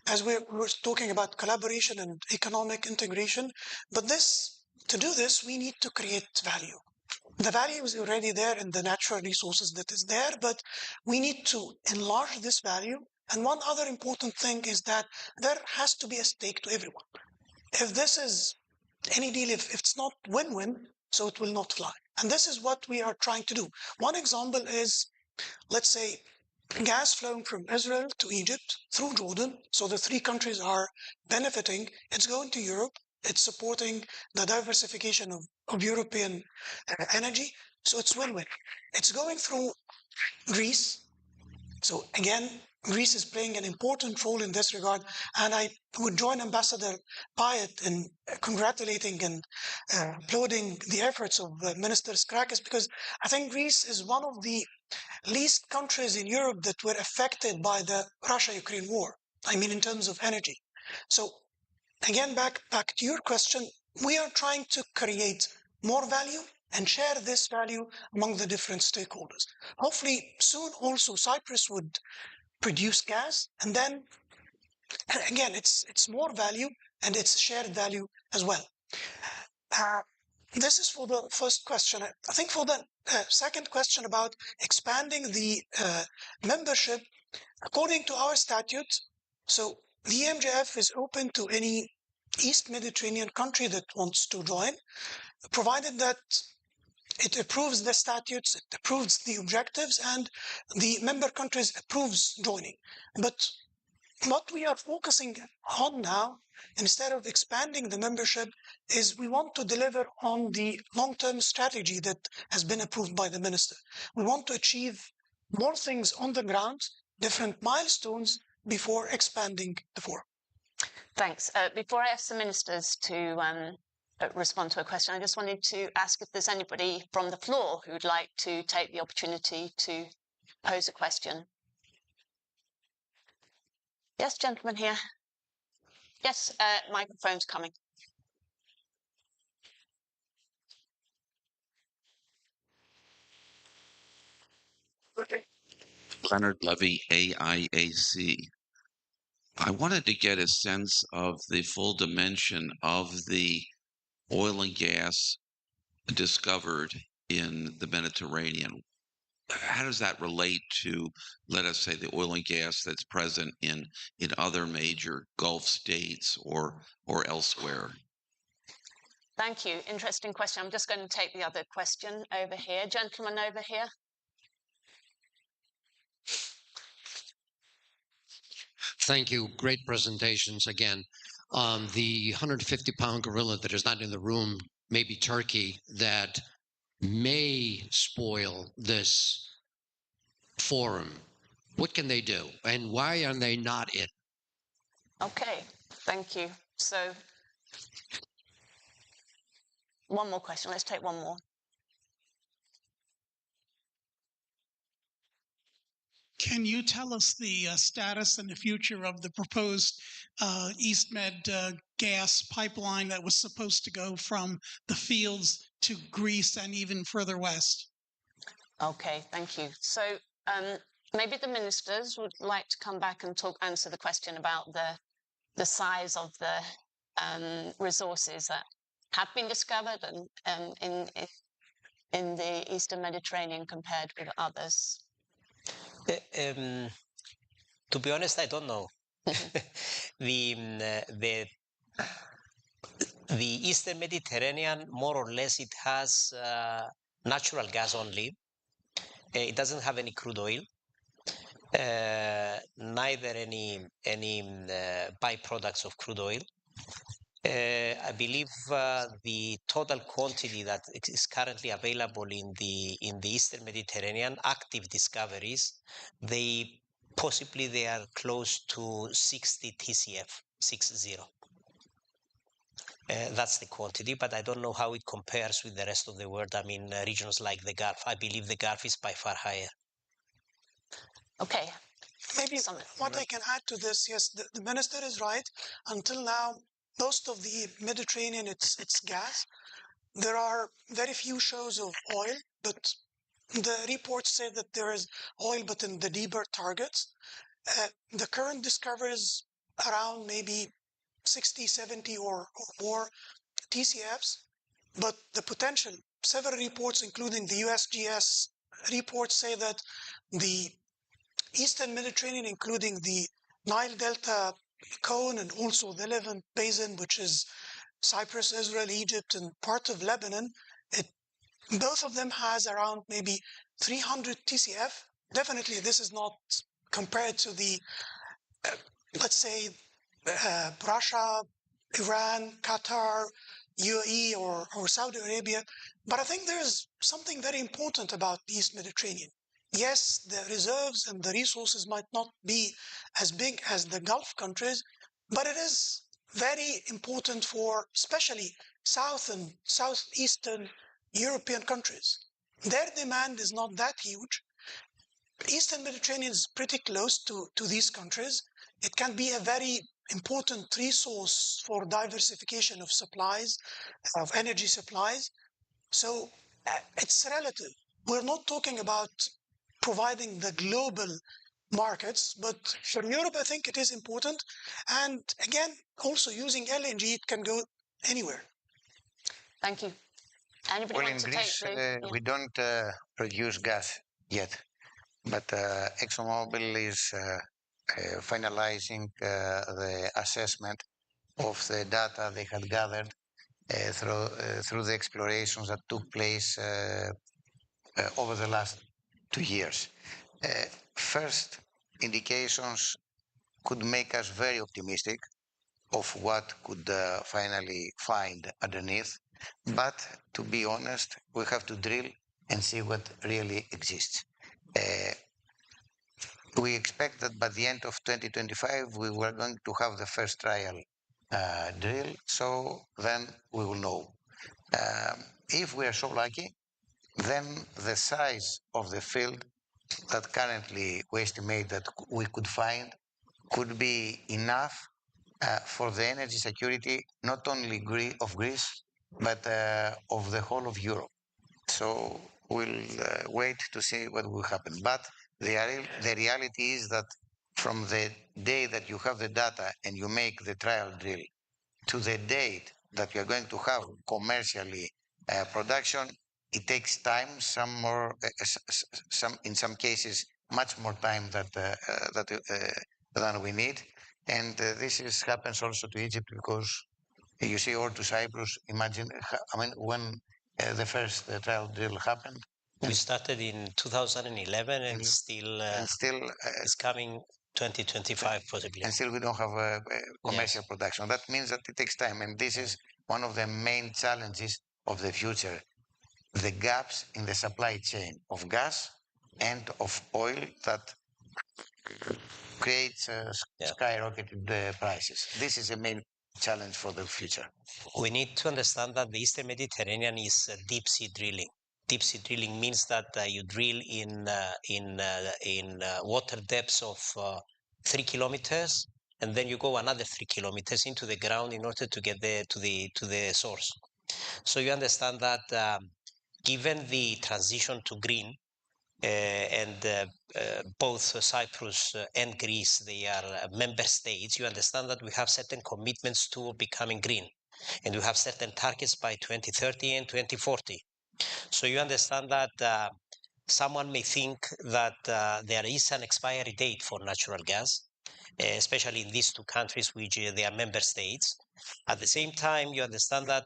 Speaker 16: as we're talking about collaboration and economic integration, but to do this, we need to create value. The value is already there in the natural resources that is there, but we need to enlarge this value. And one other important thing is that there has to be a stake to everyone. If this is any deal, if it's not win-win, so it will not fly. And this is what we are trying to do. One example is, let's say, gas flowing from Israel to Egypt through Jordan. So the 3 countries are benefiting. It's going to Europe. It's supporting the diversification of European energy. So it's win-win. It's going through Greece. So again, Greece is playing an important role in this regard. And I would join Ambassador Payet in congratulating and applauding the efforts of Minister Skrekos, because I think Greece is one of the least countries in Europe that were affected by the Russia-Ukraine war. In terms of energy. So again, back to your question, we are trying to create more value and share this value among the different stakeholders. Hopefully soon also Cyprus would produce gas, and then again, it's more value and it's shared value as well. This is for the first question. I think for the second question about expanding the membership, according to our statute, so the EMJF is open to any East Mediterranean country that wants to join, provided that It approves the statutes, it approves the objectives, and the member countries approves joining. But what we are focusing on now, instead of expanding the membership, is we want to deliver on the long-term strategy that has been approved by the minister. We want to achieve more things on the ground, different milestones, before expanding the forum.
Speaker 3: Thanks. Before I ask the ministers to respond to a question, I just wanted to ask if there's anybody from the floor who'd like to take the opportunity to pose a question. Yes, gentleman here. Yes, microphone's coming.
Speaker 2: Leonard Levy, AIAC. I wanted to get a sense of the full dimension of the oil and gas discovered in the Mediterranean. How does that relate to, let us say, the oil and gas that's present in other major Gulf states or elsewhere?
Speaker 3: Thank you. Interesting question. I'm just going to take the other question over here. Gentleman over here.
Speaker 18: Thank you. Great presentations again. The 150-pound gorilla that is not in the room may be Turkey, that may spoil this forum. What can they do? And why are they not in?
Speaker 3: Okay, thank you. So, one more question. Let's take one more.
Speaker 20: Can you tell us the status and the future of the proposed EastMed gas pipeline that was supposed to go from the fields to Greece and even further west?
Speaker 3: Okay, thank you. So maybe the ministers would like to come back and answer the question about the size of the resources that have been discovered and in the Eastern Mediterranean compared with others.
Speaker 12: To be honest, I don't know. The Eastern Mediterranean, more or less, it has natural gas only. It doesn't have any crude oil, neither any byproducts of crude oil. I believe the total quantity that is currently available in the Eastern Mediterranean, active discoveries, they are close to 60 TCF, 60. That's the quantity, but I don't know how it compares with the rest of the world. I mean, regions like the Gulf. I believe the Gulf is by far higher.
Speaker 3: Okay.
Speaker 16: Maybe what I can add to this, yes, the minister is right. Until now, most of the Mediterranean, it's gas. There are very few shows of oil, but the reports say that there is oil, but in the deeper targets. The current discoveries around maybe 60, 70 or more TCFs, but the potential, several reports, including the USGS reports, say that the Eastern Mediterranean, including the Nile Delta cone and also the Levant Basin, which is Cyprus, Israel, Egypt, and part of Lebanon, both of them has around maybe 300 TCF. Definitely, this is not compared to the, let's say, Russia, Iran, Qatar, UAE, or Saudi Arabia. But I think there's something very important about the East Mediterranean. Yes, the reserves and the resources might not be as big as the Gulf countries, but it is very important for especially South and Southeastern European countries. Their demand is not that huge. Eastern Mediterranean is pretty close to these countries. It can be a very important resource for diversification of supplies, of energy supplies. So it's relative. We're not talking about providing the global markets, but for Europe, I think it is important. And again, also using LNG, it can go anywhere.
Speaker 3: Thank you. Anybody
Speaker 17: Well,
Speaker 3: want
Speaker 17: in
Speaker 3: to
Speaker 17: Greece,
Speaker 3: take the...
Speaker 17: we don't produce gas yet, but ExxonMobil is finalizing the assessment of the data they had gathered through the explorations that took place over the last 2 years. First indications could make us very optimistic of what could finally find underneath. But to be honest, we have to drill and see what really exists. We expect that by the end of 2025, we were going to have the first trial drill, so then we will know. If we are so lucky, then the size of the field that currently we estimate that we could find could be enough for the energy security, not only of Greece, but of the whole of Europe. So we'll wait to see what will happen. But the reality is that from the day that you have the data and you make the trial drill to the date that you are going to have commercially production, it takes time, in some cases, much more time than we need. And this happens also to Egypt because you see, or to Cyprus. Imagine, when the first trial drill happened.
Speaker 12: We started in 2011 and still it's coming 2025 possibly.
Speaker 17: And still we don't have commercial production. That means that it takes time. And this is one of the main challenges of the future. The gaps in the supply chain of gas and of oil that creates skyrocketed prices. This is a main challenge for the future.
Speaker 12: We need to understand that the Eastern Mediterranean is deep sea drilling. Deep sea drilling means that you drill in water depths of 3 kilometers, and then you go another 3 kilometers into the ground in order to get to the source. So you understand that given the transition to green, and both Cyprus and Greece, they are member states, you understand that we have certain commitments to becoming green, and we have certain targets by 2030 and 2040. So you understand that someone may think that there is an expiry date for natural gas, especially in these two countries, which they are member states. At the same time, you understand that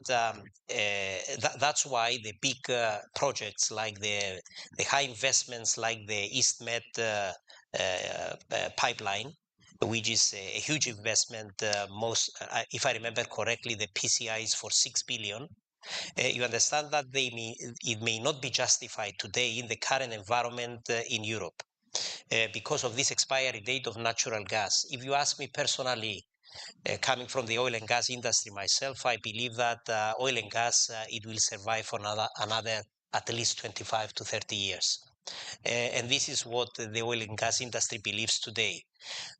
Speaker 12: that's why the big projects like the high investments like the EastMed pipeline, which is a huge investment, if I remember correctly, the PCI is for 6 billion. You understand that it may not be justified today in the current environment in Europe because of this expiry date of natural gas. If you ask me personally, coming from the oil and gas industry myself, I believe that oil and gas, it will survive for another at least 25 to 30 years. And this is what the oil and gas industry believes today.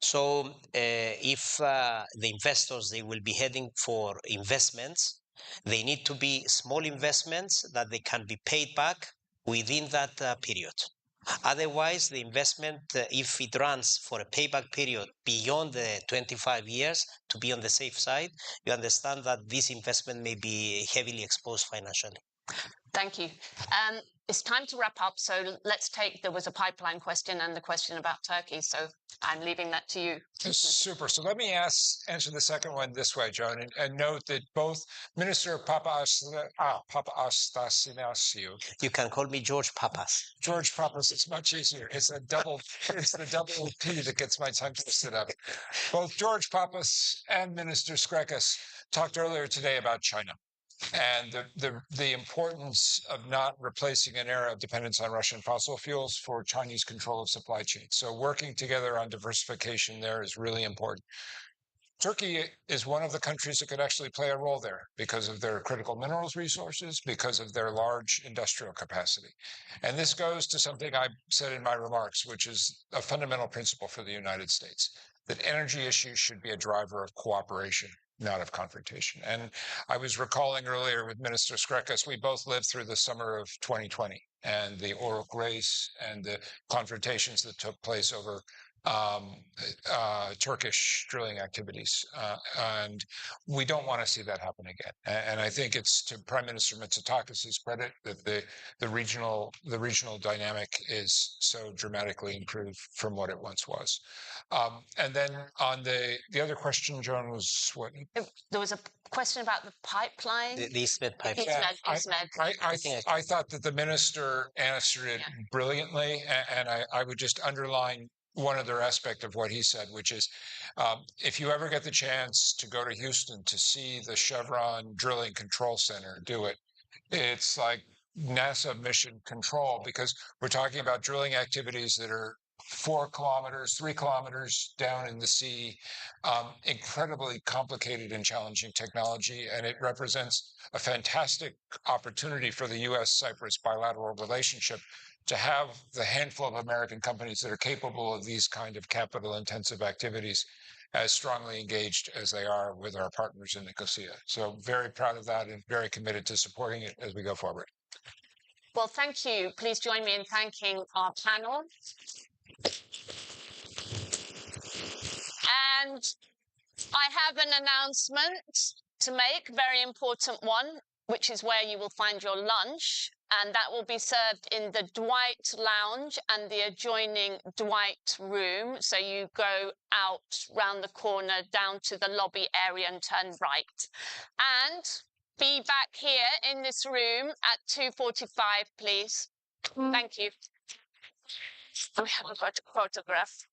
Speaker 12: So if the investors, they will be heading for investments, they need to be small investments that they can be paid back within that period. Otherwise, the investment, if it runs for a payback period beyond the 25 years, to be on the safe side, you understand that this investment may be heavily exposed financially.
Speaker 3: Thank you. It's time to wrap up. So there was a pipeline question and the question about Turkey. So I'm leaving that to you.
Speaker 15: Super. So let me answer the second one this way, Joan, and note that both Minister Papastamasiou.
Speaker 12: You can call me George Papas.
Speaker 15: George Papas, it's much easier. It's the double P that gets my tongue twisted up. Both George Papas and Minister Skrekos talked earlier today about China and the importance of not replacing an era of dependence on Russian fossil fuels for Chinese control of supply chains. So working together on diversification there is really important. Turkey is one of the countries that could actually play a role there because of their critical minerals resources, because of their large industrial capacity. And this goes to something I said in my remarks, which is a fundamental principle for the United States, that energy issues should be a driver of cooperation, not of confrontation. And I was recalling earlier with Minister Skrekos, we both lived through the summer of 2020 and the oral grace and the confrontations that took place over Turkish drilling activities, and we don't want to see that happen again. And I think it's to Prime Minister Mitsotakis's credit that the regional dynamic is so dramatically improved from what it once was. And then on the other question, Joan, was what?
Speaker 3: There was a question about the pipeline.
Speaker 12: The EastMed pipeline.
Speaker 15: I thought that the minister answered it brilliantly, and I would just underline one other aspect of what he said, which is if you ever get the chance to go to Houston to see the Chevron Drilling Control Center, do it. It's like NASA mission control, because we're talking about drilling activities that are 4 kilometers, 3 kilometers down in the sea, incredibly complicated and challenging technology. And it represents a fantastic opportunity for the U.S.-Cyprus bilateral relationship to have the handful of American companies that are capable of these kind of capital-intensive activities as strongly engaged as they are with our partners in Nicosia. So very proud of that and very committed to supporting it as we go forward.
Speaker 3: Well, thank you. Please join me in thanking our panel. And I have an announcement to make, very important one, which is where you will find your lunch. And that will be served in the Dwight Lounge and the adjoining Dwight Room. So you go out round the corner down to the lobby area and turn right. And be back here in this room at 2:45, please. Thank you. We haven't got a photograph.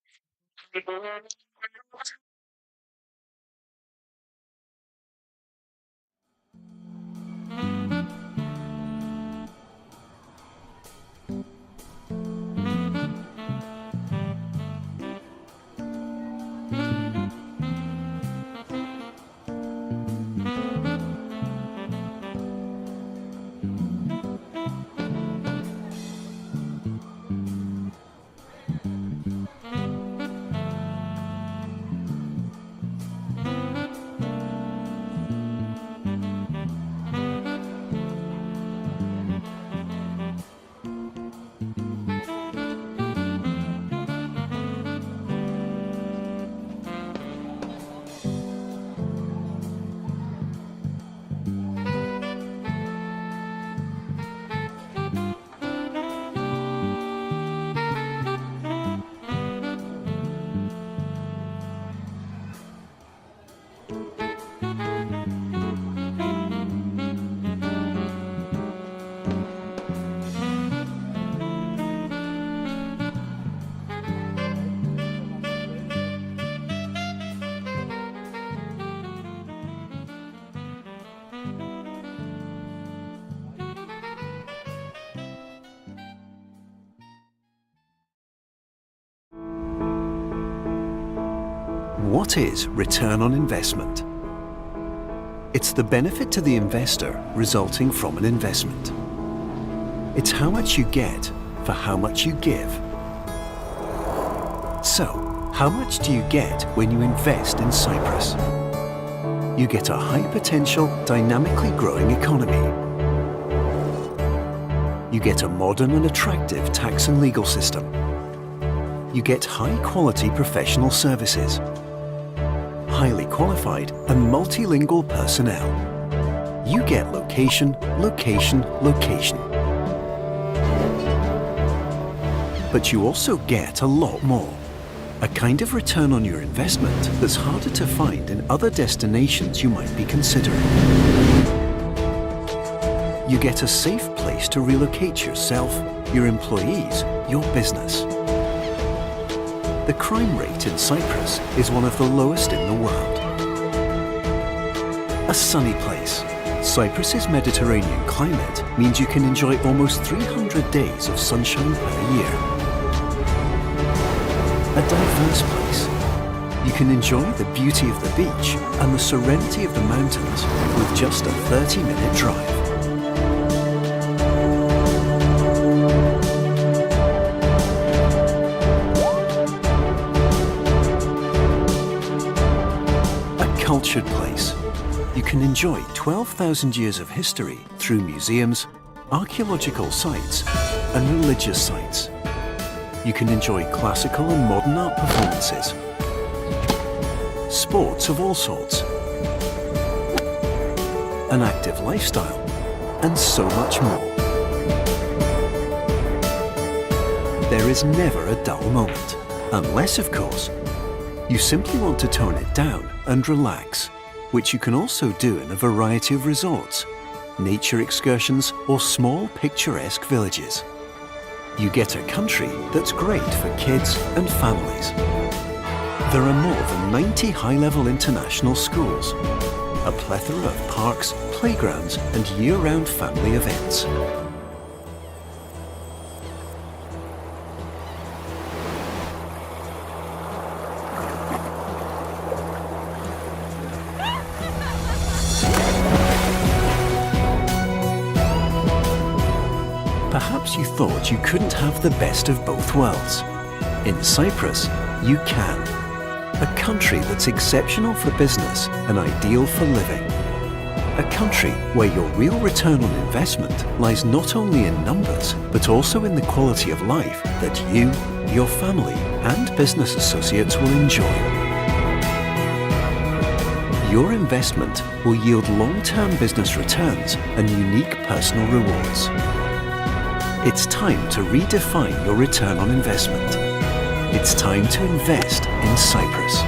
Speaker 6: What is return on investment? It's the benefit to the investor resulting from an investment. It's how much you get for how much you give. So, how much do you get when you invest in Cyprus? You get a high-potential, dynamically growing economy. You get a modern and attractive tax and legal system. You get high-quality professional services, highly qualified and multilingual personnel. You get location, location, location. But you also get a lot more. A kind of return on your investment that's harder to find in other destinations you might be considering. You get a safe place to relocate yourself, your employees, your business. The crime rate in Cyprus is one of the lowest in the world. A sunny place. Cyprus's Mediterranean climate means you can enjoy almost 300 days of sunshine per year. A diverse place. You can enjoy the beauty of the beach and the serenity of the mountains with just a 30-minute drive. Cultured place. You can enjoy 12,000 years of history through museums, archaeological sites, and religious sites. you can enjoy classical and modern art performances, sports of all sorts, an active lifestyle, and so much more. There is never a dull moment, unless, of course, you simply want to tone it down and relax, which you can also do in a variety of resorts, nature excursions, or small picturesque villages. You get a country that's great for kids and families. There are more than 90 high-level international schools, a plethora of parks, playgrounds, and year-round family events. Perhaps you thought you couldn't have the best of both worlds. In Cyprus, you can. A country that's exceptional for business and ideal for living. A country where your real return on investment lies not only in numbers, but also in the quality of life that you, your family, and business associates will enjoy. Your investment will yield long-term business returns and unique personal rewards. It's time to redefine your return on investment. It's time to invest in Cyprus.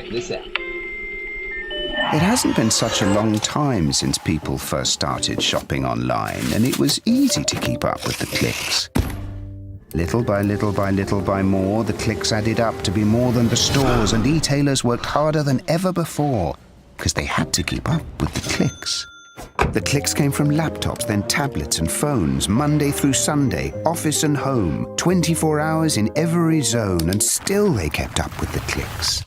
Speaker 19: this app.
Speaker 21: It hasn't been such a long time since people first started shopping online, and it was easy to keep up with the clicks. Little by little by little by more, the clicks added up to be more than the stores, and e-tailers worked harder than ever before because they had to keep up with the clicks. The clicks came from laptops, then tablets and phones, Monday through Sunday, office and home, 24 hours in every zone, and still they kept up with the clicks.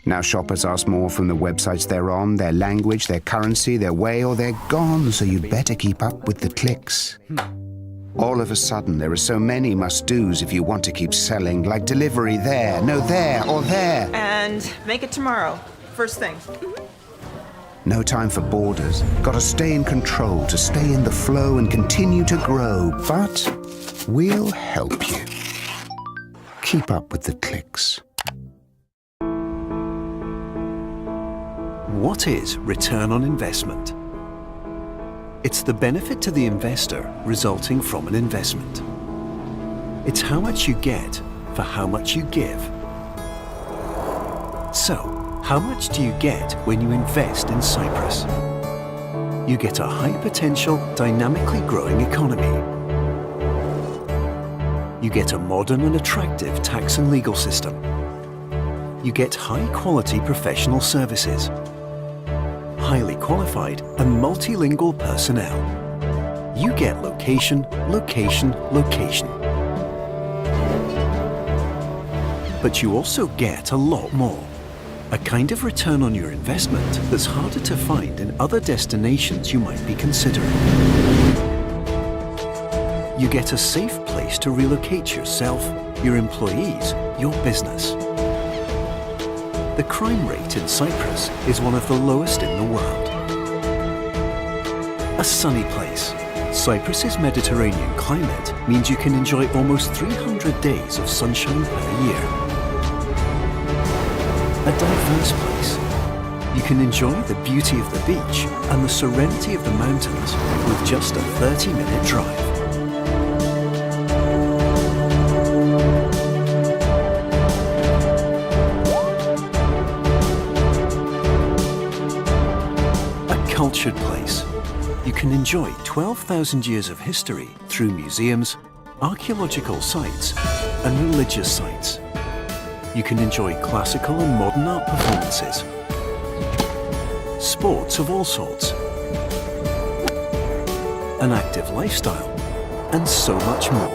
Speaker 21: Now shoppers ask more from the websites they're on, their language, their currency, their way, or they're gone, so you'd better keep up with the clicks. All of a sudden, there are so many must-dos if you want to keep selling, like delivery there, no there, or there.
Speaker 22: And make it tomorrow, first thing.
Speaker 21: No time for borders. Gotta stay in control, to stay in the flow and continue to grow. But we'll help you. Keep up with the clicks.
Speaker 6: What is return on investment? It's the benefit to the investor resulting from an investment. It's how much you get for how much you give. So, how much do you get when you invest in Cyprus? You get a high-potential, dynamically growing economy. You get a modern and attractive tax and legal system. You get high-quality professional services, highly qualified and multilingual personnel. You get location, location, location. But you also get a lot more. A kind of return on your investment that's harder to find in other destinations you might be considering. You get a safe place to relocate yourself, your employees, your business. The crime rate in Cyprus is one of the lowest in the world. A sunny place. Cyprus's Mediterranean climate means you can enjoy almost 300 days of sunshine per year. A diverse place. You can enjoy the beauty of the beach and the serenity of the mountains with just a 30-minute drive. Cultured place. You can enjoy 12,000 years of history through museums, archaeological sites, and religious sites. You can enjoy classical and modern art performances, sports of all sorts, an active lifestyle, and so much more.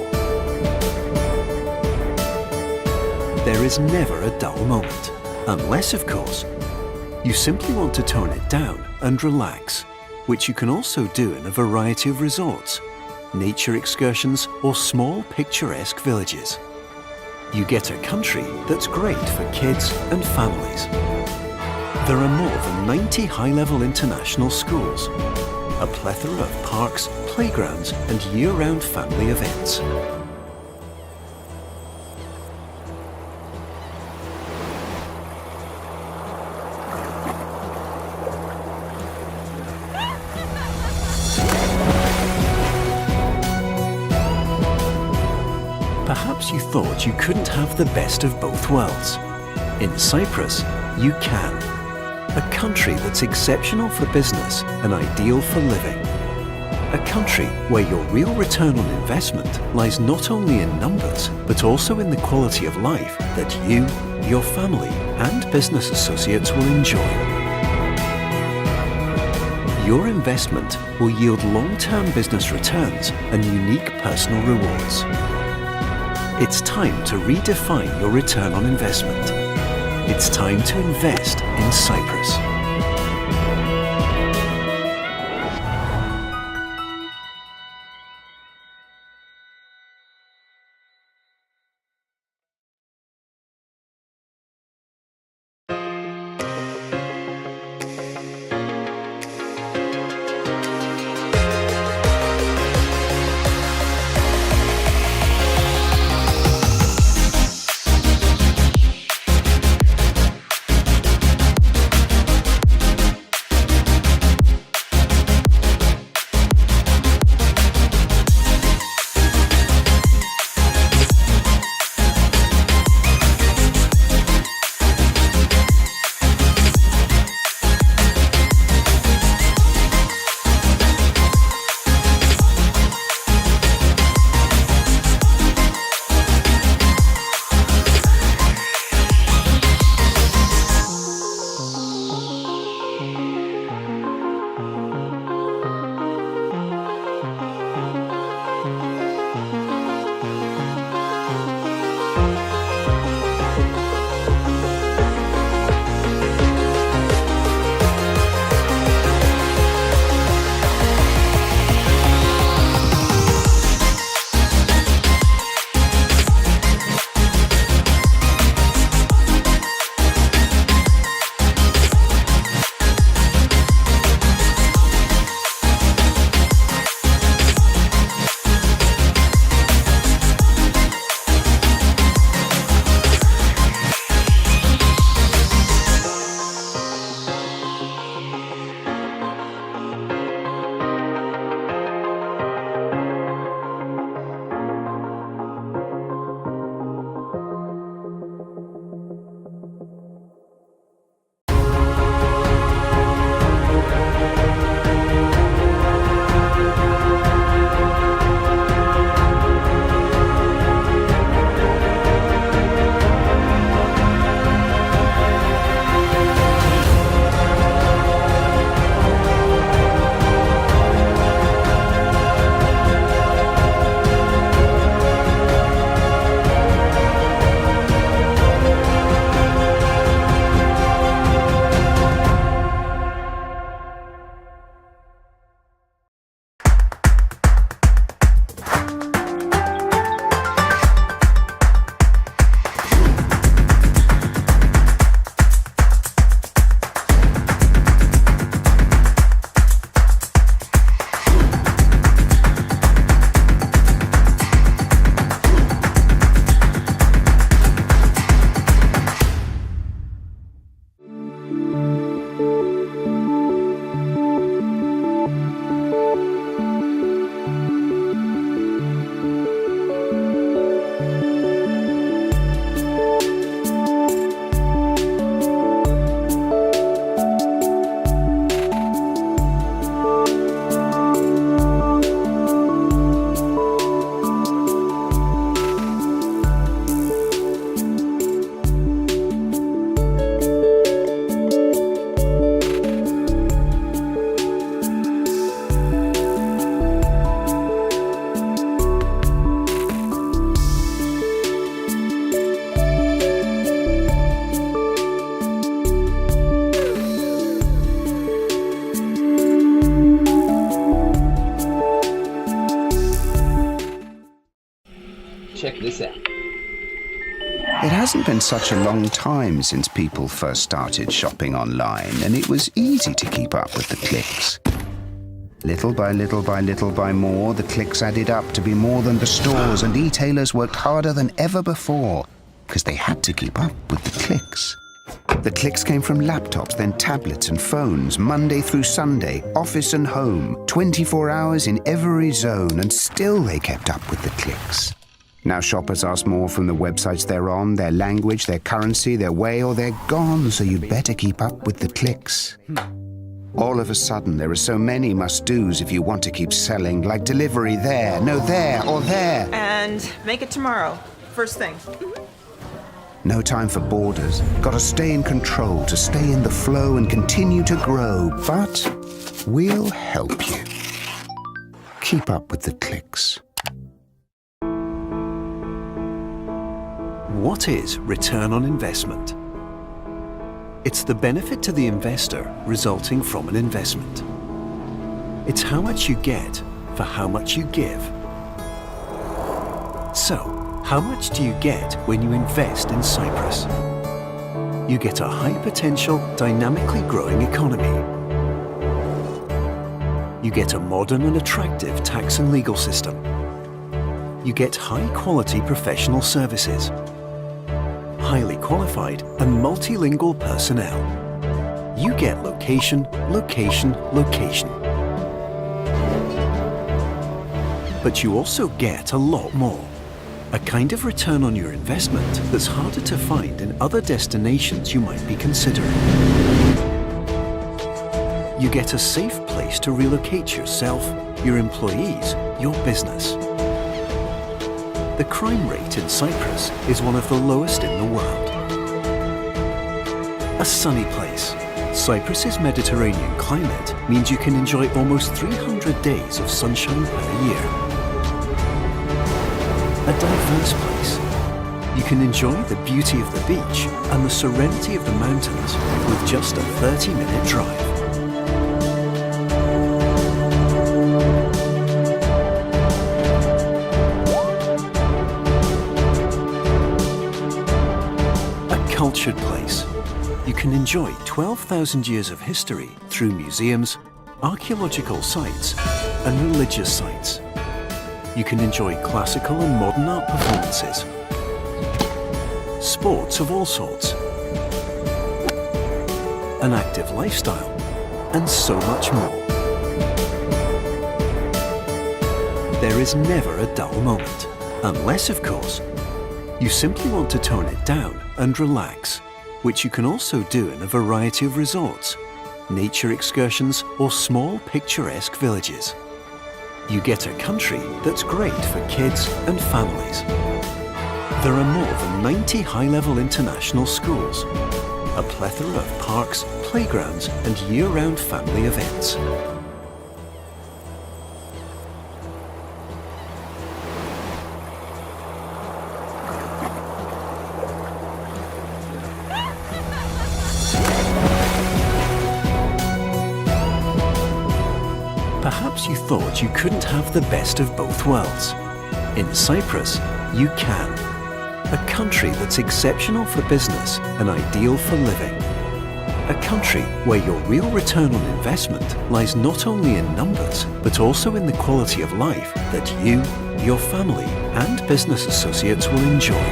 Speaker 6: There is never a dull moment, unless, of course, you simply want to tone it down and relax, which you can also do in a variety of resorts, nature excursions, or small picturesque villages. You get a country that's great for kids and families. There are more than 90 high-level international schools, a plethora of parks, playgrounds, and year-round family events. Perhaps you thought you couldn't have the best of both worlds. In Cyprus, you can. A country that's exceptional for business and ideal for living. A country where your real return on investment lies not only in numbers, but also in the quality of life that you, your family, and business associates will enjoy. Your investment will yield long-term business returns and unique personal rewards. It's time to redefine your return on investment. It's time to invest in Cyprus.
Speaker 4: check this out.
Speaker 21: It hasn't been such a long time since people first started shopping online, and it was easy to keep up with the clicks. Little by little by little by more, the clicks added up to be more than the stores, and e-tailers worked harder than ever before because they had to keep up with the clicks. The clicks came from laptops, then tablets and phones, Monday through Sunday, office and home, 24 hours in every zone, and still they kept up with the clicks. Now shoppers ask more from the websites they're on, their language, their currency, their way, or they're gone, so you better keep up with the clicks. All of a sudden, there are so many must-dos if you want to keep selling, like delivery there, no there, or there.
Speaker 22: And make it tomorrow, first thing.
Speaker 21: No time for borders. Gotta stay in control to stay in the flow and continue to grow, but we'll help you. Keep up with the clicks.
Speaker 6: What is return on investment? It's the benefit to the investor resulting from an investment. It's how much you get for how much you give. So, how much do you get when you invest in Cyprus? You get a high-potential, dynamically growing economy. You get a modern and attractive tax and legal system. You get high-quality professional services, highly qualified and multilingual personnel. You get location, location, location. But you also get a lot more. A kind of return on your investment that's harder to find in other destinations you might be considering. You get a safe place to relocate yourself, your employees, your business. The crime rate in Cyprus is one of the lowest in the world. A sunny place. Cyprus's Mediterranean climate means you can enjoy almost 300 days of sunshine per year. A diverse place. You can enjoy the beauty of the beach and the serenity of the mountains with just a 30-minute drive. Cultured place. You can enjoy 12,000 years of history through museums, archaeological sites, and religious sites. You can enjoy classical and modern art performances, sports of all sorts, an active lifestyle, and so much more. There is never a dull moment, unless, of course, you simply want to tone it down and relax, which you can also do in a variety of resorts, nature excursions, or small picturesque villages. You get a country that's great for kids and families. There are more than 90 high-level international schools, a plethora of parks, playgrounds, and year-round family events. Perhaps you thought you couldn't have the best of both worlds. In Cyprus, you can. A country that's exceptional for business and ideal for living. A country where your real return on investment lies not only in numbers, but also in the quality of life that you, your family, and business associates will enjoy.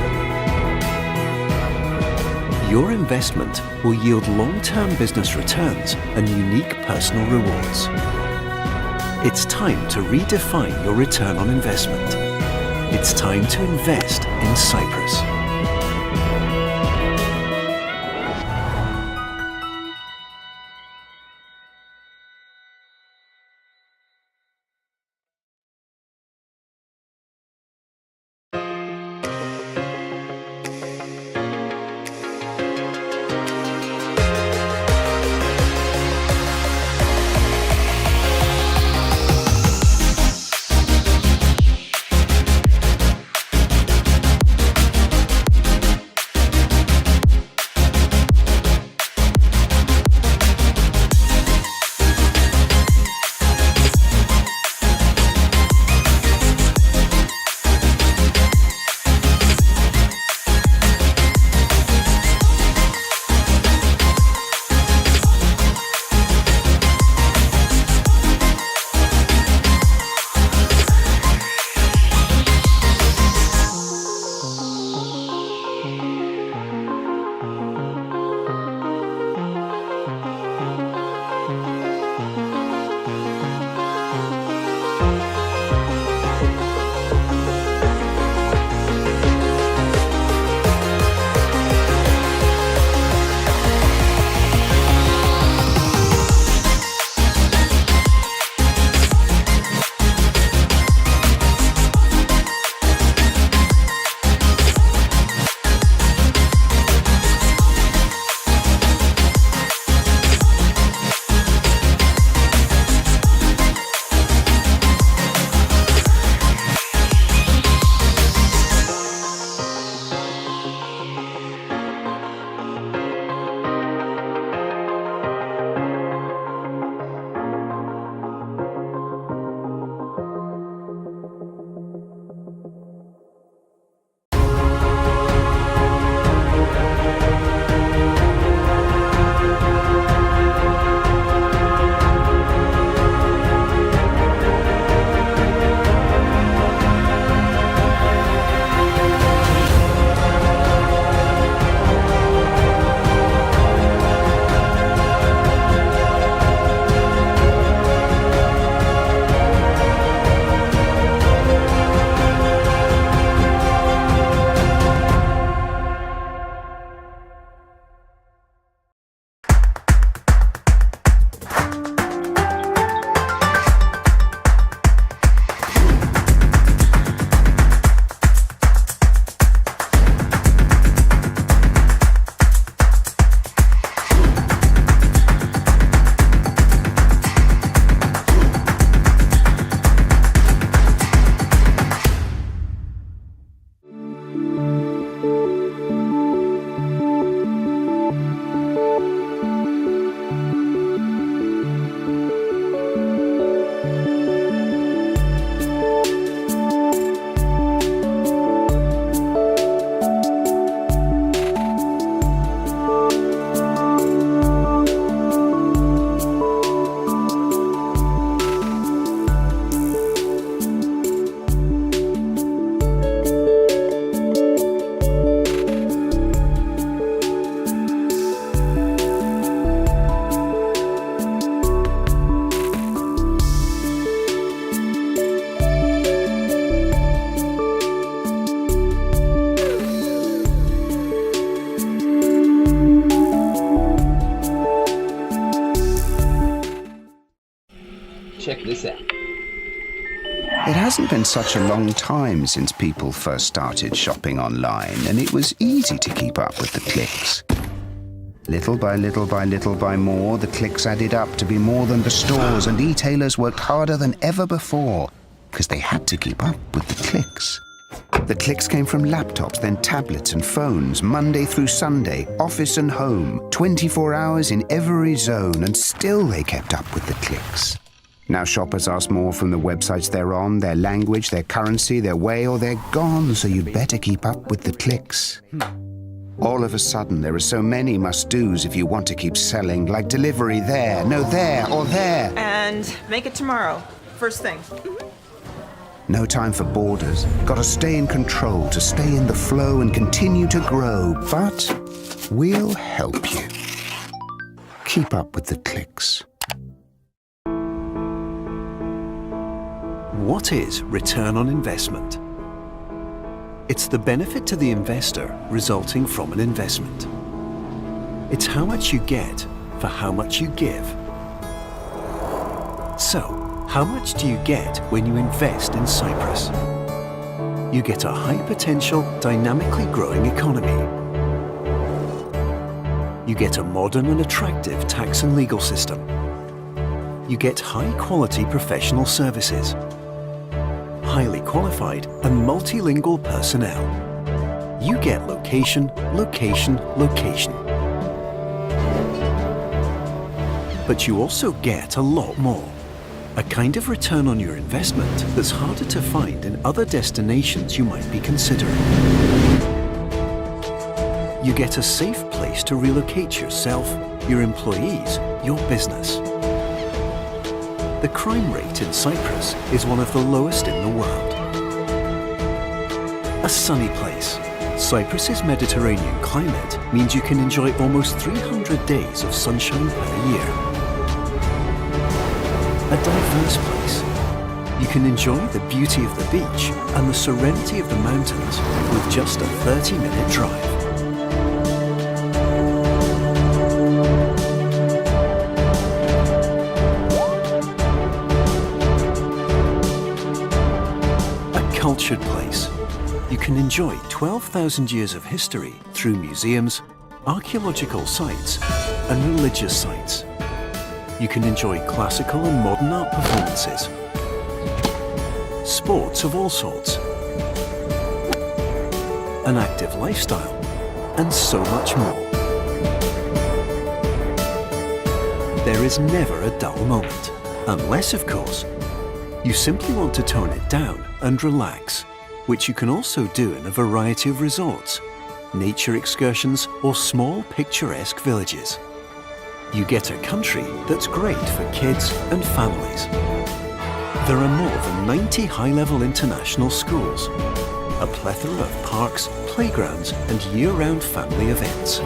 Speaker 6: Your investment will yield long-term business returns and unique personal rewards. It's time to redefine your return on investment. It's time to invest in Cyprus.
Speaker 21: It hasn't been such a long time since people first started shopping online, and it was easy to keep up with the clicks. Little by little by little by more, the clicks added up to be more than the stores, and e-tailers worked harder than ever before because they had to keep up with the clicks. The clicks came from laptops, then tablets and phones, Monday through Sunday, office and home, 24 hours in every zone, and still they kept up with the clicks. Now shoppers ask more from the websites they're on, their language, their currency, their way, or they're gone, so you'd better keep up with the clicks. All of a sudden, there are so many must-dos if you want to keep selling, like delivery there, no there, or there.
Speaker 22: And make it tomorrow. First thing.
Speaker 21: No time for borders. Gotta stay in control, to stay in the flow and continue to grow. But we'll help you. Keep up with the clicks.
Speaker 6: What is return on investment? It's the benefit to the investor resulting from an investment. It's how much you get for how much you give. So, how much do you get when you invest in Cyprus? You get a high-potential, dynamically growing economy. You get a modern and attractive tax and legal system. You get high-quality professional services, highly qualified and multilingual personnel. You get location, location, location. But you also get a lot more. A kind of return on your investment that's harder to find in other destinations you might be considering. You get a safe place to relocate yourself, your employees, your business. The crime rate in Cyprus is one of the lowest in the world. A sunny place. Cyprus's Mediterranean climate means you can enjoy almost 300 days of sunshine per year. A diverse place. You can enjoy the beauty of the beach and the serenity of the mountains with just a 30-minute drive. Cultured place. You can enjoy 12,000 years of history through museums, archaeological sites, and religious sites. You can enjoy classical and modern art performances, sports of all sorts, an active lifestyle, and so much more. There is never a dull moment, unless, of course, you simply want to tone it down and relax, which you can also do in a variety of resorts, nature excursions, or small picturesque villages. You get a country that's great for kids and families. There are more than 90 high-level international schools, a plethora of parks, playgrounds, and year-round family events.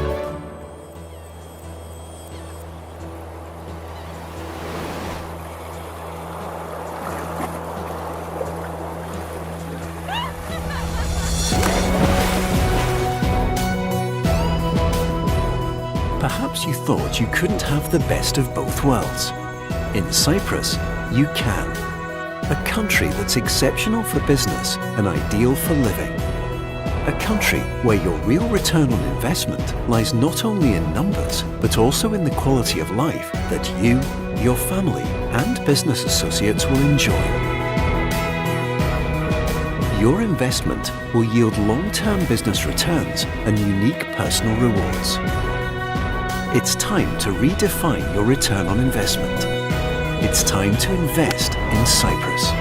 Speaker 6: Perhaps you thought you couldn't have the best of both worlds. In Cyprus, you can. A country that's exceptional for business and ideal for living. A country where your real return on investment lies not only in numbers, but also in the quality of life that you, your family, and business associates will enjoy. Your investment will yield long-term business returns and unique personal rewards. It's time to redefine your return on investment. It's time to invest in Cyprus.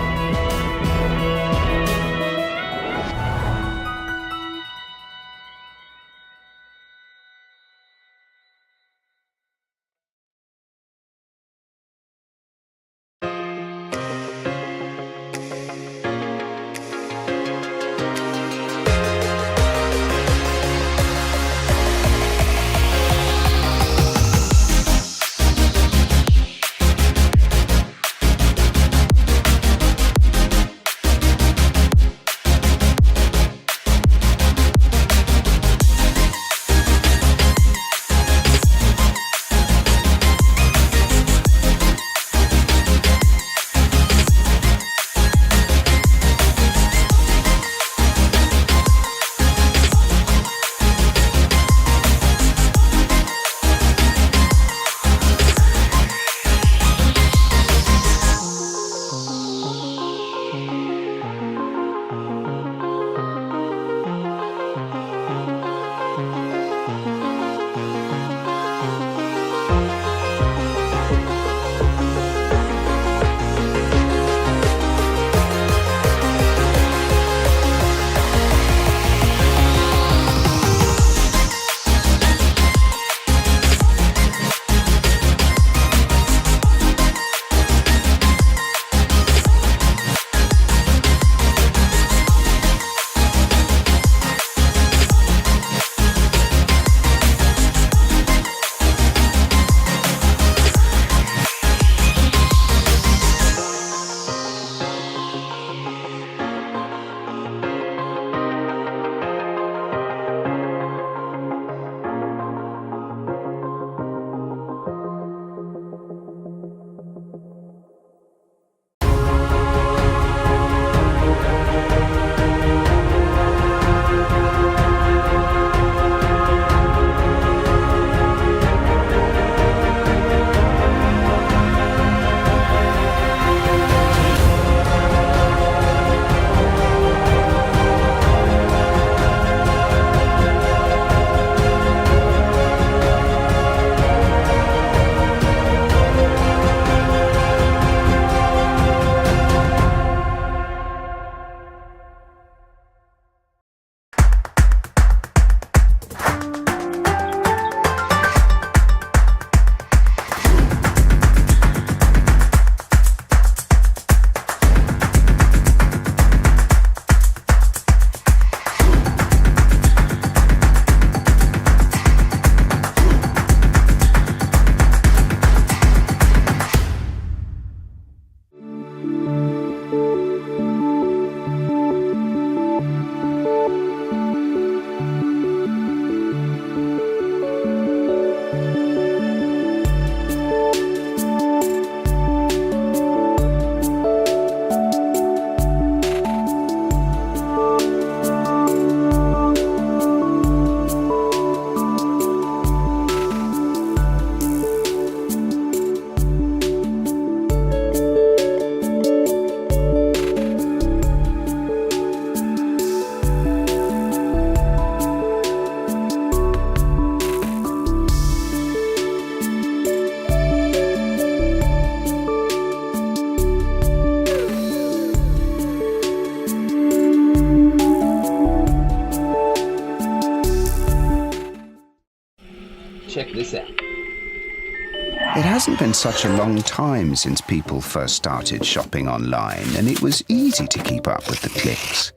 Speaker 21: hasn't been such a long time since people first started shopping online, and it was easy to keep up with the clicks.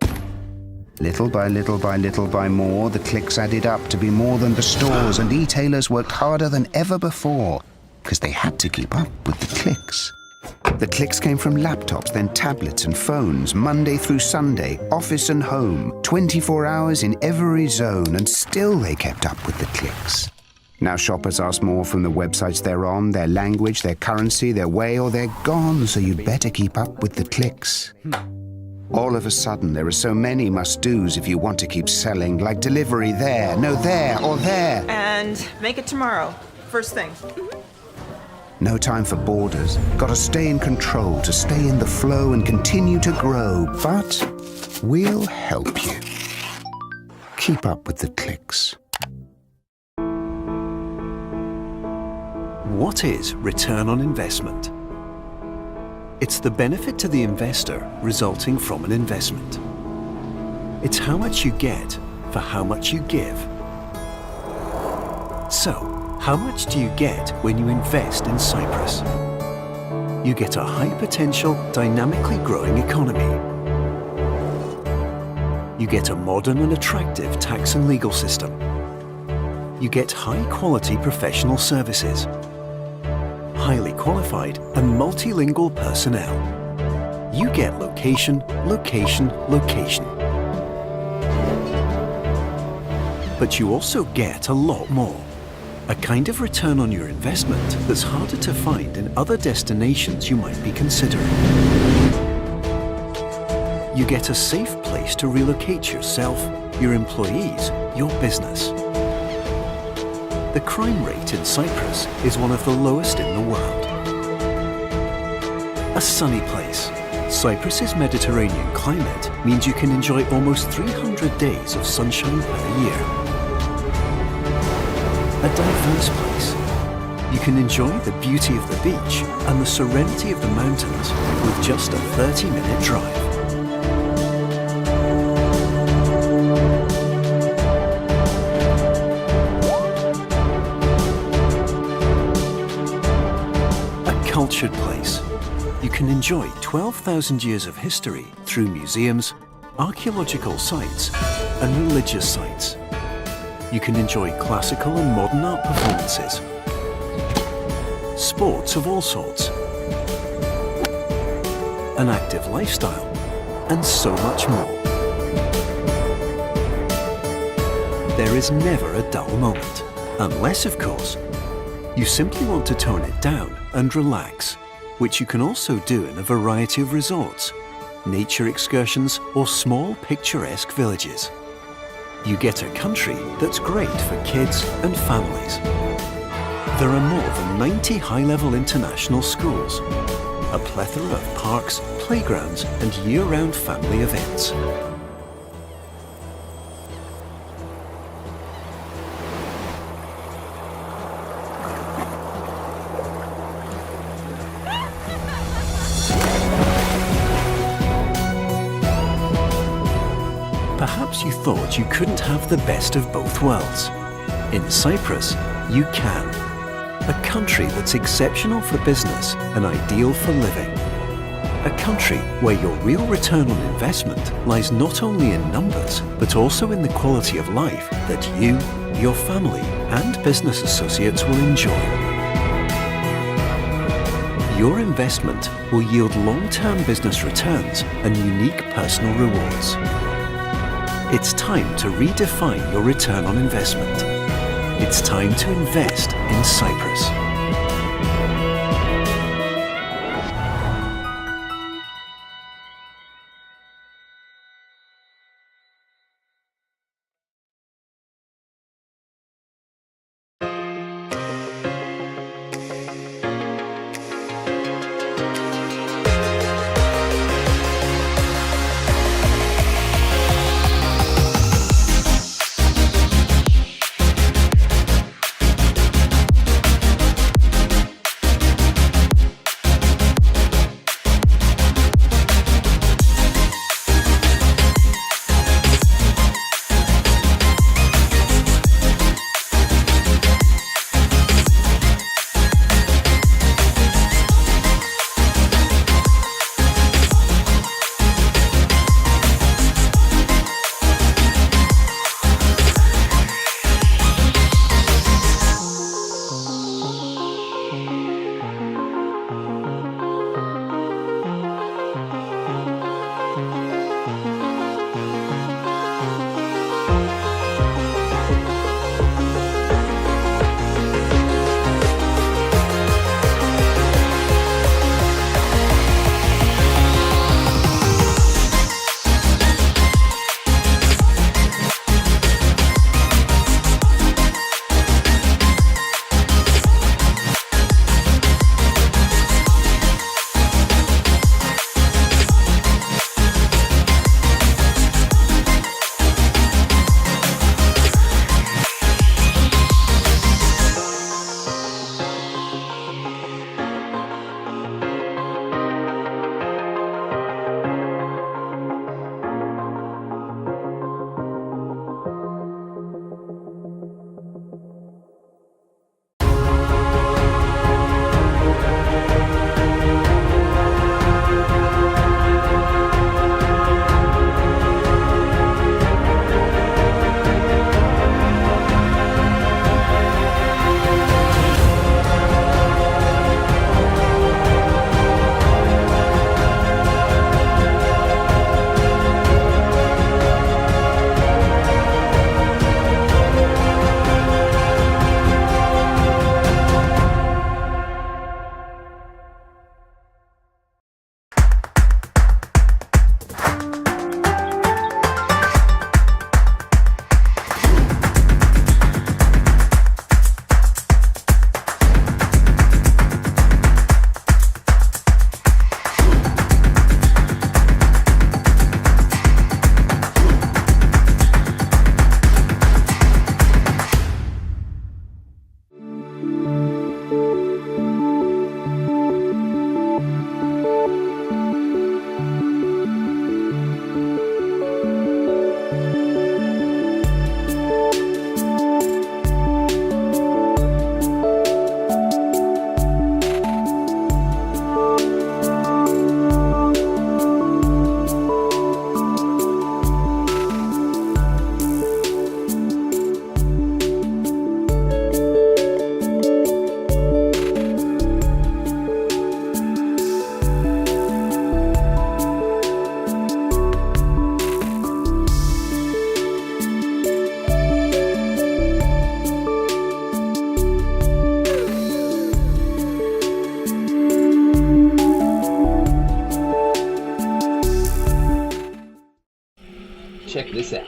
Speaker 21: Little by little by little by more, the clicks added up to be more than the stores, and e-tailers worked harder than ever before because they had to keep up with the clicks. The clicks came from laptops, then tablets and phones, Monday through Sunday, office and home, 24 hours in every zone, and still they kept up with the clicks. Now shoppers ask more from the websites they're on, their language, their currency, their way, or they're gone, so you'd better keep up with the clicks. All of a sudden, there are so many must-dos if you want to keep selling, like delivery there, no there, or there.
Speaker 22: And make it tomorrow. First thing.
Speaker 21: No time for borders. Gotta stay in control to stay in the flow and continue to grow. But we'll help you. Keep up with the clicks.
Speaker 6: What is return on investment? It's the benefit to the investor resulting from an investment. It's how much you get for how much you give. So, how much do you get when you invest in Cyprus? You get a high-potential, dynamically growing economy. You get a modern and attractive tax and legal system. You get high-quality professional services, highly qualified and multilingual personnel. You get location, location, location. But you also get a lot more. A kind of return on your investment that's harder to find in other destinations you might be considering. You get a safe place to relocate yourself, your employees, your business. The crime rate in Cyprus is one of the lowest in the world. A sunny place. Cyprus's Mediterranean climate means you can enjoy almost 300 days of sunshine per year. A diverse place. You can enjoy the beauty of the beach and the serenity of the mountains with just a 30-minute drive. A cultured place. You can enjoy 12,000 years of history through museums, archaeological sites, and religious sites. You can enjoy classical and modern art performances, sports of all sorts, an active lifestyle, and so much more. There is never a dull moment, unless, of course, you simply want to tone it down and relax, which you can also do in a variety of resorts, nature excursions, or small picturesque villages. You get a country that's great for kids and families. There are more than 90 high-level international schools, a plethora of parks, playgrounds, and year-round family events. Perhaps you thought you couldn't have the best of both worlds. In Cyprus, you can. A country that's exceptional for business and ideal for living. A country where your real return on investment lies not only in numbers, but also in the quality of life that you, your family, and business associates will enjoy. Your investment will yield long-term business returns and unique personal rewards. It's time to redefine your return on investment. It's time to invest in Cyprus.
Speaker 4: Check this out.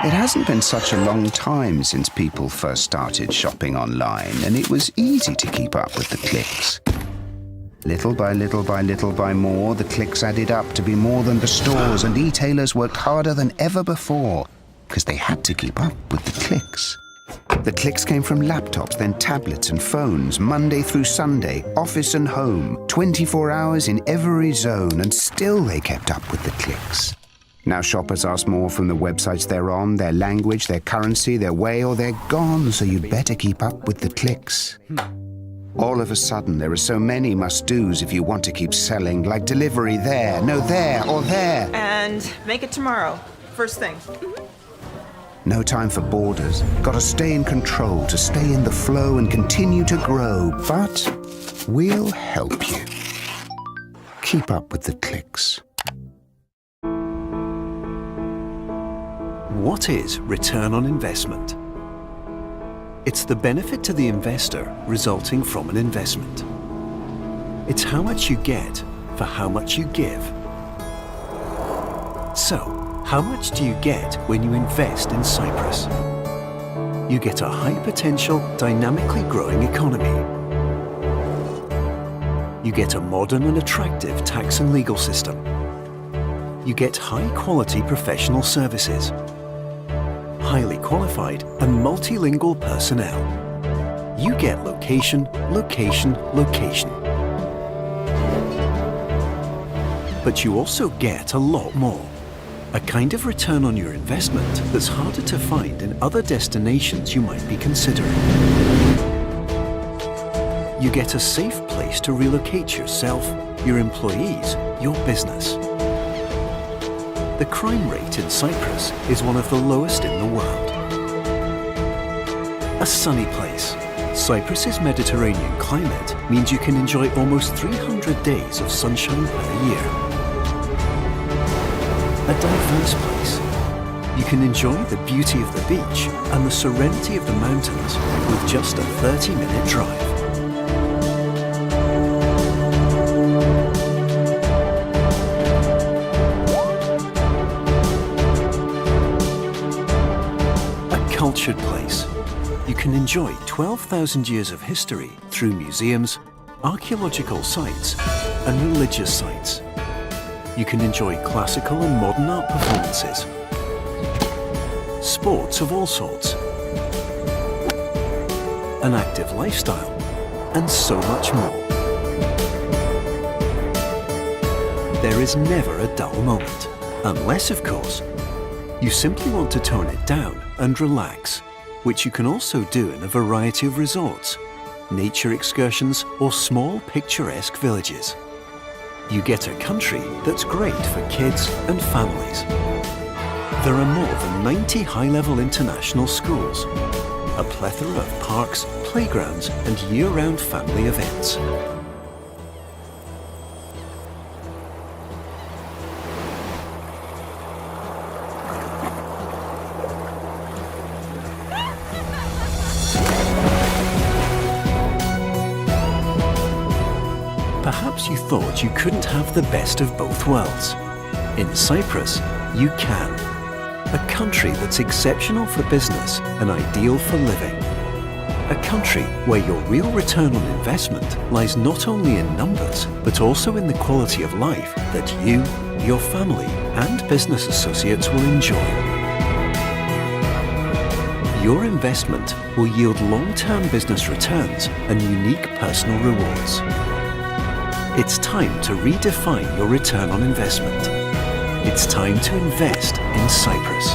Speaker 21: It hasn't been such a long time since people first started shopping online, and it was easy to keep up with the clicks. Little by little by little by more, the clicks added up to be more than the stores, and e-tailers worked harder than ever before because they had to keep up with the clicks. The clicks came from laptops, then tablets and phones, Monday through Sunday, office and home, 24 hours in every zone, and still they kept up with the clicks. Now shoppers ask more from the websites they're on, their language, their currency, their way, or they're gone, so you better keep up with the clicks. All of a sudden, there are so many must-dos if you want to keep selling, like delivery there, no there, or there.
Speaker 22: And make it tomorrow. First thing.
Speaker 21: No time for borders. Gotta stay in control, to stay in the flow and continue to grow. But we'll help you. Keep up with the clicks.
Speaker 6: What is return on investment? It's the benefit to the investor resulting from an investment. It's how much you get for how much you give. So, how much do you get when you invest in Cyprus? You get a high-potential, dynamically growing economy. You get a modern and attractive tax and legal system. You get high-quality professional services, highly qualified and multilingual personnel. You get location, location, location. But you also get a lot more. A kind of return on your investment that's harder to find in other destinations you might be considering. You get a safe place to relocate yourself, your employees, your business. The crime rate in Cyprus is one of the lowest in the world. A sunny place. Cyprus's Mediterranean climate means you can enjoy almost 300 days of sunshine per year. A diverse place. You can enjoy the beauty of the beach and the serenity of the mountains with just a 30-minute drive. Cultured place. You can enjoy 12,000 years of history through museums, archaeological sites, and religious sites. You can enjoy classical and modern art performances, sports of all sorts, an active lifestyle, and so much more. There is never a dull moment, unless, of course, you simply want to tone it down and relax, which you can also do in a variety of resorts, nature excursions, or small picturesque villages. You get a country that's great for kids and families. There are more than 90 high-level international schools, a plethora of parks, playgrounds, and year-round family events. Perhaps you thought you couldn't have the best of both worlds. In Cyprus, you can. A country that's exceptional for business and ideal for living. A country where your real return on investment lies not only in numbers, but also in the quality of life that you, your family, and business associates will enjoy. Your investment will yield long-term business returns and unique personal rewards. It's time to redefine your return on investment. It's time to invest in Cyprus.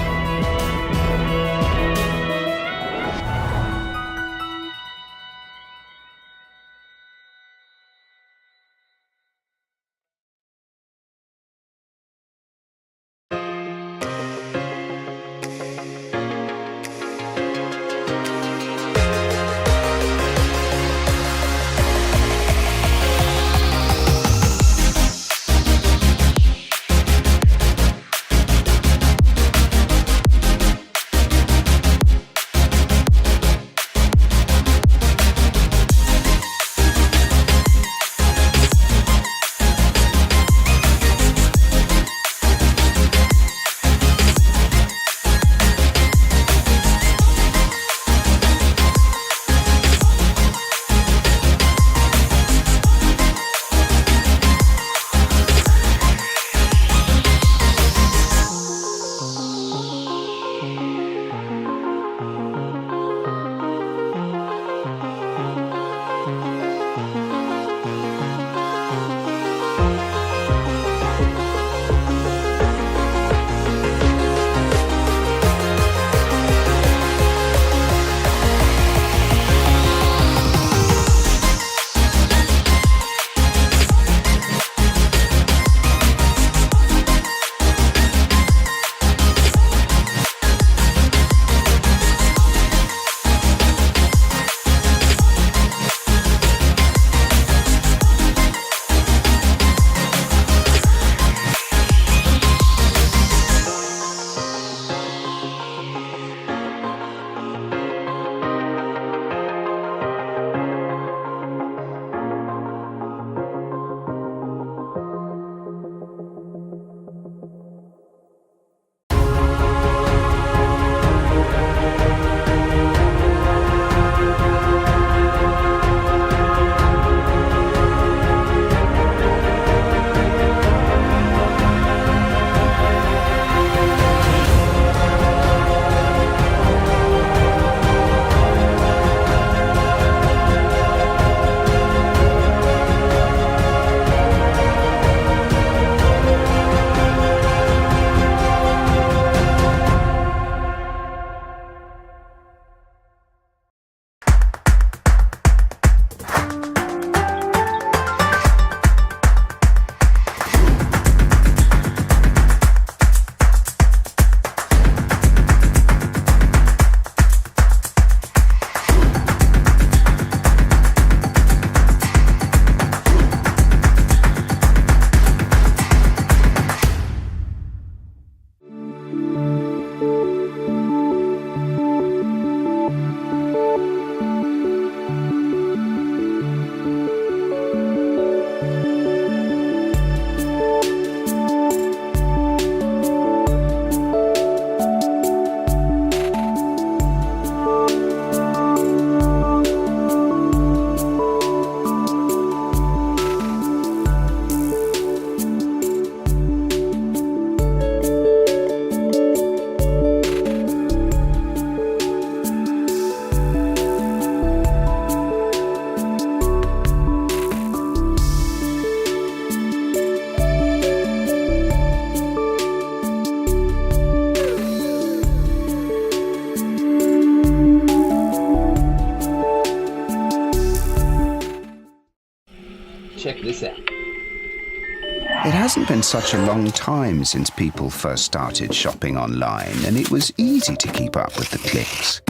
Speaker 21: hasn't been such a long time since people first started shopping online, and it was easy to keep up with the clicks.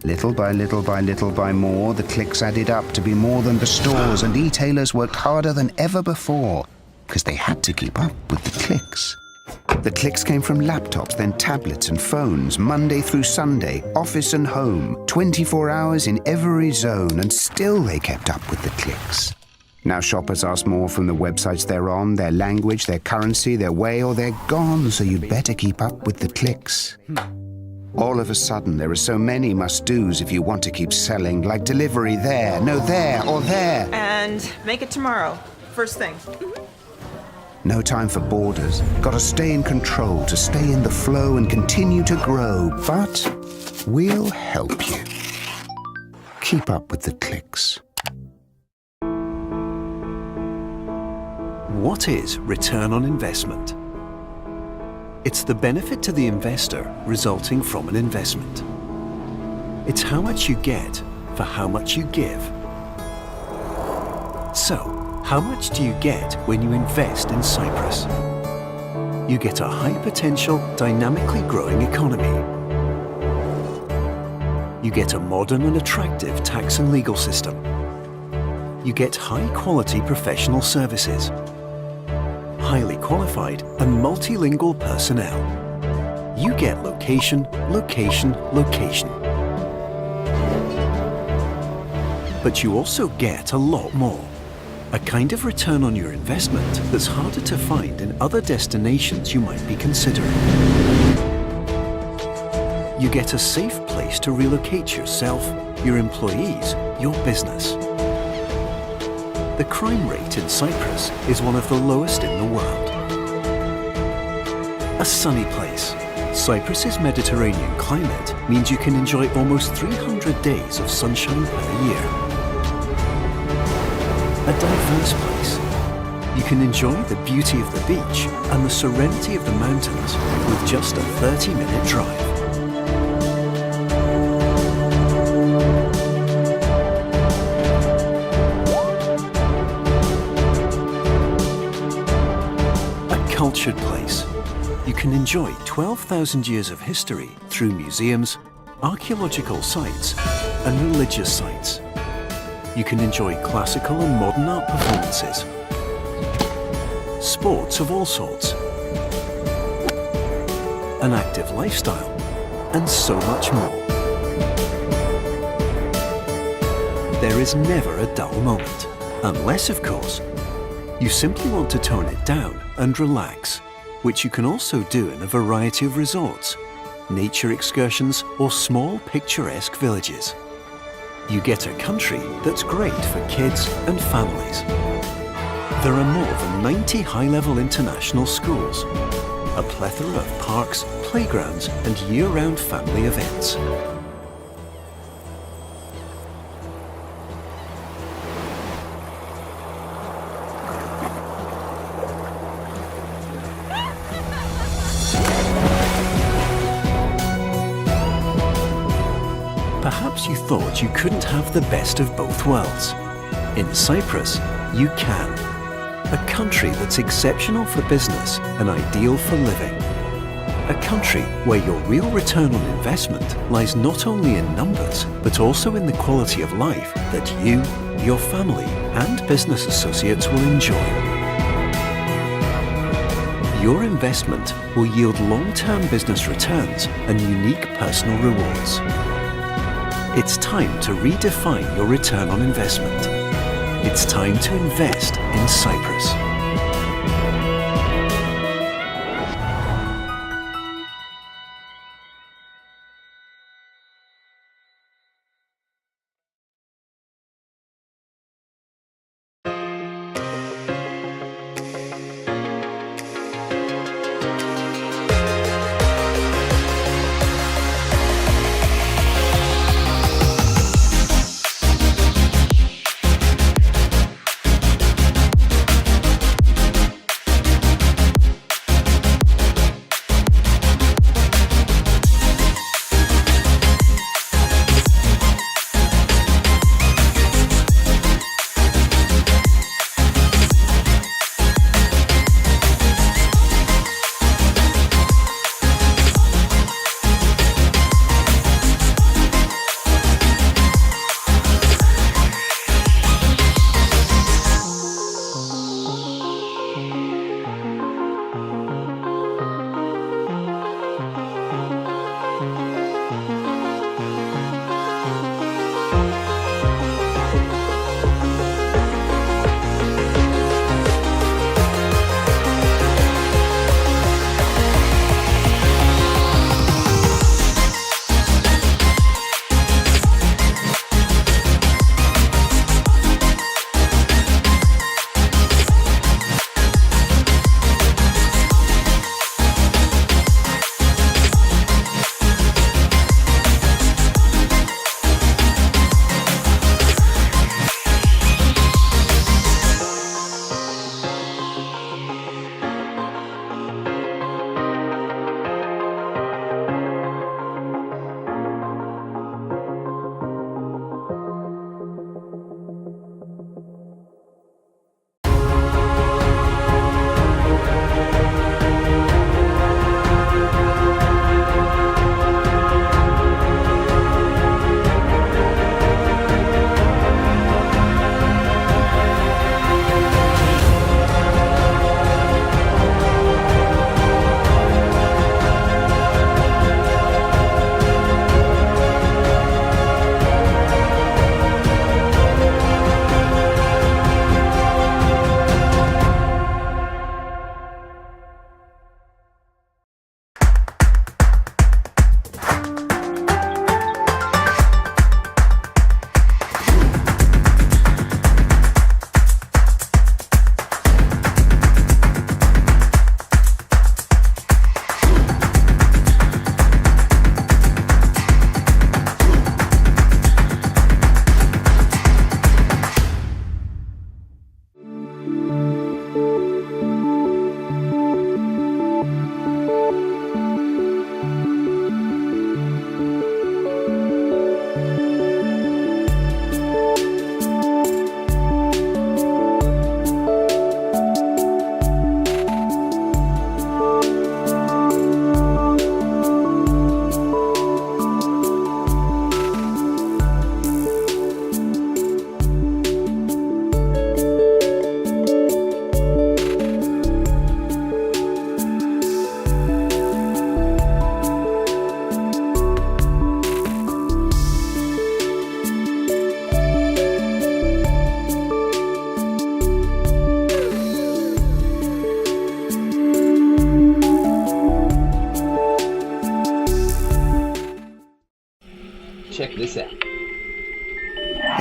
Speaker 21: Little by little by little by more, the clicks added up to be more than the stores, and e-tailers worked harder than ever before because they had to keep up with the clicks. The clicks came from laptops, then tablets and phones, Monday through Sunday, office and home, 24 hours in every zone, and still they kept up with the clicks. Now shoppers ask more from the websites they're on, their language, their currency, their way, or they're gone, so you'd better keep up with the clicks. All of a sudden, there are so many must-dos if you want to keep selling, like delivery there, no there, or there.
Speaker 22: And make it tomorrow, first thing.
Speaker 21: No time for borders. Gotta stay in control to stay in the flow and continue to grow. But we'll help you. Keep up with the clicks.
Speaker 6: What is return on investment? It's the benefit to the investor resulting from an investment. It's how much you get for how much you give. So, how much do you get when you invest in Cyprus? You get a high-potential, dynamically growing economy. You get a modern and attractive tax and legal system. You get high-quality professional services, highly qualified and multilingual personnel. You get location, location, location. But you also get a lot more. A kind of return on your investment that's harder to find in other destinations you might be considering. You get a safe place to relocate yourself, your employees, your business. The crime rate in Cyprus is one of the lowest in the world. A sunny place. Cyprus's Mediterranean climate means you can enjoy almost 300 days of sunshine per year. A diverse place. You can enjoy the beauty of the beach and the serenity of the mountains with just a 30-minute drive. A cultured place. You can enjoy 12,000 years of history through museums, archaeological sites, and religious sites. You can enjoy classical and modern art performances, sports of all sorts, an active lifestyle, and so much more. There is never a dull moment, unless, of course, you simply want to tone it down and relax, which you can also do in a variety of resorts, nature excursions, or small picturesque villages. You get a country that's great for kids and families. There are more than 90 high-level international schools, a plethora of parks, playgrounds, and year-round family events. Perhaps you thought you couldn't have the best of both worlds. In Cyprus, you can. A country that's exceptional for business and ideal for living. A country where your real return on investment lies not only in numbers, but also in the quality of life that you, your family, and business associates will enjoy. Your investment will yield long-term business returns and unique personal rewards. It's time to redefine your return on investment. It's time to invest in Cyprus.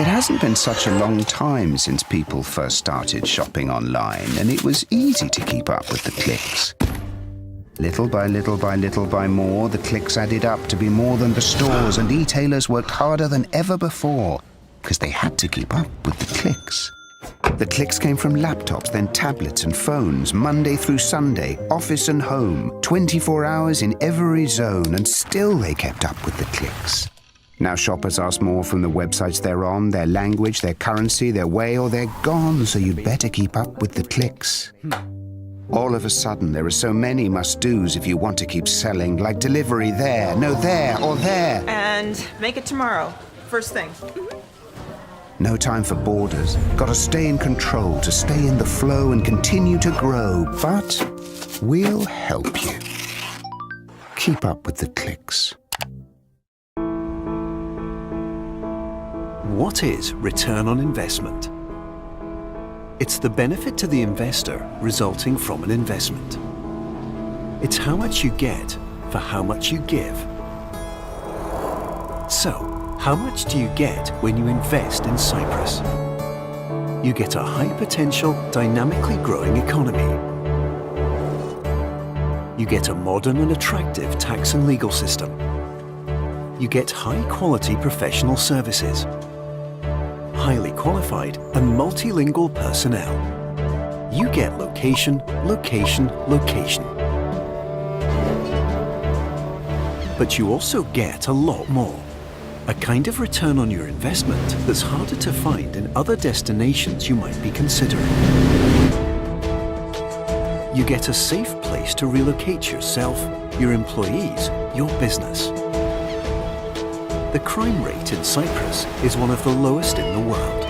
Speaker 21: It hasn't been such a long time since people first started shopping online, and it was easy to keep up with the clicks. Little by little by little by more, the clicks added up to be more than the stores, and e-tailers worked harder than ever before because they had to keep up with the clicks. The clicks came from laptops, then tablets and phones, Monday through Sunday, office and home, 24 hours in every zone, and still they kept up with the clicks. Now shoppers ask more from the websites they're on, their language, their currency, their way, or they're gone, so you'd better keep up with the clicks. All of a sudden, there are so many must-dos if you want to keep selling, like delivery there, no there, or there.
Speaker 22: And make it tomorrow. First thing.
Speaker 21: No time for borders. Gotta stay in control to stay in the flow and continue to grow. But we'll help you. Keep up with the clicks.
Speaker 6: What is return on investment? It's the benefit to the investor resulting from an investment. It's how much you get for how much you give. So, how much do you get when you invest in Cyprus? You get a high-potential, dynamically growing economy. You get a modern and attractive tax and legal system. You get high-quality professional services, highly qualified and multilingual personnel. You get location, location, location. But you also get a lot more. A kind of return on your investment that's harder to find in other destinations you might be considering. You get a safe place to relocate yourself, your employees, your business. The crime rate in Cyprus is one of the lowest in the world.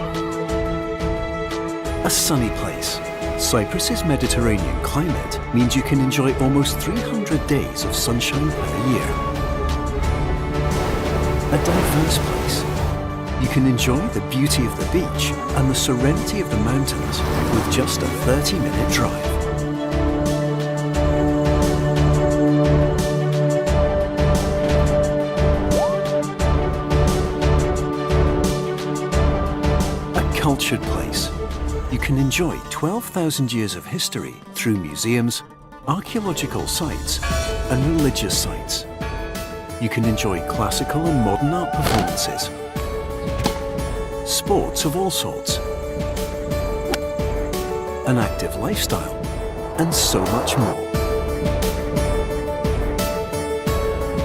Speaker 6: A sunny place. Cyprus's Mediterranean climate means you can enjoy almost 300 days of sunshine per year. A diverse place. You can enjoy the beauty of the beach and the serenity of the mountains with just a 30-minute drive. Cultured place. You can enjoy 12,000 years of history through museums, archaeological sites, and religious sites. You can enjoy classical and modern art performances, sports of all sorts, an active lifestyle, and so much more.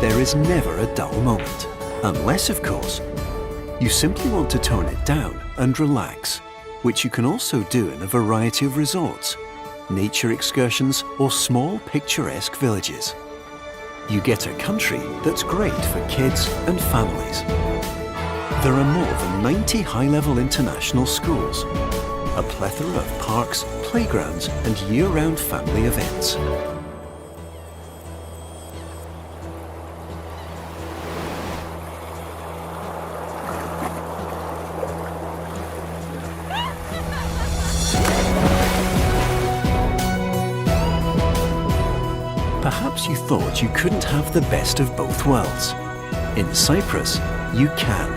Speaker 6: There is never a dull moment, unless, of course, you simply want to tone it down and relax, which you can also do in a variety of resorts, nature excursions, or small picturesque villages. You get a country that's great for kids and families. There are more than 90 high-level international schools, a plethora of parks, playgrounds, and year-round family events. Perhaps you thought you couldn't have the best of both worlds. In Cyprus, you can.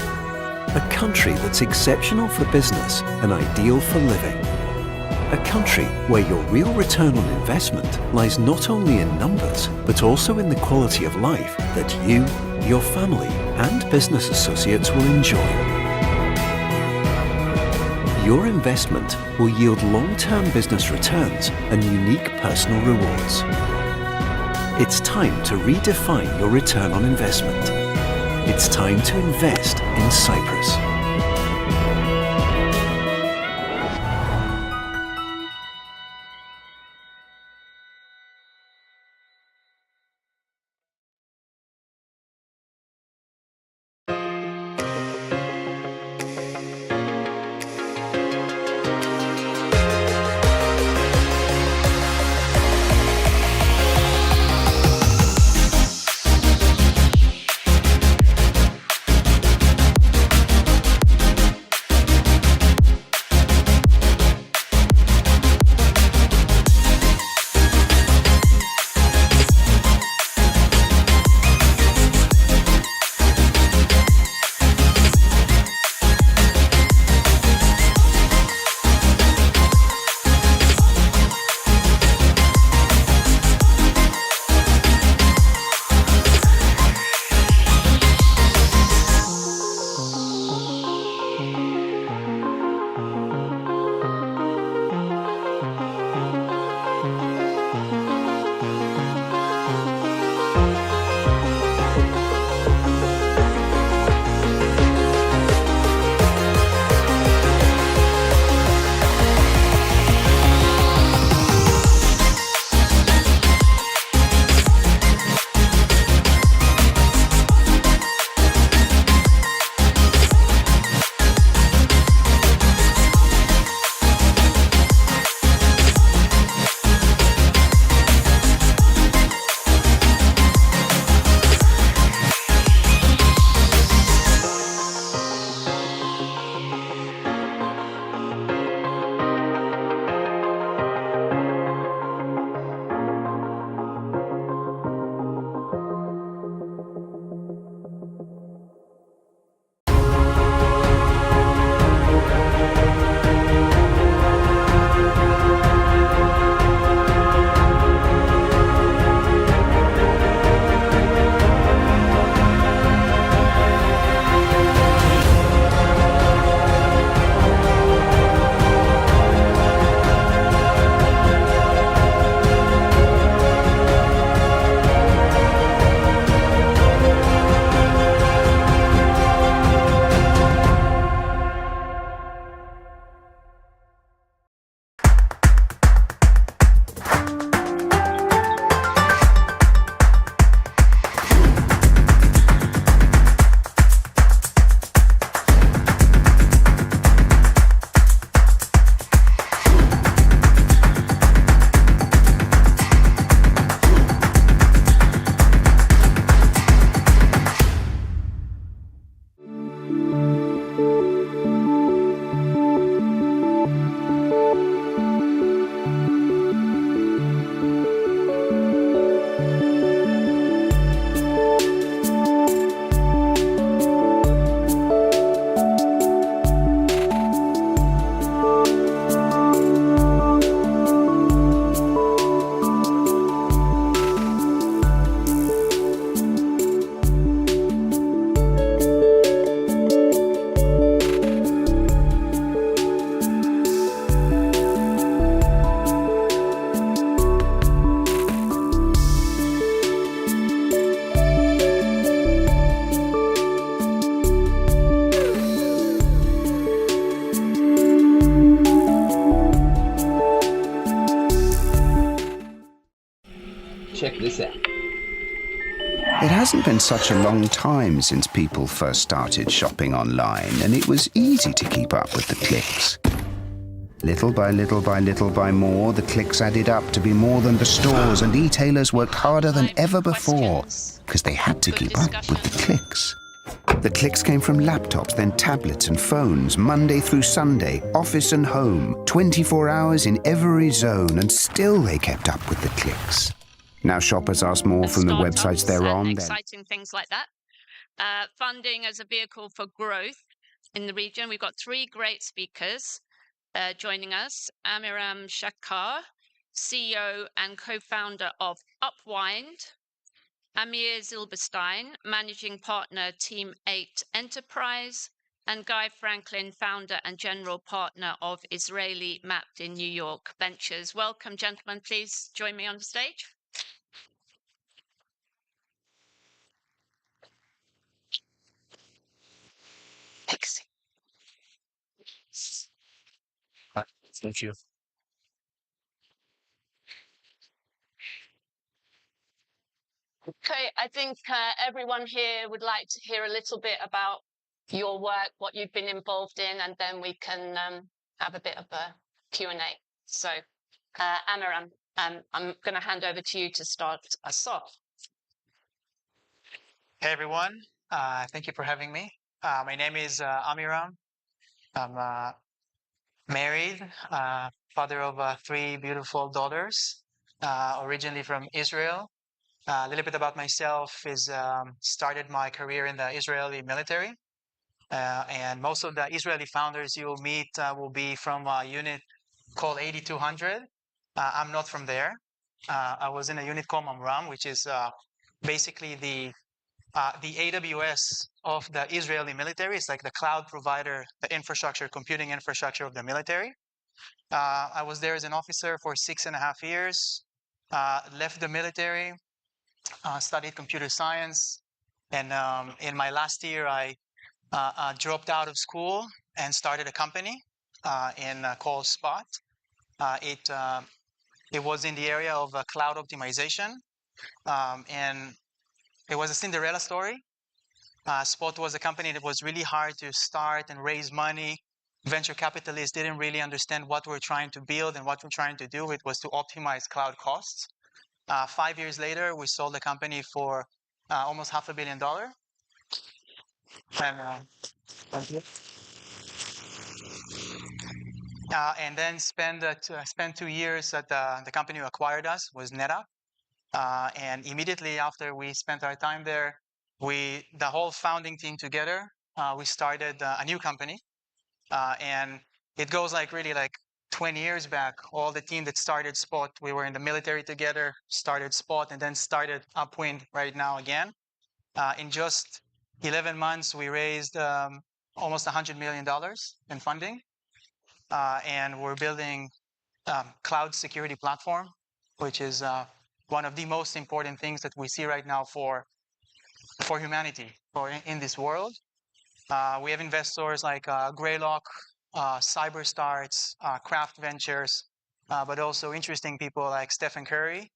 Speaker 6: A country that's exceptional for business and ideal for living. A country where your real return on investment lies not only in numbers, but also in the quality of life that you, your family, and business associates will enjoy. Your investment will yield long-term business returns and unique personal rewards. It's time to redefine your return on investment. It's time to invest in Cyprus.
Speaker 4: Check this out.
Speaker 21: It hasn't been such a long time since people first started shopping online, and it was easy to keep up with the clicks. Little by little by little by more, the clicks added up to be more than the stores, and e-tailers worked harder than ever before because they had to keep up with the clicks. The clicks came from laptops, then tablets and phones, Monday through Sunday, office and home, 24 hours in every zone, and still they kept up with the clicks. Now shoppers ask more from the websites they're on.
Speaker 3: Exciting things like that. Funding as a vehicle for growth in the region. We've got three great speakers joining us. Amiram Shakar, CEO and co-founder of Upwind. Amir Zilberstein, managing partner, Team 8 Enterprise. And Guy Franklin, founder and general partner of Israeli Mapped in New York Ventures. Welcome, gentlemen. Please join me on the stage.
Speaker 4: Thank you.
Speaker 3: Okay, I think everyone here would like to hear a little bit about your work, what you've been involved in, and then we can have a bit of a Q&A. So, Amiram, I'm going to hand over to you to start us off.
Speaker 10: Hey, everyone. Thank you for having me. My name is Amiram. I'm married, father of 3 beautiful daughters, originally from Israel. A little bit about myself is started my career in the Israeli military. And most of the Israeli founders you'll meet will be from a unit called 8200. I'm not from there. I was in a unit called Mamram, which is basically the AWS of the Israeli military. It's like the cloud provider, the infrastructure, computing infrastructure of the military. I was there as an officer for 6.5 years, left the military, studied computer science. And in my last year, I dropped out of school and started a company called Spot. It was in the area of cloud optimization. And it was a Cinderella story. Spot was a company that was really hard to start and raise money. Venture capitalists didn't really understand what we're trying to build and what we're trying to do. It was to optimize cloud costs. 5 years later, we sold the company for almost $500 million. And then spent 2 years at the company who acquired us was NetApp. And immediately after we spent our time there, the whole founding team together, we started a new company. And it goes really 20 years back. All the team that started Spot, we were in the military together, started Spot, and then started Upwind right now again. In just 11 months, we raised almost $100 million in funding. And we're building cloud security platform, which is one of the most important things that we see right now for humanity, in this world. We have investors like Greylock, CyberStarts, Craft Ventures, but also interesting people like Stephen Curry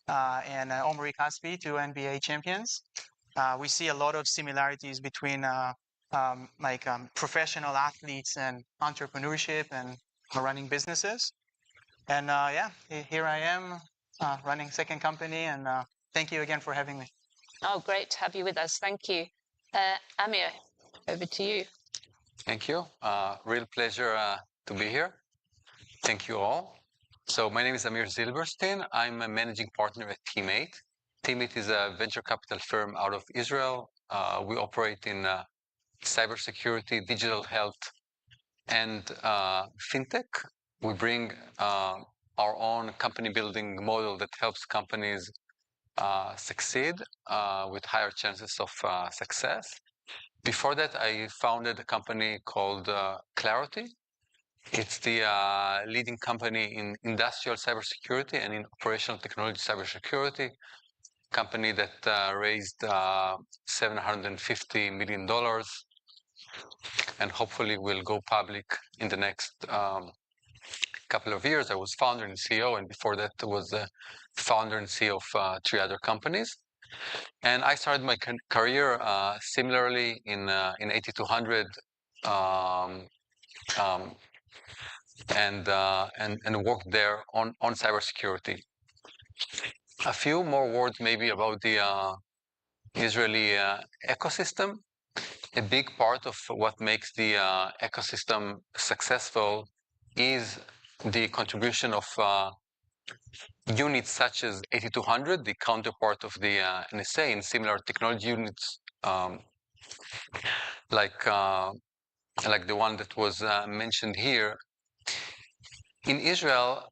Speaker 10: and Omri Caspi, 2 NBA champions. We see a lot of similarities between professional athletes and entrepreneurship and running businesses. And here I am running second company, and thank you again for having me.
Speaker 3: Oh, great to have you with us. Thank you. Amir, over to you.
Speaker 19: Thank you. Real pleasure to be here. Thank you all. So my name is Amir Zilberstein. I'm a managing partner at Team 8. Team 8 is a venture capital firm out of Israel. We operate in cybersecurity, digital health, and fintech. We bring our own company building model that helps companies succeed with higher chances of success. Before that, I founded a company called Clarity. It's the leading company in industrial cybersecurity and in operational technology cybersecurity. Company that raised $750 million and hopefully will go public in the next couple of years. I was founder and CEO, and before that was founder and CEO of 3 other companies. And I started my career similarly in 8200 and worked there on cybersecurity. A few more words maybe about the Israeli ecosystem. A big part of what makes the ecosystem successful is the contribution of units such as 8200, the counterpart of the NSA, and similar technology units like the one that was mentioned here. In Israel,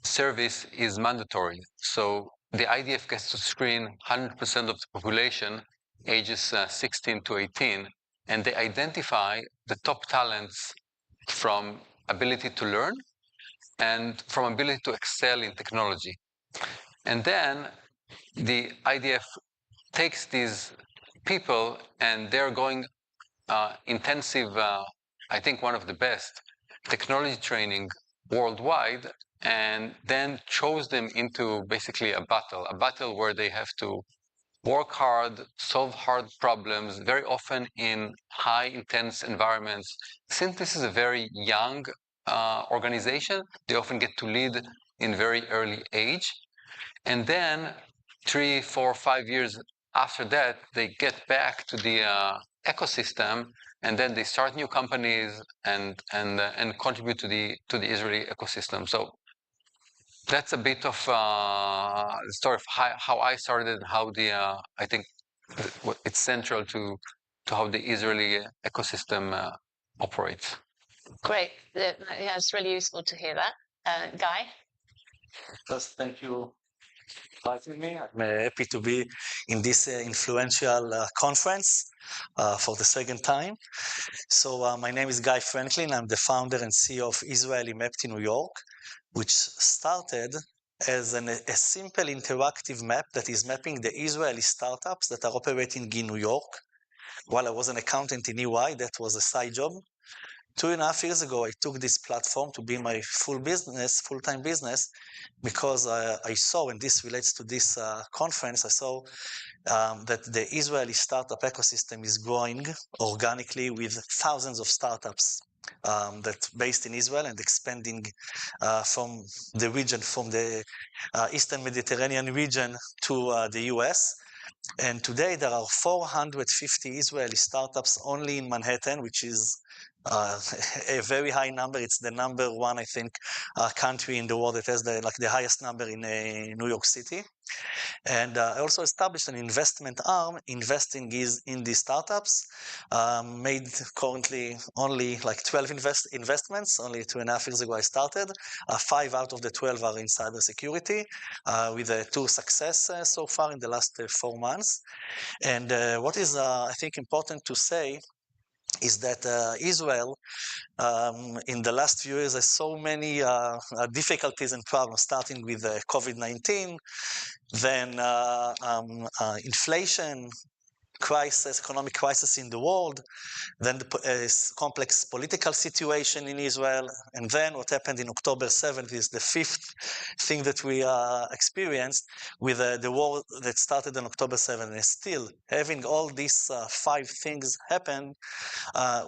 Speaker 19: service is mandatory. So the IDF gets to screen 100% of the population ages 16 to 18, and they identify the top talents from ability to learn and from ability to excel in technology. And then the IDF takes these people and they're going intensive, I think one of the best, technology training worldwide, and then chose them into basically a battle where they have to work hard, solve hard problems, very often in high intense environments. Since this is a very young organization, they often get to lead in very early age. And then 3, 4, 5 years after that, they get back to the ecosystem, and then they start new companies and contribute to the Israeli ecosystem. So that's a bit of the story of how I started and how the I think it's central to how the Israeli ecosystem operates.
Speaker 3: Great. Yeah, it's really useful to hear that. Guy?
Speaker 4: First, thank you for having me. I'm happy to be in this influential conference for the second time. So my name is Guy Franklin. I'm the founder and CEO of Israeli Mapped in New York, which started as a simple interactive map that is mapping the Israeli startups that are operating in New York. While I was an accountant in EY, that was a side job. 2.5 years ago, I took this platform to be my full-time business, because I saw, and this relates to this conference, I saw that the Israeli startup ecosystem is growing organically with thousands of startups that based in Israel and expanding from the region, from the Eastern Mediterranean region to the US. And today there are 450 Israeli startups only in Manhattan, which is a very high number. It's the number one, I think, country in the world that has the highest number in New York City. And I also established an investment arm investing in these startups. Made currently only like 12 investments. Only 2.5 years ago I started. 5 out of the 12 are in cybersecurity, with 2 successes so far in the last 4 months. And what is, I think, important to say is that Israel, in the last few years, has so many difficulties and problems, starting with COVID-19, then inflation, economic crisis in the world, then the complex political situation in Israel, and then what happened in October 7th is the 5th thing that we experienced with the war that started on October 7th. And still, having all these 5 things happen,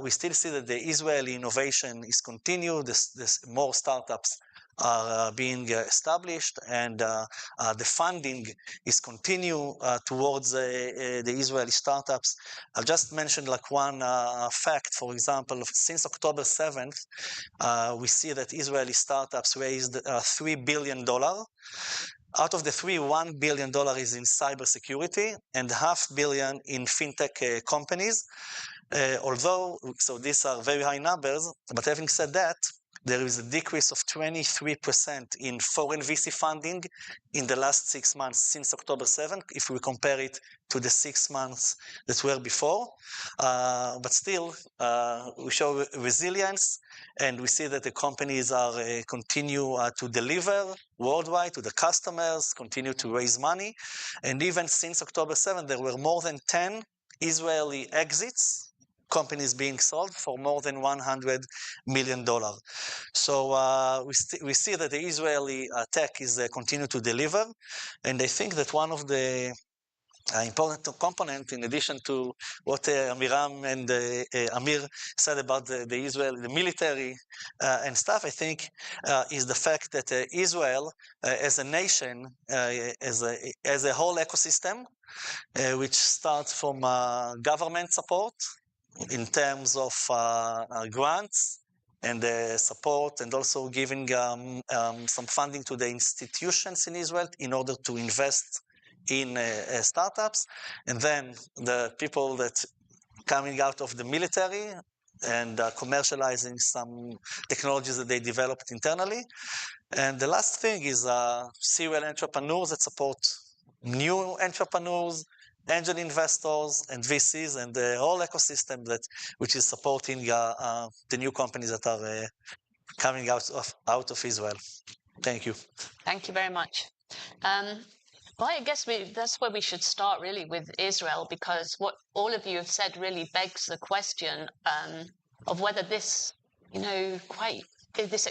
Speaker 4: we still see that the Israeli innovation is continued. There's more startups are being established, and the funding is continue towards the Israeli startups. I'll just mention like one fact. For example, since October 7th, we see that Israeli startups raised $3 billion. Out of the $1 billion is in cybersecurity and $500 million in fintech companies. So these are very high numbers, but having said that, there is a decrease of 23% in foreign VC funding in the last 6 months since October 7th, if we compare it to the 6 months that were before. But still, we show resilience, and we see that the companies are continue to deliver worldwide to the customers, continue to raise money. And even since October 7th, there were more than 10 Israeli exits companies being sold for more than $100 million. So we see that the Israeli tech is continue to deliver, and I think that one of the important component, in addition to what Amiram and Amir said about the Israel, the military and stuff, I think is the fact that Israel, as a nation, as a whole ecosystem, which starts from government support in terms of grants and support, and also giving some funding to the institutions in Israel in order to invest in startups, and then the people that coming out of the military and commercializing some technologies that they developed internally. And the last thing is serial entrepreneurs that support new entrepreneurs, angel investors, and VCs, and the whole ecosystem which is supporting the new companies that are coming out of Israel. Thank you.
Speaker 3: Thank you very much. Well, I guess that's where we should start, really, with Israel, because what all of you have said really begs the question of whether this, this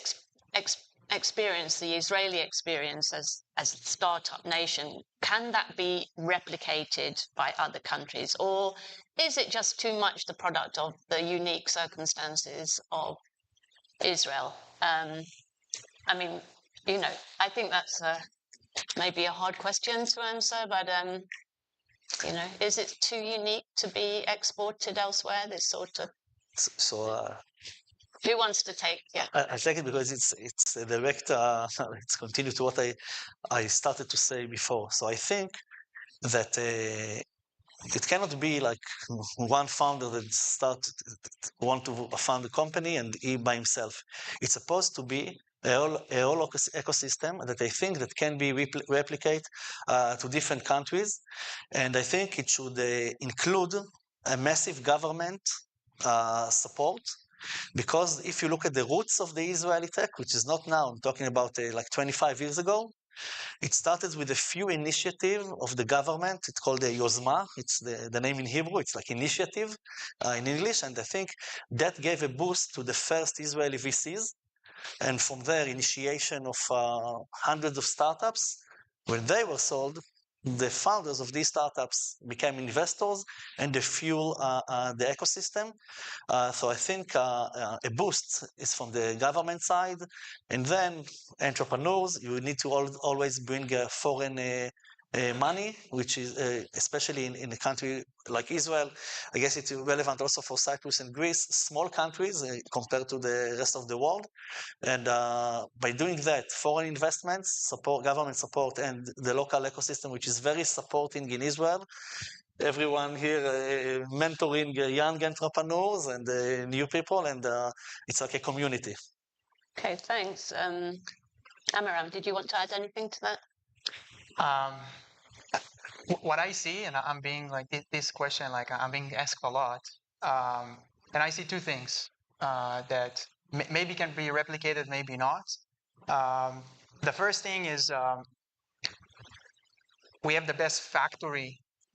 Speaker 3: experience, the Israeli experience as a startup nation, can that be replicated by other countries, or is it just too much the product of the unique circumstances of Israel? I think that's maybe a hard question to answer, but is it too unique to be exported elsewhere? This sort of. Who wants to take? Yeah.
Speaker 4: I take it because it's a direct. It's continue to what I started to say before. So I think that it cannot be like one founder that want to found a company and he by himself. It's supposed to be a whole ecosystem that I think that can be replicated to different countries, and I think it should include a massive government support, because if you look at the roots of the Israeli tech, which is not now, I'm talking about like 25 years ago, it started with a few initiatives of the government. It's called the Yozma. It's the name in Hebrew. It's like initiative in English, and I think that gave a boost to the first Israeli VCs. And from there, initiation of hundreds of startups. When they were sold, the founders of these startups became investors, and they fuel the ecosystem. So I think a boost is from the government side, and then entrepreneurs. You need to always bring foreign money, which is especially in a country like Israel. I guess it's relevant also for Cyprus and Greece, small countries compared to the rest of the world. And by doing that, foreign investments, government support, and the local ecosystem, which is very supporting in Israel. Everyone here mentoring young entrepreneurs and new people, and it's like a community.
Speaker 3: Okay, thanks. Amiram, did you want to add anything to that?
Speaker 10: What I see, and I'm being like this question, like I'm being asked a lot, and I see two things that maybe can be replicated, maybe not. The first thing is we have the best factory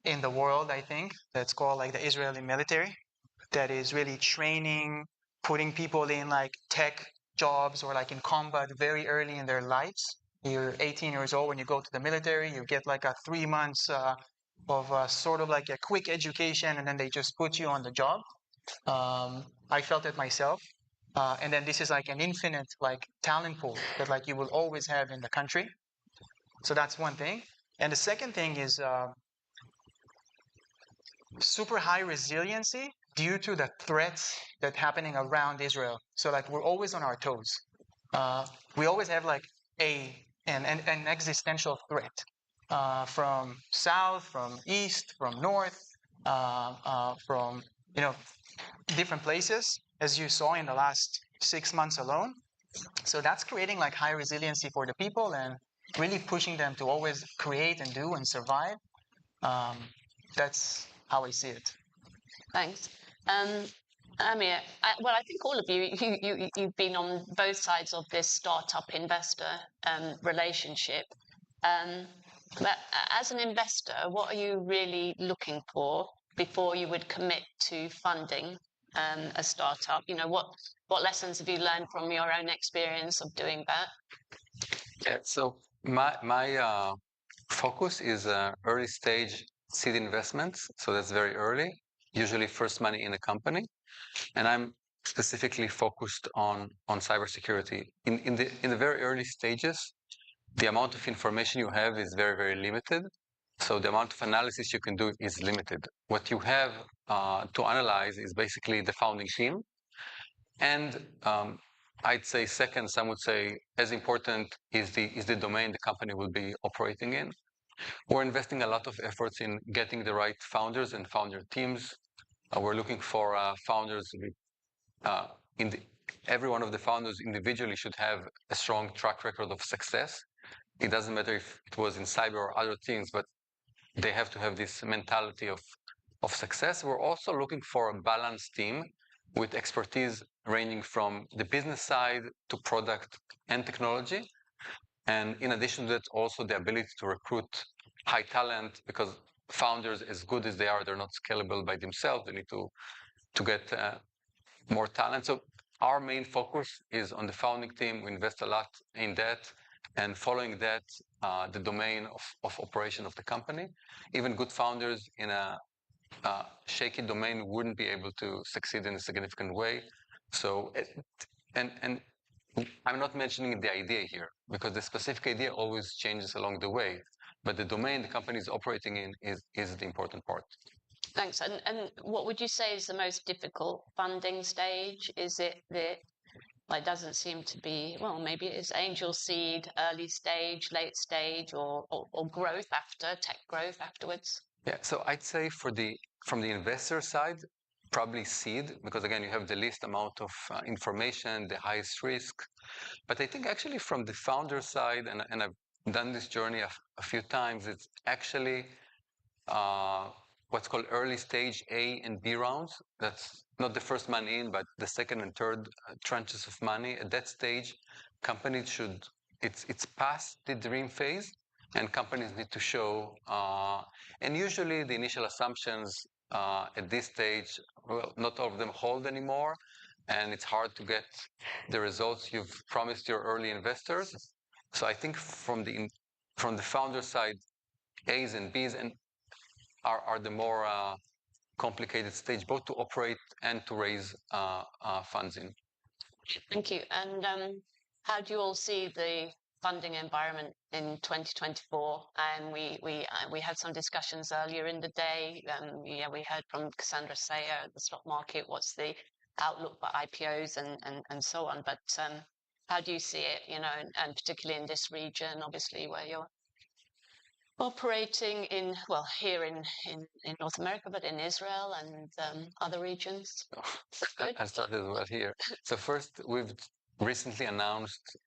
Speaker 10: in the world, I think, that's called like the Israeli military, that is really training, putting people in like tech jobs or like in combat very early in their lives. You're 18 years old when you go to the military, you get like a 3 months of sort of like a quick education, and then they just put you on the job. I felt it myself. And then this is like an infinite like talent pool that like you will always have in the country. So that's one thing. And the second thing is super high resiliency due to the threats that happening around Israel. So like we're always on our toes. We always have like an existential threat from south, from east, from north, from different places, as you saw in the last 6 months alone. So that's creating like high resiliency for the people and really pushing them to always create and do and survive. That's how I see it.
Speaker 3: Thanks. Amir, I think all of you've been on both sides of this startup investor relationship. But as an investor, what are you really looking for before you would commit to funding a startup? You know, what lessons have you learned from your own experience of doing that?
Speaker 19: Yeah, so my focus is early stage seed investments. So that's very early, usually first money in a company. And I'm specifically focused on cybersecurity. In the very early stages, the amount of information you have is very, very limited. So the amount of analysis you can do is limited. What you have to analyze is basically the founding team. And I'd say second, some would say as important is the domain the company will be operating in. We're investing a lot of efforts in getting the right founders and founder teams. We're looking for founders with every one of the founders individually should have a strong track record of success. It doesn't matter if it was in cyber or other things, but they have to have this mentality of success. We're also looking for a balanced team with expertise ranging from the business side to product and technology. And in addition to that, also the ability to recruit high talent, because founders, as good as they are, they're not scalable by themselves. They need to get more talent. So our main focus is on the founding team. We invest a lot in that. And following that, the domain of operation of the company. Even good founders in a shaky domain wouldn't be able to succeed in a significant way. So, and I'm not mentioning the idea here, because the specific idea always changes along the way. But the domain the company is operating in is the important part.
Speaker 3: Thanks. And what would you say is the most difficult funding stage? Is it it doesn't seem to be, well, maybe it is angel seed, early stage, late stage, or growth after, tech growth afterwards?
Speaker 19: Yeah, so I'd say from the investor side, probably seed, because again, you have the least amount of information, the highest risk. But I think actually from the founder side, and I've done this journey a few times, it's actually what's called early stage A and B rounds. That's not the first money in, but the second and third tranches of money. At that stage, companies it's past the dream phase, and companies need to show, and usually the initial assumptions at this stage, well, not all of them hold anymore, and it's hard to get the results you've promised your early investors. So I think from the founder side, A's and B's and are the more complicated stage, both to operate and to raise funds in.
Speaker 3: Thank you. And how do you all see the funding environment in 2024? And we had some discussions earlier in the day. Yeah, we heard from Cassandra Sayer at the stock market. What's the outlook for IPOs and so on? But how do you see it? You know, and particularly in this region, obviously, where you're operating in, well, here in North America, but in Israel and other regions.
Speaker 19: I started well here. So first, we've recently announced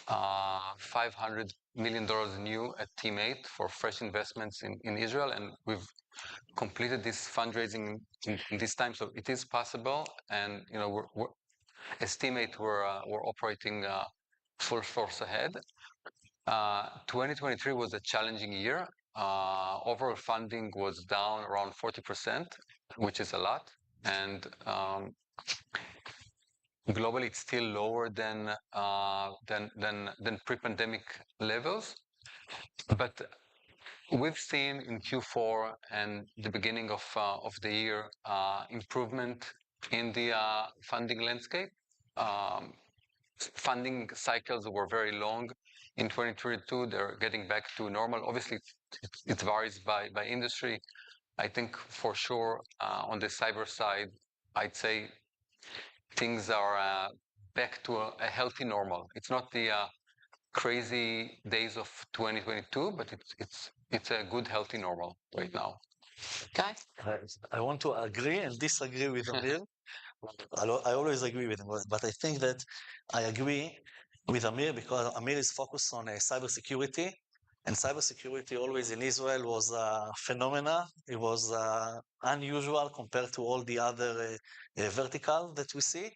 Speaker 19: $500 million new at Team8 for fresh investments in Israel, and we've completed this fundraising in this time. So it is possible, and you know, we're as Team8 we're operating full force ahead. 2023 was a challenging year. Overall funding was down around 40%, which is a lot. And globally, it's still lower than pre-pandemic levels. But we've seen in Q4 and the beginning of the year improvement in the funding landscape. Funding cycles were very long. In 2022, they're getting back to normal. Obviously, it varies by industry. I think for sure on the cyber side, I'd say things are back to a healthy normal. It's not the crazy days of 2022, but it's a good, healthy normal right now.
Speaker 3: Guys?
Speaker 4: I want to agree and disagree with Amir. I always agree with him, but I think that I agree with Amir because Amir is focused on cybersecurity, and cybersecurity always in Israel was a phenomena. It was unusual compared to all the other verticals that we see.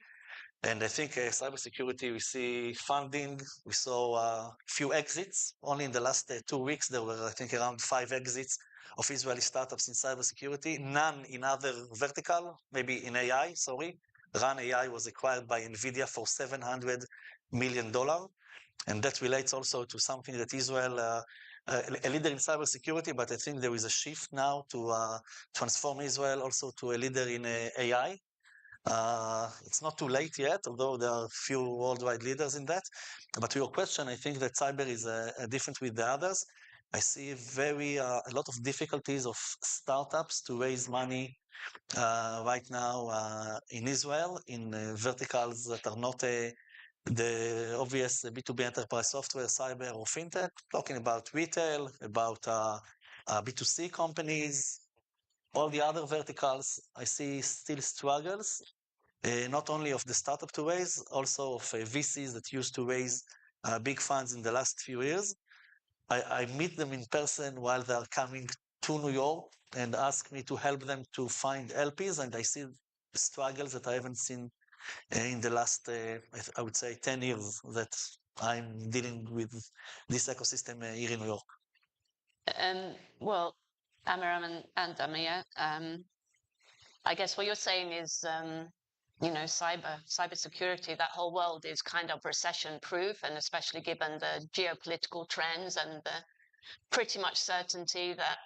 Speaker 4: And I think cybersecurity, we see funding. We saw a few exits. Only in the last 2 weeks, there were, I think, around 5 exits of Israeli startups in cybersecurity, none in other vertical, maybe in AI, sorry. RAN AI was acquired by NVIDIA for $700 million. And that relates also to something that Israel, a leader in cybersecurity, but I think there is a shift now to transform Israel also to a leader in AI. It's not too late yet, although there are few worldwide leaders in that. But to your question, I think that cyber is different with the others. I see a lot of difficulties of startups to raise money right now in Israel in verticals that are not the obvious B2B enterprise software, cyber, or fintech. Talking about retail, about B2C companies, all the other verticals, I see still struggles. Not only of the startup to raise, also of VCs that used to raise big funds in the last few years. I meet them in person while they are coming to New York and ask me to help them to find LPs, and I see struggles that I haven't seen in the last, I would say, 10 years that I'm dealing with this ecosystem here in New York.
Speaker 3: Well, Amiram and Amir, I guess what you're saying is, you know, cybersecurity, that whole world is kind of recession-proof, and especially given the geopolitical trends and the pretty much certainty that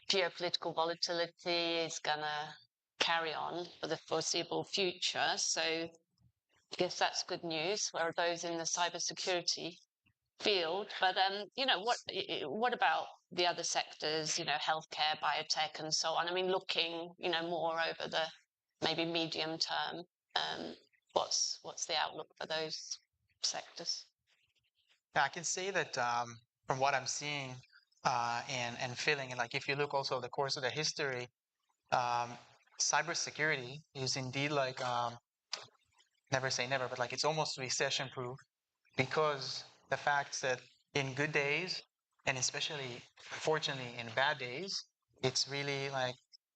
Speaker 3: geopolitical volatility is gonna carry on for the foreseeable future. So I guess that's good news for those in the cybersecurity field. But you know, what about the other sectors? You know, healthcare, biotech, and so on. I mean, looking, you know, more over the maybe medium term. What's the outlook for those sectors?
Speaker 10: Yeah, I can say that from what I'm seeing and feeling, and like if you look also at the course of the history, cybersecurity is indeed like never say never, but like it's almost recession proof, because the fact that in good days and especially fortunately in bad days, it's really like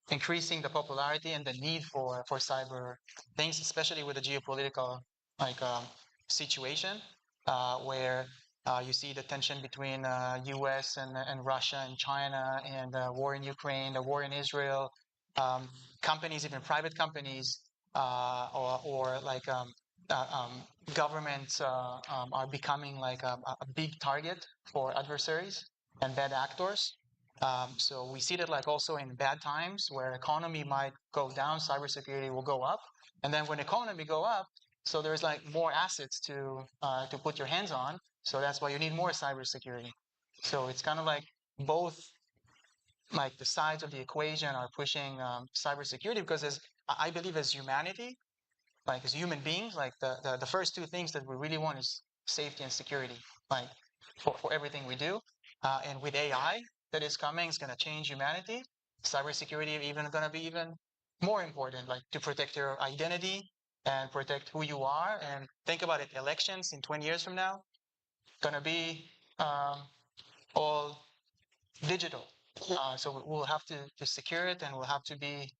Speaker 10: increasing the popularity and the need for cyber things, especially with the geopolitical like situation where you see the tension between U.S. and Russia and China, and war in Ukraine, the war in Israel. Companies, even private companies, or like governments are becoming like a big target for adversaries and bad actors. So we see that like also in bad times where economy might go down, cybersecurity will go up. And then when economy go up, so there's like more assets to put your hands on. So that's why you need more cybersecurity. So it's kind of like both, like the sides of the equation are pushing cybersecurity, because I believe as humanity, like as human beings, like the first two things that we really want is safety and security, like for everything we do. And with AI that is coming, it's going to change humanity. Cybersecurity even going to be even more important, like to protect your identity and protect who you are. And think about it, elections in 20 years from now, going to be all digital. So we'll have to secure it, and we'll have to be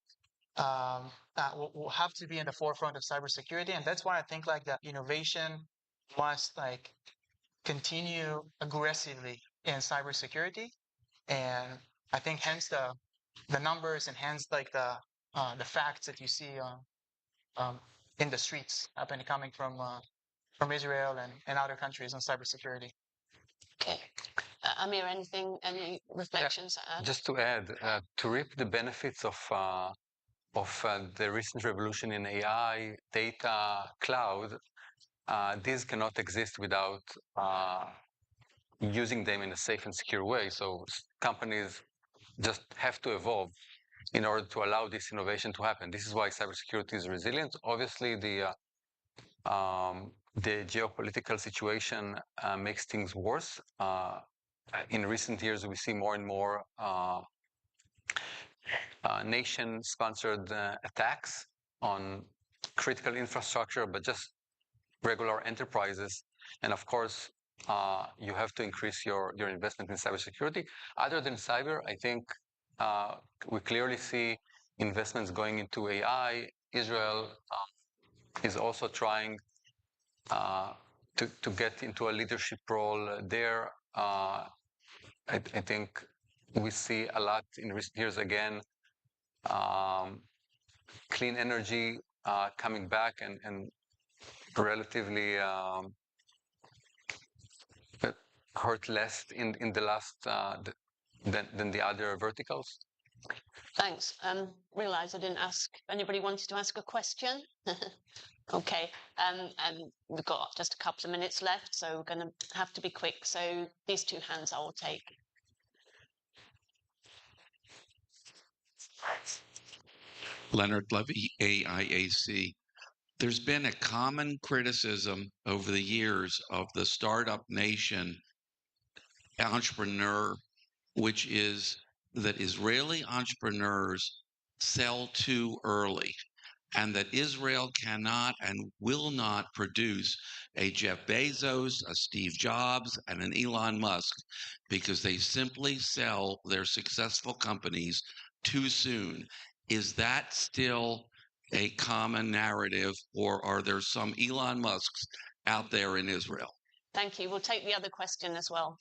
Speaker 10: we'll have to be in the forefront of cybersecurity. And that's why I think like that innovation must like continue aggressively in cybersecurity. And I think hence the numbers, and hence like the facts that you see in the streets coming from Israel and other countries on cybersecurity.
Speaker 3: Okay. Amir, any reflections?
Speaker 19: Just to add, to reap the benefits of the recent revolution in AI, data, cloud, these cannot exist without using them in a safe and secure way. So companies just have to evolve in order to allow this innovation to happen. This is why cybersecurity is resilient. Obviously, the geopolitical situation makes things worse. In recent years, we see more and more nation-sponsored attacks on critical infrastructure, but just regular enterprises. And of course, you have to increase your investment in cybersecurity. Other than cyber, I think we clearly see investments going into AI. Israel is also trying to get into a leadership role there. I think we see a lot in recent years again, clean energy coming back and relatively hurt less in the last than the other verticals.
Speaker 3: Thanks. Realize I didn't ask if anybody wanted to ask a question. Okay, and we've got just a couple of minutes left, so we're going to have to be quick. So these two hands I will take.
Speaker 2: Leonard Levy, AIAC. There's been a common criticism over the years of the startup nation entrepreneur, which is that Israeli entrepreneurs sell too early, and that Israel cannot and will not produce a Jeff Bezos, a Steve Jobs, and an Elon Musk because they simply sell their successful companies too soon. Is that still a common narrative, or are there some Elon Musks out there in Israel?
Speaker 3: Thank you. We'll take the other question as well.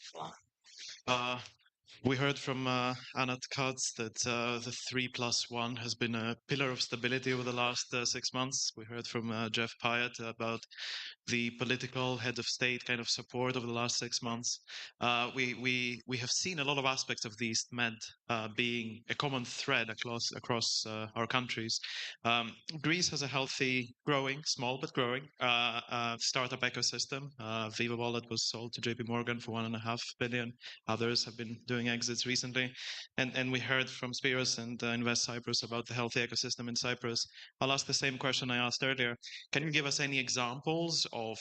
Speaker 13: We heard from Anat Katz that the 3+1 has been a pillar of stability over the last 6 months. We heard from Jeff Pyatt about the political head of state kind of support over the last 6 months. We have seen a lot of aspects of the East Med being a common thread across our countries. Greece has a healthy, growing, small but growing startup ecosystem. Viva Wallet was sold to JP Morgan for $1.5 billion. Others have been doing exits recently. And we heard from Spiros and Invest Cyprus about the healthy ecosystem in Cyprus. I'll ask the same question I asked earlier. Can you give us any examples of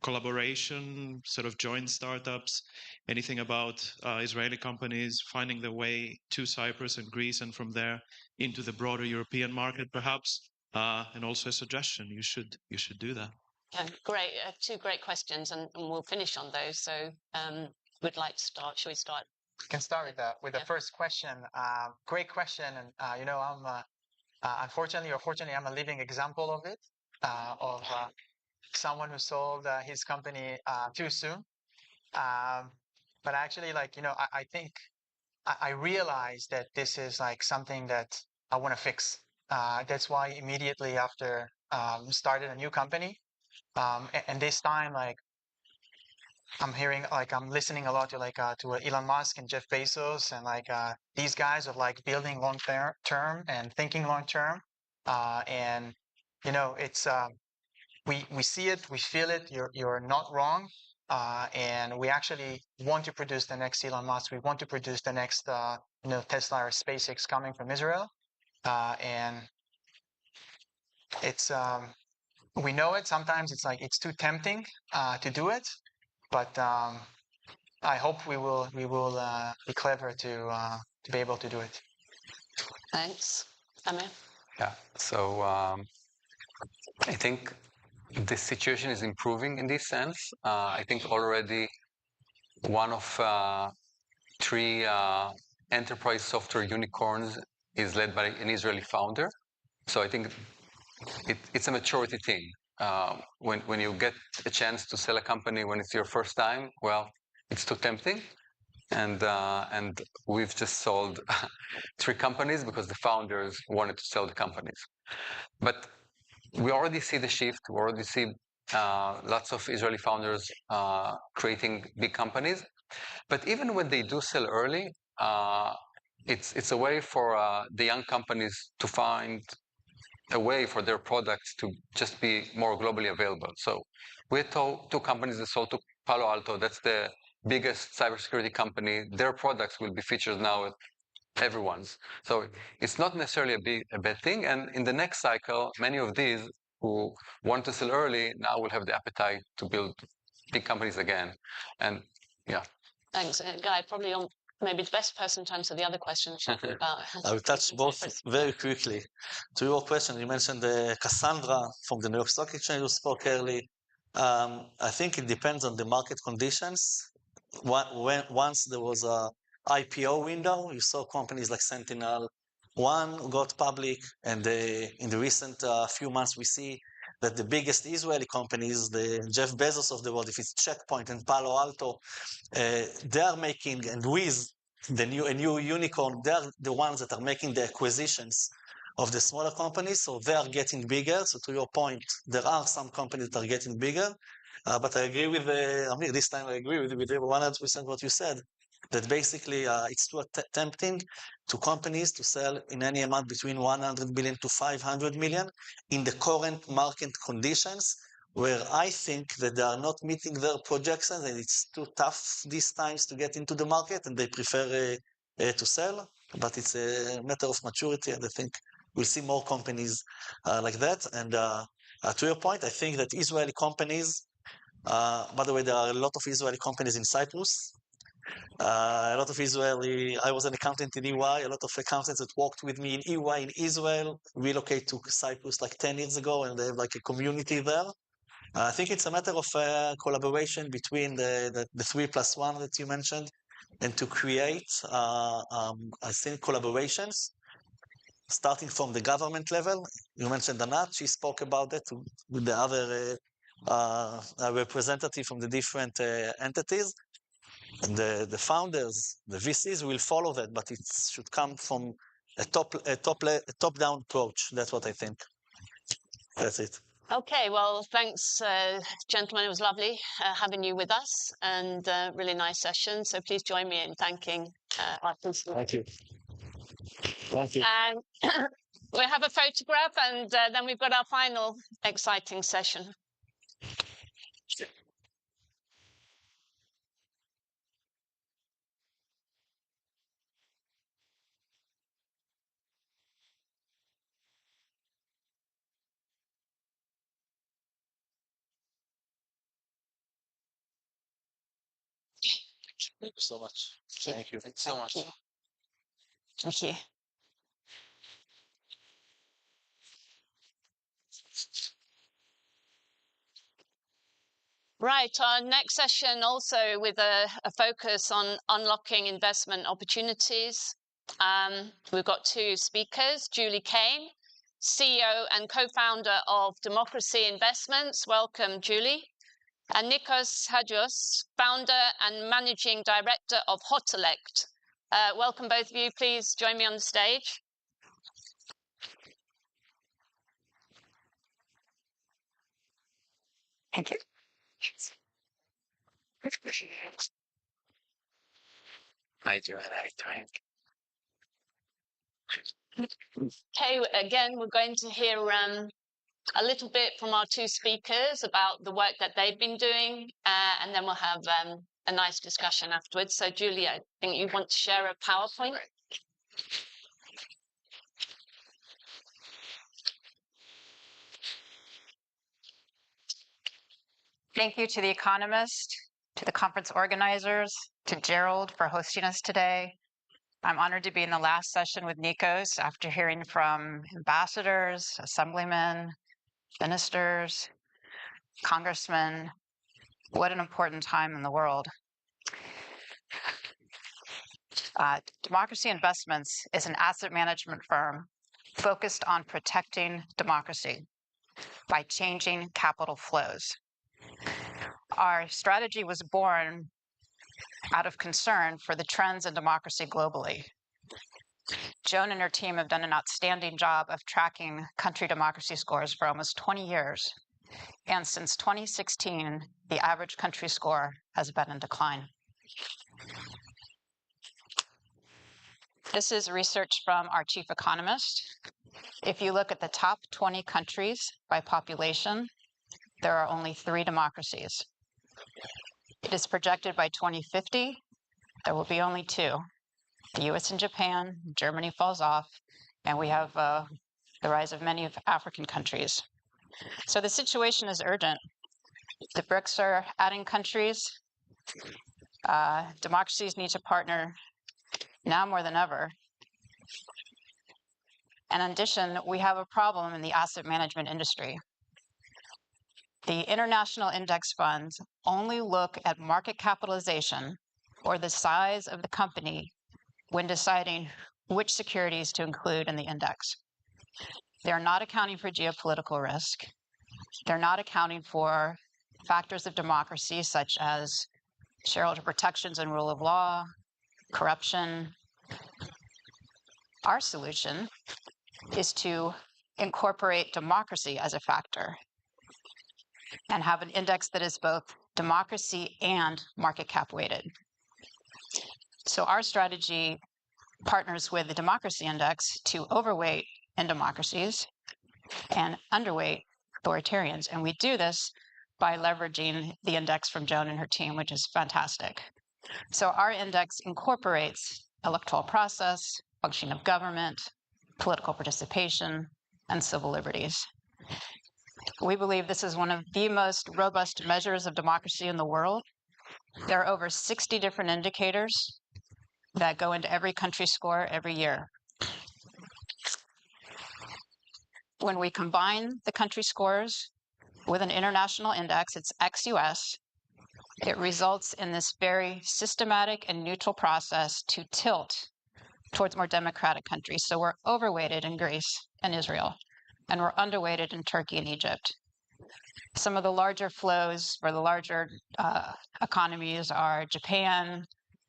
Speaker 13: collaboration, sort of joint startups, anything about Israeli companies finding their way to Cyprus and Greece and from there into the broader European market, perhaps? And also a suggestion, you should do that.
Speaker 3: Great, two great questions, and we'll finish on those. So we'd like to start. Shall we start?
Speaker 10: I can start with the first question. Great question, and I'm unfortunately or fortunately, I'm a living example of it, of someone who sold his company too soon. But actually, I think I realized that this is like something that I want to fix. That's why immediately after started a new company, and this time I'm listening a lot to Elon Musk and Jeff Bezos and these guys of building long term and thinking long term. And it's we see it, we feel it. You're not wrong. And we actually want to produce the next Elon Musk. We want to produce the next Tesla or SpaceX coming from Israel. And it's we know it. Sometimes it's too tempting to do it. But I hope we will be clever to be able to do it.
Speaker 3: Thanks. Amir?
Speaker 19: Yeah. So I think the situation is improving in this sense. I think already one of 3 enterprise software unicorns is led by an Israeli founder. So I think it's a maturity thing. When you get a chance to sell a company when it's your first time, well, it's too tempting. And we've just sold 3 companies because the founders wanted to sell the companies. But we already see the shift. We already see lots of Israeli founders creating big companies. But even when they do sell early, it's a way for the young companies to find a way for their products to just be more globally available. So we had 2 companies that sold to Palo Alto. That's the biggest cybersecurity company. Their products will be featured now at everyone's. So it's not necessarily a bad thing. And in the next cycle, many of these who want to sell early now will have the appetite to build big companies again. And yeah.
Speaker 3: Thanks. Guy, probably maybe the best person to answer the other question.
Speaker 4: I will touch both very quickly. To your question, you mentioned Cassandra from the New York Stock Exchange who spoke early. I think it depends on the market conditions. Once there was a IPO window, you saw companies like Sentinel. One got public, and in the recent few months, we see that the biggest Israeli companies, the Jeff Bezos of the world, if it's Checkpoint and Palo Alto, they are making, and with a new unicorn, they are the ones that are making the acquisitions of the smaller companies, so they are getting bigger. So to your point, there are some companies that are getting bigger, but I agree with Amir. This time I agree with 100% what you said. That basically it's too tempting to companies to sell in any amount between 100 billion to 500 million in the current market conditions, where I think that they are not meeting their projections and it's too tough these times to get into the market and they prefer to sell. But it's a matter of maturity, and I think we'll see more companies like that. And to your point, I think that Israeli companies, by the way, there are a lot of Israeli companies in Cyprus. A lot of I was an accountant in EY, a lot of accountants that worked with me in EY in Israel relocated to Cyprus like 10 years ago, and they have like a community there. I think it's a matter of collaboration between the 3+1 that you mentioned, and to create, I think, collaborations, starting from the government level. You mentioned Anat, she spoke about that with the other representative from the different entities. And the founders, the VCs will follow that, but it should come from a top-down approach. That's what I think. That's it.
Speaker 3: Okay, well, thanks, gentlemen. It was lovely having you with us, and really nice session. So please join me in thanking our speakers.
Speaker 4: Thank you. Thank you.
Speaker 3: And we have a photograph, and then we've got our final exciting session.
Speaker 4: Thank you so much. Thank you.
Speaker 3: Thanks so much. Thank you. Right, our next session also with a focus on unlocking investment opportunities. We've got two speakers, Julie Kane, CEO and co-founder of Democracy Investments. Welcome, Julie. And Nikos Hadjios, founder and managing director of Hotelect. Welcome, both of you. Please join me on the stage.
Speaker 11: Thank you. Hi, Joanna. How are you doing?
Speaker 3: Okay, again, we're going to hear a little bit from our two speakers about the work that they've been doing, and then we'll have a nice discussion afterwards. So, Julie, I think you want to share a PowerPoint.
Speaker 11: Thank you to The Economist, to the conference organizers, to Gerald for hosting us today. I'm honored to be in the last session with Nikos after hearing from ambassadors, assemblymen, ministers, congressmen. What an important time in the world. Democracy Investments is an asset management firm focused on protecting democracy by changing capital flows. Our strategy was born out of concern for the trends in democracy globally. Joan and her team have done an outstanding job of tracking country democracy scores for almost 20 years. And since 2016, the average country score has been in decline. This is research from our chief economist. If you look at the top 20 countries by population, there are only 3 democracies. It is projected by 2050, there will be only 2. The US and Japan, Germany falls off, and we have the rise of many African countries. So the situation is urgent. The BRICS are adding countries. Democracies need to partner now more than ever. And in addition, we have a problem in the asset management industry. The international index funds only look at market capitalization or the size of the company when deciding which securities to include in the index. They are not accounting for geopolitical risk. They're not accounting for factors of democracy such as shareholder protections and rule of law, corruption. Our solution is to incorporate democracy as a factor and have an index that is both democracy and market cap weighted. So our strategy partners with the democracy index to overweight in democracies and underweight authoritarians. And we do this by leveraging the index from Joan and her team, which is fantastic. So our index incorporates electoral process, functioning of government, political participation, and civil liberties. We believe this is one of the most robust measures of democracy in the world. There are over 60 different indicators that go into every country score every year. When we combine the country scores with an international index, it's ex-US, it results in this very systematic and neutral process to tilt towards more democratic countries. So we're overweighted in Greece and Israel, and we're underweighted in Turkey and Egypt. Some of the larger flows for the larger economies are Japan,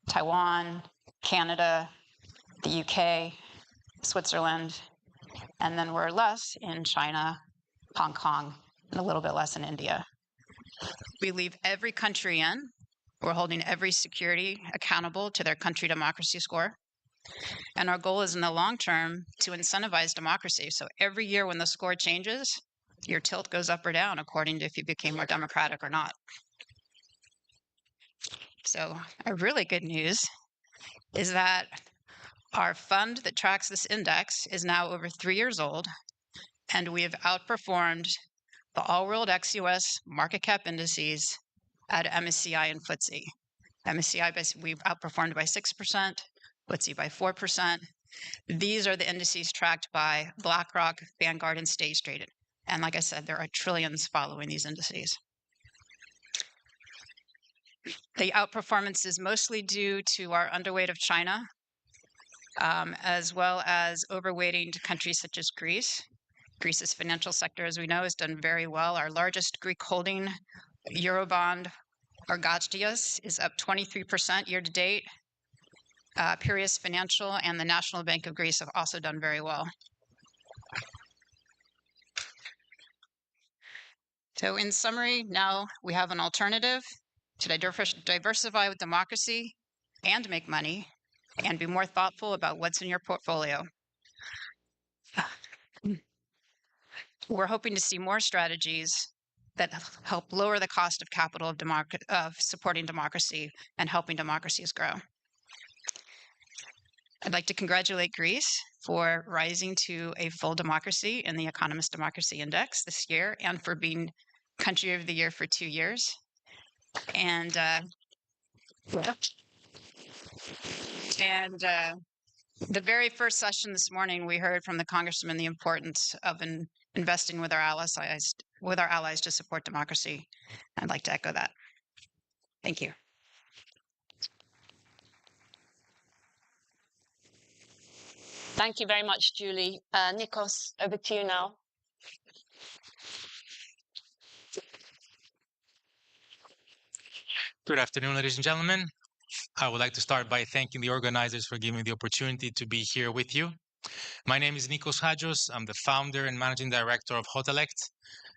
Speaker 11: Taiwan, Canada, the UK, Switzerland, and then we're less in China, Hong Kong, and a little bit less in India. We leave every country in. We're holding every security accountable to their country democracy score. And our goal is in the long term to incentivize democracy. So every year when the score changes, your tilt goes up or down according to if you became more democratic or not. So a really good news is that our fund that tracks this index is now over 3 years old, and we have outperformed the all-world ex-US market cap indices at MSCI and FTSE. MSCI, we've outperformed by 6%, FTSE by 4%. These are the indices tracked by BlackRock, Vanguard, and State Street. And like I said, there are trillions following these indices. The outperformance is mostly due to our underweight of China, as well as overweighting to countries such as Greece. Greece's financial sector, as we know, has done very well. Our largest Greek holding, Eurobond Argatias, is up 23% year to date. Piraeus Financial and the National Bank of Greece have also done very well. So in summary, now we have an alternative to diversify with democracy and make money and be more thoughtful about what's in your portfolio. We're hoping to see more strategies that help lower the cost of capital of supporting democracy and helping democracies grow. I'd like to congratulate Greece for rising to a full democracy in the Economist Democracy Index this year and for being Country of the Year for 2 years. And the very first session this morning, we heard from the Congressman the importance of investing with our allies to support democracy. I'd like to echo that. Thank you.
Speaker 3: Thank you very much, Julie. Nikos, over to you now.
Speaker 5: Good afternoon, ladies and gentlemen. I would like to start by thanking the organizers for giving me the opportunity to be here with you. My name is Nikos Hadjos. I'm the founder and managing director of Hotelect,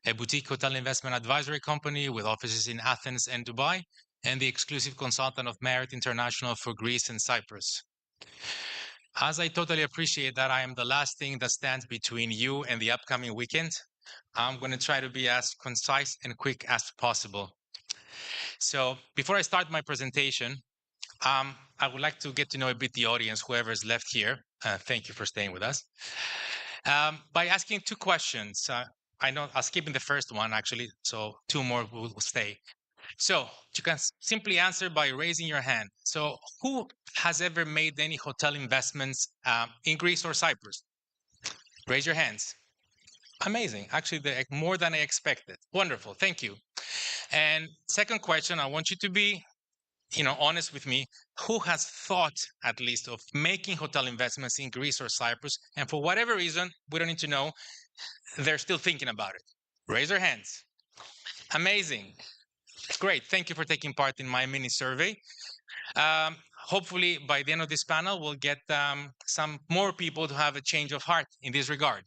Speaker 5: a boutique hotel investment advisory company with offices in Athens and Dubai, and the exclusive consultant of Merit International for Greece and Cyprus. As I totally appreciate that I am the last thing that stands between you and the upcoming weekend, I'm going to try to be as concise and quick as possible. So before I start my presentation, I would like to get to know a bit the audience, whoever is left here. Thank you for staying with us. By asking 2 questions. I know I'll skip in the first one, actually, so 2 more will stay. So you can simply answer by raising your hand. So who has ever made any hotel investments in Greece or Cyprus? Raise your hands. Amazing. Actually, more than I expected. Wonderful. Thank you. And second question, I want you to be, honest with me. Who has thought, at least, of making hotel investments in Greece or Cyprus? And for whatever reason, we don't need to know, they're still thinking about it. Raise your hands. Amazing. Great. Thank you for taking part in my mini survey. Hopefully, by the end of this panel, we'll get some more people to have a change of heart in this regard.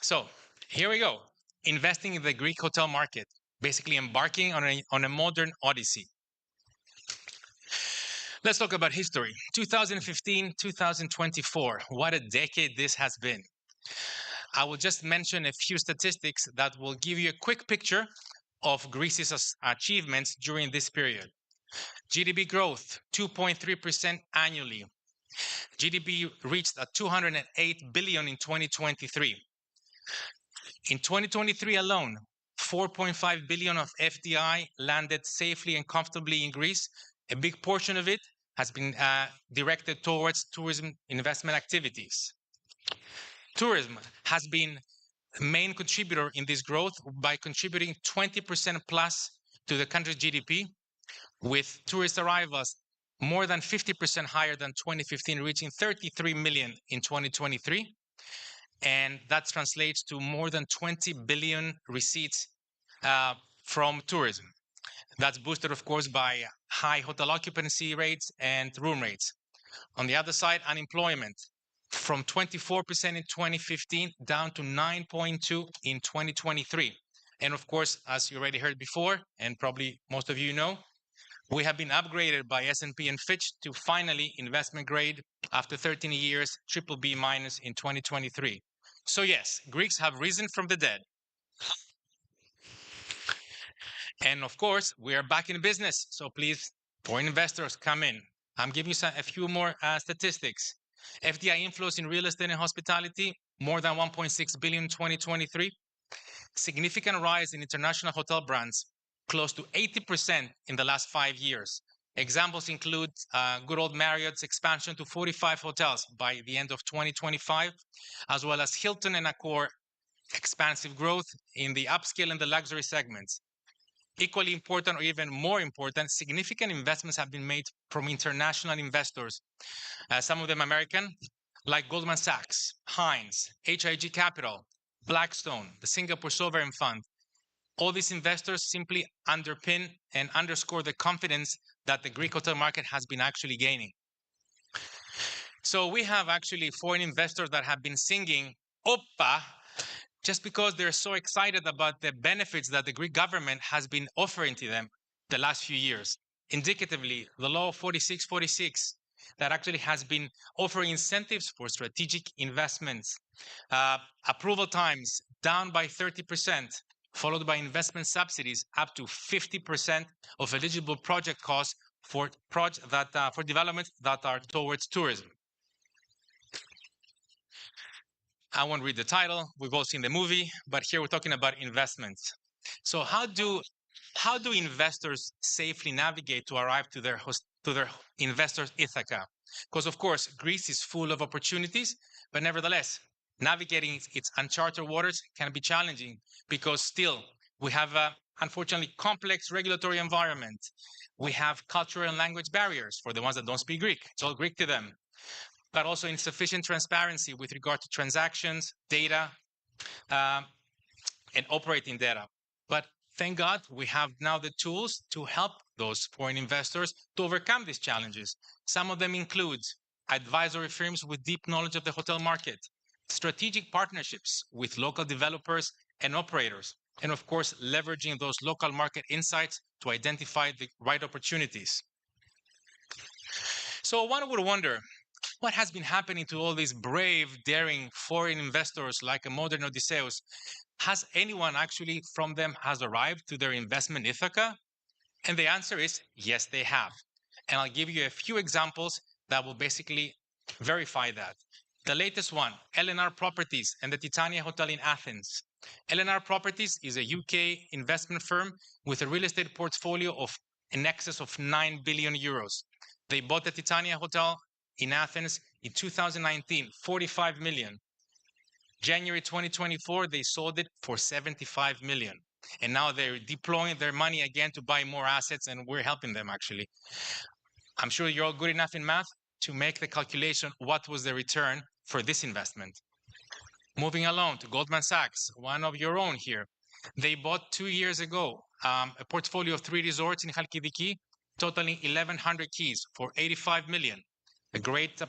Speaker 5: So here we go. Investing in the Greek hotel market, basically embarking on a modern odyssey. Let's talk about history. 2015, 2024. What a decade this has been. I will just mention a few statistics that will give you a quick picture of Greece's achievements during this period. GDP growth, 2.3% annually. GDP reached 208 billion in 2023. In 2023 alone, 4.5 billion of FDI landed safely and comfortably in Greece. A big portion of it has been directed towards tourism investment activities. Tourism has been the main contributor in this growth by contributing 20% plus to the country's GDP, with tourist arrivals more than 50% higher than 2015, reaching 33 million in 2023. And that translates to more than 20 billion receipts from tourism. That's boosted, of course, by high hotel occupancy rates and room rates. On the other side, unemployment from 24% in 2015 down to 9.2% in 2023. And of course, as you already heard before, and probably most of you know, we have been upgraded by S&P and Fitch to finally investment grade after 13 years, BBB minus in 2023. So yes, Greeks have risen from the dead. And of course, we are back in business. So please, foreign investors, come in. I'm giving you a few more statistics. FDI inflows in real estate and hospitality, more than 1.6 billion in 2023. Significant rise in international hotel brands, close to 80% in the last 5 years. Examples include good old Marriott's expansion to 45 hotels by the end of 2025, as well as Hilton and Accor expansive growth in the upscale and the luxury segments. Equally important, or even more important, significant investments have been made from international investors, some of them American, like Goldman Sachs, Hines, HIG Capital, Blackstone, the Singapore Sovereign Fund. All these investors simply underpin and underscore the confidence that the Greek hotel market has been actually gaining. So we have actually foreign investors that have been singing Oppa just because they're so excited about the benefits that the Greek government has been offering to them the last few years. Indicatively, the law 4646 that actually has been offering incentives for strategic investments, approval times down by 30%, followed by investment subsidies up to 50% of eligible project costs for developments that are towards tourism. I won't read the title. We've all seen the movie, but here we're talking about investments. So how do investors safely navigate to arrive to their investors' Ithaca? Because of course, Greece is full of opportunities, but nevertheless, navigating its uncharted waters can be challenging because still we have a unfortunately complex regulatory environment. We have cultural and language barriers for the ones that don't speak Greek. It's all Greek to them. But also insufficient transparency with regard to transactions, data, and operating data. But thank God we have now the tools to help those foreign investors to overcome these challenges. Some of them include advisory firms with deep knowledge of the hotel market, strategic partnerships with local developers and operators, and of course, leveraging those local market insights to identify the right opportunities. So one would wonder, what has been happening to all these brave, daring foreign investors like a modern Odysseus? Has anyone actually from them has arrived to their investment Ithaca? And the answer is yes, they have. And I'll give you a few examples that will basically verify that. The latest one, LNR Properties and the Titania Hotel in Athens. LNR Properties is a UK investment firm with a real estate portfolio of in excess of 9 billion euros. They bought the Titania Hotel in Athens in 2019, 45 million. January 2024, they sold it for 75 million. And now they're deploying their money again to buy more assets, and we're helping them actually. I'm sure you're all good enough in math to make the calculation what was the return for this investment. Moving along to Goldman Sachs, one of your own here. They bought 2 years ago a portfolio of 3 resorts in Chalkidiki, totaling 1,100 keys for 85 million. A great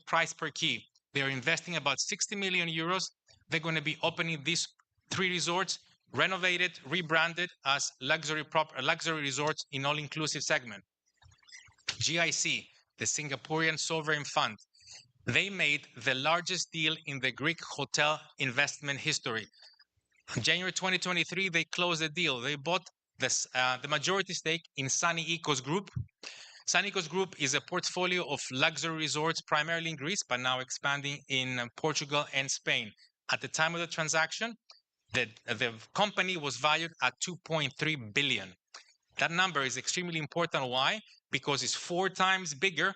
Speaker 5: price per key. They are investing about 60 million euros. They're going to be opening these 3 resorts, renovated, rebranded as luxury resorts in all-inclusive segment. GIC, the Singaporean sovereign fund, they made the largest deal in the Greek hotel investment history. In January 2023, they closed the deal. They bought the majority stake in Sunny Ecos Group. Sunny Ecos Group is a portfolio of luxury resorts, primarily in Greece, but now expanding in Portugal and Spain. At the time of the transaction, the company was valued at 2.3 billion. That number is extremely important. Why? Because it's 4 times bigger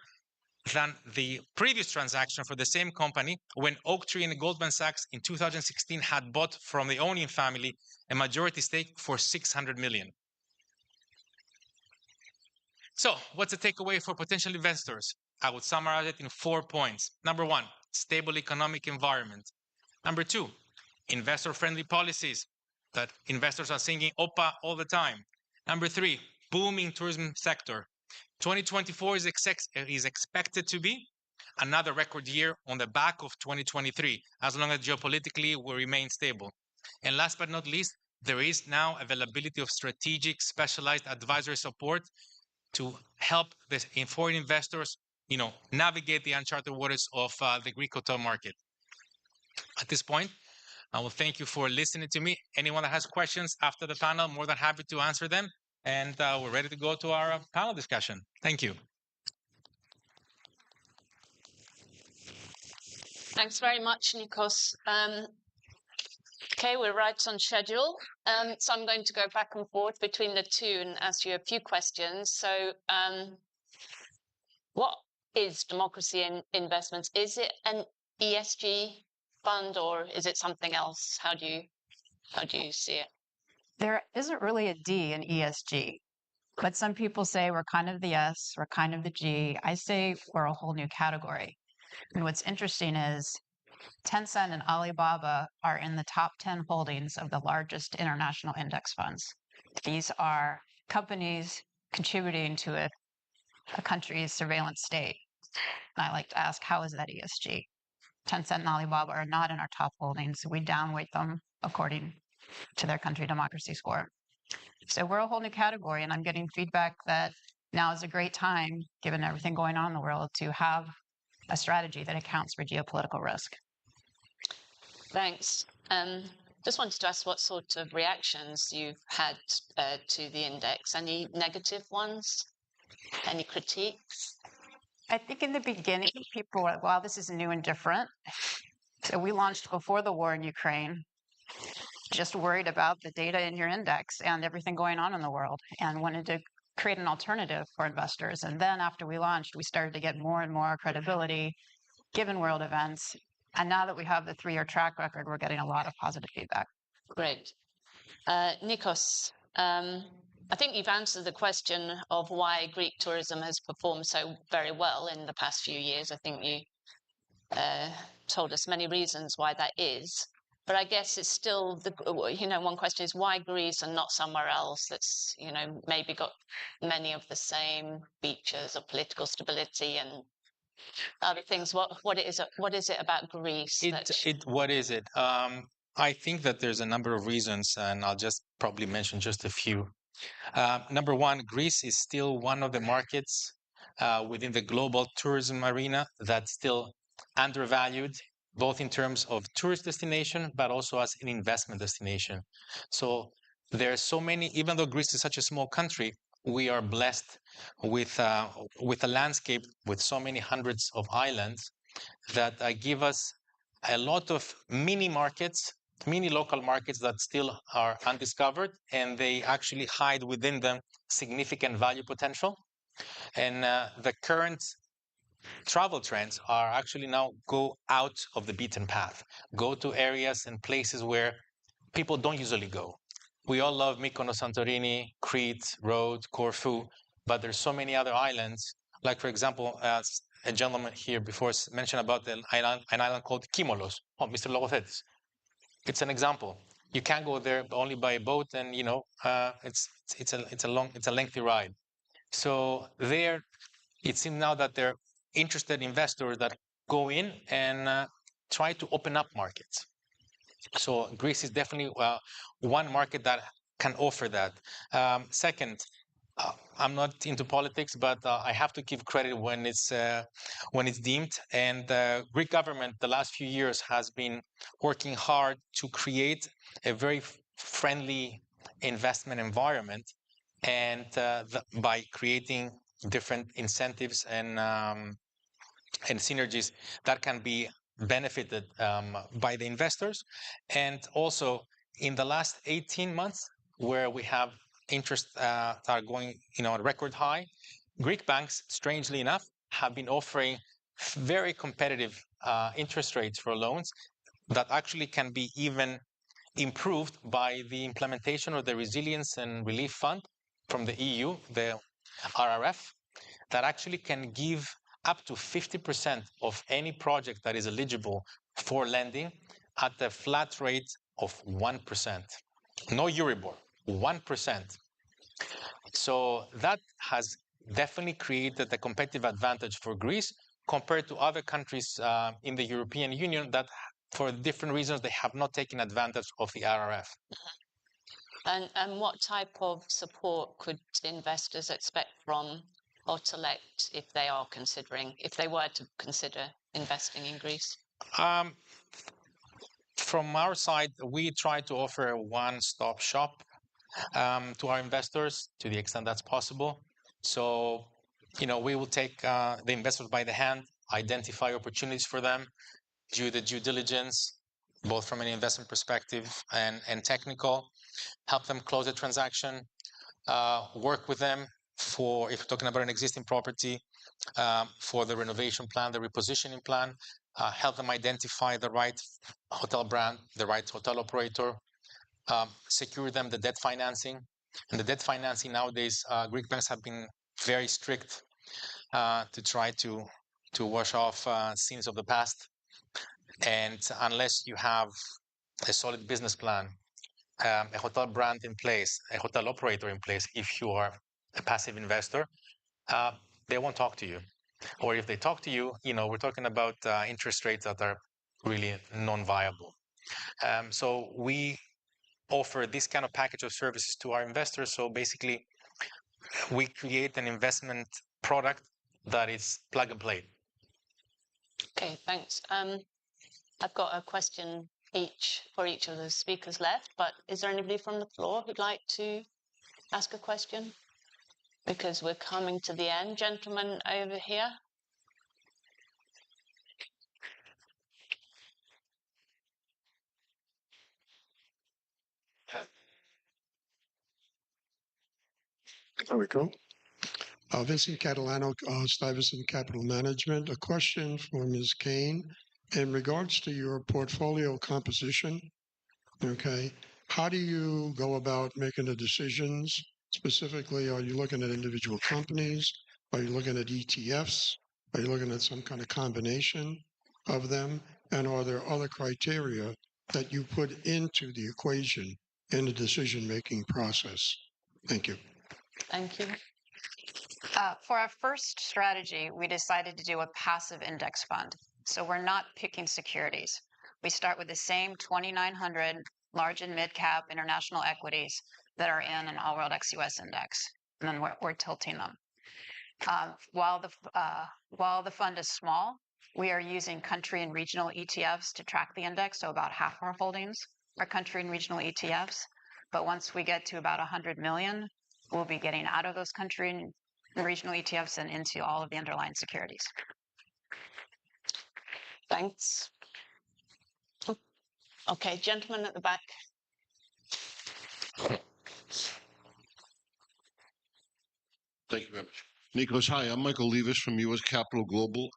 Speaker 5: than the previous transaction for the same company when Oaktree and Goldman Sachs in 2016 had bought from the owning family a majority stake for 600 million. So what's the takeaway for potential investors? I would summarize it in 4 points. Number 1, stable economic environment. Number 2, investor-friendly policies that investors are singing OPA all the time. Number 3, booming tourism sector. 2024 is expected to be another record year on the back of 2023, as long as geopolitically will remain stable. And last but not least, there is now availability of strategic specialized advisory support to help the foreign investors, navigate the uncharted waters of the Greek hotel market. At this point, I will thank you for listening to me. Anyone that has questions after the panel, more than happy to answer them. And we're ready to go to our panel discussion. Thank you.
Speaker 3: Thanks very much, Nikos. Okay, we're right on schedule. So I'm going to go back and forth between the two and ask you a few questions. So what is Democracy in Investments? Is it an ESG fund or is it something else? How do you see it?
Speaker 11: There isn't really a D in ESG, but some people say we're kind of the S, we're kind of the G. I say we're a whole new category. And what's interesting is Tencent and Alibaba are in the top 10 holdings of the largest international index funds. These are companies contributing to a country's surveillance state. And I like to ask, how is that ESG? Tencent and Alibaba are not in our top holdings. We downweight them according to their country democracy score. So we're a whole new category, and I'm getting feedback that now is a great time, given everything going on in the world, to have a strategy that accounts for geopolitical risk.
Speaker 3: Thanks. Just wanted to ask what sort of reactions you've had to the index. Any negative ones? Any critiques?
Speaker 11: I think in the beginning, people were like, wow, this is new and different. So we launched before the war in Ukraine, just worried about the data in your index and everything going on in the world, and wanted to create an alternative for investors. And then after we launched, we started to get more and more credibility given world events. And now that we have the 3-year track record, we're getting a lot of positive feedback.
Speaker 3: Great. Nikos, I think you've answered the question of why Greek tourism has performed so very well in the past few years. I think you told us many reasons why that is. But I guess it's still, one question is why Greece and not somewhere else that's, maybe got many of the same features of political stability and other things. What is it about Greece?
Speaker 5: What is it? I think that there's a number of reasons, and I'll just probably mention just a few. Number one, Greece is still one of the markets within the global tourism arena that's still undervalued, both in terms of tourist destination, but also as an investment destination. So there are so many, even though Greece is such a small country, we are blessed with a landscape with so many hundreds of islands that give us a lot of mini markets, mini local markets that still are undiscovered, and they actually hide within them significant value potential. And the current travel trends are actually now go out of the beaten path, go to areas and places where people don't usually go. We all love Mykonos, Santorini, Crete, Rhodes, Corfu, but there's so many other islands. Like, for example, as a gentleman here before mentioned about an island called Kimolos. Oh, Mr. Logothetis. It's an example. you can't go there only by boat, and it's a lengthy ride. So there, it seems now that they're interested investors that go in and try to open up markets. So Greece is definitely one market that can offer that. Second, I'm not into politics, but I have to give credit when it's deemed. And the Greek government, the last few years, has been working hard to create a very friendly investment environment, and by creating different incentives and synergies that can be benefited by the investors. And also in the last 18 months, where we have interest that are going at record high, Greek banks, strangely enough, have been offering very competitive interest rates for loans that actually can be even improved by the implementation of the Resilience and Relief Fund from the EU, the RRF, that actually can give up to 50% of any project that is eligible for lending at a flat rate of 1%. No Euribor, 1%. So that has definitely created a competitive advantage for Greece compared to other countries in the European Union that, for different reasons, they have not taken advantage of the RRF.
Speaker 3: And what type of support could investors expect from Hotellect if they were to consider investing in Greece?
Speaker 5: From our side, we try to offer a one-stop shop to our investors to the extent that's possible. So, we will take the investors by the hand, identify opportunities for them, do the due diligence, both from an investment perspective and technical, help them close the transaction, work with them for, if you're talking about an existing property, for the renovation plan, the repositioning plan, help them identify the right hotel brand, the right hotel operator, secure them the debt financing. And the debt financing nowadays, Greek banks have been very strict to try to wash off sins of the past. And unless you have a solid business plan, a hotel brand in place, a hotel operator in place, if you are a passive investor, they won't talk to you. Or if they talk to you, we're talking about interest rates that are really non-viable. So we offer this kind of package of services to our investors. So basically, we create an investment product that is plug and play.
Speaker 3: Okay, thanks. I've got a question for each of the speakers left, but is there anybody from the floor who'd like to ask a question? Because we're coming to the end. Gentlemen over here.
Speaker 1: There we go. Vincent Catalano, Stuyvesant Capital Management. A question for Ms. Kane. In regards to your portfolio composition, okay, how do you go about making the decisions? Specifically, are you looking at individual companies? Are you looking at ETFs? Are you looking at some kind of combination of them? And are there other criteria that you put into the equation in the decision-making process? Thank you.
Speaker 3: Thank you.
Speaker 11: For our first strategy, we decided to do a passive index fund. So we're not picking securities. We start with the same 2,900 large and mid-cap international equities that are in an all-world ex-US index, and then we're tilting them. While the fund is small, we are using country and regional ETFs to track the index, so about half our holdings are country and regional ETFs. But once we get to about 100 million, we'll be getting out of those country and regional ETFs and into all of the underlying securities.
Speaker 3: Thanks. Okay, gentleman at the back.
Speaker 14: Thank you very much. Nicholas, hi, I'm Michael Levis from U.S. Capital Global.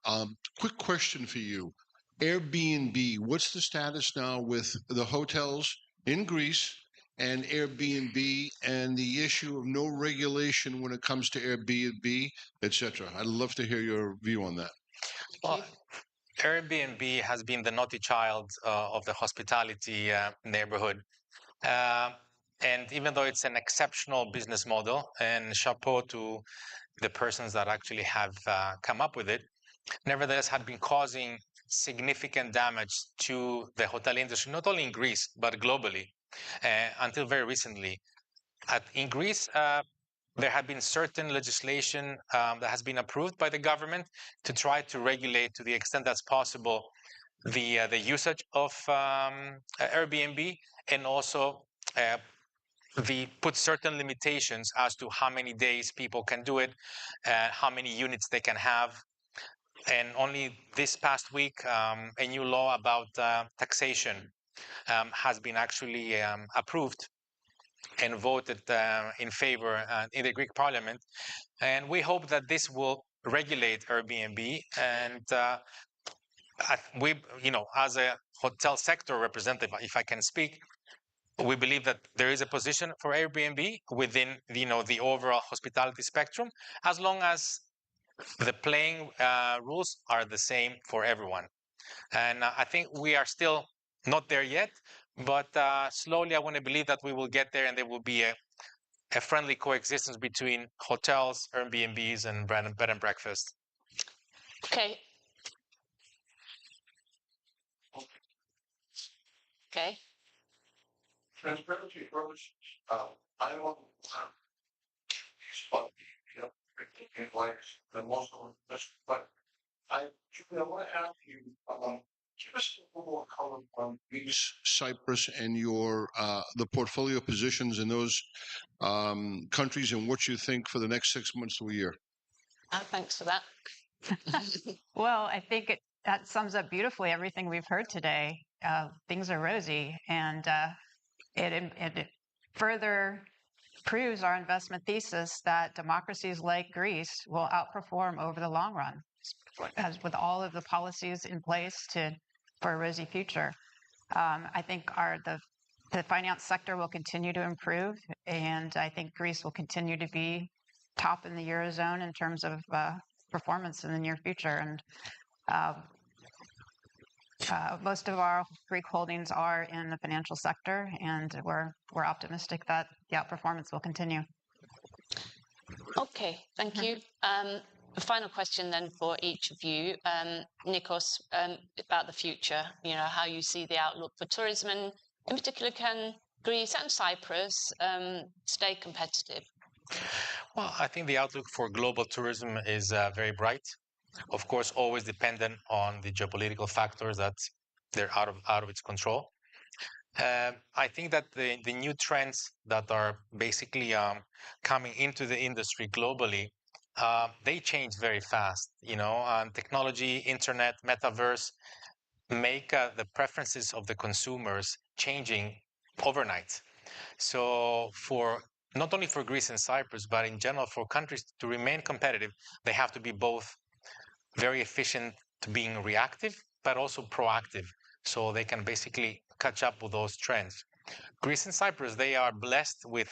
Speaker 14: Quick question for you. Airbnb, what's the status now with the hotels in Greece and Airbnb and the issue of no regulation when it comes to Airbnb, et cetera? I'd love to hear your view on that.
Speaker 5: Well, Airbnb has been the naughty child of the hospitality neighborhood And even though it's an exceptional business model, and chapeau to the persons that actually have come up with it, nevertheless had been causing significant damage to the hotel industry, not only in Greece, but globally, until very recently. In Greece, there had been certain legislation that has been approved by the government to try to regulate, to the extent that's possible, the usage of Airbnb, and also put certain limitations as to how many days people can do it, how many units they can have. And only this past week, a new law about taxation has been actually approved and voted in favor in the Greek parliament. And we hope that this will regulate Airbnb. And we, as a hotel sector representative, if I can speak, we believe that there is a position for Airbnb within, the overall hospitality spectrum, as long as the playing rules are the same for everyone. And I think we are still not there yet, but slowly I want to believe that we will get there, and there will be a friendly coexistence between hotels, Airbnbs, and bed and breakfast.
Speaker 3: Okay. Okay.
Speaker 14: Transparency purposes, I don't than most of them, but Julie, I want to ask you, give us a little more color on Greece, Cyprus, and your the portfolio positions in those countries, and what you think for the next 6 months to a year.
Speaker 3: Thanks for that.
Speaker 11: Well, I think that sums up beautifully everything we've heard today. Things are rosy, and it further proves our investment thesis that democracies like Greece will outperform over the long run, as with all of the policies in place for a rosy future. I think the finance sector will continue to improve, and I think Greece will continue to be top in the Eurozone in terms of performance in the near future. And most of our Greek holdings are in the financial sector, and we're optimistic that the outperformance will continue.
Speaker 3: Okay, thank you. A final question then for each of you, Nikos, about the future. How you see the outlook for tourism, and in particular, can Greece and Cyprus stay competitive?
Speaker 5: Well, I think the outlook for global tourism is very bright. Of course, always dependent on the geopolitical factors that they're out of its control. I think that the new trends that are basically coming into the industry globally, they change very fast. Technology, internet, metaverse make the preferences of the consumers changing overnight. So not only for Greece and Cyprus, but in general for countries to remain competitive, they have to be both very efficient to being reactive, but also proactive, so they can basically catch up with those trends. Greece and Cyprus, they are blessed with,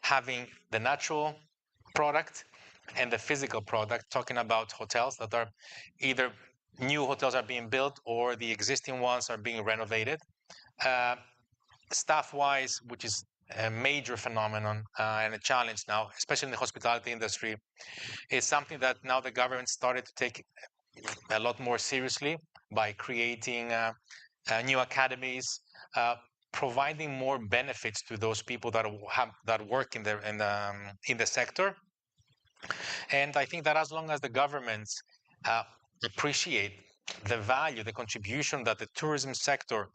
Speaker 5: having the natural product and the physical product, talking about hotels that are either new hotels are being built or the existing ones are being renovated. Staff-wise, which is a major phenomenon and a challenge now, especially in the hospitality industry, is something that now the government started to take a lot more seriously by creating new academies, providing more benefits to those people that work in the sector. And I think that as long as the governments appreciate the value, the contribution that the tourism sector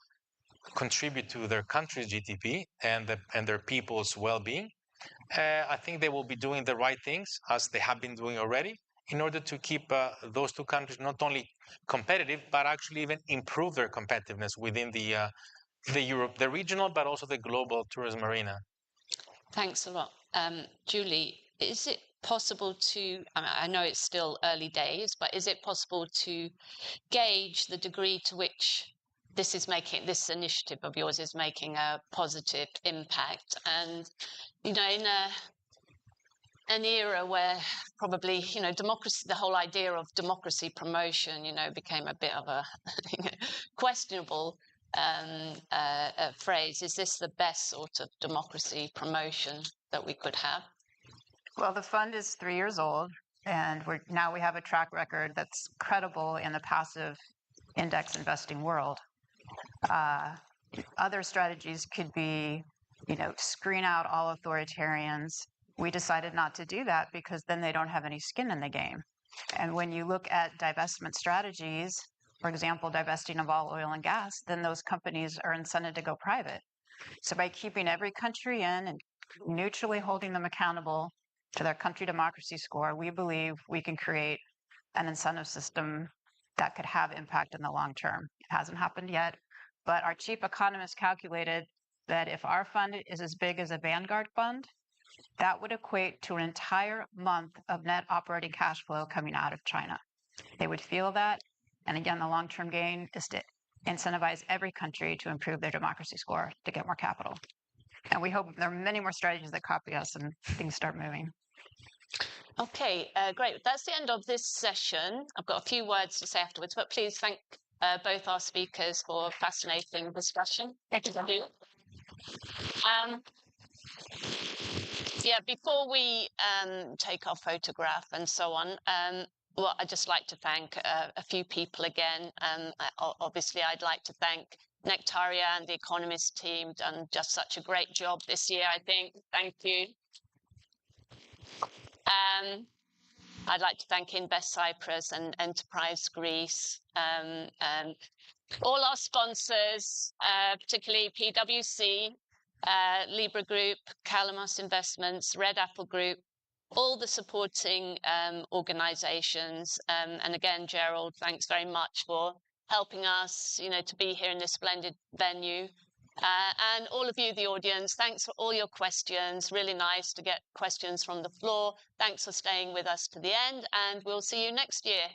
Speaker 5: contribute to their country's GDP and their people's well-being, I think they will be doing the right things, as they have been doing already, in order to keep those two countries not only competitive, but actually even improve their competitiveness within the regional, but also the global tourism arena.
Speaker 3: Thanks a lot. Julie, is it possible to, I know it's still early days, but is it possible to gauge the degree to which this initiative of yours is making a positive impact? And, in an era where probably, democracy, the whole idea of democracy promotion, became a bit of a questionable, phrase, is this the best sort of democracy promotion that we could have?
Speaker 11: Well, the fund is 3 years old, and now we have a track record that's credible in the passive index investing world. Other strategies could be, screen out all authoritarians. We decided not to do that because then they don't have any skin in the game. And when you look at divestment strategies, for example, divesting of all oil and gas, then those companies are incented to go private. So by keeping every country in and neutrally holding them accountable to their country democracy score, we believe we can create an incentive system that could have impact in the long term. It hasn't happened yet, but our chief economist calculated that if our fund is as big as a Vanguard fund, that would equate to an entire month of net operating cash flow coming out of China. They would feel that. And again, the long-term gain is to incentivize every country to improve their democracy score to get more capital. And we hope there are many more strategies that copy us and things start moving.
Speaker 3: Okay, great. That's the end of this session. I've got a few words to say afterwards, but please thank both our speakers for a fascinating discussion. Thank you. Yeah, before we take our photograph and so on, well, I'd just like to thank a few people again. Obviously, I'd like to thank Nectaria and the Economist team, done just such a great job this year, I think. Thank you. I'd like to thank Invest Cyprus and Enterprise Greece, and all our sponsors, particularly PwC, Libra Group, Calamos Investments, Red Apple Group, all the supporting organizations. And again, Gerald, thanks very much for helping us, to be here in this splendid venue. And all of you, the audience, thanks for all your questions. Really nice to get questions from the floor. Thanks for staying with us to the end, and we'll see you next year.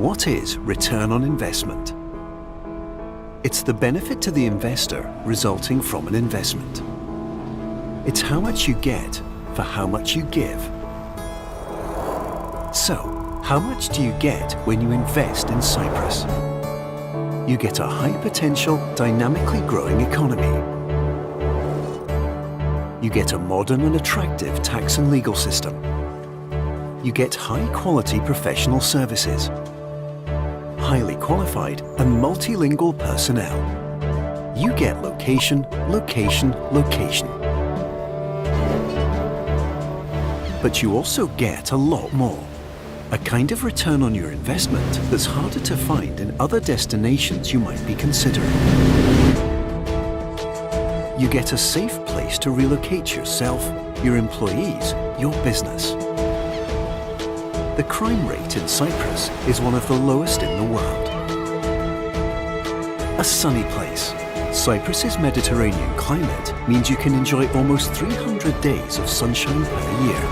Speaker 6: what is return on investment? It's the benefit to the investor resulting from an investment. It's how much you get for how much you give. So, how much do you get when you invest in Cyprus? You get a high-potential, dynamically growing economy. You get a modern and attractive tax and legal system. You get high-quality professional services, highly qualified and multilingual personnel. You get location, location, location. But you also get a lot more. A kind of return on your investment that's harder to find in other destinations you might be considering. You get a safe place to relocate yourself, your employees, your business. The crime rate in Cyprus is one of the lowest in the world. A sunny place. Cyprus's Mediterranean climate means you can enjoy almost 300 days of sunshine per year.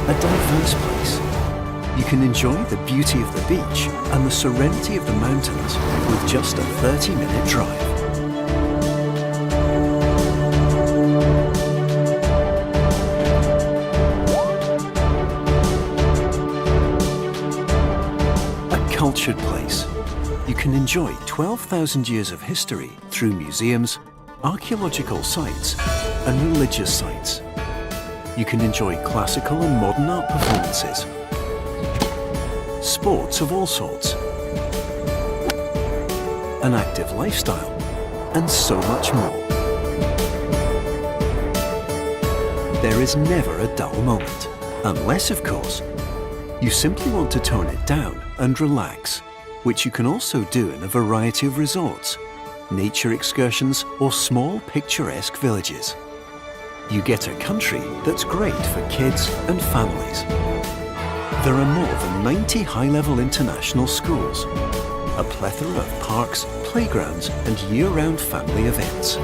Speaker 6: A diverse place. You can enjoy the beauty of the beach and the serenity of the mountains with just a 30-minute drive. A cultured place. You can enjoy 12,000 years of history through museums, archaeological sites, and religious sites. You can enjoy classical and modern art performances, sports of all sorts, an active lifestyle, and so much more. There is never a dull moment, unless, of course, you simply want to tone it down and relax, which you can also do in a variety of resorts, nature excursions, or small picturesque villages. You get a country that's great for kids and families. There are more than 90 high-level international schools, a plethora of parks, playgrounds, and year-round family events.